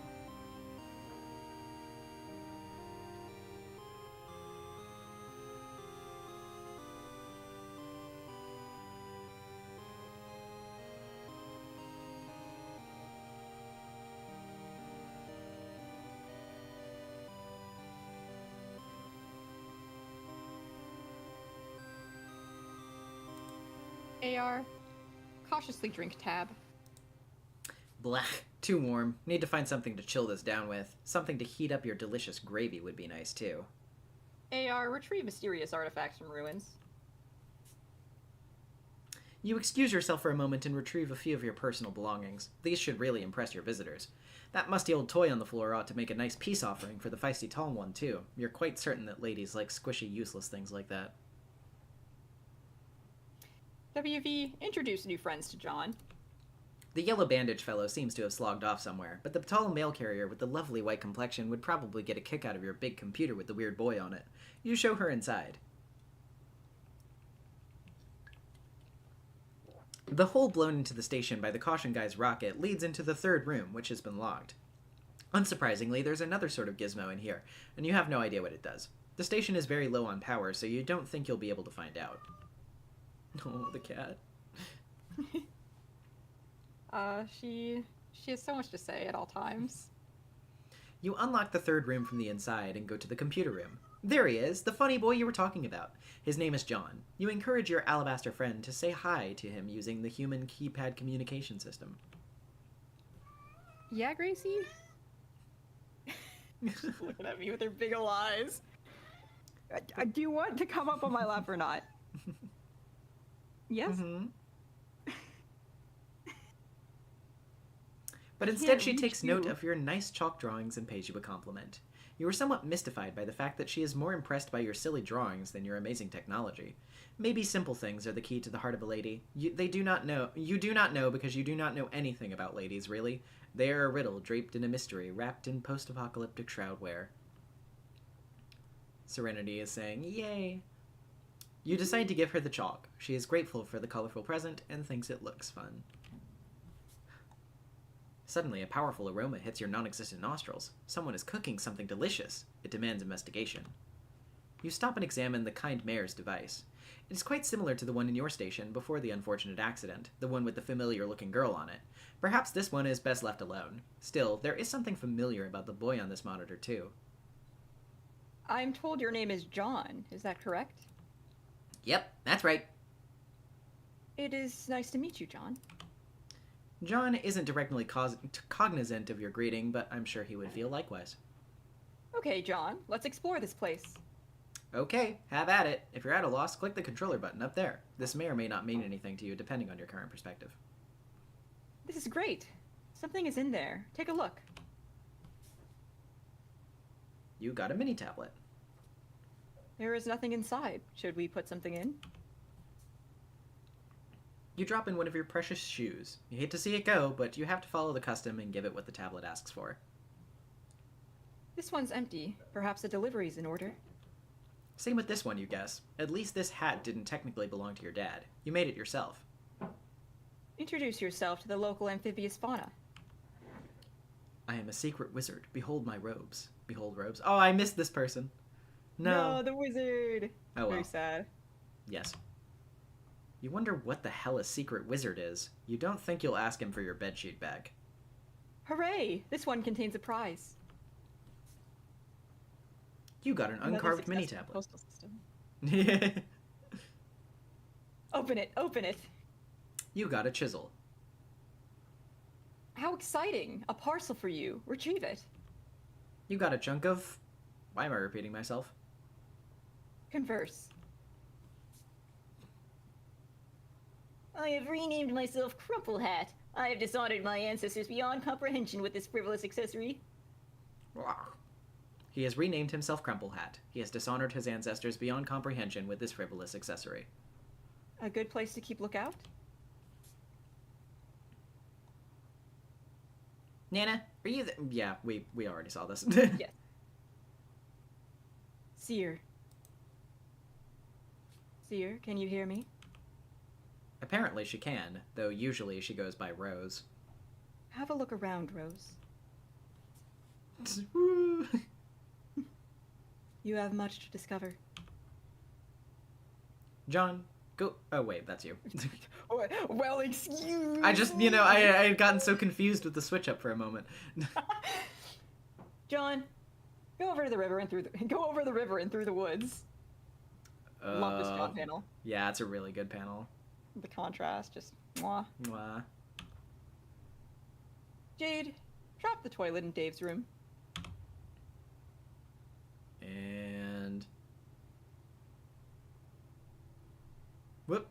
AR, cautiously drink tab. Blah. Too warm. Need to find something to chill this down with. Something to heat up your delicious gravy would be nice too. AR, retrieve mysterious artifacts from ruins. You excuse yourself for a moment and retrieve a few of your personal belongings. These should really impress your visitors. That musty old toy on the floor ought to make a nice peace offering for the feisty tall one, too. You're quite certain that ladies like squishy, useless things like that. WV, introduce new friends to John. The yellow bandage fellow seems to have slogged off somewhere, but the tall mail carrier with the lovely white complexion would probably get a kick out of your big computer with the weird boy on it. You show her inside. The hole blown into the station by the caution guy's rocket leads into the third room, which has been logged. Unsurprisingly, there's another sort of gizmo in here, and you have no idea what it does. The station is very low on power, so you don't think you'll be able to find out. Oh, the cat. She has so much to say at all times. You unlock the third room from the inside and go to the computer room. There he is, the funny boy you were talking about. His name is John. You encourage your alabaster friend to say hi to him using the human keypad communication system. Yeah, Gracie? She's looking at me with her big ol' eyes. Do you want to come up on my lap or not? Yes? Mm-hmm. But I instead can't she reach takes note you. of your nice chalk drawings and pays you a compliment. You are somewhat mystified by the fact that she is more impressed by your silly drawings than your amazing technology. Maybe simple things are the key to the heart of a lady. You do not know because you do not know anything about ladies, really. They are a riddle draped in a mystery, wrapped in post-apocalyptic shroudwear. Serenity is saying, yay. You decide to give her the chalk. She is grateful for the colorful present and thinks it looks fun. Suddenly, a powerful aroma hits your non-existent nostrils. Someone is cooking something delicious. It demands investigation. You stop and examine the kind mayor's device. It is quite similar to the one in your station before the unfortunate accident, the one with the familiar-looking girl on it. Perhaps this one is best left alone. Still, there is something familiar about the boy on this monitor, too. I'm told your name is John. Is that correct? Yep, that's right. It is nice to meet you, John. John isn't directly cognizant of your greeting, but I'm sure he would feel likewise. Okay, John, let's explore this place. Okay, have at it. If you're at a loss, click the controller button up there. This may or may not mean anything to you, depending on your current perspective. This is great. Something is in there. Take a look. You got a mini tablet. There is nothing inside. Should we put something in? You drop in one of your precious shoes. You hate to see it go, but you have to follow the custom and give it what the tablet asks for. This one's empty. Perhaps a delivery's in order. Same with this one, you guess. At least this hat didn't technically belong to your dad. You made it yourself. Introduce yourself to the local amphibious fauna. I am a secret wizard. Behold my robes. Behold robes. Oh, I missed this person. No. No, the wizard. Oh well. Very sad. Yes. You wonder what the hell a secret wizard is. You don't think you'll ask him for your bedsheet back. Hooray! This one contains a prize. You got an Another uncarved mini successful tablet. postal system. Open it, open it. You got a chisel. How exciting! A parcel for you. Retrieve it. You got a chunk of... Why am I repeating myself? Converse. I have renamed myself Crumple Hat. I have dishonored my ancestors beyond comprehension with this frivolous accessory. He has renamed himself Crumple Hat. He has dishonored his ancestors beyond comprehension with this frivolous accessory. A good place to keep lookout? Nana, are you Yeah, we already saw this. Yes. Seer. Seer, can you hear me? Apparently she can, though usually she goes by Rose. Have a look around, Rose. You have much to discover. John, go... Oh, wait, that's you. Well, excuse I just, I had gotten so confused with the switch up for a moment. John, go over to the river and through the woods. Love this shot panel. Yeah, it's a really good panel. The contrast, just mwah. Mwah. Jade, drop the toilet in Dave's room. And... Whoop.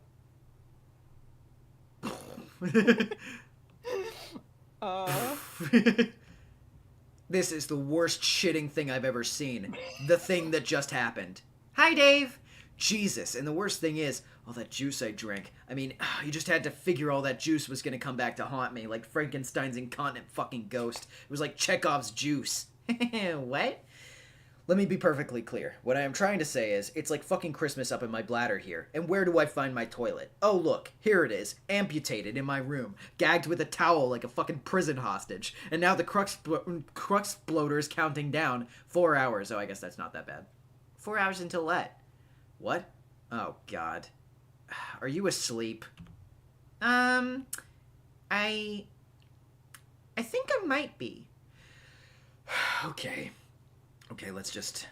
This is the worst shitting thing I've ever seen. The thing that just happened. Hi, Dave! Jesus, and the worst thing is, all that juice I drank. I mean, you just had to figure all that juice was gonna come back to haunt me, like Frankenstein's incontinent fucking ghost. It was like Chekhov's juice. What? Let me be perfectly clear. What I am trying to say is, it's like fucking Christmas up in my bladder here. And where do I find my toilet? Oh look, here it is, amputated in my room, gagged with a towel like a fucking prison hostage. And now the crux bloater's counting down. 4 hours. Oh, I guess that's not that bad. 4 hours until what? What? Oh god. Are you asleep? I think I might be. Okay. Okay, let's just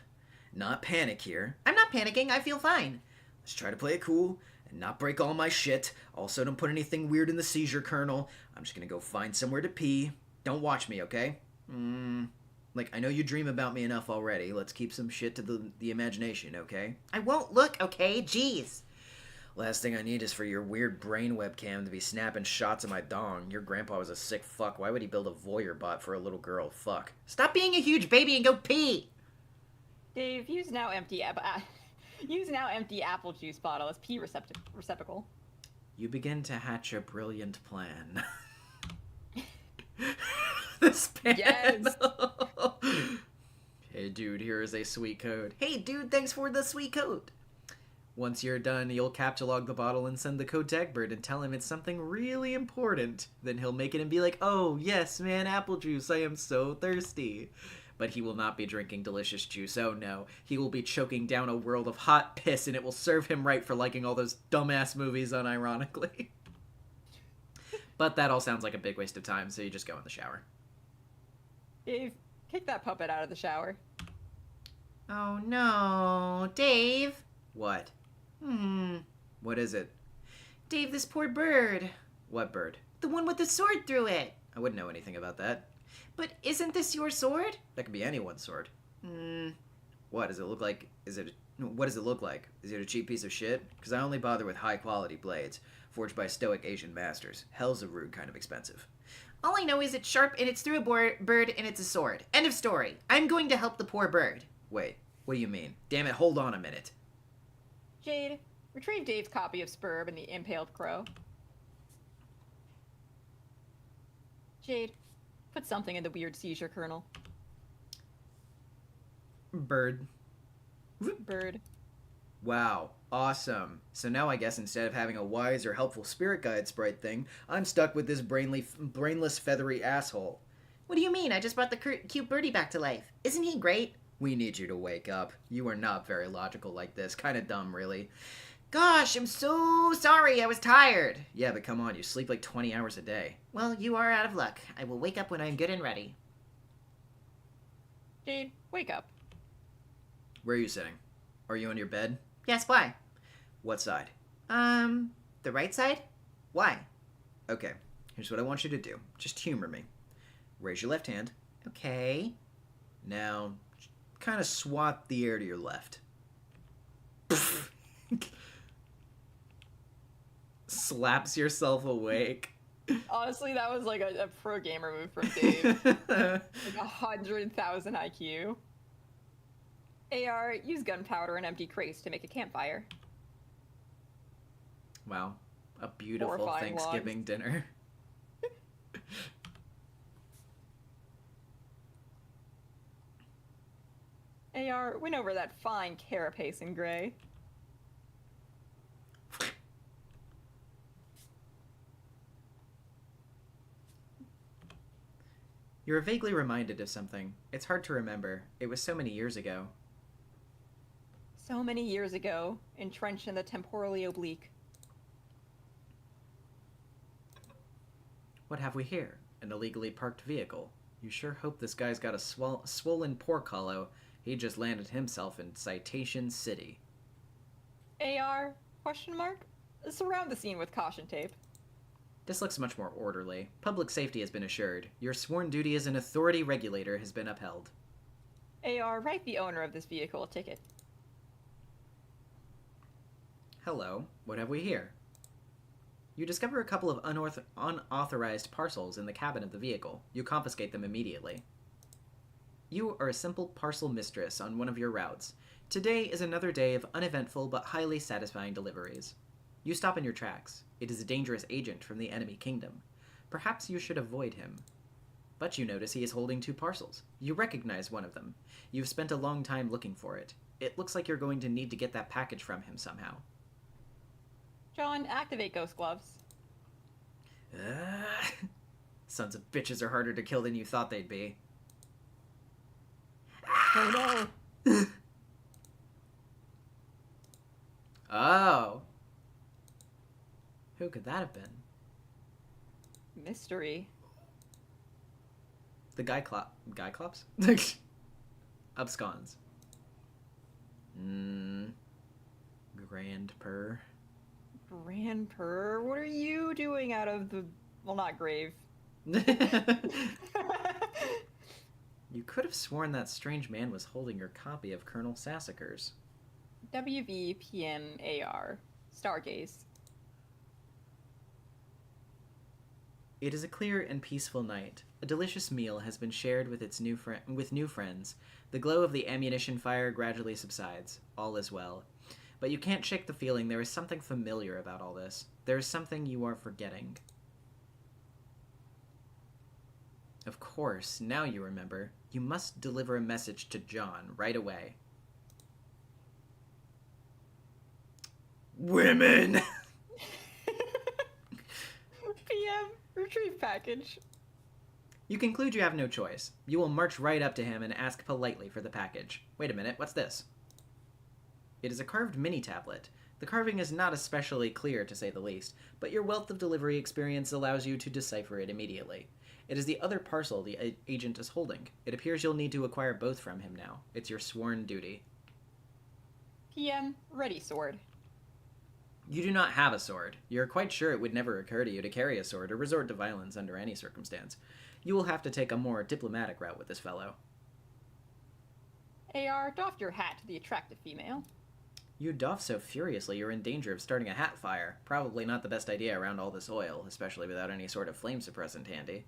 not panic here. I'm not panicking, I feel fine. Let's try to play it cool and not break all my shit. Also, don't put anything weird in the seizure kernel. I'm just gonna go find somewhere to pee. Don't watch me, okay? Like, I know you dream about me enough already. Let's keep some shit to the imagination, okay? I won't look, okay? Jeez. Last thing I need is for your weird brain webcam to be snapping shots of my dong. Your grandpa was a sick fuck. Why would he build a voyeur bot for a little girl? Fuck. Stop being a huge baby and go pee! Dave, use now empty apple juice bottle as pee receptacle. You begin to hatch a brilliant plan. This panel. Yes. Hey dude, here is a sweet code. Hey dude, thanks for the sweet coat. Once you're done, you'll captcha log the bottle and send the code to Egbert and tell him it's something really important. Then he'll make it and be like, oh, yes, man, apple juice, I am so thirsty. But he will not be drinking delicious juice, oh no. He will be choking down a world of hot piss, and it will serve him right for liking all those dumbass movies unironically. But that all sounds like a big waste of time, so you just go in the shower. Dave, kick that puppet out of the shower. Oh no, Dave. What? Hmm. What is it? Dave, this poor bird. What bird? The one with the sword through it. I wouldn't know anything about that. But isn't this your sword? That could be anyone's sword. What does it look like? What does it look like? Is it a cheap piece of shit? Because I only bother with high quality blades, forged by stoic Asian masters. Hell's a rude kind of expensive. All I know is it's sharp and it's through a bird and it's a sword. End of story. I'm going to help the poor bird. Wait, what do you mean? Damn it, hold on a minute. Jade, retrieve Dave's copy of Spurb and the Impaled Crow. Jade, put something in the weird seizure kernel. Bird. Bird. Wow, awesome. So now I guess instead of having a wise or helpful spirit guide sprite thing, I'm stuck with this brainless feathery asshole. What do you mean? I just brought the cute birdie back to life. Isn't he great? We need you to wake up. You are not very logical like this. Kinda dumb, really. Gosh, I'm so sorry. I was tired. Yeah, but come on, you sleep like 20 hours a day. Well, you are out of luck. I will wake up when I'm good and ready. Jade, wake up. Where are you sitting? Are you on your bed? Yes, why? What side? The right side? Why? Okay, here's what I want you to do. Just humor me. Raise your left hand. Okay. Now, kind of swat the air to your left. Slaps yourself awake. Honestly, that was like a pro gamer move from Dave. Like 100,000 IQ. AR, use gunpowder and empty crates to make a campfire. Wow. A beautiful Horrifying Thanksgiving dinner. AR, win over that fine carapace in gray. You're vaguely reminded of something. It's hard to remember. It was so many years ago. So many years ago, entrenched in the temporally oblique. What have we here? An illegally parked vehicle. You sure hope this guy's got a swollen pork hollow. He just landed himself in Citation City. AR, question mark? Surround the scene with caution tape. This looks much more orderly. Public safety has been assured. Your sworn duty as an authority regulator has been upheld. AR, write the owner of this vehicle a ticket. Hello, what have we here? You discover a couple of unauthorized parcels in the cabin of the vehicle. You confiscate them immediately. You are a simple parcel mistress on one of your routes. Today is another day of uneventful but highly satisfying deliveries. You stop in your tracks. It is a dangerous agent from the enemy kingdom. Perhaps you should avoid him. But you notice he is holding 2 parcels. You recognize one of them. You've spent a long time looking for it. It looks like you're going to need to get that package from him somehow. John, activate Ghost Gloves. Sons of bitches are harder to kill than you thought they'd be. Oh no! Oh. Who could that have been? Mystery. The Guy-Clops? Abscons. Grand Purr. Grandpur, what are you doing out of the... well, not grave. You could have sworn that strange man was holding your copy of Colonel Sassacre's. WVPMAR. Stargaze. It is a clear and peaceful night. A delicious meal has been shared with new friends. The glow of the ammunition fire gradually subsides. All is well. But you can't shake the feeling there is something familiar about all this. There is something you are forgetting. Of course, now you remember. You must deliver a message to John right away. Women! PM, retrieve package. You conclude you have no choice. You will march right up to him and ask politely for the package. Wait a minute, what's this? It is a carved mini-tablet. The carving is not especially clear, to say the least, but your wealth of delivery experience allows you to decipher it immediately. It is the other parcel the agent is holding. It appears you'll need to acquire both from him now. It's your sworn duty. PM, ready sword. You do not have a sword. You're quite sure it would never occur to you to carry a sword or resort to violence under any circumstance. You will have to take a more diplomatic route with this fellow. AR, doff your hat to the attractive female. You doff so furiously you're in danger of starting a hat fire. Probably not the best idea around all this oil, especially without any sort of flame suppressant handy.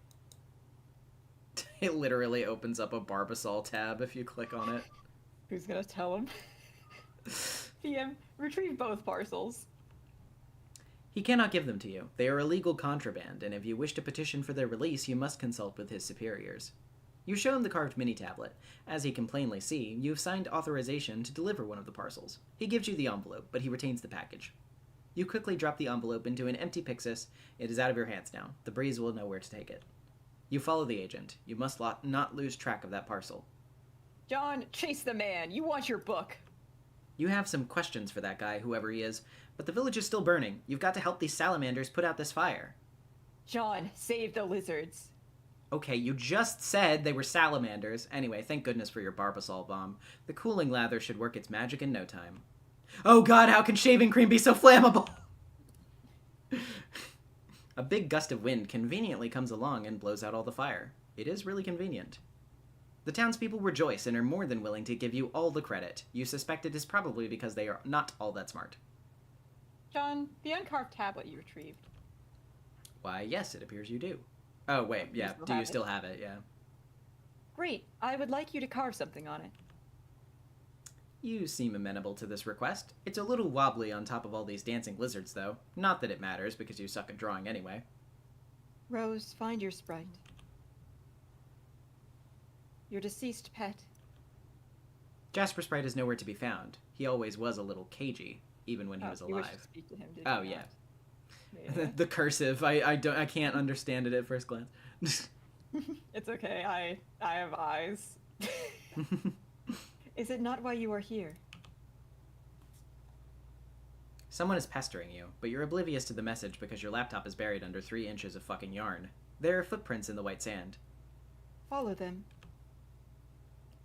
It literally opens up a Barbasol tab if you click on it. Who's gonna tell him? PM, retrieve both parcels. He cannot give them to you. They are illegal contraband, and if you wish to petition for their release, you must consult with his superiors. You show him the carved mini-tablet. As he can plainly see, you have signed authorization to deliver one of the parcels. He gives you the envelope, but he retains the package. You quickly drop the envelope into an empty Pixis. It is out of your hands now. The breeze will know where to take it. You follow the agent. You must not lose track of that parcel. John, chase the man. You want your book. You have some questions for that guy, whoever he is, but the village is still burning. You've got to help these salamanders put out this fire. John, save the lizards. Okay, you just said they were salamanders. Anyway, thank goodness for your Barbasol bomb. The cooling lather should work its magic in no time. Oh god, how can shaving cream be so flammable? A big gust of wind conveniently comes along and blows out all the fire. It is really convenient. The townspeople rejoice and are more than willing to give you all the credit. You suspect it is probably because they are not all that smart. John, the uncarved tablet you retrieved. Why, yes, it appears you do. Oh, wait, yeah. Do you still have it? Yeah. Great. I would like you to carve something on it. You seem amenable to this request. It's a little wobbly on top of all these dancing lizards, though. Not that it matters, because you suck at drawing anyway. Rose, find your sprite. Your deceased pet. Jasper Sprite is nowhere to be found. He always was a little cagey, even when he was You wish to alive. speak to him, did Oh, you yeah. not? Yeah. The cursive. I can't understand it at first glance. It's okay. I have eyes. Is it not why you are here? Someone is pestering you, but you're oblivious to the message because your laptop is buried under 3 inches of fucking yarn. There are footprints in the white sand. Follow them.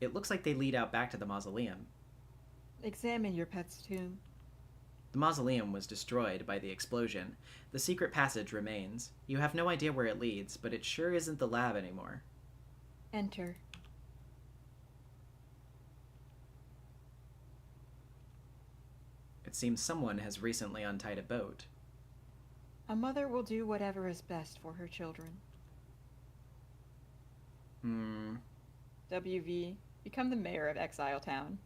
It looks like they lead out back to the mausoleum. Examine your pet's tomb. The mausoleum was destroyed by the explosion. The secret passage remains. You have no idea where it leads, but it sure isn't the lab anymore. Enter. It seems someone has recently untied a boat. A mother will do whatever is best for her children. WV, become the mayor of Exile Town.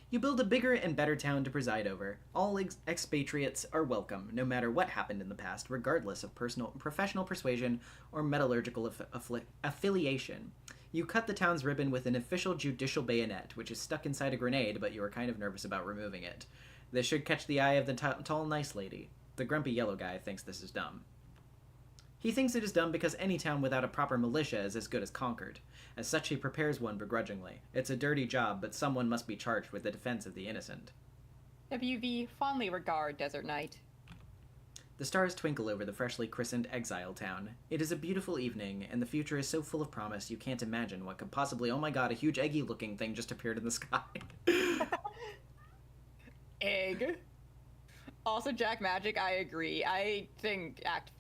You build a bigger and better town to preside over. All expatriates are welcome, no matter what happened in the past, regardless of professional persuasion or metallurgical affiliation. You cut the town's ribbon with an official judicial bayonet, which is stuck inside a grenade, but you are kind of nervous about removing it. This should catch the eye of the tall, nice lady. The grumpy yellow guy thinks this is dumb. He thinks it is dumb because any town without a proper militia is as good as conquered. As such, he prepares one begrudgingly. It's a dirty job, but someone must be charged with the defense of the innocent. WV, fondly regard Desert Knight. The stars twinkle over the freshly christened exile town. It is a beautiful evening, and the future is so full of promise you can't imagine what could possibly— oh my god, a huge eggy-looking thing just appeared in the sky. Egg. Also, Jack Magic, I agree. I think Act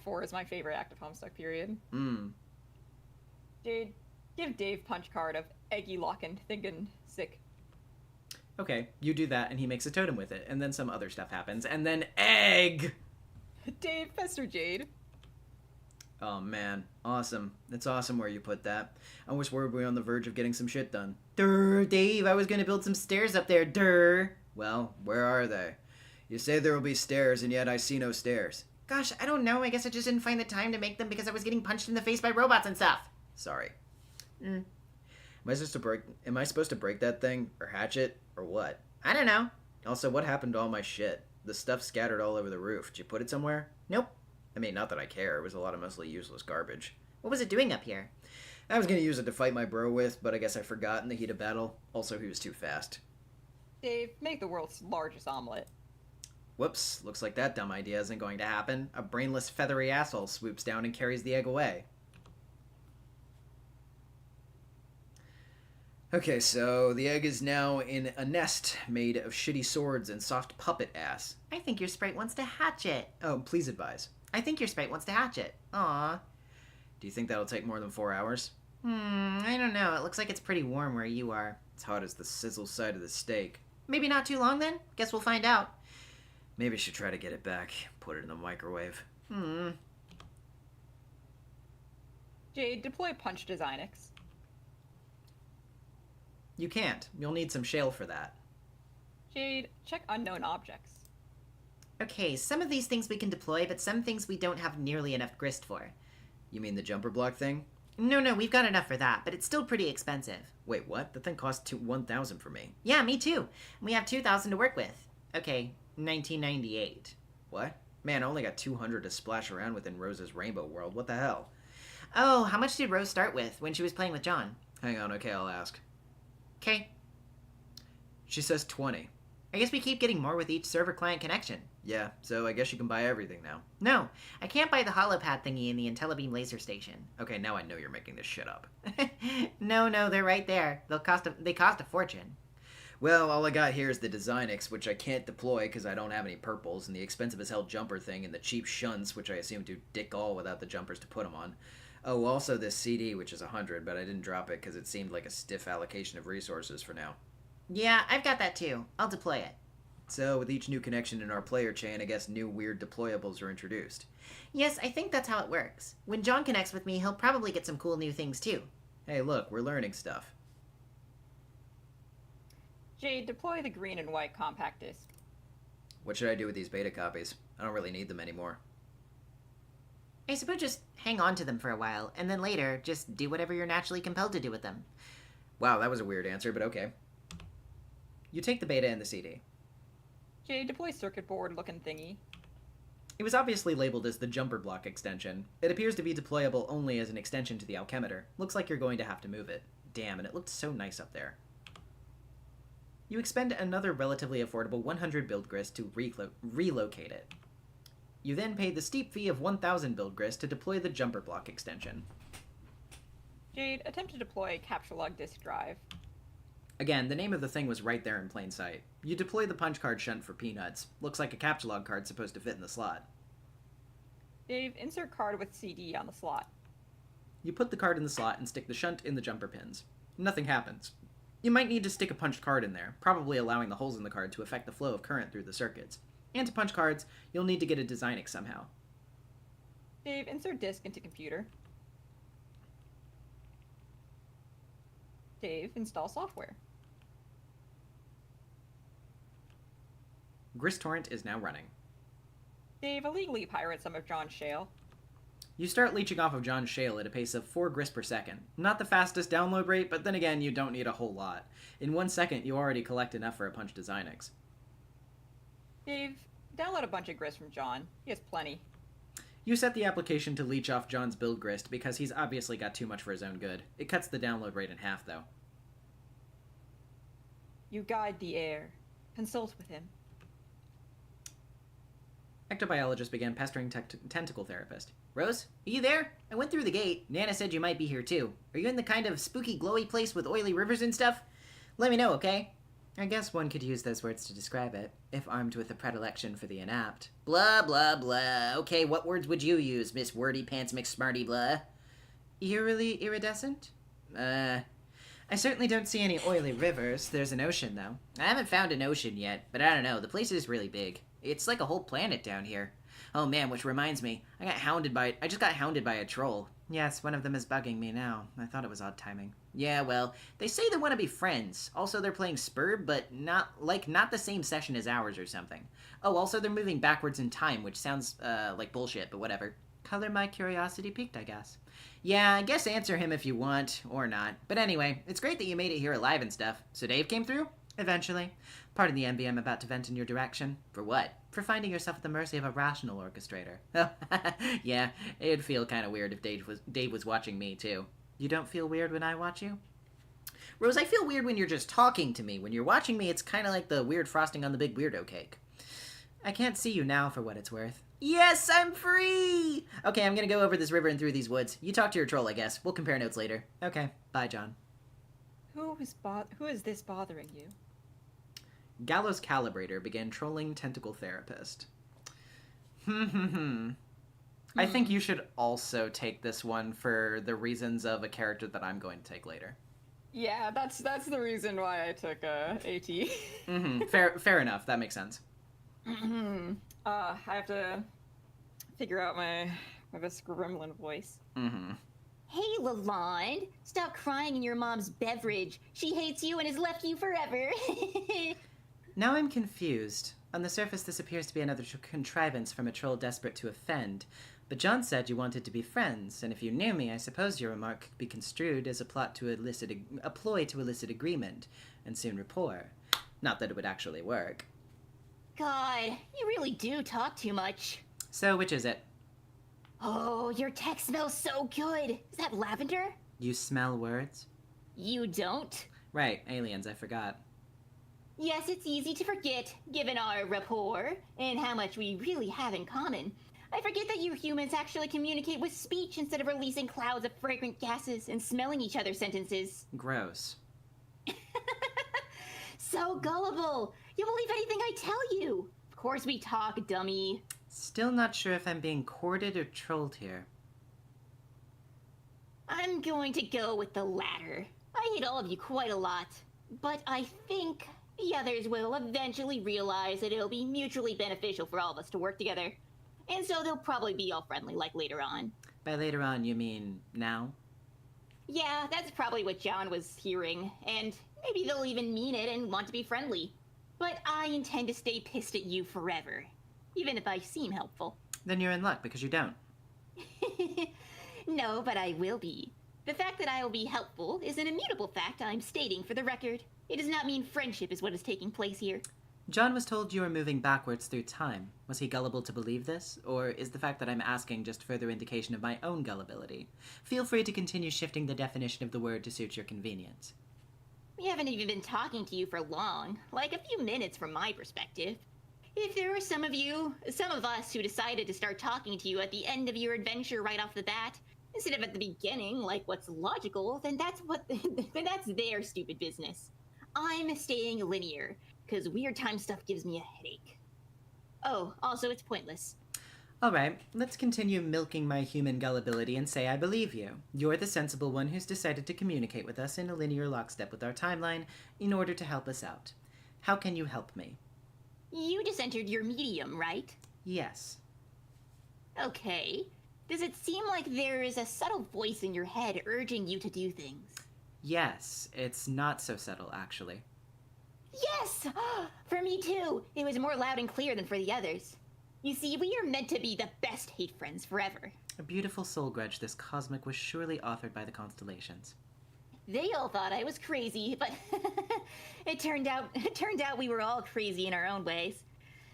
4 is my favorite act of Homestuck, period. Jade, give Dave punch card of Eggy Lockin' thinkin' sick. Okay, you do that, and he makes a totem with it, and then some other stuff happens, and then egg! Dave, pester Jade. Oh man, awesome. It's awesome where you put that. I wish we were on the verge of getting some shit done. Durr, Dave, I was gonna build some stairs up there, durr. Well, where are they? You say there will be stairs, and yet I see no stairs. Gosh, I don't know. I guess I just didn't find the time to make them because I was getting punched in the face by robots and stuff. Sorry. Am I supposed to break that thing, or hatch it, or what? I don't know. Also, what happened to all my shit? The stuff scattered all over the roof. Did you put it somewhere? Nope. I mean, not that I care. It was a lot of mostly useless garbage. What was it doing up here? I was gonna use it to fight my bro with, but I guess I forgot in the heat of battle. Also, he was too fast. Dave, make the world's largest omelet. Whoops, looks like that dumb idea isn't going to happen. A brainless, feathery asshole swoops down and carries the egg away. Okay, so the egg is now in a nest made of shitty swords and soft puppet ass. I think your sprite wants to hatch it. Oh, please advise. I think your sprite wants to hatch it. Aw. Do you think that'll take more than 4 hours? I don't know. It looks like it's pretty warm where you are. It's hot as the sizzle side of the steak. Maybe not too long then? Guess we'll find out. Maybe I should try to get it back. Put it in the microwave. Jade, deploy punch Designix. You can't. You'll need some shale for that. Jade, check unknown objects. Okay, some of these things we can deploy, but some things we don't have nearly enough grist for. You mean the jumper block thing? No, we've got enough for that, but it's still pretty expensive. Wait, what? The thing cost 1,000 for me. Yeah, me too. We have 2,000 to work with. Okay, 1998. What? Man, I only got 200 to splash around within Rose's rainbow world. What the hell? Oh, how much did Rose start with when she was playing with John? Hang on, okay, I'll ask. Okay. She says 20. I guess we keep getting more with each server-client connection. Yeah, so I guess you can buy everything now. No, I can't buy the holopad thingy in the IntelliBeam laser station. Okay, now I know you're making this shit up. No, they're right there. They cost a fortune. Well, all I got here is the Designix, which I can't deploy because I don't have any purples, and the expensive as hell jumper thing, and the cheap shunts, which I assume do dick all without the jumpers to put them on. Oh, also this CD, which is 100, but I didn't drop it because it seemed like a stiff allocation of resources for now. Yeah, I've got that too. I'll deploy it. So, with each new connection in our player chain, I guess new weird deployables are introduced. Yes, I think that's how it works. When John connects with me, he'll probably get some cool new things too. Hey, look, we're learning stuff. Jade, deploy the green and white compact disc. What should I do with these beta copies? I don't really need them anymore. I suppose just hang on to them for a while, and then later, just do whatever you're naturally compelled to do with them. Wow, that was a weird answer, but okay. You take the beta and the CD. Jade, deploy circuit board looking thingy. It was obviously labeled as the jumper block extension. It appears to be deployable only as an extension to the alchemeter. Looks like you're going to have to move it. Damn, and it looked so nice up there. You expend another relatively affordable 100 build grist to relocate it. You then pay the steep fee of 1,000 build grist to deploy the jumper block extension. Jade, attempt to deploy capture log disk drive. Again, the name of the thing was right there in plain sight. You deploy the punch card shunt for peanuts. Looks like a capture log card supposed to fit in the slot. Dave, insert card with CD on the slot. You put the card in the slot and stick the shunt in the jumper pins. Nothing happens. You might need to stick a punched card in there, probably allowing the holes in the card to affect the flow of current through the circuits. And to punch cards, you'll need to get a Designix somehow. Dave, insert disk into computer. Dave, install software. Grist torrent is now running. Dave, illegally pirate some of John's shale. You start leeching off of John's shale at a pace of 4 grist per second. Not the fastest download rate, but then again, you don't need a whole lot. In 1 second, you already collect enough for a punch Designix. Dave, download a bunch of grist from John. He has plenty. You set the application to leech off John's build grist because he's obviously got too much for his own good. It cuts the download rate in half, though. You guide the air. Consult with him. Ectobiologist began pestering tentacle therapist. Rose, are you there? I went through the gate. Nana said you might be here too. Are you in the kind of spooky glowy place with oily rivers and stuff? Let me know, okay? I guess one could use those words to describe it, if armed with a predilection for the inapt. Blah, blah, blah. Okay, what words would you use, Miss Wordy Pants McSmarty blah? Eerily iridescent? I certainly don't see any oily rivers. There's an ocean, though. I haven't found an ocean yet, but I don't know. The place is really big. It's like a whole planet down here. Oh man, which reminds me, I just got hounded by a troll. Yes, one of them is bugging me now. I thought it was odd timing. Yeah, well, they say they want to be friends. Also, they're playing Spurb, but not the same session as ours or something. Oh, also, they're moving backwards in time, which sounds, like bullshit, but whatever. Color my curiosity piqued, I guess. Yeah, I guess answer him if you want, or not. But anyway, it's great that you made it here alive and stuff. So Dave came through? Eventually. Pardon the envy I'm about to vent in your direction. For what? For finding yourself at the mercy of a rational orchestrator. Yeah, it'd feel kind of weird if Dave was watching me, too. You don't feel weird when I watch you? Rose, I feel weird when you're just talking to me. When you're watching me, it's kind of like the weird frosting on the big weirdo cake. I can't see you now for what it's worth. Yes, I'm free! Okay, I'm gonna go over this river and through these woods. You talk to your troll, I guess. We'll compare notes later. Okay, bye, John. Who is this bothering you? Gallows Calibrator began trolling Tentacle Therapist. I think you should also take this one for the reasons of a character that I'm going to take later. Yeah, that's the reason why I took AT. Fair enough. That makes sense. I have to figure out my best gremlin voice. Hey, Lalonde, stop crying in your mom's beverage. She hates you and has left you forever. Now I'm confused. On the surface, this appears to be another contrivance from a troll desperate to offend. But John said you wanted to be friends, and if you knew me, I suppose your remark could be construed as a ploy to elicit agreement, and soon rapport. Not that it would actually work. God, you really do talk too much. So, which is it? Oh, your text smells so good. Is that lavender? You smell words? You don't? Right, aliens, I forgot. Yes, it's easy to forget, given our rapport, and how much we really have in common. I forget that you humans actually communicate with speech instead of releasing clouds of fragrant gases and smelling each other's sentences. Gross. So gullible! You'll believe anything I tell you! Of course we talk, dummy. Still not sure if I'm being courted or trolled here. I'm going to go with the latter. I hate all of you quite a lot, but I think the others will eventually realize that it'll be mutually beneficial for all of us to work together. And so they'll probably be all friendly like later on. By later on, you mean now? Yeah, that's probably what John was hearing, and maybe they'll even mean it and want to be friendly. But I intend to stay pissed at you forever, even if I seem helpful. Then you're in luck because you don't. No, but I will be. The fact that I will be helpful is an immutable fact I'm stating for the record. It does not mean friendship is what is taking place here. John was told you were moving backwards through time. Was he gullible to believe this? Or is the fact that I'm asking just further indication of my own gullibility? Feel free to continue shifting the definition of the word to suit your convenience. We haven't even been talking to you for long, like a few minutes from my perspective. If there were some of us who decided to start talking to you at the end of your adventure right off the bat, instead of at the beginning, like what's logical, then that's their stupid business. I'm staying linear, because weird time stuff gives me a headache. Oh, also it's pointless. Alright, let's continue milking my human gullibility and say I believe you. You're the sensible one who's decided to communicate with us in a linear lockstep with our timeline in order to help us out. How can you help me? You just entered your medium, right? Yes. Okay. Does it seem like there is a subtle voice in your head urging you to do things? Yes, it's not so subtle, actually. Yes! For me too! It was more loud and clear than for the others. You see, we are meant to be the best hate friends forever. A beautiful soul grudge this cosmic was surely authored by the constellations. They all thought I was crazy, but it turned out we were all crazy in our own ways.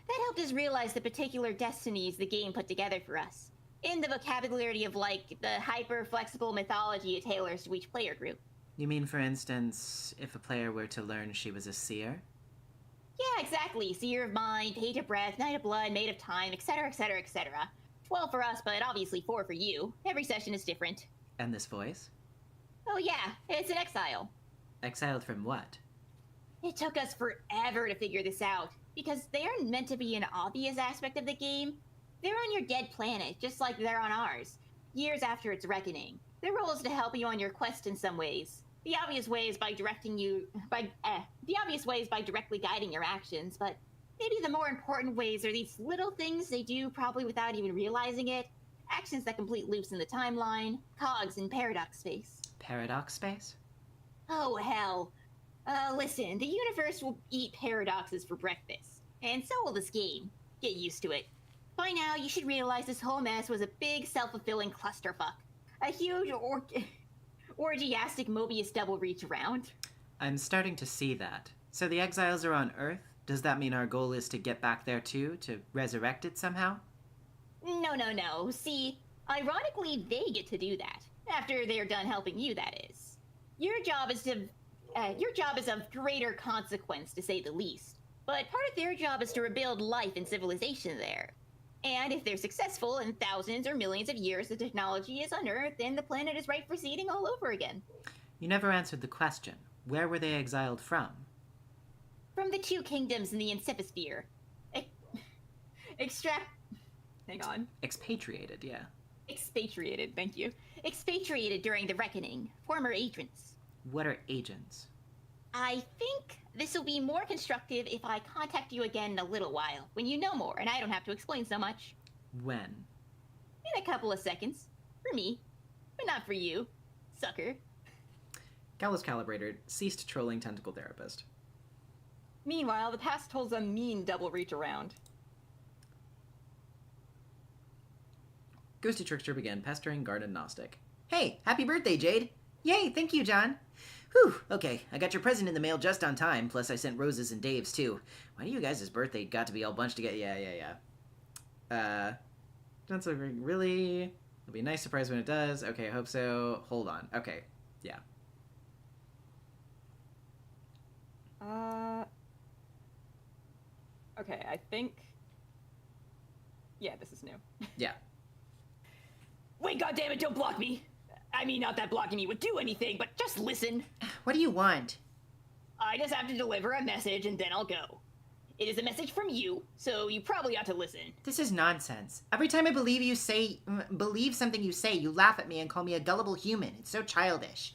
That helped us realize the particular destinies the game put together for us, in the vocabulary of, like, the hyper-flexible mythology it tailors to each player group. You mean, for instance, if a player were to learn she was a seer? Yeah, exactly. Seer of Mind, Page of Breath, Knight of Blood, Maid of Time, etc., etc., etc. 12 for us, but obviously 4 for you. Every session is different. And this voice? Oh yeah, it's an exile. Exiled from what? It took us forever to figure this out, because they aren't meant to be an obvious aspect of the game. They're on your dead planet, just like they're on ours, years after its reckoning. Their role is to help you on your quest in some ways. The obvious way is by directly guiding your actions, but maybe the more important ways are these little things they do probably without even realizing it. Actions that complete loops in the timeline, cogs in paradox space. Paradox space? Oh, hell. Listen, the universe will eat paradoxes for breakfast, and so will this game. Get used to it. By now, you should realize this whole mess was a big self-fulfilling clusterfuck. A huge orgiastic Mobius double reach around. I'm starting to see that. So the exiles are on Earth? Does that mean our goal is to get back there too? To resurrect it somehow? No. See, ironically, they get to do that. After they're done helping you, that is. Your job is of greater consequence, to say the least. But part of their job is to rebuild life and civilization there. And if they're successful, in thousands or millions of years, the technology is unearthed and the planet is ripe for seeding all over again. You never answered the question. Where were they exiled from? From the 2 kingdoms in the Insiposphere. Hang on. Expatriated, yeah. Expatriated, thank you. Expatriated during the Reckoning. Former agents. What are agents? I think this will be more constructive if I contact you again in a little while, when you know more and I don't have to explain so much. When? In a couple of seconds. For me. But not for you, sucker. Gallows Calibrator ceased trolling Tentacle Therapist. Meanwhile, the past holds a mean double reach around. Ghosty Trickster began pestering Garden Gnostic. Hey, happy birthday, Jade. Yay, thank you, John. Whew, okay, I got your present in the mail just on time, plus I sent Rose's and Dave's too. Why do you guys' birthday got to be all bunched together? Yeah. That's a really... It'll be a nice surprise when it does. Okay, I hope so. Hold on. Okay, yeah. Okay, I think. Yeah, this is new. Yeah. Wait, goddammit, don't block me! I mean, not that blocking me would do anything, but just listen. What do you want? I just have to deliver a message and then I'll go. It is a message from you, so you probably ought to listen. This is nonsense. Every time I believe something you say, you laugh at me and call me a gullible human. It's so childish.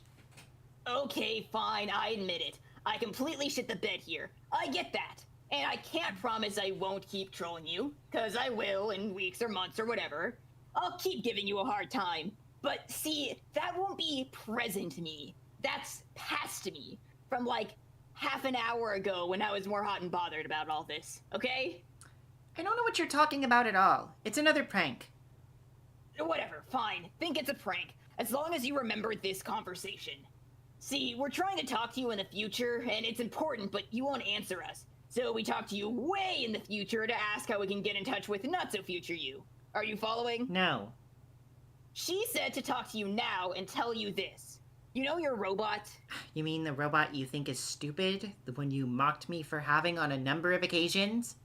Okay, fine, I admit it. I completely shit the bed here. I get that. And I can't promise I won't keep trolling you, cause I will in weeks or months or whatever. I'll keep giving you a hard time. But see, that won't be present me. That's past me. From like half an hour ago when I was more hot and bothered about all this, okay? I don't know what you're talking about at all. It's another prank. Whatever, fine. Think it's a prank, as long as you remember this conversation. See, we're trying to talk to you in the future, and it's important, but you won't answer us. So we talk to you way in the future to ask how we can get in touch with not-so-future you. Are you following? No. She said to talk to you now and tell you this. You know your robot? You mean the robot you think is stupid? The one you mocked me for having on a number of occasions?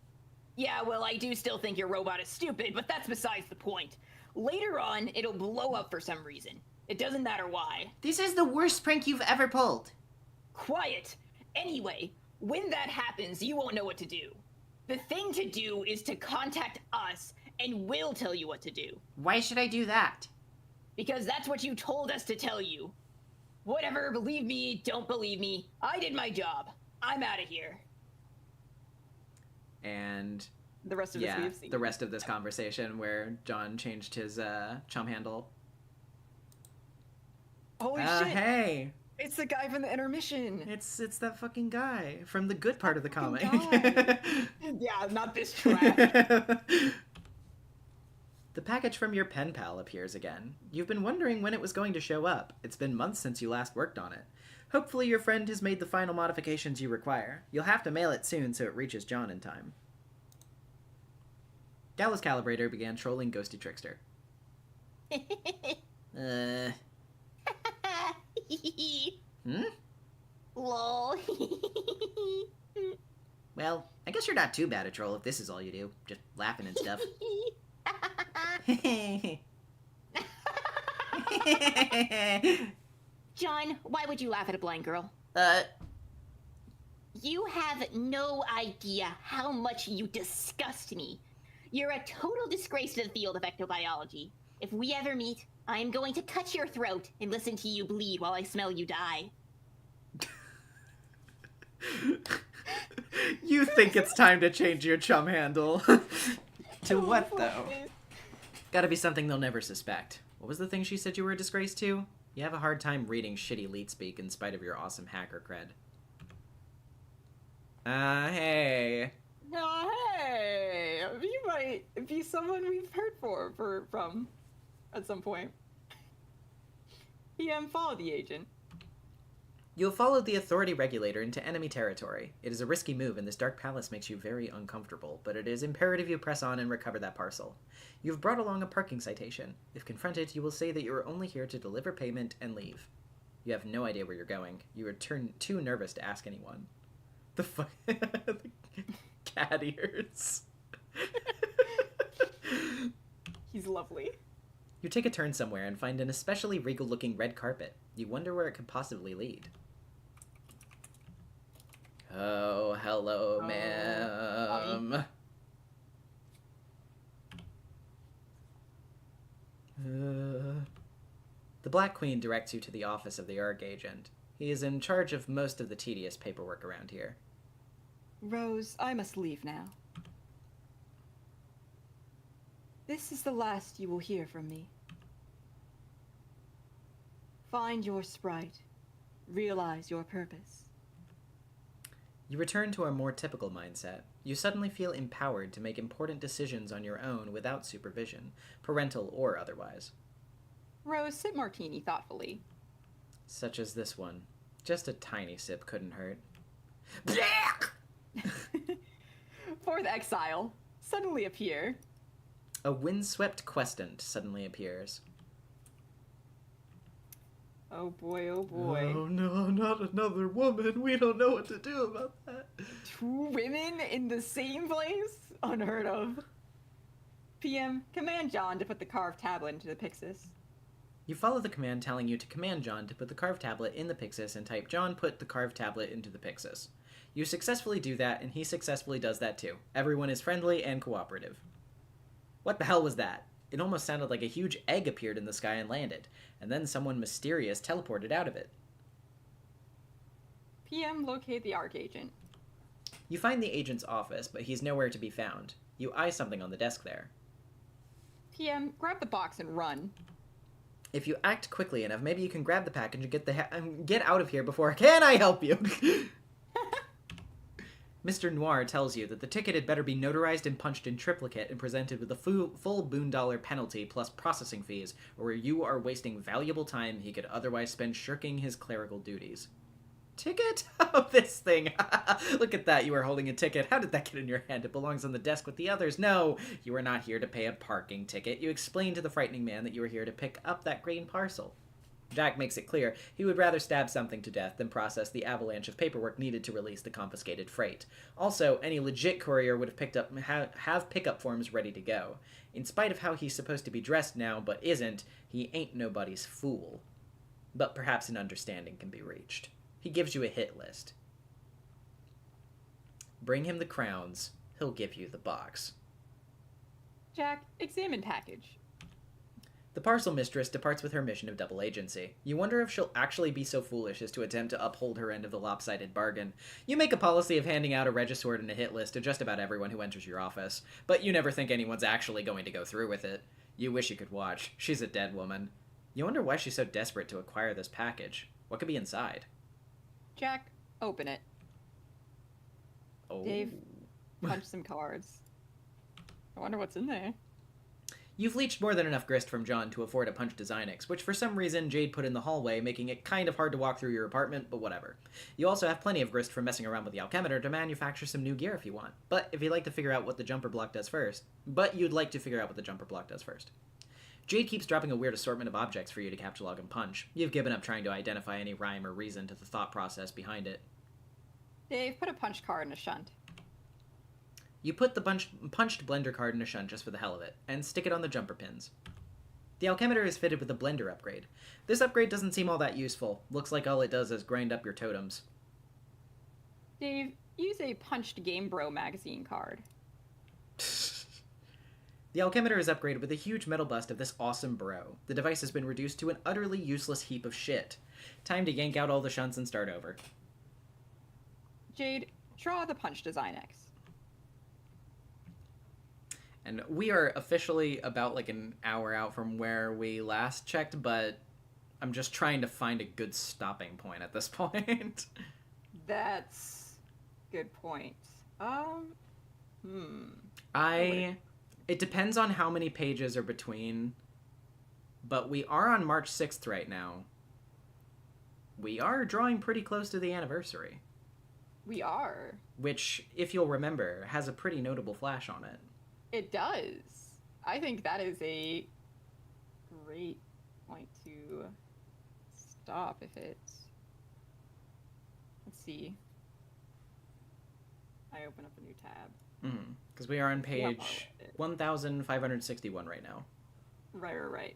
Yeah, well, I do still think your robot is stupid, but that's besides the point. Later on, it'll blow up for some reason. It doesn't matter why. This is the worst prank you've ever pulled. Quiet! Anyway, when that happens, you won't know what to do. The thing to do is to contact us, and we'll tell you what to do. Why should I do that? Because that's what you told us to tell you. Whatever, believe me, don't believe me. I did my job. I'm out of here. And The rest of this yeah, we've seen. the rest of this conversation where John changed his chum handle. Holy shit! Hey, It's the guy from the intermission. it's that fucking guy from the good part of the comic. Yeah, not this trash. The package from your pen pal appears again. You've been wondering when it was going to show up. It's been months since you last worked on it. Hopefully your friend has made the final modifications you require. You'll have to mail it soon so it reaches John in time. Dallas Calibrator began trolling Ghosty Trickster. Hmm? Lol. Well, I guess you're not too bad a troll if this is all you do. Just laughing and stuff. John, why would you laugh at a blind girl? You have no idea how much you disgust me. You're a total disgrace to the field of ectobiology. If we ever meet, I am going to cut your throat and listen to you bleed while I smell you die. You think it's time to change your chum handle. To what, though? Gotta be something they'll never suspect. What was the thing she said you were a disgrace to? You have a hard time reading shitty leet speak in spite of your awesome hacker cred. Hey. Oh, hey! You might be someone we've heard from at some point. Follow the agent. You have followed the authority regulator into enemy territory. It is a risky move, and this dark palace makes you very uncomfortable, but it is imperative you press on and recover that parcel. You have brought along a parking citation. If confronted, you will say that you are only here to deliver payment and leave. You have no idea where you're going. You are too nervous to ask anyone. The fuck? The cat ears. He's lovely. You take a turn somewhere and find an especially regal-looking red carpet. You wonder where it could possibly lead. Oh, hello, ma'am. The Black Queen directs you to the office of the ARG agent. He is in charge of most of the tedious paperwork around here. Rose, I must leave now. This is the last you will hear from me. Find your sprite. Realize your purpose. You return to a more typical mindset. You suddenly feel empowered to make important decisions on your own without supervision, parental or otherwise. Rose, sip martini thoughtfully. Such as this one. Just a tiny sip couldn't hurt. Fourth exile. Suddenly appear. A windswept questant suddenly appears. Oh boy, oh boy. Oh no, not another woman. We don't know what to do about that. 2 women in the same place? Unheard of. PM, command John to put the carved tablet into the Pixis. You follow the command telling you to command John to put the carved tablet in the Pixis and type John put the carved tablet into the Pixis. You successfully do that, and he successfully does that too. Everyone is friendly and cooperative. What the hell was that? It almost sounded like a huge egg appeared in the sky and landed, and then someone mysterious teleported out of it. PM, locate the ARC agent. You find the agent's office, but he's nowhere to be found. You eye something on the desk there. PM, grab the box and run. If you act quickly enough, maybe you can grab the package and get out of here before... Can I help you? Mr. Noir tells you that the ticket had better be notarized and punched in triplicate and presented with a full $1 penalty plus processing fees, or you are wasting valuable time he could otherwise spend shirking his clerical duties. Ticket? Oh, this thing. Look at that. You are holding a ticket. How did that get in your hand? It belongs on the desk with the others. No, you are not here to pay a parking ticket. You explain to the frightening man that you are here to pick up that green parcel. Jack makes it clear he would rather stab something to death than process the avalanche of paperwork needed to release the confiscated freight. Also, any legit courier would have pickup forms ready to go. In spite of how he's supposed to be dressed now, but isn't, he ain't nobody's fool. But perhaps an understanding can be reached. He gives you a hit list. Bring him the crowns. He'll give you the box. Jack, examine package. The parcel mistress departs with her mission of double agency. You wonder if she'll actually be so foolish as to attempt to uphold her end of the lopsided bargain. You make a policy of handing out a regisword and a hit list to just about everyone who enters your office, but you never think anyone's actually going to go through with it. You wish you could watch. She's a dead woman. You wonder why she's so desperate to acquire this package. What could be inside? Jack, open it. Oh. Dave, punch some cards. I wonder what's in there. You've leached more than enough grist from John to afford a punch to Zynex, which for some reason Jade put in the hallway, making it kind of hard to walk through your apartment, but whatever. You also have plenty of grist from messing around with the alchemitor to manufacture some new gear if you want. But if you'd like to figure out what the jumper block does first. Jade keeps dropping a weird assortment of objects for you to capture, log, and punch. You've given up trying to identify any rhyme or reason to the thought process behind it. Dave, put a punch card in a shunt. You put the punched blender card in a shunt just for the hell of it, and stick it on the jumper pins. The alchemitor is fitted with a blender upgrade. This upgrade doesn't seem all that useful. Looks like all it does is grind up your totems. Dave, use a punched Game Bro magazine card. The alchemitor is upgraded with a huge metal bust of this awesome bro. The device has been reduced to an utterly useless heap of shit. Time to yank out all the shunts and start over. Jade, draw the punch to Zynex. And we are officially about like an hour out from where we last checked, but I'm just trying to find a good stopping point at this point. That's good point. It depends on how many pages are between, but we are on March 6th right now. We are drawing pretty close to the anniversary. We are. Which, if you'll remember, has a pretty notable flash on it. It does. I think that is a great point to stop if it's... Let's see. I open up a new tab. Because we are on page 1561 right now. Right.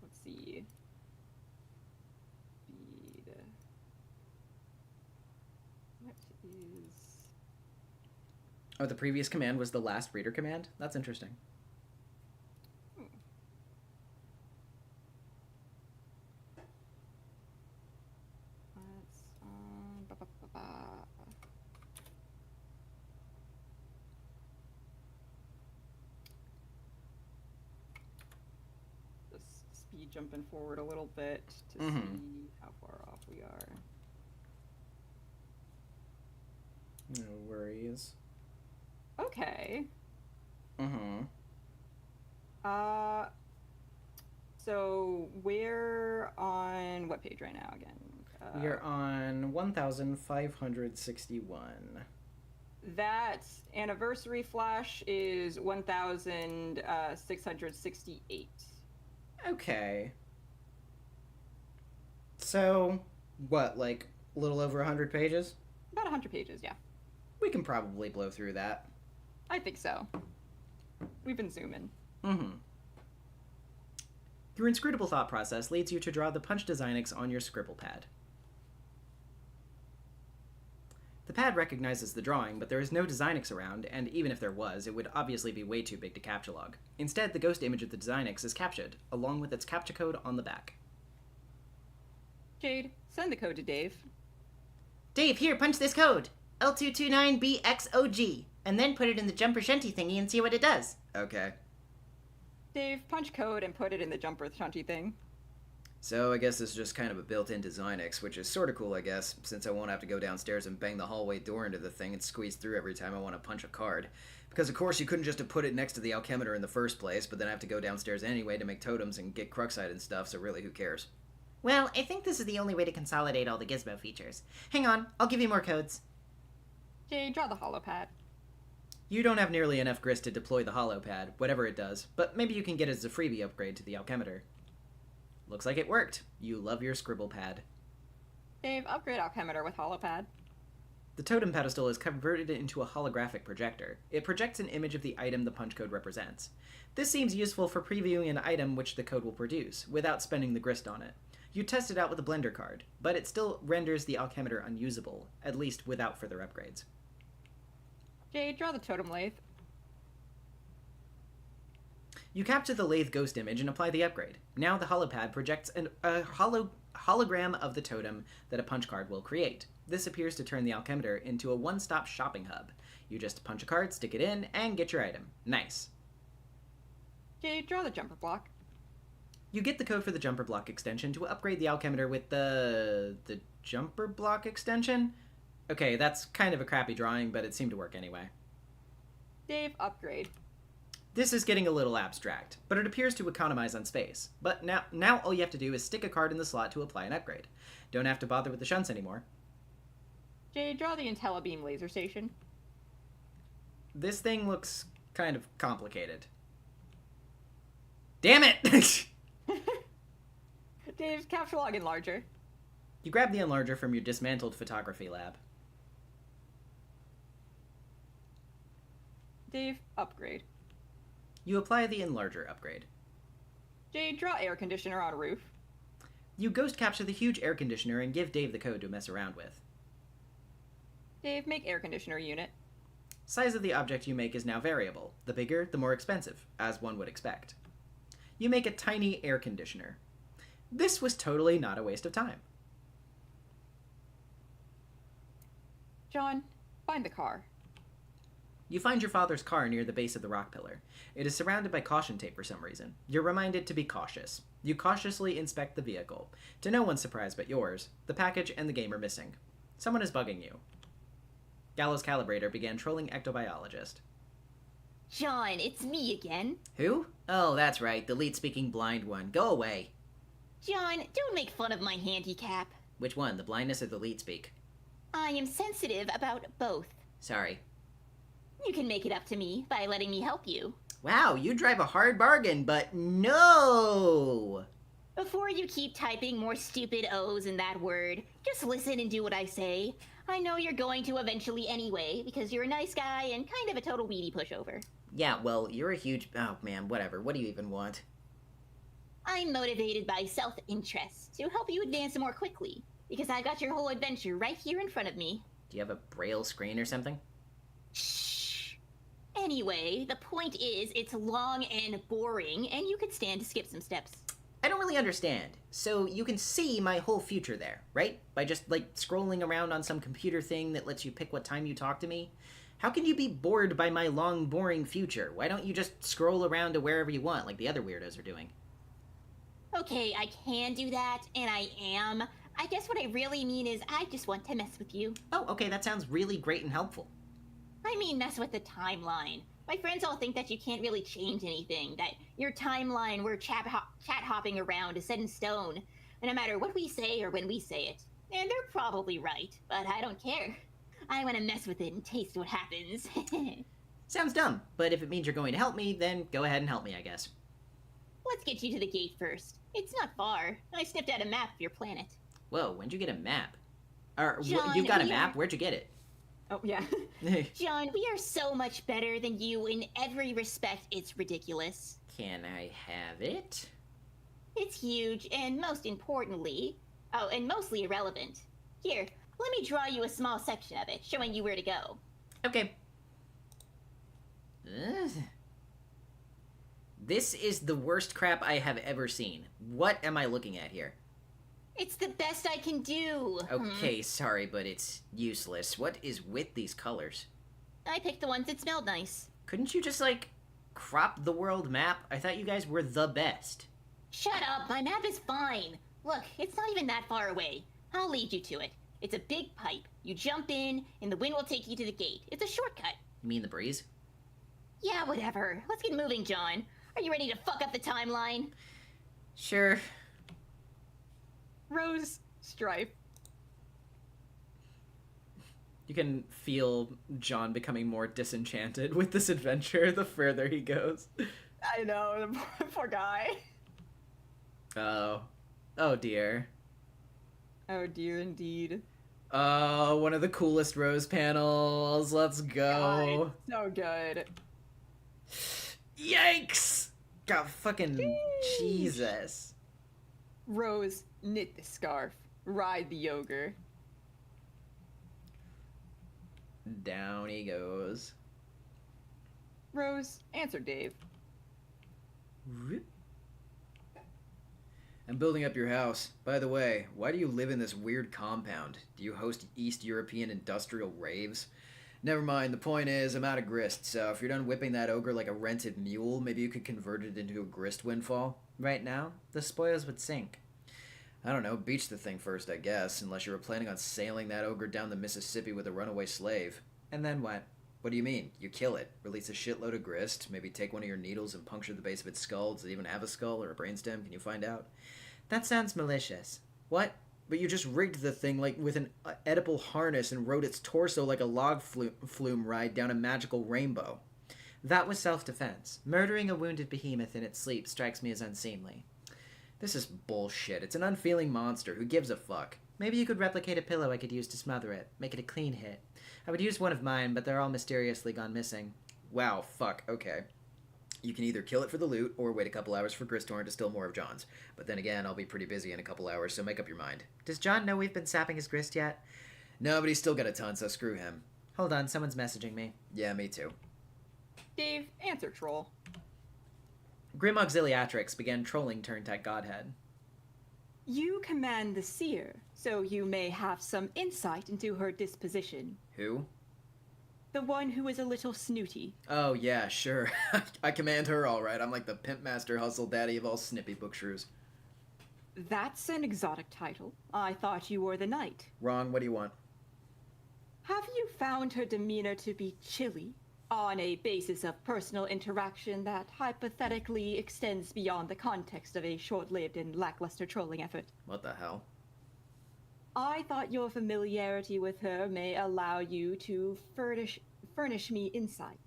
Let's see. What is... Oh, the previous command was the last reader command? That's interesting. Just speed jumping forward a little bit to see how far off we are. No worries. Okay. So we're on what page right now again? We are on 1561. That anniversary flash is 1668. Okay. So, what, like a little over 100 pages? About 100 pages, yeah. We can probably blow through that. I think so. We've been zooming. Mm-hmm. Your inscrutable thought process leads you to draw the punch Designix on your scribble pad. The pad recognizes the drawing, but there is no Designix around, and even if there was, it would obviously be way too big to capture log. Instead, the ghost image of the Designix is captured, along with its capture code on the back. Jade, send the code to Dave. Dave, here, punch this code. L229BXOG. And then put it in the jumper shanty thingy and see what it does. Okay. Dave, punch code and put it in the jumper shanty thing. So I guess this is just kind of a built-in Designix, which is sort of cool, I guess, since I won't have to go downstairs and bang the hallway door into the thing and squeeze through every time I want to punch a card. Because, of course, you couldn't just have put it next to the alchemeter in the first place, but then I have to go downstairs anyway to make totems and get Cruxite and stuff, so really, who cares? Well, I think this is the only way to consolidate all the gizmo features. Hang on, I'll give you more codes. Jade, draw the holopad. You don't have nearly enough grist to deploy the hollow pad, whatever it does, but maybe you can get it as a freebie upgrade to the alchemeter. Looks like it worked. You love your scribble pad. Dave, upgrade alchemeter with holopad. The totem pedestal is converted into a holographic projector. It projects an image of the item the punch code represents. This seems useful for previewing an item which the code will produce, without spending the grist on it. You test it out with a blender card, but it still renders the alchemeter unusable, at least without further upgrades. Jade, draw the totem lathe. You capture the lathe ghost image and apply the upgrade. Now the holopad projects a hologram of the totem that a punch card will create. This appears to turn the alchemeter into a one-stop shopping hub. You just punch a card, stick it in, and get your item. Nice. Jade, draw the jumper block. You get the code for the jumper block extension to upgrade the alchemeter with the jumper block extension? Okay, that's kind of a crappy drawing, but it seemed to work anyway. Dave, upgrade. This is getting a little abstract, but it appears to economize on space. But now all you have to do is stick a card in the slot to apply an upgrade. Don't have to bother with the shunts anymore. Jade, draw the IntelliBeam laser station. This thing looks kind of complicated. Damn it! Dave's capture log enlarger. You grab the enlarger from your dismantled photography lab. Dave, upgrade. You apply the enlarger upgrade. Jade, draw air conditioner on roof. You ghost capture the huge air conditioner and give Dave the code to mess around with. Dave, make air conditioner unit. Size of the object you make is now variable. The bigger, the more expensive, as one would expect. You make a tiny air conditioner. This was totally not a waste of time. John, find the car. You find your father's car near the base of the rock pillar. It is surrounded by caution tape for some reason. You're reminded to be cautious. You cautiously inspect the vehicle. To no one's surprise but yours, the package and the game are missing. Someone is bugging you. Gallows Calibrator began trolling Ectobiologist. John, it's me again. Who? Oh, that's right, the lead-speaking blind one. Go away. John, don't make fun of my handicap. Which one, the blindness or the lead-speak? I am sensitive about both. Sorry. You can make it up to me by letting me help you. Wow, you drive a hard bargain, but no! Before you keep typing more stupid O's in that word, just listen and do what I say. I know you're going to eventually anyway, because you're a nice guy and kind of a total weedy pushover. Yeah, well, you're a huge... Oh, man, whatever. What do you even want? I'm motivated by self-interest to help you advance more quickly, because I got your whole adventure right here in front of me. Do you have a braille screen or something? Shh. Anyway, the point is, it's long and boring, and you could stand to skip some steps. I don't really understand. So you can see my whole future there, right? By just, like, scrolling around on some computer thing that lets you pick what time you talk to me? How can you be bored by my long, boring future? Why don't you just scroll around to wherever you want, like the other weirdos are doing? Okay, I can do that, and I am. I guess what I really mean is I just want to mess with you. Oh, okay, that sounds really great and helpful. I mean mess with the timeline. My friends all think that you can't really change anything, that your timeline where chat hopping around is set in stone, no matter what we say or when we say it. And they're probably right, but I don't care. I want to mess with it and taste what happens. Sounds dumb, but if it means you're going to help me, then go ahead and help me, I guess. Let's get you to the gate first. It's not far. I snipped out a map of your planet. Whoa, when'd you get a map? John, you got a we map? are- Where'd you get it? Oh yeah. John, we are so much better than you in every respect. It's ridiculous. Can I have it? It's huge, and most importantly, oh, and mostly irrelevant. Here, let me draw you a small section of it, showing you where to go. Okay. Ugh. This is the worst crap I have ever seen. What am I looking at here? It's the best I can do. Okay, sorry, but it's useless. What is with these colors? I picked the ones that smelled nice. Couldn't you just, like, crop the world map? I thought you guys were the best. Shut up, my map is fine. Look, it's not even that far away. I'll lead you to it. It's a big pipe. You jump in, and the wind will take you to the gate. It's a shortcut. You mean the breeze? Yeah, whatever. Let's get moving, John. Are you ready to fuck up the timeline? Sure. Rose, Stripe. You can feel John becoming more disenchanted with this adventure the further he goes. I know, the poor guy. Oh. Oh dear. Oh dear, indeed. Oh, one of the coolest Rose panels. Let's go. God, so good. Yikes! God fucking Sheesh. Jesus. Rose, knit the scarf. Ride the ogre. Down he goes. Rose, answer Dave. I'm building up your house. By the way, why do you live in this weird compound? Do you host East European industrial raves? Never mind, the point is, I'm out of grist, so if you're done whipping that ogre like a rented mule, maybe you could convert it into a grist windfall? Right now, the spoils would sink. I don't know, beach the thing first, I guess, unless you were planning on sailing that ogre down the Mississippi with a runaway slave. And then what? What do you mean? You kill it, release a shitload of grist, maybe take one of your needles and puncture the base of its skull. Does it even have a skull or a brainstem? Can you find out? That sounds malicious. What? But you just rigged the thing like with an edible harness and rode its torso like a log flume ride down a magical rainbow. That was self-defense. Murdering a wounded behemoth in its sleep strikes me as unseemly. This is bullshit. It's an unfeeling monster. Who gives a fuck? Maybe you could replicate a pillow I could use to smother it. Make it a clean hit. I would use one of mine, but they're all mysteriously gone missing. Wow, fuck, okay. You can either kill it for the loot or wait a couple hours for Gristorn to steal more of John's. But then again, I'll be pretty busy in a couple hours, so make up your mind. Does John know we've been sapping his grist yet? No, but he's still got a ton, so screw him. Hold on, someone's messaging me. Yeah, me too. Dave, answer troll. Grim Auxiliatrix began trolling Turntech Godhead. You command the seer, so you may have some insight into her disposition. Who? The one who is a little snooty. Oh, yeah, sure. I command her all right. I'm like the pimp master hustle daddy of all snippy book shrews. That's an exotic title. I thought you were the knight. Wrong, what do you want? Have you found her demeanor to be chilly? On a basis of personal interaction that hypothetically extends beyond the context of a short-lived and lackluster trolling effort. What the hell? I thought your familiarity with her may allow you to furnish me insight.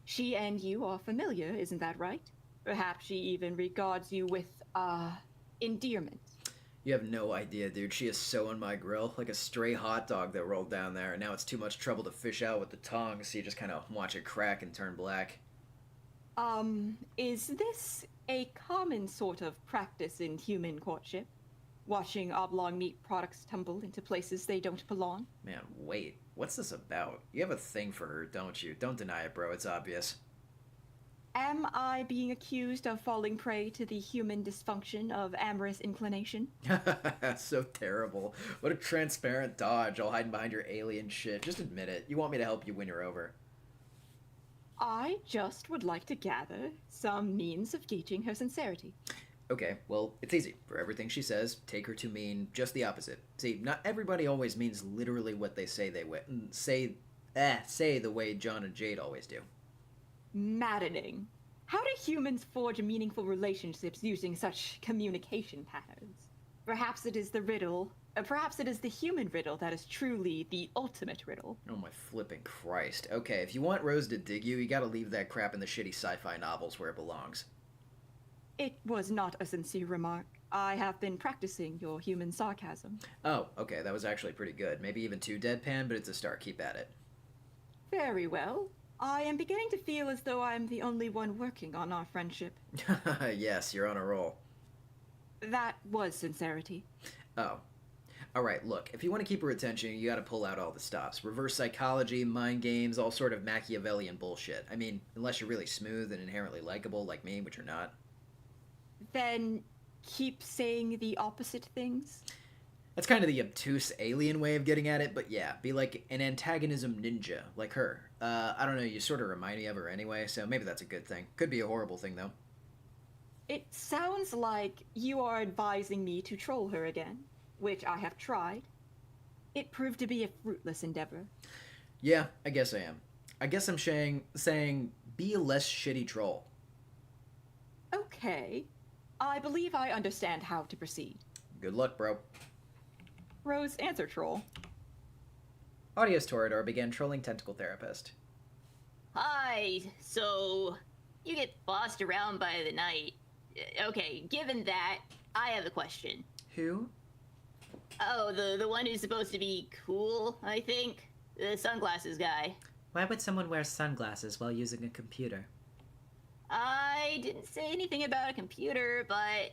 She and you are familiar, isn't that right? Perhaps she even regards you with, endearment. You have no idea, dude. She is so on my grill, like a stray hot dog that rolled down there, and now it's too much trouble to fish out with the tongs, so you just kind of watch it crack and turn black. Is this a common sort of practice in human courtship? Watching oblong meat products tumble into places they don't belong? Man, wait. What's this about? You have a thing for her, don't you? Don't deny it, bro. It's obvious. Am I being accused of falling prey to the human dysfunction of amorous inclination? So terrible. What a transparent dodge, all hiding behind your alien shit. Just admit it. You want me to help you win her over. I just would like to gather some means of gauging her sincerity. Okay, well, it's easy. For everything she says, take her to mean just the opposite. See, not everybody always means literally what they say they say the way John and Jade always do. Maddening. How do humans forge meaningful relationships using such communication patterns? Perhaps it is the riddle. Perhaps it is the human riddle that is truly the ultimate riddle. Oh my flipping Christ. Okay, if you want Rose to dig you, you gotta leave that crap in the shitty sci-fi novels where it belongs. It was not a sincere remark. I have been practicing your human sarcasm. Oh, okay, that was actually pretty good. Maybe even too deadpan, but it's a start. Keep at it. Very well. I am beginning to feel as though I am the only one working on our friendship. Yes, you're on a roll. That was sincerity. Oh. Alright, look, if you want to keep her attention, you gotta pull out all the stops. Reverse psychology, mind games, all sort of Machiavellian bullshit. I mean, unless you're really smooth and inherently likable like me, which you're not. Then keep saying the opposite things? That's kind of the obtuse alien way of getting at it, but yeah, be like an antagonism ninja, like her. I don't know, you sort of remind me of her anyway, so maybe that's a good thing. Could be a horrible thing, though. It sounds like you are advising me to troll her again, which I have tried. It proved to be a fruitless endeavor. Yeah, I guess I am. I guess I'm saying be a less shitty troll. Okay. I believe I understand how to proceed. Good luck, bro. Rose, answer troll. Audios Torador began trolling Tentacle Therapist. Hi, so you get bossed around by the night. Okay, given that, I have a question. Who? Oh, the one who's supposed to be cool, I think? The sunglasses guy. Why would someone wear sunglasses while using a computer? I didn't say anything about a computer, but,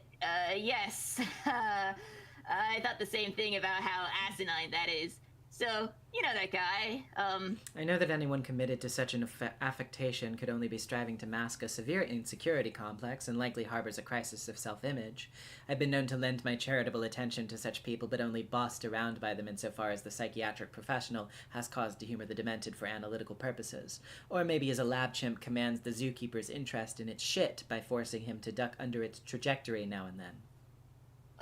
yes. I thought the same thing about how asinine that is. So, you know that guy. I know that anyone committed to such an affectation could only be striving to mask a severe insecurity complex and likely harbors a crisis of self-image. I've been known to lend my charitable attention to such people, but only bossed around by them insofar as the psychiatric professional has cause to humor the demented for analytical purposes. Or maybe as a lab chimp commands the zookeeper's interest in its shit by forcing him to duck under its trajectory now and then.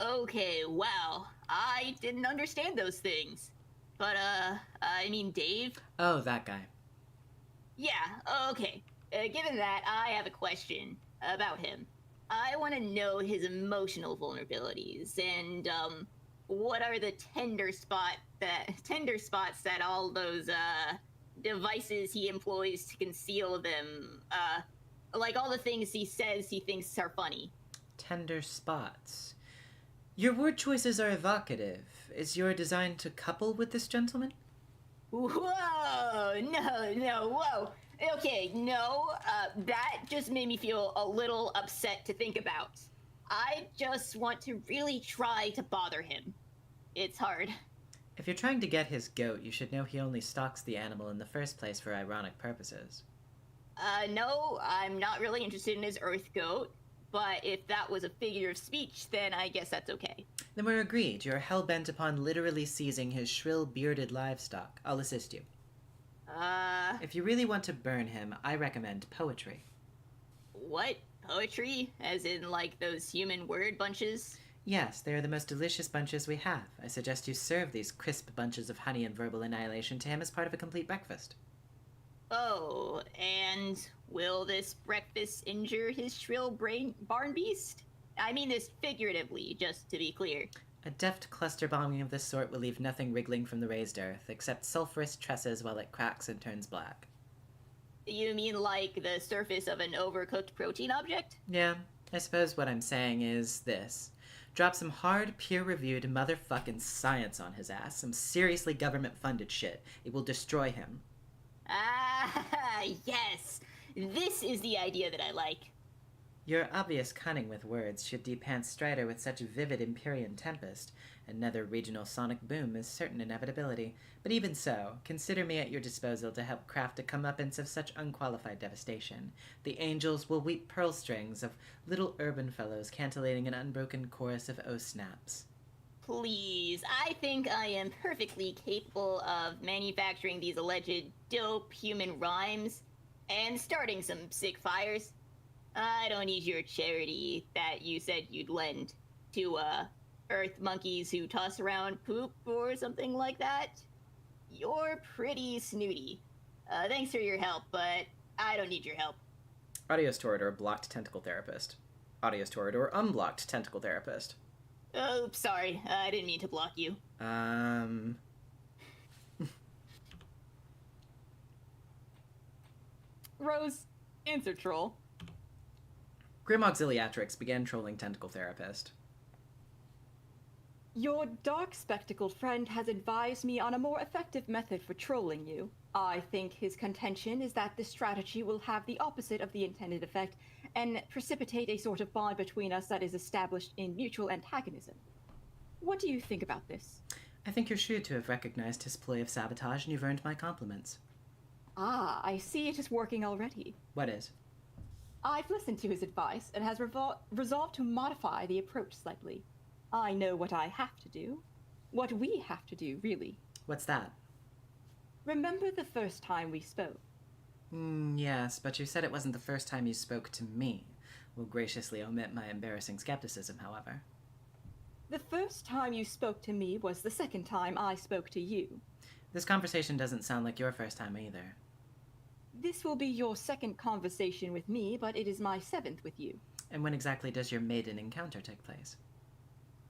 Okay, wow. I didn't understand those things. But, I mean Dave? Oh, that guy. Yeah, okay. Given that, I have a question about him. I want to know his emotional vulnerabilities and, what are the tender spots that all those, devices he employs to conceal them, like all the things he says he thinks are funny. Tender spots. Your word choices are evocative. Is your design to couple with this gentleman? Whoa! No, whoa! Okay, no, that just made me feel a little upset to think about. I just want to really try to bother him. It's hard. If you're trying to get his goat, you should know he only stalks the animal in the first place for ironic purposes. No, I'm not really interested in his earth goat. But if that was a figure of speech, then I guess that's okay. Then we're agreed. You're hell-bent upon literally seizing his shrill, bearded livestock. I'll assist you. If you really want to burn him, I recommend poetry. What? Poetry? As in, like, those human word bunches? Yes, they are the most delicious bunches we have. I suggest you serve these crisp bunches of honey and verbal annihilation to him as part of a complete breakfast. Oh, and will this breakfast injure his shrill barn beast? I mean this figuratively, just to be clear. A deft cluster bombing of this sort will leave nothing wriggling from the raised earth, except sulphurous tresses while it cracks and turns black. You mean like the surface of an overcooked protein object? Yeah, I suppose what I'm saying is this. Drop some hard, peer-reviewed motherfucking science on his ass, some seriously government-funded shit. It will destroy him. Ah, yes! This is the idea that I like. Your obvious cunning with words should depant Strider with such vivid Empyrean tempest. Another regional sonic boom is certain inevitability. But even so, consider me at your disposal to help craft a comeuppance of such unqualified devastation. The angels will weep pearl strings of little urban fellows cantillating an unbroken chorus of O-snaps. Please, I think I am perfectly capable of manufacturing these alleged dope human rhymes and starting some sick fires. I don't need your charity that you said you'd lend to, earth monkeys who toss around poop or something like that. You're pretty snooty. Thanks for your help, but I don't need your help. Audios Torador blocked Tentacle Therapist. Audios Torador unblocked Tentacle Therapist. Oh, sorry. I didn't mean to block you. Rose, answer troll. Grim Auxiliatrix began trolling Tentacle Therapist. Your dark-spectacled friend has advised me on a more effective method for trolling you. I think his contention is that this strategy will have the opposite of the intended effect and precipitate a sort of bond between us that is established in mutual antagonism. What do you think about this? I think you're sure to have recognized his ploy of sabotage, and you've earned my compliments. Ah, I see it is working already. What is? I've listened to his advice and has resolved to modify the approach slightly. I know what I have to do. What we have to do, really. What's that? Remember the first time we spoke? Yes, but you said it wasn't the first time you spoke to me. Will graciously omit my embarrassing skepticism, however. The first time you spoke to me was the second time I spoke to you. This conversation doesn't sound like your first time either. This will be your second conversation with me, but it is my seventh with you. And when exactly does your maiden encounter take place?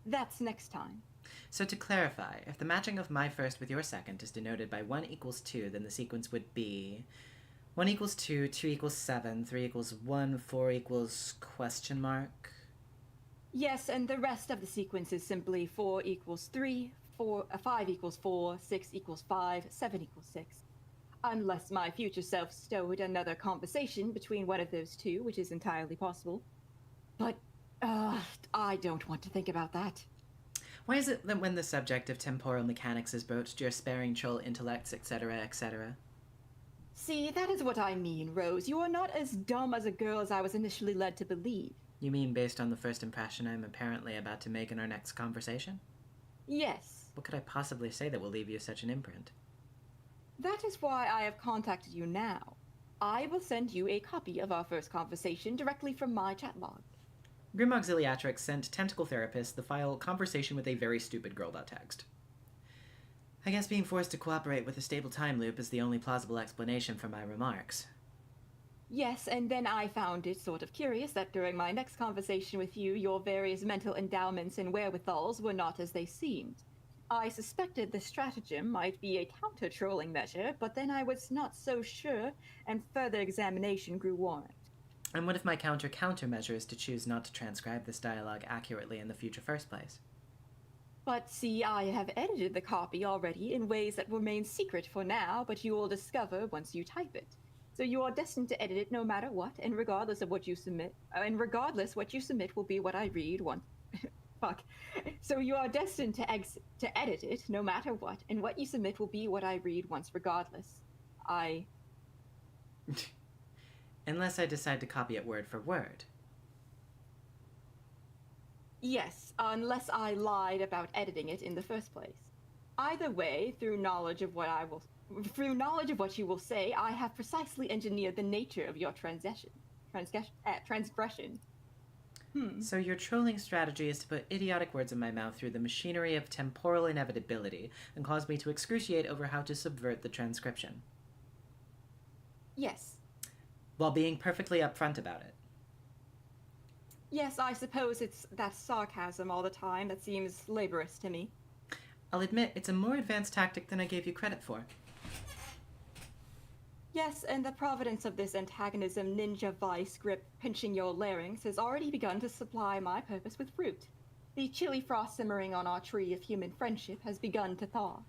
That's next time. So to clarify, if the matching of my first with your second is denoted by 1 equals 2, then the sequence would be 1 equals 2, 2 equals 7, 3 equals 1, 4 equals question mark. Yes, and the rest of the sequence is simply 4 equals 3, 5 equals 4, 6 equals 5, 7 equals 6. Unless my future self stowed another conversation between one of those two, which is entirely possible. But, I don't want to think about that. Why is it that when the subject of temporal mechanics is broached, you're sparing troll intellects, etc., etc.? See, that is what I mean, Rose. You are not as dumb as a girl as I was initially led to believe. You mean based on the first impression I'm apparently about to make in our next conversation? Yes. What could I possibly say that will leave you such an imprint? That is why I have contacted you now. I will send you a copy of our first conversation directly from my chat log. Grim Auxiliatrix sent Tentacle Therapist the file Conversation with a Very Stupid Girl.txt. I guess being forced to cooperate with a stable time loop is the only plausible explanation for my remarks. Yes, and then I found it sort of curious that during my next conversation with you, your various mental endowments and wherewithals were not as they seemed. I suspected the stratagem might be a counter-trolling measure, but then I was not so sure, and further examination grew warrant. And what if my counter-measure is to choose not to transcribe this dialogue accurately in the future first place? But see, I have edited the copy already in ways that remain secret for now, but you will discover once you type it. So you are destined to edit it no matter what, and regardless of what you submit, what you submit will be what I read once. Fuck. So you are destined to edit it no matter what, and what you submit will be what I read once regardless. Unless I decide to copy it word for word. Yes, unless I lied about editing it in the first place. Either way, through knowledge of what you will say, I have precisely engineered the nature of your transgression. So your trolling strategy is to put idiotic words in my mouth through the machinery of temporal inevitability and cause me to excruciate over how to subvert the transcription. Yes. While being perfectly upfront about it. Yes, I suppose it's that sarcasm all the time that seems laborious to me. I'll admit, it's a more advanced tactic than I gave you credit for. Yes, and the providence of this antagonism ninja vice grip pinching your larynx has already begun to supply my purpose with fruit. The chilly frost simmering on our tree of human friendship has begun to thaw.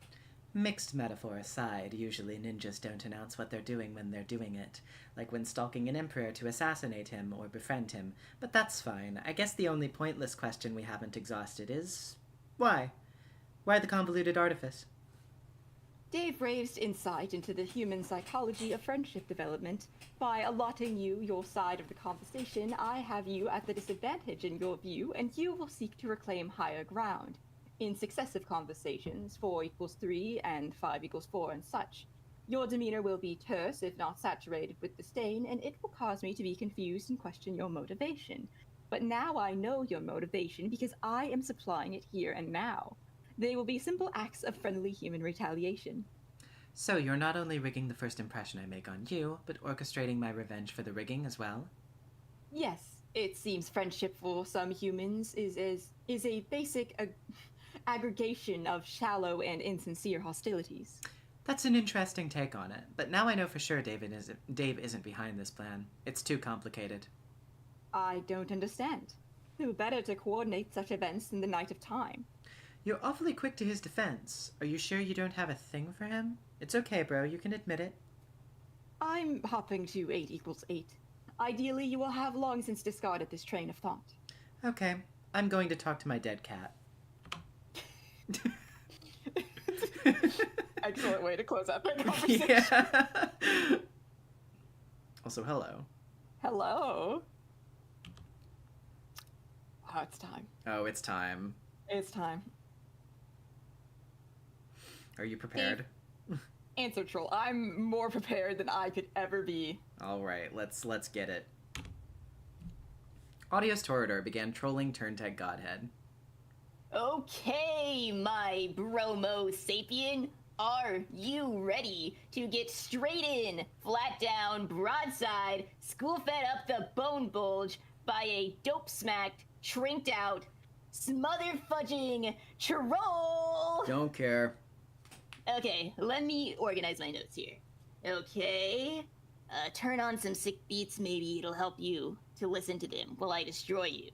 Mixed metaphor aside, usually ninjas don't announce what they're doing when they're doing it, like when stalking an emperor to assassinate him or befriend him, but that's fine. I guess the only pointless question we haven't exhausted is, why? Why the convoluted artifice? Dave raised insight into the human psychology of friendship development. By allotting you your side of the conversation, I have you at the disadvantage in your view, and you will seek to reclaim higher ground. In successive conversations, 4 equals 3 and 5 equals 4 and such. Your demeanor will be terse, if not saturated with disdain, and it will cause me to be confused and question your motivation. But now I know your motivation because I am supplying it here and now. They will be simple acts of friendly human retaliation. So you're not only rigging the first impression I make on you, but orchestrating my revenge for the rigging as well? Yes, it seems friendship for some humans is a basic aggregation of shallow and insincere hostilities. That's an interesting take on it, but now I know for sure Dave isn't behind this plan. It's too complicated. I don't understand. Who better to coordinate such events in the night of time? You're awfully quick to his defense. Are you sure you don't have a thing for him? It's okay, bro. You can admit it. I'm hopping to 8 equals 8. Ideally, you will have long since discarded this train of thought. Okay. I'm going to talk to my dead cat. Excellent way to close out that conversation. Yeah. Also, hello. Hello. Oh, it's time. Oh, it's time. It's time. Are you prepared? Answer troll. I'm more prepared than I could ever be. All right, let's get it. Audios Torador began trolling Turntag Godhead. Okay, my bromo sapien, are you ready to get straight in, flat down, broadside, school-fed up the bone bulge by a dope-smacked, trinked out, smother-fudging troll? Don't care. Okay, let me organize my notes here. Okay, turn on some sick beats, maybe it'll help you to listen to them while I destroy you.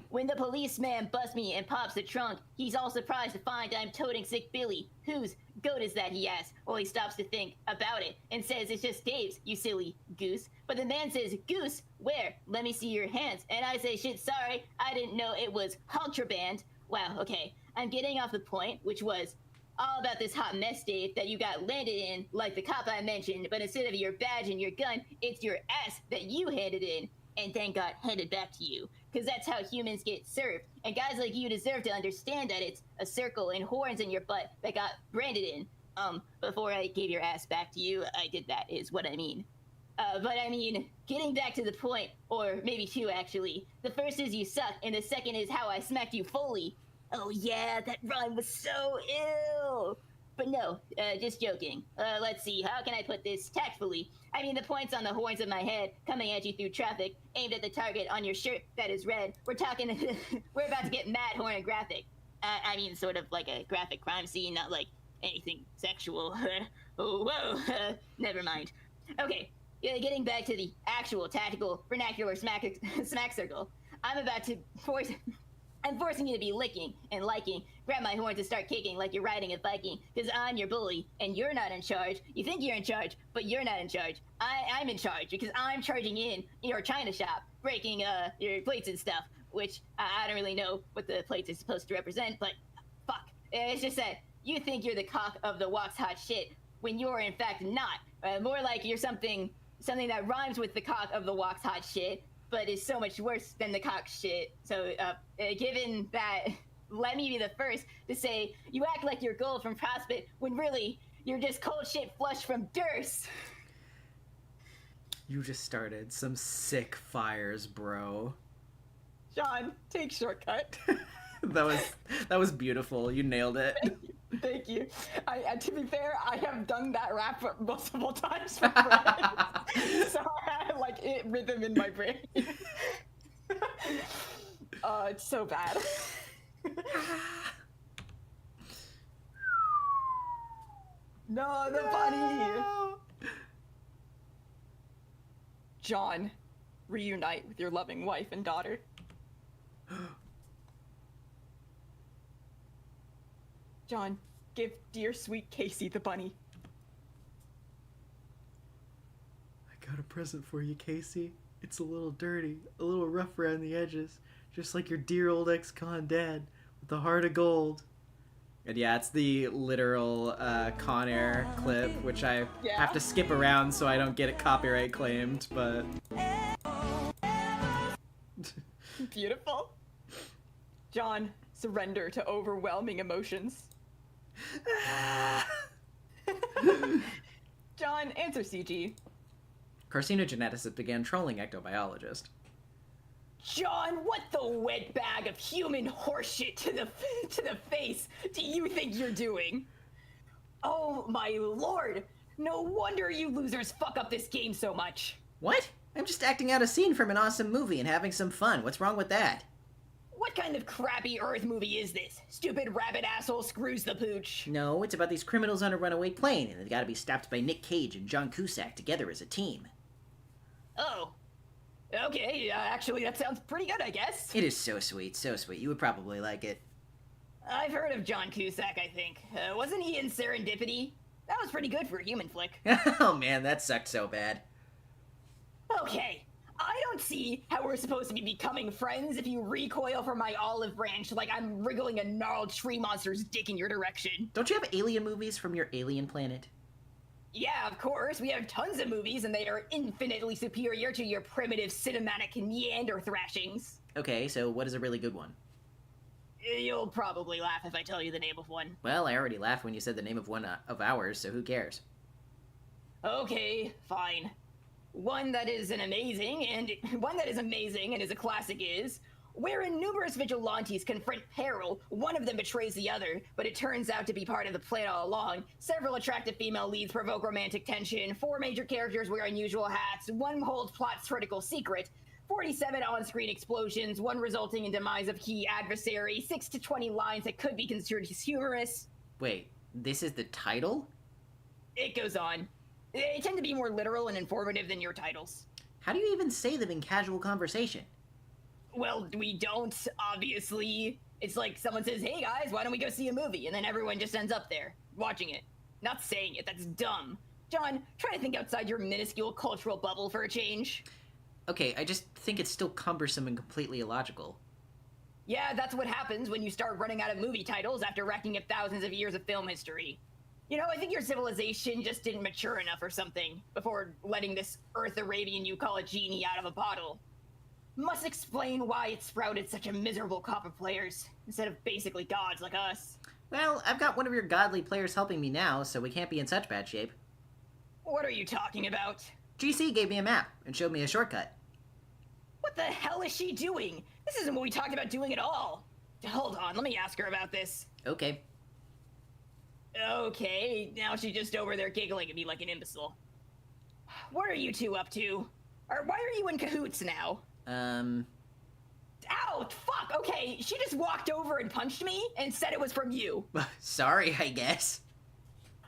When the policeman busts me and pops the trunk, he's all surprised to find I'm toting sick Billy. Whose goat is that, he asks, while he stops to think about it and says it's just Dave's, you silly goose. But the man says, Goose, where? Let me see your hands. And I say, shit, sorry, I didn't know it was contraband. Wow, okay, I'm getting off the point, which was all about this hot mess, Dave, that you got landed in, like the cop I mentioned, but instead of your badge and your gun, it's your ass that you handed in, and then got handed back to you. Because that's how humans get served. And guys like you deserve to understand that it's a circle and horns in your butt that got branded in. Before I gave your ass back to you, I did that, is what I mean. But I mean, getting back to the point, or maybe two actually. The first is you suck, and the second is how I smacked you fully. Oh yeah, that rhyme was so ill! But no, just joking. Let's see, how can I put this tactfully? I mean, the point's on the horns of my head, coming at you through traffic, aimed at the target on your shirt that is red. We're talking, we're about to get mad hornographic. I mean, sort of like a graphic crime scene, not like anything sexual. Oh, whoa, never mind. Okay, getting back to the actual tactical vernacular smack circle. I'm forcing you to be licking and liking. Grab my horns and start kicking like you're riding a Viking. Because I'm your bully, and you're not in charge. You think you're in charge, but you're not in charge. I'm in charge, because I'm charging in your china shop, breaking your plates and stuff. Which, I don't really know what the plates are supposed to represent, but fuck. It's just that you think you're the cock of the walks hot shit, when you're in fact not. More like you're something that rhymes with the cock of the walks hot shit, but is so much worse than the cock shit. So, given that, let me be the first to say you act like you're gold from Prospect when really you're just cold shit flushed from Durst. You just started some sick fires, bro. John, take shortcut. that was beautiful. You nailed it. Thank you. To be fair, I have done that rap multiple times for friends, so I had like it rhythm in my brain. It's so bad. No, the bunny. John, reunite with your loving wife and daughter. John, give dear sweet Casey the bunny. I got a present for you, Casey. It's a little dirty, a little rough around the edges, just like your dear old ex-con dad with the heart of gold. And yeah, it's the literal Con Air clip, which I have to skip around so I don't get it copyright claimed, but... Beautiful. John, surrender to overwhelming emotions. John, answer CG. Carcinogeneticist began trolling ectobiologist. John, what the wet bag of human horseshit to the face do you think you're doing? Oh my lord! No wonder you losers fuck up this game so much. What? I'm just acting out a scene from an awesome movie and having some fun. What's wrong with that? What kind of crappy Earth movie is this? Stupid rabbit asshole screws the pooch. No, it's about these criminals on a runaway plane, and they've got to be stopped by Nick Cage and John Cusack together as a team. Oh. Okay, actually that sounds pretty good, I guess. It is so sweet, so sweet. You would probably like it. I've heard of John Cusack, I think. Wasn't he in Serendipity? That was pretty good for a human flick. Oh man, that sucked so bad. Okay, I don't see how we're supposed to be becoming friends if you recoil from my olive branch like I'm wriggling a gnarled tree monster's dick in your direction. Don't you have alien movies from your alien planet? Yeah, of course, we have tons of movies and they are infinitely superior to your primitive cinematic Neander thrashings. Okay, so what is a really good one? You'll probably laugh if I tell you the name of one. Well, I already laughed when you said the name of one of ours, so who cares? Okay, fine. One that is amazing and is a classic is wherein numerous vigilantes confront peril, one of them betrays the other, but it turns out to be part of the plan all along. Several attractive female leads provoke romantic tension, 4 major characters wear unusual hats, 1 holds plot's critical secret, 47 on-screen explosions, 1 resulting in demise of key adversary, 6 to 20 lines that could be considered humorous. Wait, this is the title? It goes on. They tend to be more literal and informative than your titles. How do you even say them in casual conversation? Well, we don't, obviously. It's like someone says, hey guys, why don't we go see a movie? And then everyone just ends up there, watching it. Not saying it, that's dumb. John, try to think outside your minuscule cultural bubble for a change. Okay, I just think it's still cumbersome and completely illogical. Yeah, that's what happens when you start running out of movie titles after racking up thousands of years of film history. You know, I think your civilization just didn't mature enough or something before letting this Earth Arabian you call a genie out of a bottle. Must explain why it sprouted such a miserable crop of players, instead of basically gods like us. Well, I've got one of your godly players helping me now, so we can't be in such bad shape. What are you talking about? GC gave me a map and showed me a shortcut. What the hell is she doing? This isn't what we talked about doing at all. Hold on, let me ask her about this. Okay. Okay, now she's just over there giggling at me like an imbecile. What are you two up to? Or why are you in cahoots now? Ow, fuck, okay, she just walked over and punched me and said it was from you. Sorry, I guess.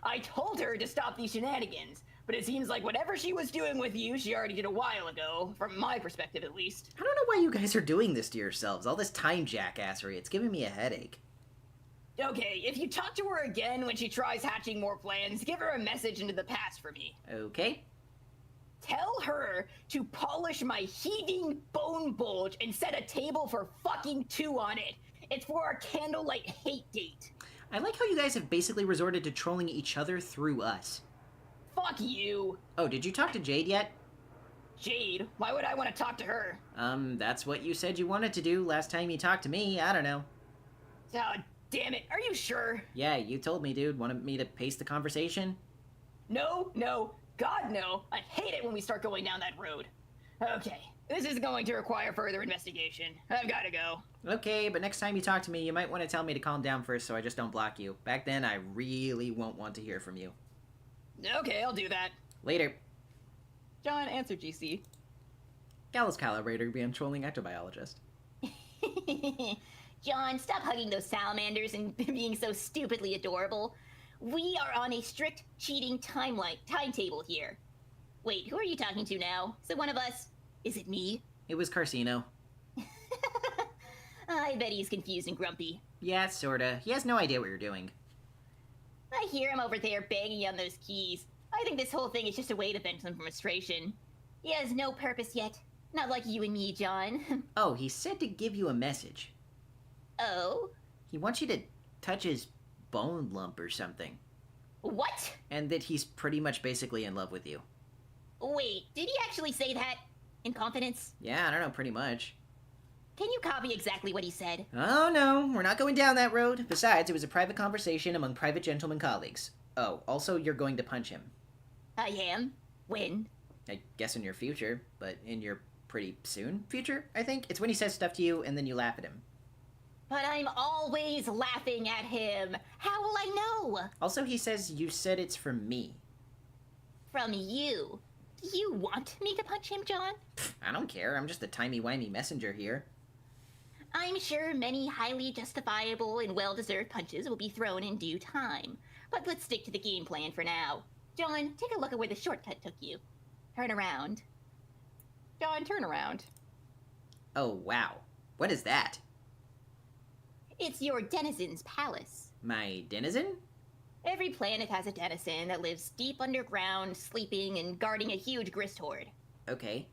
I told her to stop these shenanigans, but it seems like whatever she was doing with you, she already did a while ago, from my perspective at least. I don't know why you guys are doing this to yourselves. All this time jackassery, it's giving me a headache. Okay, if you talk to her again when she tries hatching more plans, give her a message into the past for me. Okay. Tell her to polish my heaving bone bulge and set a table for fucking 2 on it. It's for our candlelight hate date. I like how you guys have basically resorted to trolling each other through us. Fuck you. Oh, did you talk to Jade yet? Jade? Why would I want to talk to her? That's what you said you wanted to do last time you talked to me. I don't know. Oh, damn it. Are you sure? Yeah, you told me, dude. Wanted me to pace the conversation? No, no. God, no. I hate it when we start going down that road. Okay, this is going to require further investigation. I've got to go. Okay, but next time you talk to me, you might want to tell me to calm down first so I just don't block you. Back then, I really won't want to hear from you. Okay, I'll do that. Later. John, answer GC. Gallus Calibrator being trolling ectobiologist. John, stop hugging those salamanders and being so stupidly adorable. We are on a strict cheating timetable here. Wait, who are you talking to now? Is it one of us? Is it me? It was Carcino. I bet he's confused and grumpy. Yeah, sorta. He has no idea what you're doing. I hear him over there banging on those keys. I think this whole thing is just a way to vent some frustration. He has no purpose yet. Not like you and me, John. Oh, he said to give you a message. Oh? He wants you to touch his bone lump or something. What? And that he's pretty much basically in love with you. Wait, did he actually say that? In confidence? Yeah, I don't know, pretty much. Can you copy exactly what he said? Oh no, we're not going down that road. Besides, it was a private conversation among private gentlemen colleagues. Oh, also, you're going to punch him. I am? When? I guess in your future, but in your pretty soon future, I think. It's when he says stuff to you and then you laugh at him. But I'm always laughing at him. How will I know? Also, he says you said it's from me. From you. Do you want me to punch him, John? I don't care. I'm just a timey-wimey messenger here. I'm sure many highly justifiable and well-deserved punches will be thrown in due time. But let's stick to the game plan for now. John, take a look at where the shortcut took you. Turn around. John, turn around. Oh, wow. What is that? It's your denizen's palace. My denizen? Every planet has a denizen that lives deep underground, sleeping and guarding a huge grist hoard. Okay.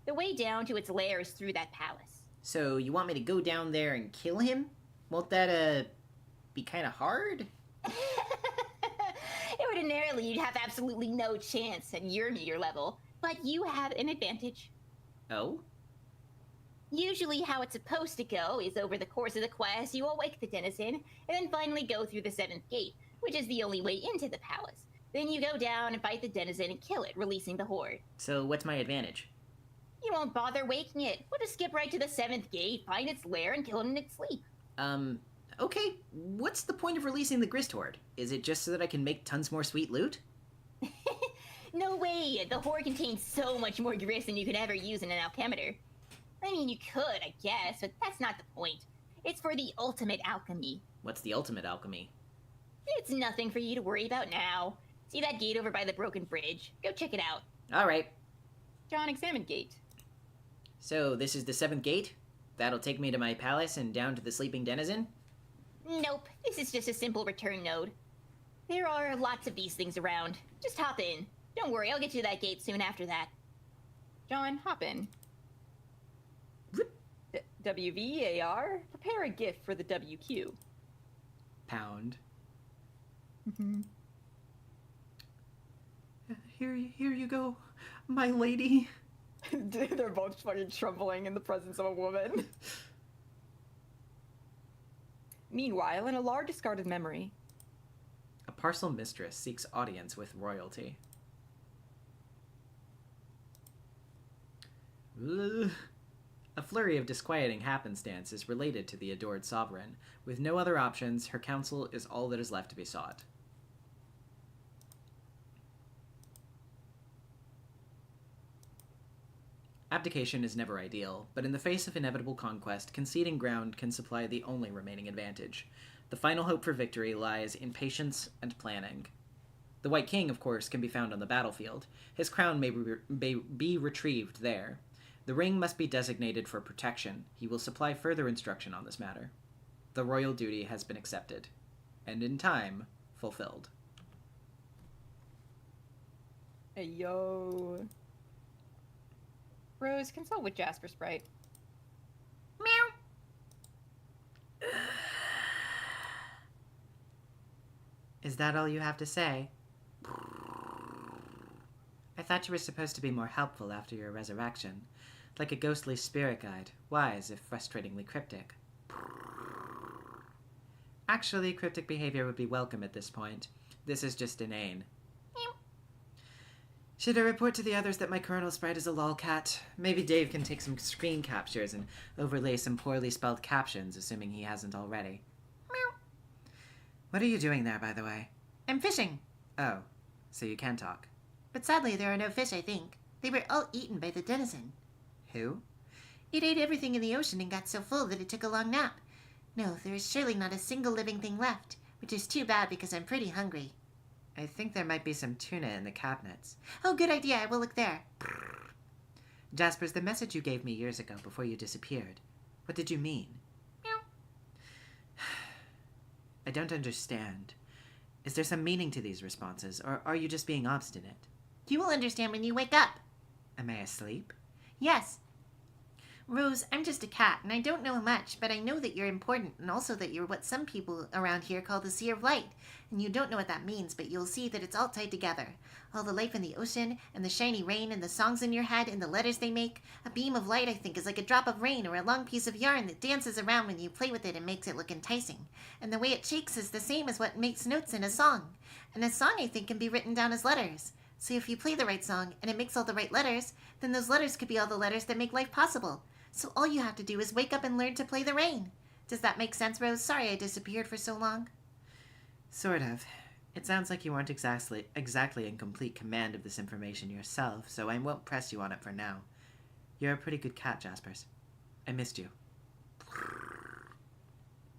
The way down to its lair is through that palace. So you want me to go down there and kill him? Won't that, be kinda hard? Ordinarily, you'd have absolutely no chance at your meter level, but you have an advantage. Oh? Usually how it's supposed to go is over the course of the quest, you awake the denizen, and then finally go through the 7th gate, which is the only way into the palace. Then you go down and fight the denizen and kill it, releasing the horde. So what's my advantage? You won't bother waking it. We'll just skip right to the 7th gate, find its lair, and kill it in its sleep. Okay, what's the point of releasing the grist horde? Is it just so that I can make tons more sweet loot? No way! The horde contains so much more grist than you could ever use in an alchemitor. I mean, you could, I guess, but that's not the point. It's for the ultimate alchemy. What's the ultimate alchemy? It's nothing for you to worry about now. See that gate over by the broken bridge? Go check it out. Alright, John, examine gate. so this is the 7th gate? That'll take me to my palace and down to the sleeping denizen? Nope, this is just a simple return node. There are lots of these things around. Just hop in. Don't worry, I'll get you to that gate soon after that. John, hop in. WVAR, prepare a gift for the WQ. Pound. Mm-hmm. Here you go, my lady. They're both fucking trembling in the presence of a woman. Meanwhile, in a large discarded memory. A parcel mistress seeks audience with royalty. Ugh. A flurry of disquieting happenstance is related to the adored sovereign. With no other options, her counsel is all that is left to be sought. Abdication is never ideal, but in the face of inevitable conquest, conceding ground can supply the only remaining advantage. The final hope for victory lies in patience and planning. The White King, of course, can be found on the battlefield. His crown may be retrieved there. The ring must be designated for protection. He will supply further instruction on this matter. The royal duty has been accepted, and in time, fulfilled. Hey, yo. Rose, consult with Jasper Sprite. Meow. Is that all you have to say? I thought you were supposed to be more helpful after your resurrection. Like a ghostly spirit guide, wise if frustratingly cryptic. Actually, cryptic behavior would be welcome at this point. This is just inane. Should I report to the others that my Colonel Sprite is a lolcat? Maybe Dave can take some screen captures and overlay some poorly spelled captions, assuming he hasn't already. Meow. What are you doing there, by the way? I'm fishing. Oh, so you can talk. But sadly, there are no fish, I think. They were all eaten by the denizen. Who? It ate everything in the ocean and got so full that it took a long nap. No, there is surely not a single living thing left, which is too bad because I'm pretty hungry. I think there might be some tuna in the cabinets. Oh, good idea. I will look there. Jasper's the message you gave me years ago before you disappeared. What did you mean? Meow. I don't understand. Is there some meaning to these responses, or are you just being obstinate? You will understand when you wake up. Am I asleep? Yes. Rose, I'm just a cat, and I don't know much, but I know that you're important, and also that you're what some people around here call the Seer of Light. And you don't know what that means, but you'll see that it's all tied together. All the life in the ocean, and the shiny rain, and the songs in your head, and the letters they make. A beam of light, I think, is like a drop of rain, or a long piece of yarn that dances around when you play with it and makes it look enticing. And the way it shakes is the same as what makes notes in a song. And a song, I think, can be written down as letters. So if you play the right song, and it makes all the right letters, then those letters could be all the letters that make life possible. So all you have to do is wake up and learn to play the rain. Does that make sense, Rose? Sorry I disappeared for so long. Sort of. It sounds like you weren't exactly in complete command of this information yourself, so I won't press you on it for now. You're a pretty good cat, Jaspers. I missed you.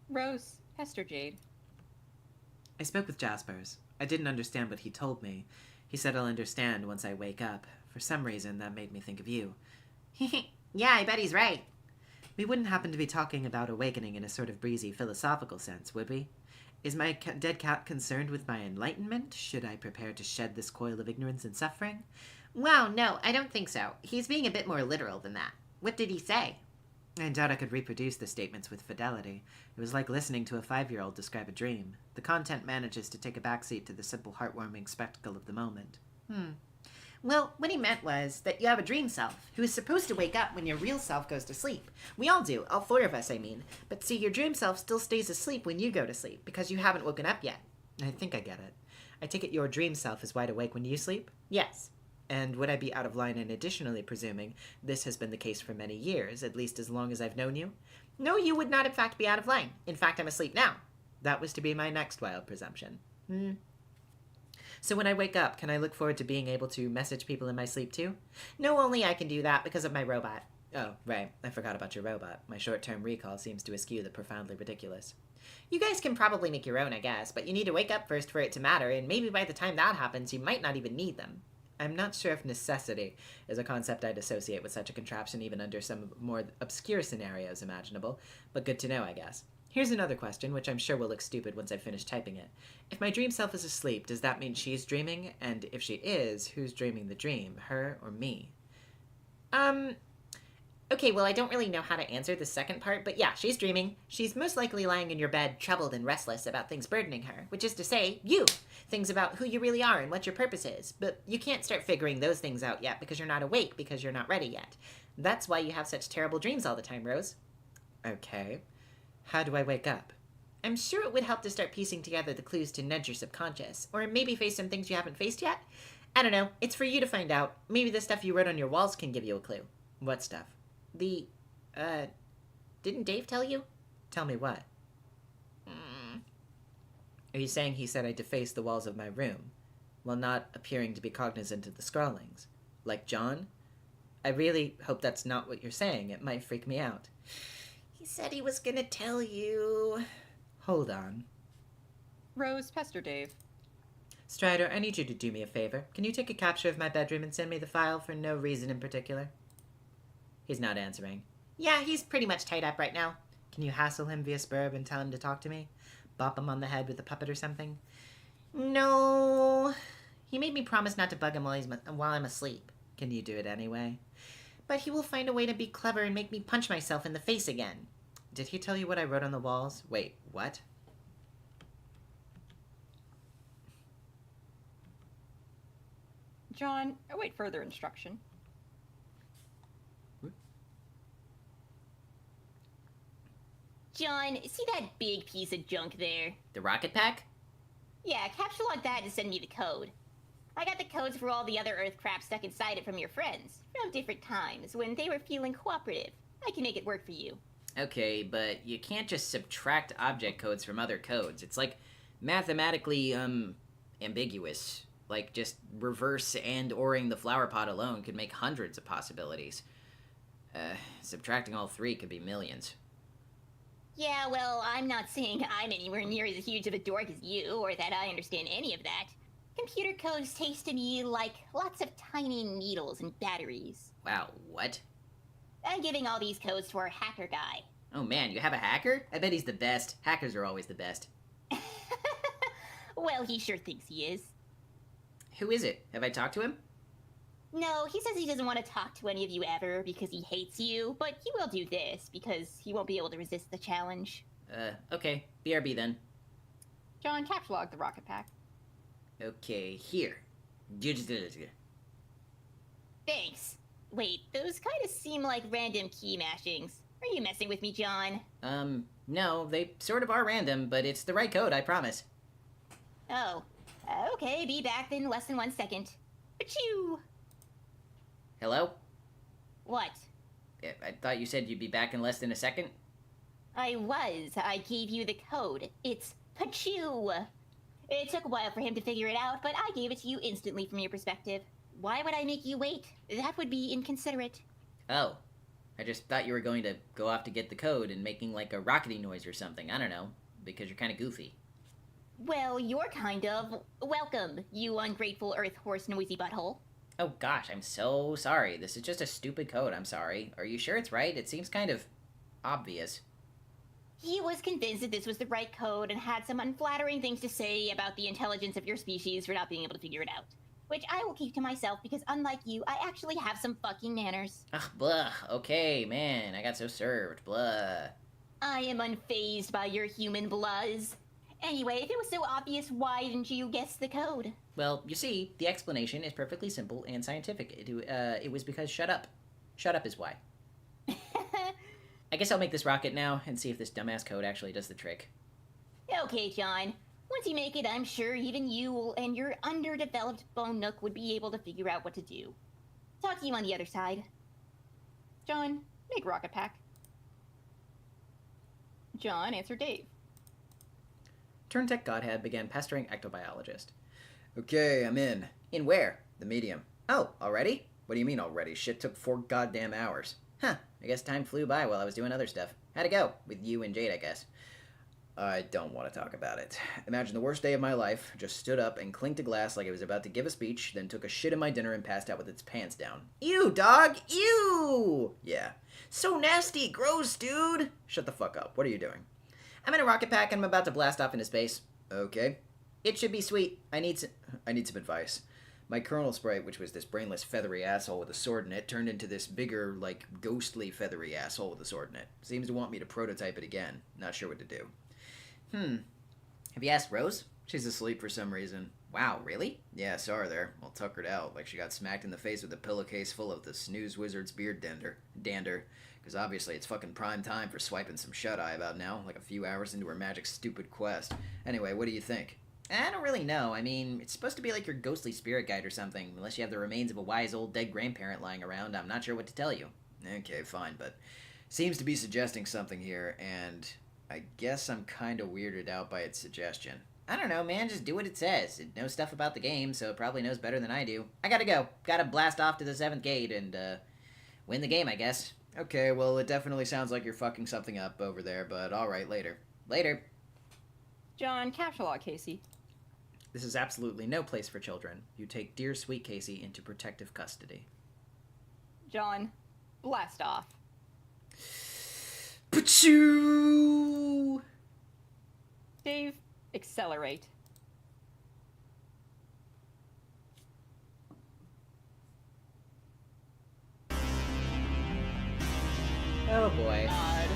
Rose, Hester Jade. I spoke with Jaspers. I didn't understand what he told me. He said I'll understand once I wake up. For some reason, that made me think of you. Yeah, I bet he's right. We wouldn't happen to be talking about awakening in a sort of breezy philosophical sense, would we? Is my dead cat concerned with my enlightenment? Should I prepare to shed this coil of ignorance and suffering? Wow, no, I don't think so. He's being a bit more literal than that. What did he say? I doubt I could reproduce the statements with fidelity. It was like listening to a 5-year-old describe a dream. The content manages to take a backseat to the simple, heartwarming spectacle of the moment. Well, what he meant was that you have a dream self who is supposed to wake up when your real self goes to sleep. We all do, all 4 of us, I mean. But see, your dream self still stays asleep when you go to sleep because you haven't woken up yet. I think I get it. I take it your dream self is wide awake when you sleep? Yes. And would I be out of line in additionally presuming this has been the case for many years, at least as long as I've known you? No, you would not in fact be out of line. In fact, I'm asleep now. That was to be my next wild presumption. So when I wake up, can I look forward to being able to message people in my sleep too? No, only I can do that because of my robot. Oh, right. I forgot about your robot. My short-term recall seems to eschew the profoundly ridiculous. You guys can probably make your own, I guess, but you need to wake up first for it to matter, and maybe by the time that happens, you might not even need them. I'm not sure if necessity is a concept I'd associate with such a contraption even under some more obscure scenarios imaginable, but good to know, I guess. Here's another question, which I'm sure will look stupid once I've finished typing it. If my dream self is asleep, does that mean she's dreaming? And if she is, who's dreaming the dream, her or me? Okay, well, I don't really know how to answer the second part, but yeah, she's dreaming. She's most likely lying in your bed, troubled and restless about things burdening her, which is to say, you. Things about who you really are and what your purpose is. But you can't start figuring those things out yet because you're not awake, because you're not ready yet. That's why you have such terrible dreams all the time, Rose. Okay. How do I wake up? I'm sure it would help to start piecing together the clues to nudge your subconscious, or maybe face some things you haven't faced yet. I don't know, it's for you to find out. Maybe the stuff you wrote on your walls can give you a clue. What stuff? Didn't Dave tell you? Tell me what? Are you saying he said I defaced the walls of my room, while not appearing to be cognizant of the scrawlings? Like John? I really hope that's not what you're saying. It might freak me out. He said he was gonna tell you. Hold on. Rose, pester Dave. Strider, I need you to do me a favor. Can you take a capture of my bedroom and send me the file for no reason in particular? He's not answering. Yeah, he's pretty much tied up right now. Can you hassle him via Spurb and tell him to talk to me? Bop him on the head with a puppet or something? No. He made me promise not to bug him while I'm asleep. Can you do it anyway? But he will find a way to be clever and make me punch myself in the face again. Did he tell you what I wrote on the walls? Wait, what? John, await further instruction. John, see that big piece of junk there? The rocket pack? Yeah, capture log that and send me the code. I got the codes for all the other Earth crap stuck inside it from your friends, from different times, when they were feeling cooperative. I can make it work for you. Okay, but you can't just subtract object codes from other codes. It's like mathematically, ambiguous. Like just reverse and oring the flower pot alone could make hundreds of possibilities. Subtracting all 3 could be millions. Yeah, well, I'm not saying I'm anywhere near as huge of a dork as you, or that I understand any of that. Computer codes taste to me like lots of tiny needles and batteries. Wow, what? I'm giving all these codes to our hacker guy. Oh man, you have a hacker? I bet he's the best. Hackers are always the best. Well, he sure thinks he is. Who is it? Have I talked to him? No, he says he doesn't want to talk to any of you ever because he hates you, but he will do this because he won't be able to resist the challenge. Okay. BRB then. John, capture log the rocket pack. Okay, here. Thanks. Wait, those kind of seem like random key mashings. Are you messing with me, John? No, they sort of are random, but it's the right code, I promise. Oh. Okay, be back in less than 1 second. Achoo! Hello? What? I thought you said you'd be back in less than a second. I was. I gave you the code. It's Pachoo! It took a while for him to figure it out, but I gave it to you instantly from your perspective. Why would I make you wait? That would be inconsiderate. Oh. I just thought you were going to go off to get the code and making like a rockety noise or something. I don't know. Because you're kind of goofy. Well, you're kind of. Welcome, you ungrateful earth horse noisy butthole. Oh gosh, I'm so sorry. This is just a stupid code, I'm sorry. Are you sure it's right? It seems kind of obvious. He was convinced that this was the right code and had some unflattering things to say about the intelligence of your species for not being able to figure it out. Which I will keep to myself because unlike you, I actually have some fucking manners. Ugh, blah. Okay, man, I got so served. Blah. I am unfazed by your human bluzz. Anyway, if it was so obvious, why didn't you guess the code? Well, you see, the explanation is perfectly simple and scientific. It was because shut up. Shut up is why. I guess I'll make this rocket now and see if this dumbass code actually does the trick. Okay, John. Once you make it, I'm sure even you and your underdeveloped bone nook would be able to figure out what to do. Talk to you on the other side. John, make rocket pack. John, answer Dave. Turntech Godhead began pestering ectobiologist. Okay, I'm in. In where? The medium. Oh, already? What do you mean already? Shit took 4 goddamn hours. Huh, I guess time flew by while I was doing other stuff. How'd it go? With you and Jade, I guess. I don't want to talk about it. Imagine the worst day of my life. Just stood up and clinked a glass like it was about to give a speech, then took a shit in my dinner and passed out with its pants down. Ew, dog! Ew! Yeah. So nasty! Gross, dude! Shut the fuck up. What are you doing? I'm in a rocket pack and I'm about to blast off into space. Okay. It should be sweet. I need some advice. My Colonel Sprite, which was this brainless feathery asshole with a sword in it, turned into this bigger, like, ghostly feathery asshole with a sword in it. Seems to want me to prototype it again. Not sure what to do. Have you asked Rose? She's asleep for some reason. Wow, really? Yeah, saw her there. All tuckered out, like she got smacked in the face with a pillowcase full of the snooze wizard's beard dander. Because obviously it's fucking prime time for swiping some shut-eye about now, like a few hours into her magic stupid quest. Anyway, what do you think? I don't really know. I mean, it's supposed to be like your ghostly spirit guide or something. Unless you have the remains of a wise old dead grandparent lying around, I'm not sure what to tell you. Okay, fine, but seems to be suggesting something here, and I guess I'm kinda weirded out by its suggestion. I don't know, man. Just do what it says. It knows stuff about the game, so it probably knows better than I do. I gotta go. Gotta blast off to the 7th gate and, win the game, I guess. Okay, well, it definitely sounds like you're fucking something up over there, but alright, later. Later. John, capture log Casey. This is absolutely no place for children. You take dear sweet Casey into protective custody. John, blast off. Pachoo! Dave, accelerate. Oh boy. God.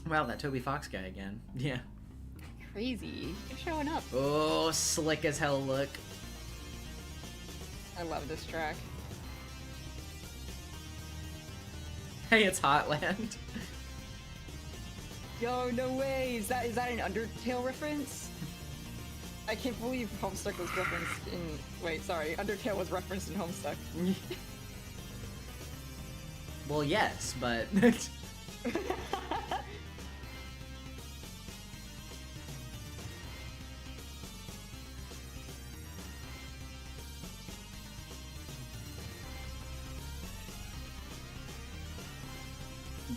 Wow, that Toby Fox guy again. Yeah. Crazy. You're showing up. Oh, slick as hell look. I love this track. Hey, it's Hotland. Yo, no way! Is that an Undertale reference? I can't believe Homestuck was referenced in... Wait, sorry. Undertale was referenced in Homestuck. Well, yes, but...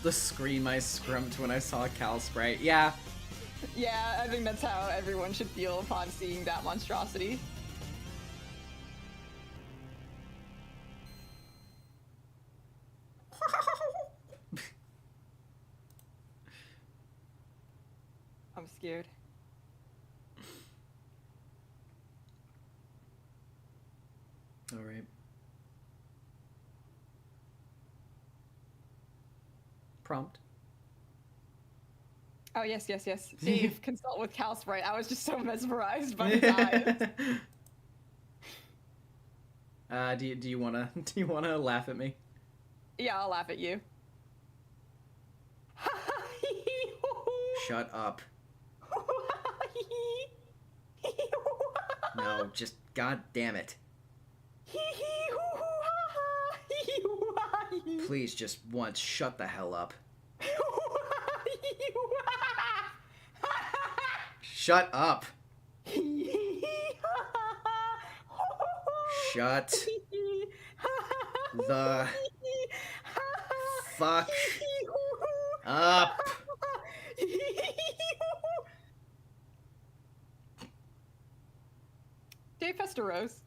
The scream I scrumped when I saw Cal Sprite. Yeah. Yeah, I think that's how everyone should feel upon seeing that monstrosity. I'm scared. All right. Prompt. Oh, yes. Dave, consult with Cal Sprite. I was just so mesmerized by his eyes. Do you wanna laugh at me? Yeah, I'll laugh at you. Shut up. No, just god damn it. Please, just once, shut the hell up. Shut up. Shut the fuck up. Master Rose.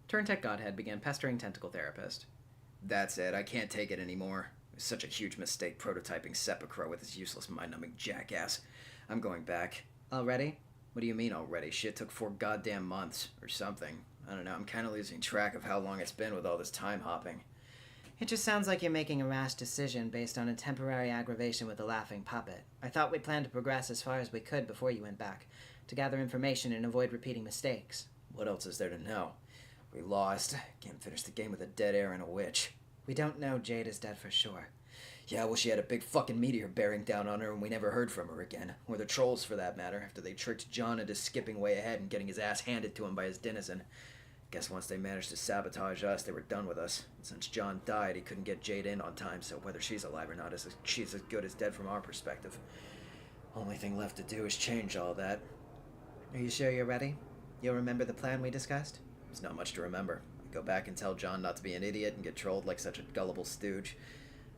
Turntech Godhead began pestering Tentacle Therapist. That's it, I can't take it anymore. It was such a huge mistake prototyping Sepulchre with his useless mind-numbing jackass. I'm going back. Already? What do you mean already? Shit took 4 goddamn months, or something. I don't know, I'm kinda losing track of how long it's been with all this time hopping. It just sounds like you're making a rash decision based on a temporary aggravation with the laughing puppet. I thought we planned to progress as far as we could before you went back, to gather information and avoid repeating mistakes. What else is there to know? We lost. Can't finish the game with a dead air and a witch. We don't know Jade is dead for sure. Yeah, well, she had a big fucking meteor bearing down on her and we never heard from her again. Or the trolls, for that matter, after they tricked John into skipping way ahead and getting his ass handed to him by his denizen. Guess once they managed to sabotage us, they were done with us. And since John died, he couldn't get Jade in on time, so whether she's alive or not, she's as good as dead from our perspective. Only thing left to do is change all that. Are you sure you're ready? You'll remember the plan we discussed? There's not much to remember. I go back and tell John not to be an idiot and get trolled like such a gullible stooge.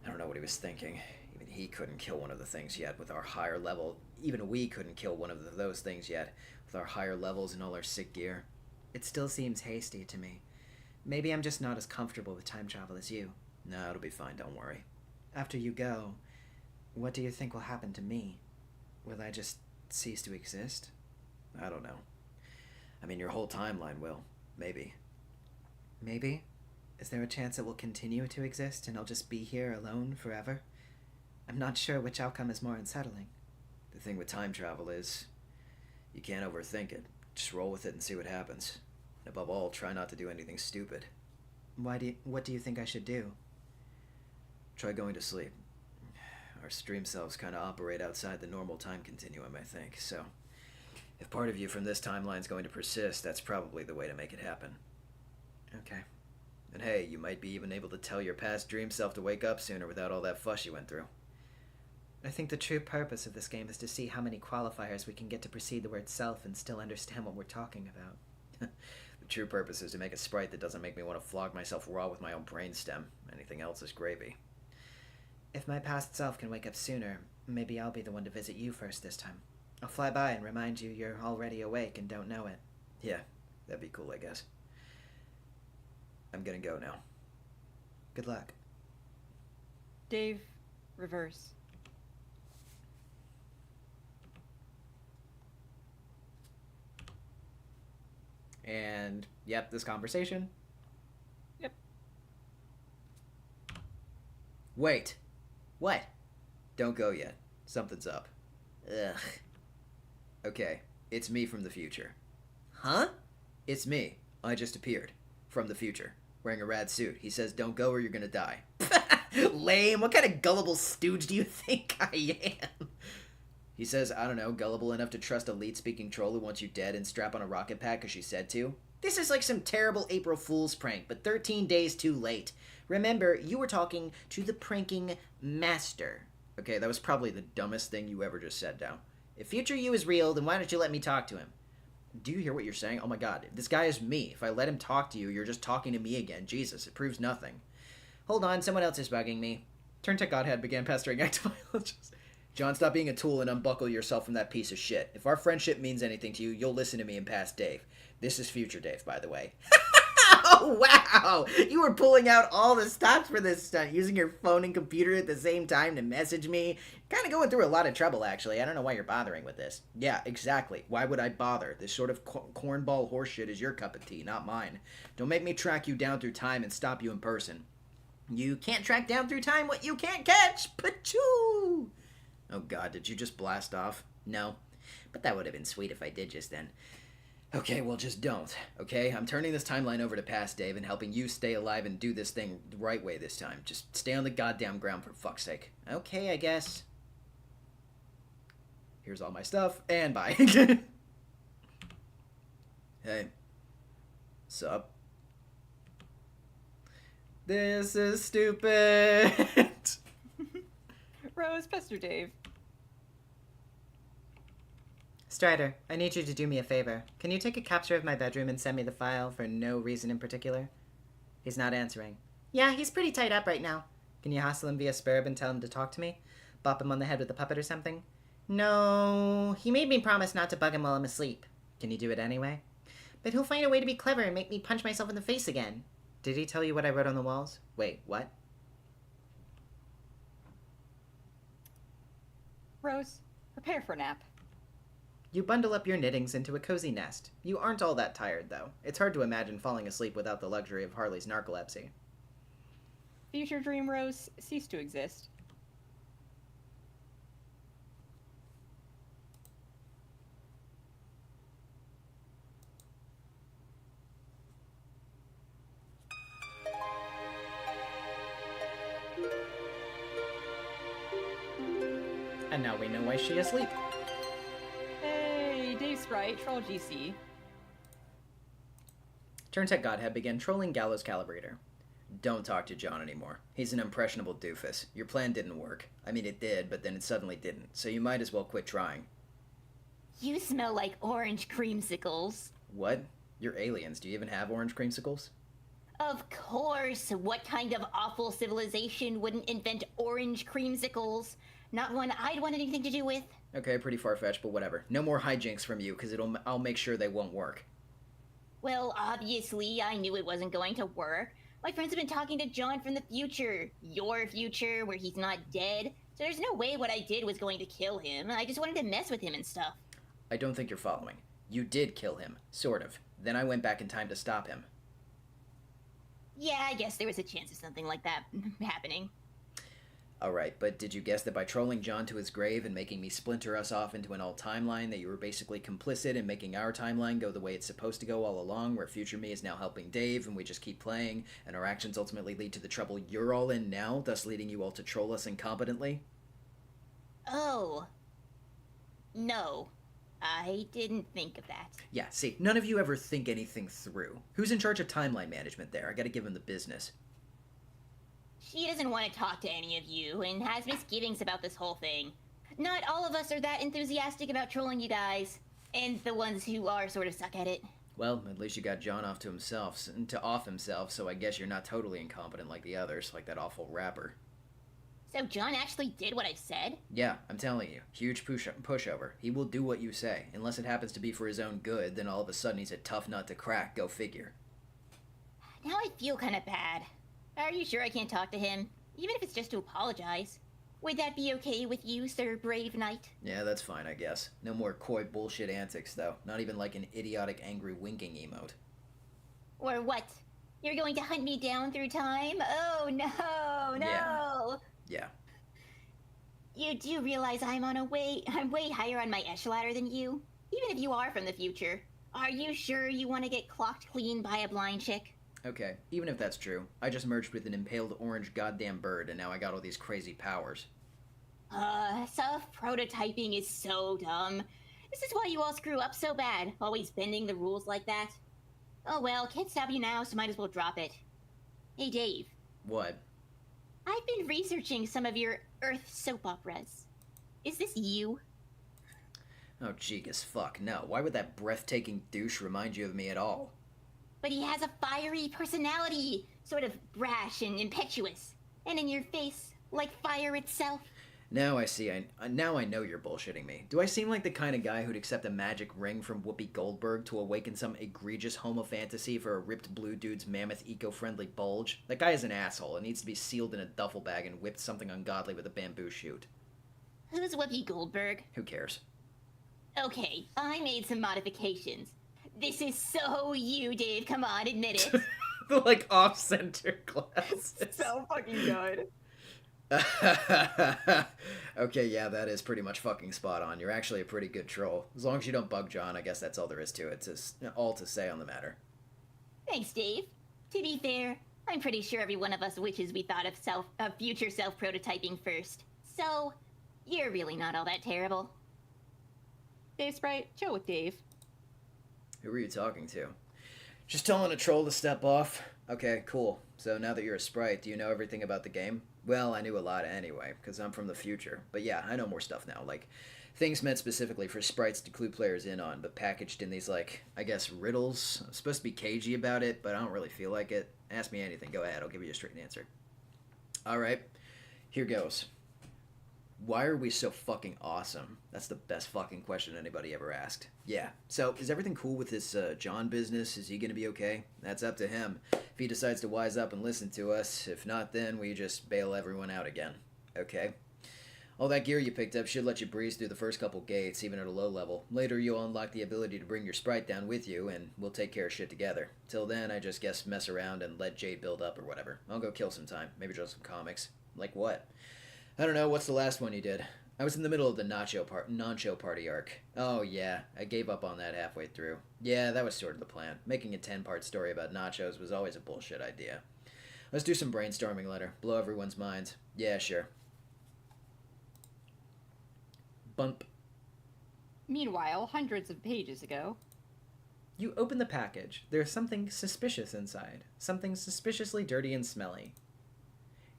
I don't know what he was thinking. Even he couldn't kill one of the things yet with our higher level. Even we couldn't kill one of those things yet with our higher levels and all our sick gear. It still seems hasty to me. Maybe I'm just not as comfortable with time travel as you. No, it'll be fine, don't worry. After you go, what do you think will happen to me? Will I just cease to exist? I don't know. I mean, your whole timeline will. Maybe. Maybe? Is there a chance it will continue to exist and I'll just be here alone forever? I'm not sure which outcome is more unsettling. The thing with time travel is, you can't overthink it. Just roll with it and see what happens. And above all, try not to do anything stupid. What do you think I should do? Try going to sleep. Our stream selves kind of operate outside the normal time continuum, I think, so if part of you from this timeline's going to persist, that's probably the way to make it happen. Okay. And hey, you might be even able to tell your past dream self to wake up sooner without all that fuss you went through. I think the true purpose of this game is to see how many qualifiers we can get to precede the word self and still understand what we're talking about. The true purpose is to make a sprite that doesn't make me want to flog myself raw with my own brainstem. Anything else is gravy. If my past self can wake up sooner, maybe I'll be the one to visit you first this time. I'll fly by and remind you you're already awake and don't know it. Yeah, that'd be cool, I guess. I'm gonna go now. Good luck. Dave, reverse. And, yep, this conversation. Yep. Wait. What? Don't go yet. Something's up. Ugh. Okay, it's me from the future. Huh? It's me. I just appeared. From the future. Wearing a rad suit. He says, don't go or you're gonna die. Lame. What kind of gullible stooge do you think I am? He says, I don't know, gullible enough to trust a lead-speaking troll who wants you dead and strap on a rocket pack because she said to? This is like some terrible April Fool's prank, but 13 days too late. Remember, you were talking to the pranking master. Okay, that was probably the dumbest thing you ever just said now. If future you is real, then why don't you let me talk to him? Do you hear what you're saying? Oh my god, this guy is me. If I let him talk to you, you're just talking to me again. Jesus, it proves nothing. Hold on, someone else is bugging me. Turntech Godhead began pestering actobiologists. John, stop being a tool and unbuckle yourself from that piece of shit. If our friendship means anything to you, you'll listen to me and past Dave. This is future Dave, by the way. Oh, wow! You were pulling out all the stops for this stunt, using your phone and computer at the same time to message me. Kind of going through a lot of trouble, actually. I don't know why you're bothering with this. Yeah, exactly. Why would I bother? This sort of cornball horseshit is your cup of tea, not mine. Don't make me track you down through time and stop you in person. You can't track down through time what you can't catch! Pachoo! Oh god, did you just blast off? No, but that would have been sweet if I did just then. Okay, well just don't, okay? I'm turning this timeline over to past Dave and helping you stay alive and do this thing the right way this time. Just stay on the goddamn ground for fuck's sake. Okay, I guess. Here's all my stuff, and bye. Hey. Sup? This is stupid. Rose, pester Dave. Strider, I need you to do me a favor. Can you take a capture of my bedroom and send me the file for no reason in particular? He's not answering. Yeah, he's pretty tied up right now. Can you hustle him via Spurb and tell him to talk to me? Bop him on the head with a puppet or something? No, he made me promise not to bug him while I'm asleep. Can you do it anyway? But he'll find a way to be clever and make me punch myself in the face again. Did he tell you what I wrote on the walls? Wait, what? Rose, prepare for nap. You bundle up your knittings into a cozy nest. You aren't all that tired, though. It's hard to imagine falling asleep without the luxury of Harley's narcolepsy. Future dream Rose, cease to exist. And now we know why she's asleep. Hey, Dave Sprite, Troll GC. Turntech Godhead began trolling Gallows Calibrator. Don't talk to John anymore. He's an impressionable doofus. Your plan didn't work. I mean, it did, but then it suddenly didn't. So you might as well quit trying. You smell like orange creamsicles. What? You're aliens. Do you even have orange creamsicles? Of course. What kind of awful civilization wouldn't invent orange creamsicles? Not one I'd want anything to do with. Okay, pretty far-fetched, but whatever. No more hijinks from you, because I'll make sure they won't work. Well, obviously, I knew it wasn't going to work. My friends have been talking to John from the future. Your future, where he's not dead. So there's no way what I did was going to kill him. I just wanted to mess with him and stuff. I don't think you're following. You did kill him. Sort of. Then I went back in time to stop him. Yeah, I guess there was a chance of something like that happening. Alright, but did you guess that by trolling John to his grave and making me splinter us off into an alt timeline that you were basically complicit in making our timeline go the way it's supposed to go all along, where future me is now helping Dave and we just keep playing, and our actions ultimately lead to the trouble you're all in now, thus leading you all to troll us incompetently? Oh. No. I didn't think of that. Yeah, see, none of you ever think anything through. Who's in charge of timeline management there? I gotta give him the business. She doesn't want to talk to any of you and has misgivings about this whole thing. Not all of us are that enthusiastic about trolling you guys, and the ones who are sort of suck at it. Well, at least you got John off himself, so I guess you're not totally incompetent like the others, like that awful rapper. So John actually did what I said? Yeah, I'm telling you. Huge pushover. He will do what you say. Unless it happens to be for his own good, then all of a sudden he's a tough nut to crack. Go figure. Now I feel kind of bad. Are you sure I can't talk to him? Even if it's just to apologize. Would that be okay with you, Sir Brave Knight? Yeah, that's fine, I guess. No more coy bullshit antics, though. Not even like an idiotic angry winking emote. Or what? You're going to hunt me down through time? Oh, no! Yeah. You do realize I'm way higher on my echelon ladder than you? Even if you are from the future. Are you sure you want to get clocked clean by a blind chick? Okay, even if that's true, I just merged with an impaled orange goddamn bird, and now I got all these crazy powers. Self-prototyping is so dumb. This is why you all screw up so bad, always bending the rules like that. Oh well, can't stop you now, so might as well drop it. Hey Dave. What? I've been researching some of your Earth soap operas. Is this you? Oh, cheek as fuck, no. Why would that breathtaking douche remind you of me at all? But he has a fiery personality, sort of brash and impetuous. And in your face, like fire itself. Now I see. Now I know you're bullshitting me. Do I seem like the kind of guy who'd accept a magic ring from Whoopi Goldberg to awaken some egregious homo fantasy for a ripped blue dude's mammoth eco-friendly bulge? That guy is an asshole and needs to be sealed in a duffel bag and whipped something ungodly with a bamboo shoot. Who's Whoopi Goldberg? Who cares? Okay, I made some modifications. This is so you, Dave. Come on, admit it. The, like, off-center glasses. So fucking good. Okay, yeah, that is pretty much fucking spot on. You're actually a pretty good troll. As long as you don't bug John, I guess that's all there is to it. It's all to say on the matter. Thanks, Dave. To be fair, I'm pretty sure every one of us wishes we thought of future self-prototyping first. So, you're really not all that terrible. Dave Sprite, chill with Dave. Who were you talking to? Just telling a troll to step off. Okay, cool. So now that you're a sprite, do you know everything about the game? Well, I knew a lot anyway, because I'm from the future. But yeah, I know more stuff now. Like, things meant specifically for sprites to clue players in on, but packaged in these, like, I guess, riddles. I'm supposed to be cagey about it, but I don't really feel like it. Ask me anything. Go ahead. I'll give you a straight answer. Alright. Here goes. Why are we so fucking awesome? That's the best fucking question anybody ever asked. Yeah, so is everything cool with this John business? Is he gonna be okay? That's up to him. If he decides to wise up and listen to us, if not, then we just bail everyone out again. Okay? All that gear you picked up should let you breeze through the first couple gates, even at a low level. Later, you'll unlock the ability to bring your sprite down with you, and we'll take care of shit together. Till then, I just guess mess around and let Jade build up or whatever. I'll go kill some time. Maybe draw some comics. Like what? I don't know, what's the last one you did? I was in the middle of the non-show party arc. Oh yeah, I gave up on that halfway through. Yeah, that was sort of the plan. Making a 10-part story about nachos was always a bullshit idea. Let's do some brainstorming later. Blow everyone's minds. Yeah, sure. Bump. Meanwhile, hundreds of pages ago. You open the package. There's something suspicious inside. Something suspiciously dirty and smelly.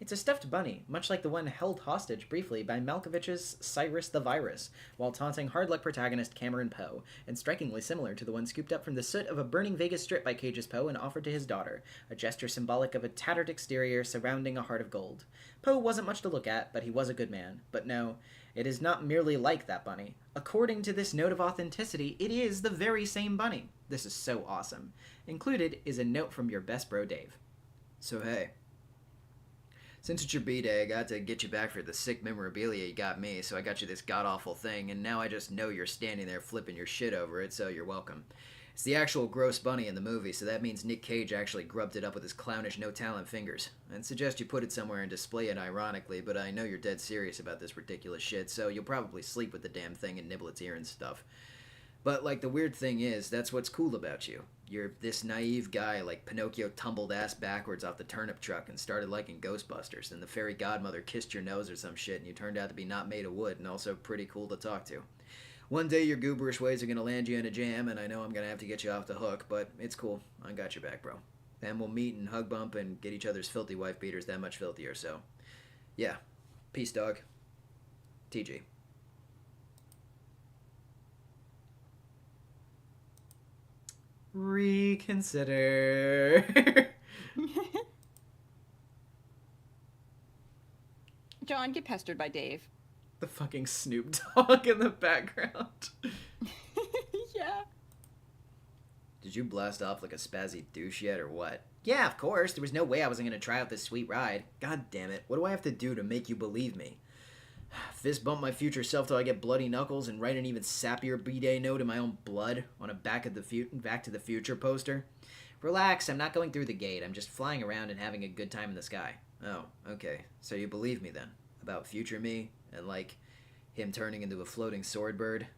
It's a stuffed bunny, much like the one held hostage briefly by Malkovich's Cyrus the Virus, while taunting hard-luck protagonist Cameron Poe, and strikingly similar to the one scooped up from the soot of a burning Vegas strip by Cage's Poe and offered to his daughter, a gesture symbolic of a tattered exterior surrounding a heart of gold. Poe wasn't much to look at, but he was a good man. But no, it is not merely like that bunny. According to this note of authenticity, it is the very same bunny. This is so awesome. Included is a note from your best bro, Dave. So hey. Since it's your B-Day, I got to get you back for the sick memorabilia you got me, so I got you this god-awful thing, and now I just know you're standing there flipping your shit over it, so you're welcome. It's the actual gross bunny in the movie, so that means Nick Cage actually grubbed it up with his clownish no-talent fingers. I'd suggest you put it somewhere and display it ironically, but I know you're dead serious about this ridiculous shit, so you'll probably sleep with the damn thing and nibble its ear and stuff. But, like, the weird thing is, that's what's cool about you. You're this naive guy, like Pinocchio tumbled ass backwards off the turnip truck and started liking Ghostbusters, and the fairy godmother kissed your nose or some shit, and you turned out to be not made of wood and also pretty cool to talk to. One day your gooberish ways are gonna land you in a jam, and I know I'm gonna have to get you off the hook, but it's cool. I got your back, bro. Then we'll meet and hug bump and get each other's filthy wife beaters that much filthier, so... Yeah. Peace, dog. TG. Reconsider. John, get pestered by Dave. The fucking Snoop Dogg in the background. Yeah. Did you blast off like a spazzy douche yet, or what? Yeah, of course. There was no way I wasn't going to try out this sweet ride. God damn it. What do I have to do to make you believe me? Fist bump my future self till I get bloody knuckles and write an even sappier B-Day note in my own blood on a Back to the Future poster? Relax, I'm not going through the gate. I'm just flying around and having a good time in the sky. Oh, okay. So you believe me then? About future me? And like, him turning into a floating sword bird?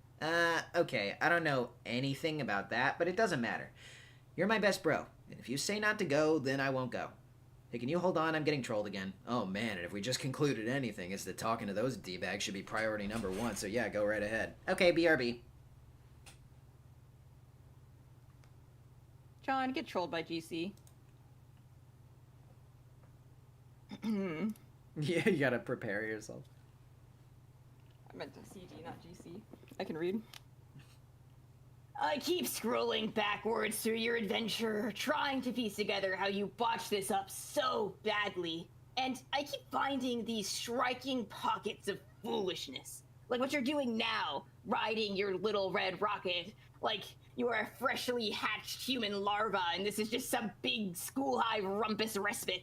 Okay, I don't know anything about that, but it doesn't matter. You're my best bro, and if you say not to go, then I won't go. Hey, can you hold on? I'm getting trolled again. Oh man, and if we just concluded anything, it's that talking to those D-bags should be priority number one, so yeah, go right ahead. Okay, BRB. John, get trolled by GC. Yeah, you gotta prepare yourself. I meant to CG, not GC. I can read. I keep scrolling backwards through your adventure, trying to piece together how you botched this up so badly. And I keep finding these striking pockets of foolishness. Like what you're doing now, riding your little red rocket. Like you are a freshly hatched human larva and this is just some big school-high rumpus respite.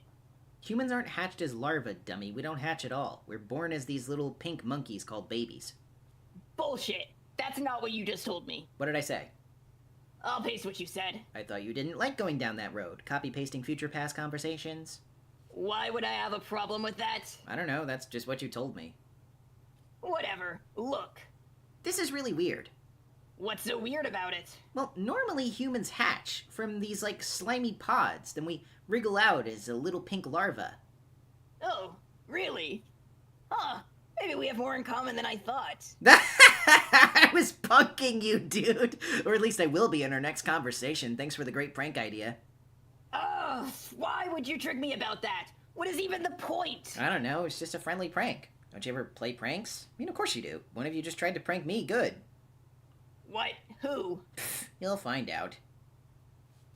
Humans aren't hatched as larvae, dummy. We don't hatch at all. We're born as these little pink monkeys called babies. Bullshit. That's not what you just told me. What did I say? I'll paste what you said. I thought you didn't like going down that road. Copy-pasting future past conversations. Why would I have a problem with that? I don't know. That's just what you told me. Whatever. Look. This is really weird. What's so weird about it? Well, normally humans hatch from these, like, slimy pods. Then we wriggle out as a little pink larva. Oh, really? Huh. Maybe we have more in common than I thought. I was punking you, dude. Or at least I will be in our next conversation. Thanks for the great prank idea. Oh, why would you trick me about that? What is even the point? I don't know. It's just a friendly prank. Don't you ever play pranks? I mean, of course you do. One of you just tried to prank me. Good. What? Who? You'll find out.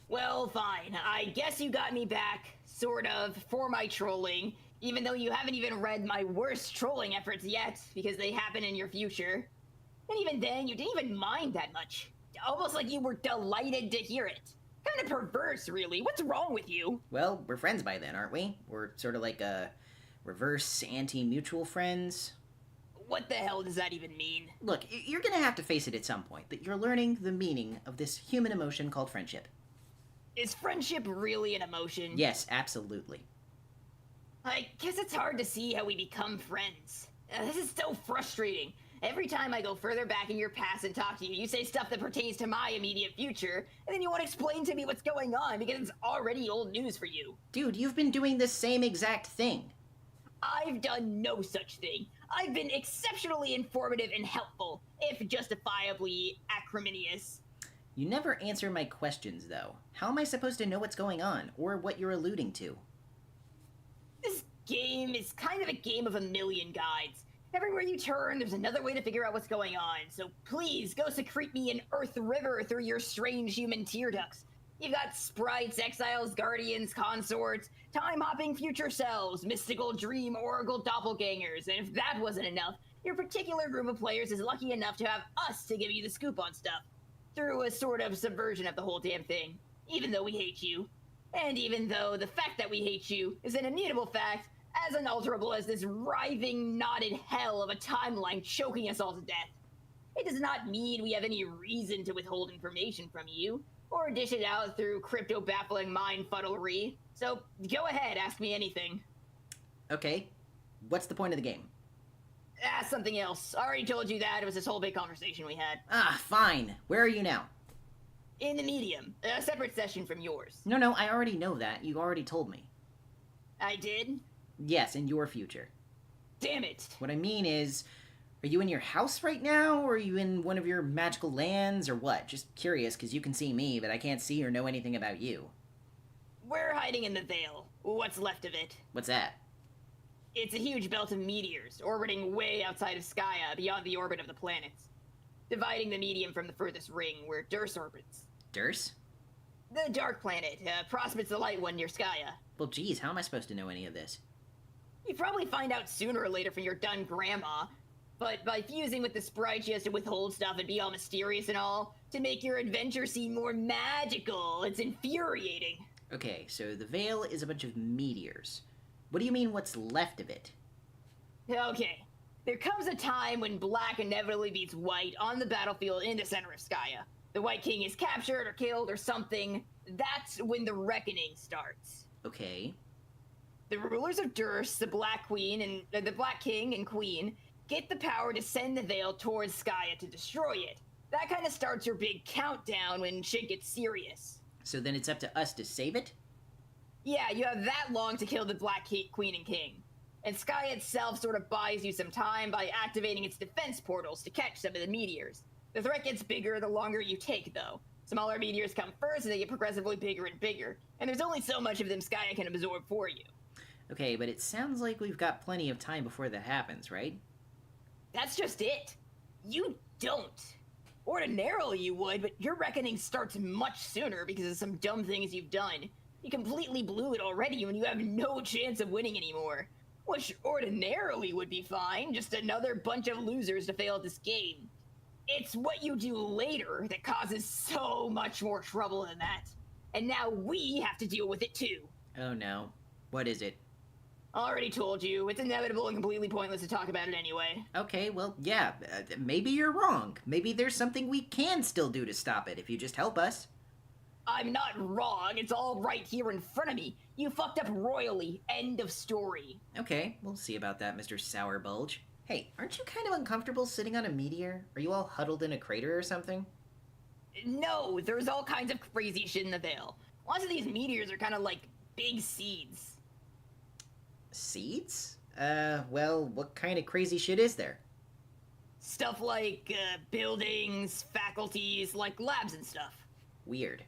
Well, fine. I guess you got me back, sort of, for my trolling, Even though you haven't even read my worst trolling efforts yet, because they happen in your future. And even then, you didn't even mind that much. Almost like you were delighted to hear it. Kind of perverse, really. What's wrong with you? Well, we're friends by then, aren't we? We're sort of like reverse anti-mutual friends. What the hell does that even mean? Look, you're gonna have to face it at some point, that you're learning the meaning of this human emotion called friendship. Is friendship really an emotion? Yes, absolutely. I guess it's hard to see how we become friends. This is so frustrating. Every time I go further back in your past and talk to you, you say stuff that pertains to my immediate future, and then you want to explain to me what's going on because it's already old news for you. Dude, you've been doing the same exact thing. I've done no such thing. I've been exceptionally informative and helpful, if justifiably acrimonious. You never answer my questions, though. How am I supposed to know what's going on, or what you're alluding to? This game is kind of a game of a million guides. Everywhere you turn, there's another way to figure out what's going on, so please go secrete me in Earth River through your strange human tear ducts. You've got sprites, exiles, guardians, consorts, time-hopping future selves, mystical dream oracle doppelgangers, and if that wasn't enough, your particular group of players is lucky enough to have us to give you the scoop on stuff, through a sort of subversion of the whole damn thing, even though we hate you. And even though the fact that we hate you is an immutable fact, as unalterable as this writhing, knotted hell of a timeline choking us all to death. It does not mean we have any reason to withhold information from you, or dish it out through crypto-baffling mindfuddlery. So go ahead, ask me anything. Okay, what's the point of the game? Something else. I already told you that. It was this whole big conversation we had. Ah, fine. Where are you now? In the medium. A separate session from yours. No, I already know that. You already told me. I did? Yes, in your future. Damn it. What I mean is, are you in your house right now, or are you in one of your magical lands, or what? Just curious, because you can see me, but I can't see or know anything about you. We're hiding in the Veil. What's left of it. What's that? It's a huge belt of meteors, orbiting way outside of Skya, beyond the orbit of the planets. Dividing the medium from the furthest ring, where Durs orbits. Durs? The dark planet, Prospect's the light one near Skya. Well, geez, how am I supposed to know any of this? You probably find out sooner or later from your dun grandma, but by fusing with the sprite, she has to withhold stuff and be all mysterious and all, to make your adventure seem more magical. It's infuriating. Okay, so the Veil is a bunch of meteors. What do you mean, what's left of it? Okay. There comes a time when black inevitably beats white on the battlefield in the center of Skya. The White King is captured or killed or something. That's when the reckoning starts. Okay. The rulers of Durs, the Black Queen and the Black King and Queen, get the power to send the Veil towards Skya to destroy it. That kind of starts your big countdown when shit gets serious. So then it's up to us to save it? Yeah, you have that long to kill the Black Queen and King. And Skya itself sort of buys you some time by activating its defense portals to catch some of the meteors. The threat gets bigger the longer you take, though. Smaller meteors come first and they get progressively bigger and bigger. And there's only so much of them Skya can absorb for you. Okay, but it sounds like we've got plenty of time before that happens, right? That's just it. You don't. Ordinarily you would, but your reckoning starts much sooner because of some dumb things you've done. You completely blew it already when you have no chance of winning anymore. Which ordinarily would be fine, just another bunch of losers to fail at this game. It's what you do later that causes so much more trouble than that. And now we have to deal with it too. Oh no. What is it? Already told you, it's inevitable and completely pointless to talk about it anyway. Okay, well, yeah, maybe you're wrong. Maybe there's something we can still do to stop it if you just help us. I'm not wrong, it's all right here in front of me. You fucked up royally, end of story. Okay, we'll see about that, Mr. Sour Bulge. Hey, aren't you kind of uncomfortable sitting on a meteor? Are you all huddled in a crater or something? No, there's all kinds of crazy shit in the Veil. Lots of these meteors are kind of like big seeds. Seeds? Well, what kind of crazy shit is there? Stuff like, buildings, faculties, like labs and stuff. Weird.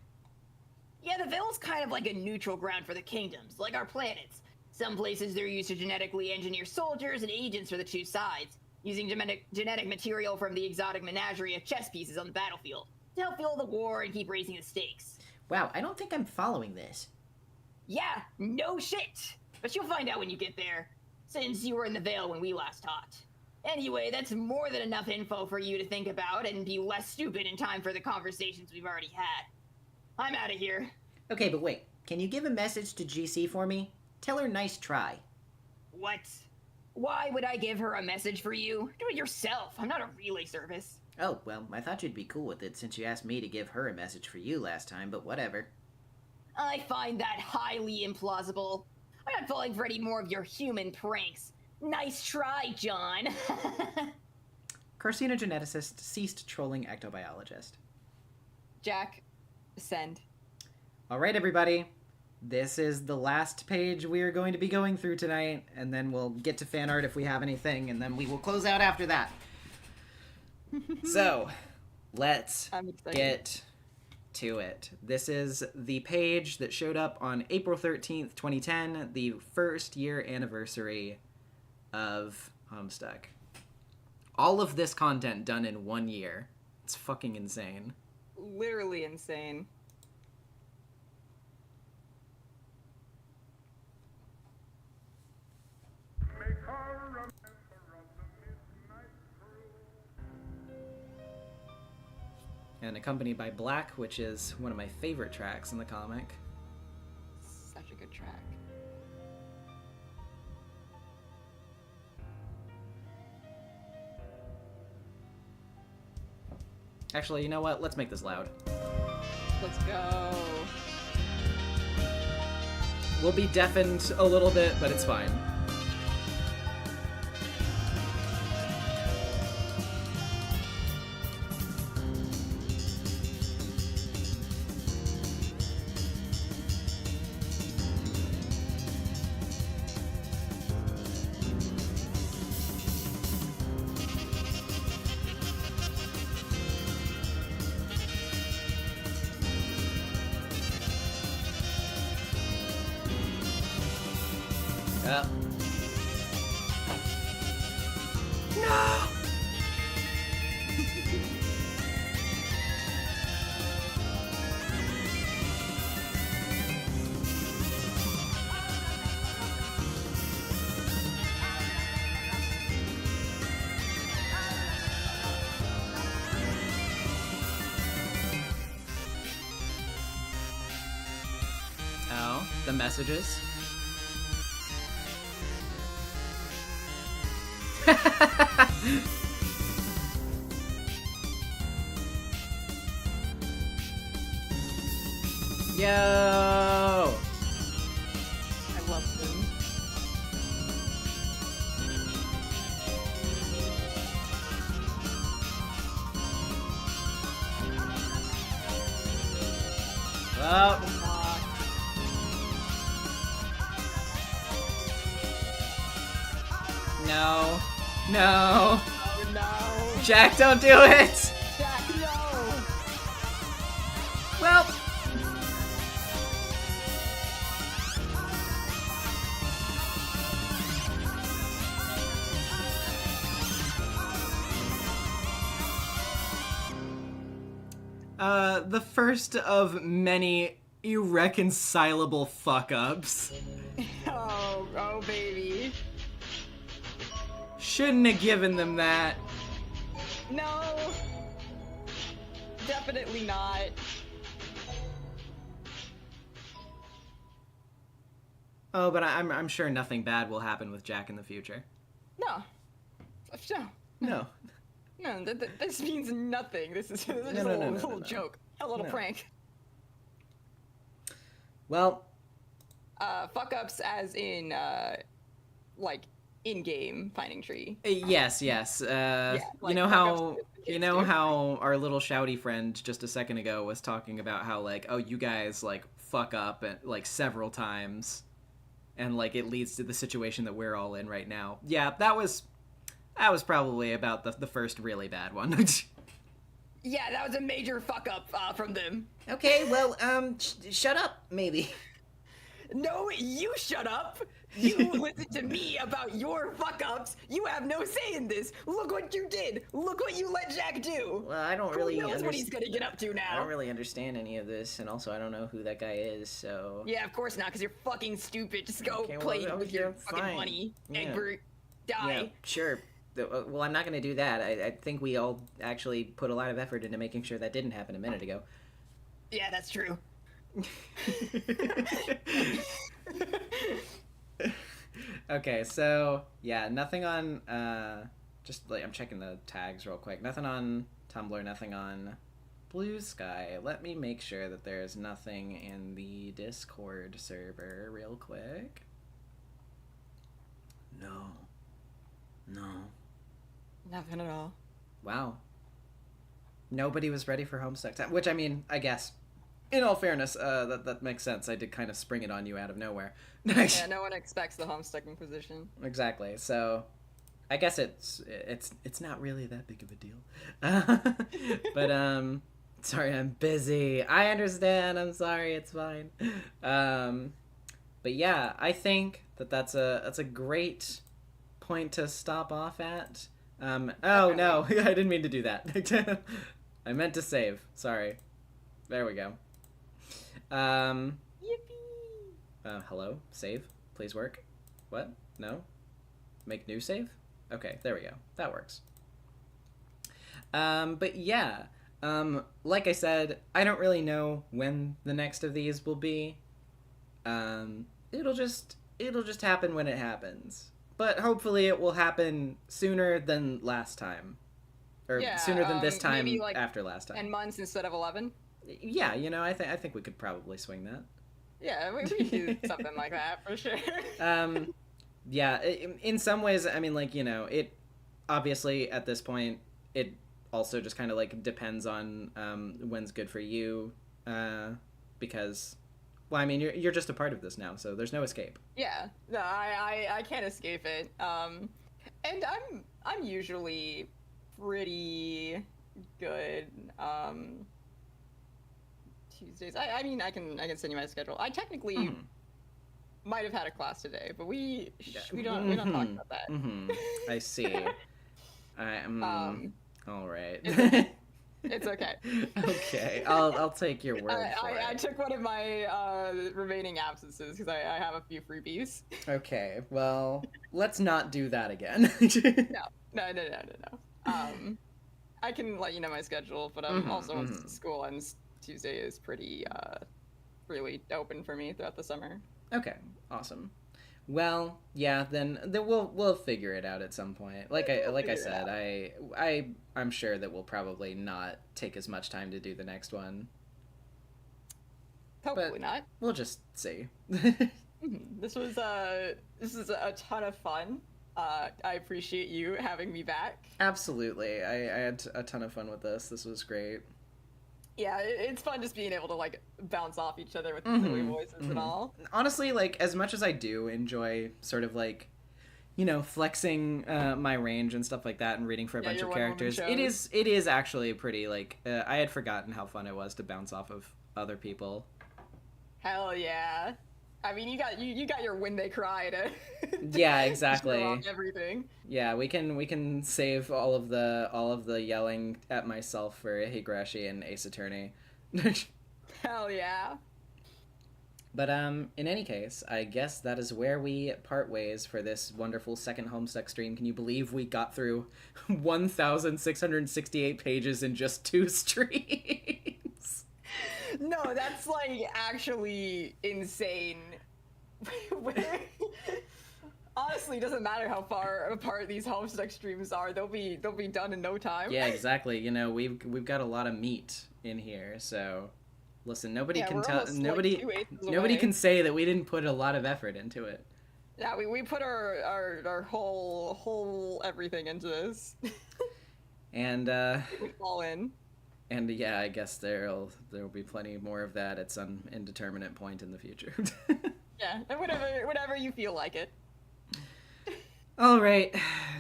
Yeah, the Veil's kind of like a neutral ground for the kingdoms, like our planets. Some places they're used to genetically engineer soldiers and agents for the two sides, using genetic material from the exotic menagerie of chess pieces on the battlefield, to help fuel the war and keep raising the stakes. Wow, I don't think I'm following this. Yeah, no shit! But you'll find out when you get there, since you were in the Vale when we last talked. Anyway, that's more than enough info for you to think about and be less stupid in time for the conversations we've already had. I'm out of here. Okay, but wait. Can you give a message to GC for me? Tell her nice try. What? Why would I give her a message for you? Do it yourself. I'm not a relay service. Oh, well, I thought you'd be cool with it since you asked me to give her a message for you last time, but whatever. I find that highly implausible. I'm not falling for any more of your human pranks. Nice try, John. Carcinogeneticist ceased trolling ectobiologist. Jack, send. All right, everybody. This is the last page we are going to be going through tonight, and then we'll get to fan art if we have anything, and then we will close out after that. So, let's I'm excited. get to it. This is the page that showed up on April 13th, 2010, the first year anniversary of Homestuck. All of this content done in 1 year. It's fucking insane. Literally insane. And accompanied by Black, which is one of my favorite tracks in the comic. Such a good track. Actually, you know what? Let's make this loud. Let's go. We'll be deafened a little bit, but it's fine. No! Oh, the messages. Yo! I love them. Well, no. No. Oh no. Jack, don't do it! Jack, no. Well. The first of many irreconcilable fuck-ups. Oh baby. Shouldn't have given them that. No. Definitely not. Oh, but I'm sure nothing bad will happen with Jack in the future. No. No. No, this means nothing. This is just a no, little no. joke. A little No. prank. Well, Fuck ups as in, like, in-game finding tree. yes. like you know fuck-ups how that the you kids know do. how our little shouty friend just a second ago was talking about how like, oh, you guys like fuck up and like several times, and like it leads to the situation that we're all in right now. Yeah, that was probably about the first really bad one. Yeah, that was a major fuck up from them. Okay, well, shut up, maybe. No, you shut up. You listen to me about your fuck-ups. You have no say in this. Look what you did. Look what you let Jack do. Well, I don't Who really knows what he's gonna get up to I now? don't really understand any of this, and also I don't know who that guy is, so... Yeah, of course not, because you're fucking stupid. Just go Okay, well, play okay, with your fine. fucking money, Yeah. Egbert. Die. Yeah, sure. Well, I'm not going to do that. I think we all actually put a lot of effort into making sure that didn't happen a minute ago. Yeah, that's true. Okay, so yeah, nothing on just like I'm checking the tags real quick. Nothing on Tumblr, nothing on Blue Sky. Let me make sure that there's nothing in the Discord server real quick. No. Nothing at all. Wow. Nobody was ready for Homestuck time, which I mean, I guess in all fairness, that makes sense. I did kind of spring it on you out of nowhere. Yeah, no one expects the Homestucking position. Exactly. So, I guess it's not really that big of a deal. But sorry, I'm busy. I understand. I'm sorry. It's fine. But yeah, I think that's a great point to stop off at. Oh no, I didn't mean to do that. I meant to save. Sorry. There we go. Yippee! Hello? Save? Please work? What? No? Make new save? Okay, there we go. That works. But yeah, like I said, I don't really know when the next of these will be. It'll just happen when it happens. But hopefully it will happen sooner than last time. Or Yeah, sooner than this time maybe, like, after last time. 10 months instead of 11? Yeah, you know, I think we could probably swing that. Yeah, we could do something like that for sure. Yeah, in some ways, I mean, like, you know, it obviously at this point, it also just kind of like depends on when's good for you, because, well, I mean, you're just a part of this now, so there's no escape. Yeah, no, I can't escape it. And I'm usually pretty good. Tuesdays. I mean, I can send you my schedule. I technically might have had a class today, but we don't talk about that. I see. All right. It's okay. Okay, I'll take your word for I it. took one of my remaining absences because I have a few freebies. Okay, well, let's not do that again. No. I can let you know my schedule, but I'm also in school, and Tuesday is pretty really open for me throughout the summer. Okay, awesome. Well, yeah, then we'll figure it out at some point. Like I said, I'm sure that we'll probably not take as much time to do the next one. Hopefully not. We'll just see. This is a ton of fun. I appreciate you having me back. Absolutely. I had a ton of fun with this. This was great. Yeah, it's fun just being able to like bounce off each other with the silly voices and all. Honestly, like, as much as I do enjoy sort of like, you know, flexing my range and stuff like that and reading for a bunch of characters, it is actually pretty, like, I had forgotten how fun it was to bounce off of other people. Hell yeah. I mean, you got your when they cry to Yeah, exactly. show off everything. Yeah, we can save all of the yelling at myself for Higurashi and Ace Attorney. Hell yeah. But in any case, I guess that is where we part ways for this wonderful second Homestuck stream. Can you believe we got through 1,668 pages in just 2 streams? No, that's like actually insane. Honestly, it doesn't matter how far apart these Homestuck streams are; they'll be done in no time. Yeah, exactly. You know, we've got a lot of meat in here, so listen, nobody can tell nobody can say that we didn't put a lot of effort into it. Yeah, we put our whole everything into this. And we all in. And yeah, I guess there'll be plenty more of that at some indeterminate point in the future. Yeah, and whatever you feel like it. All right,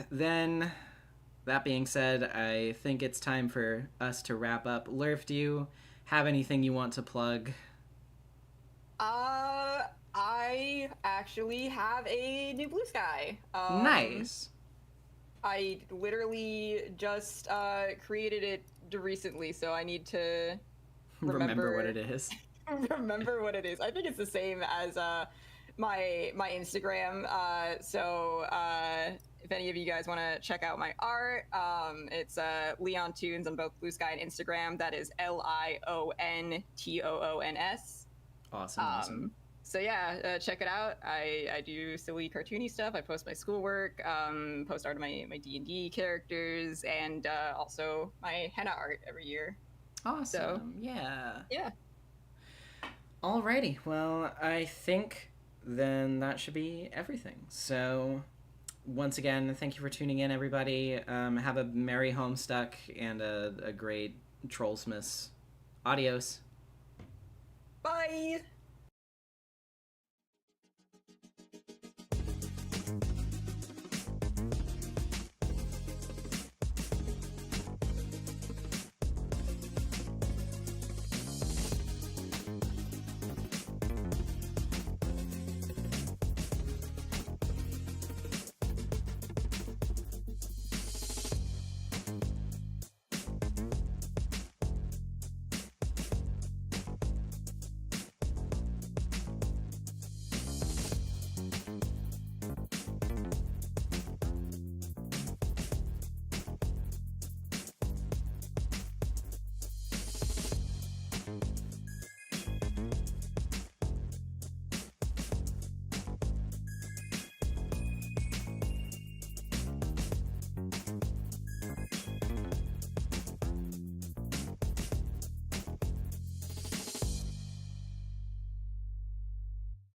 then. That being said, I think it's time for us to wrap up. Lurf, do you have anything you want to plug? I actually have a new Blue Sky. Nice. I literally just created it recently, so I need to Remember what it is. remember what it is. I think it's the same as my Instagram. So if any of you guys want to check out my art, it's Leon Toons on both Blue Sky and Instagram. That is LIONTOONS. Awesome. So yeah, check it out. I do silly cartoony stuff. I post my schoolwork, post art of my D&D characters, and also my henna art every year. Awesome. So, yeah. Yeah. Alrighty. Well, I think then that should be everything. So, once again, thank you for tuning in, everybody. Have a merry Homestuck and a great Trollsmas. Adios. Bye.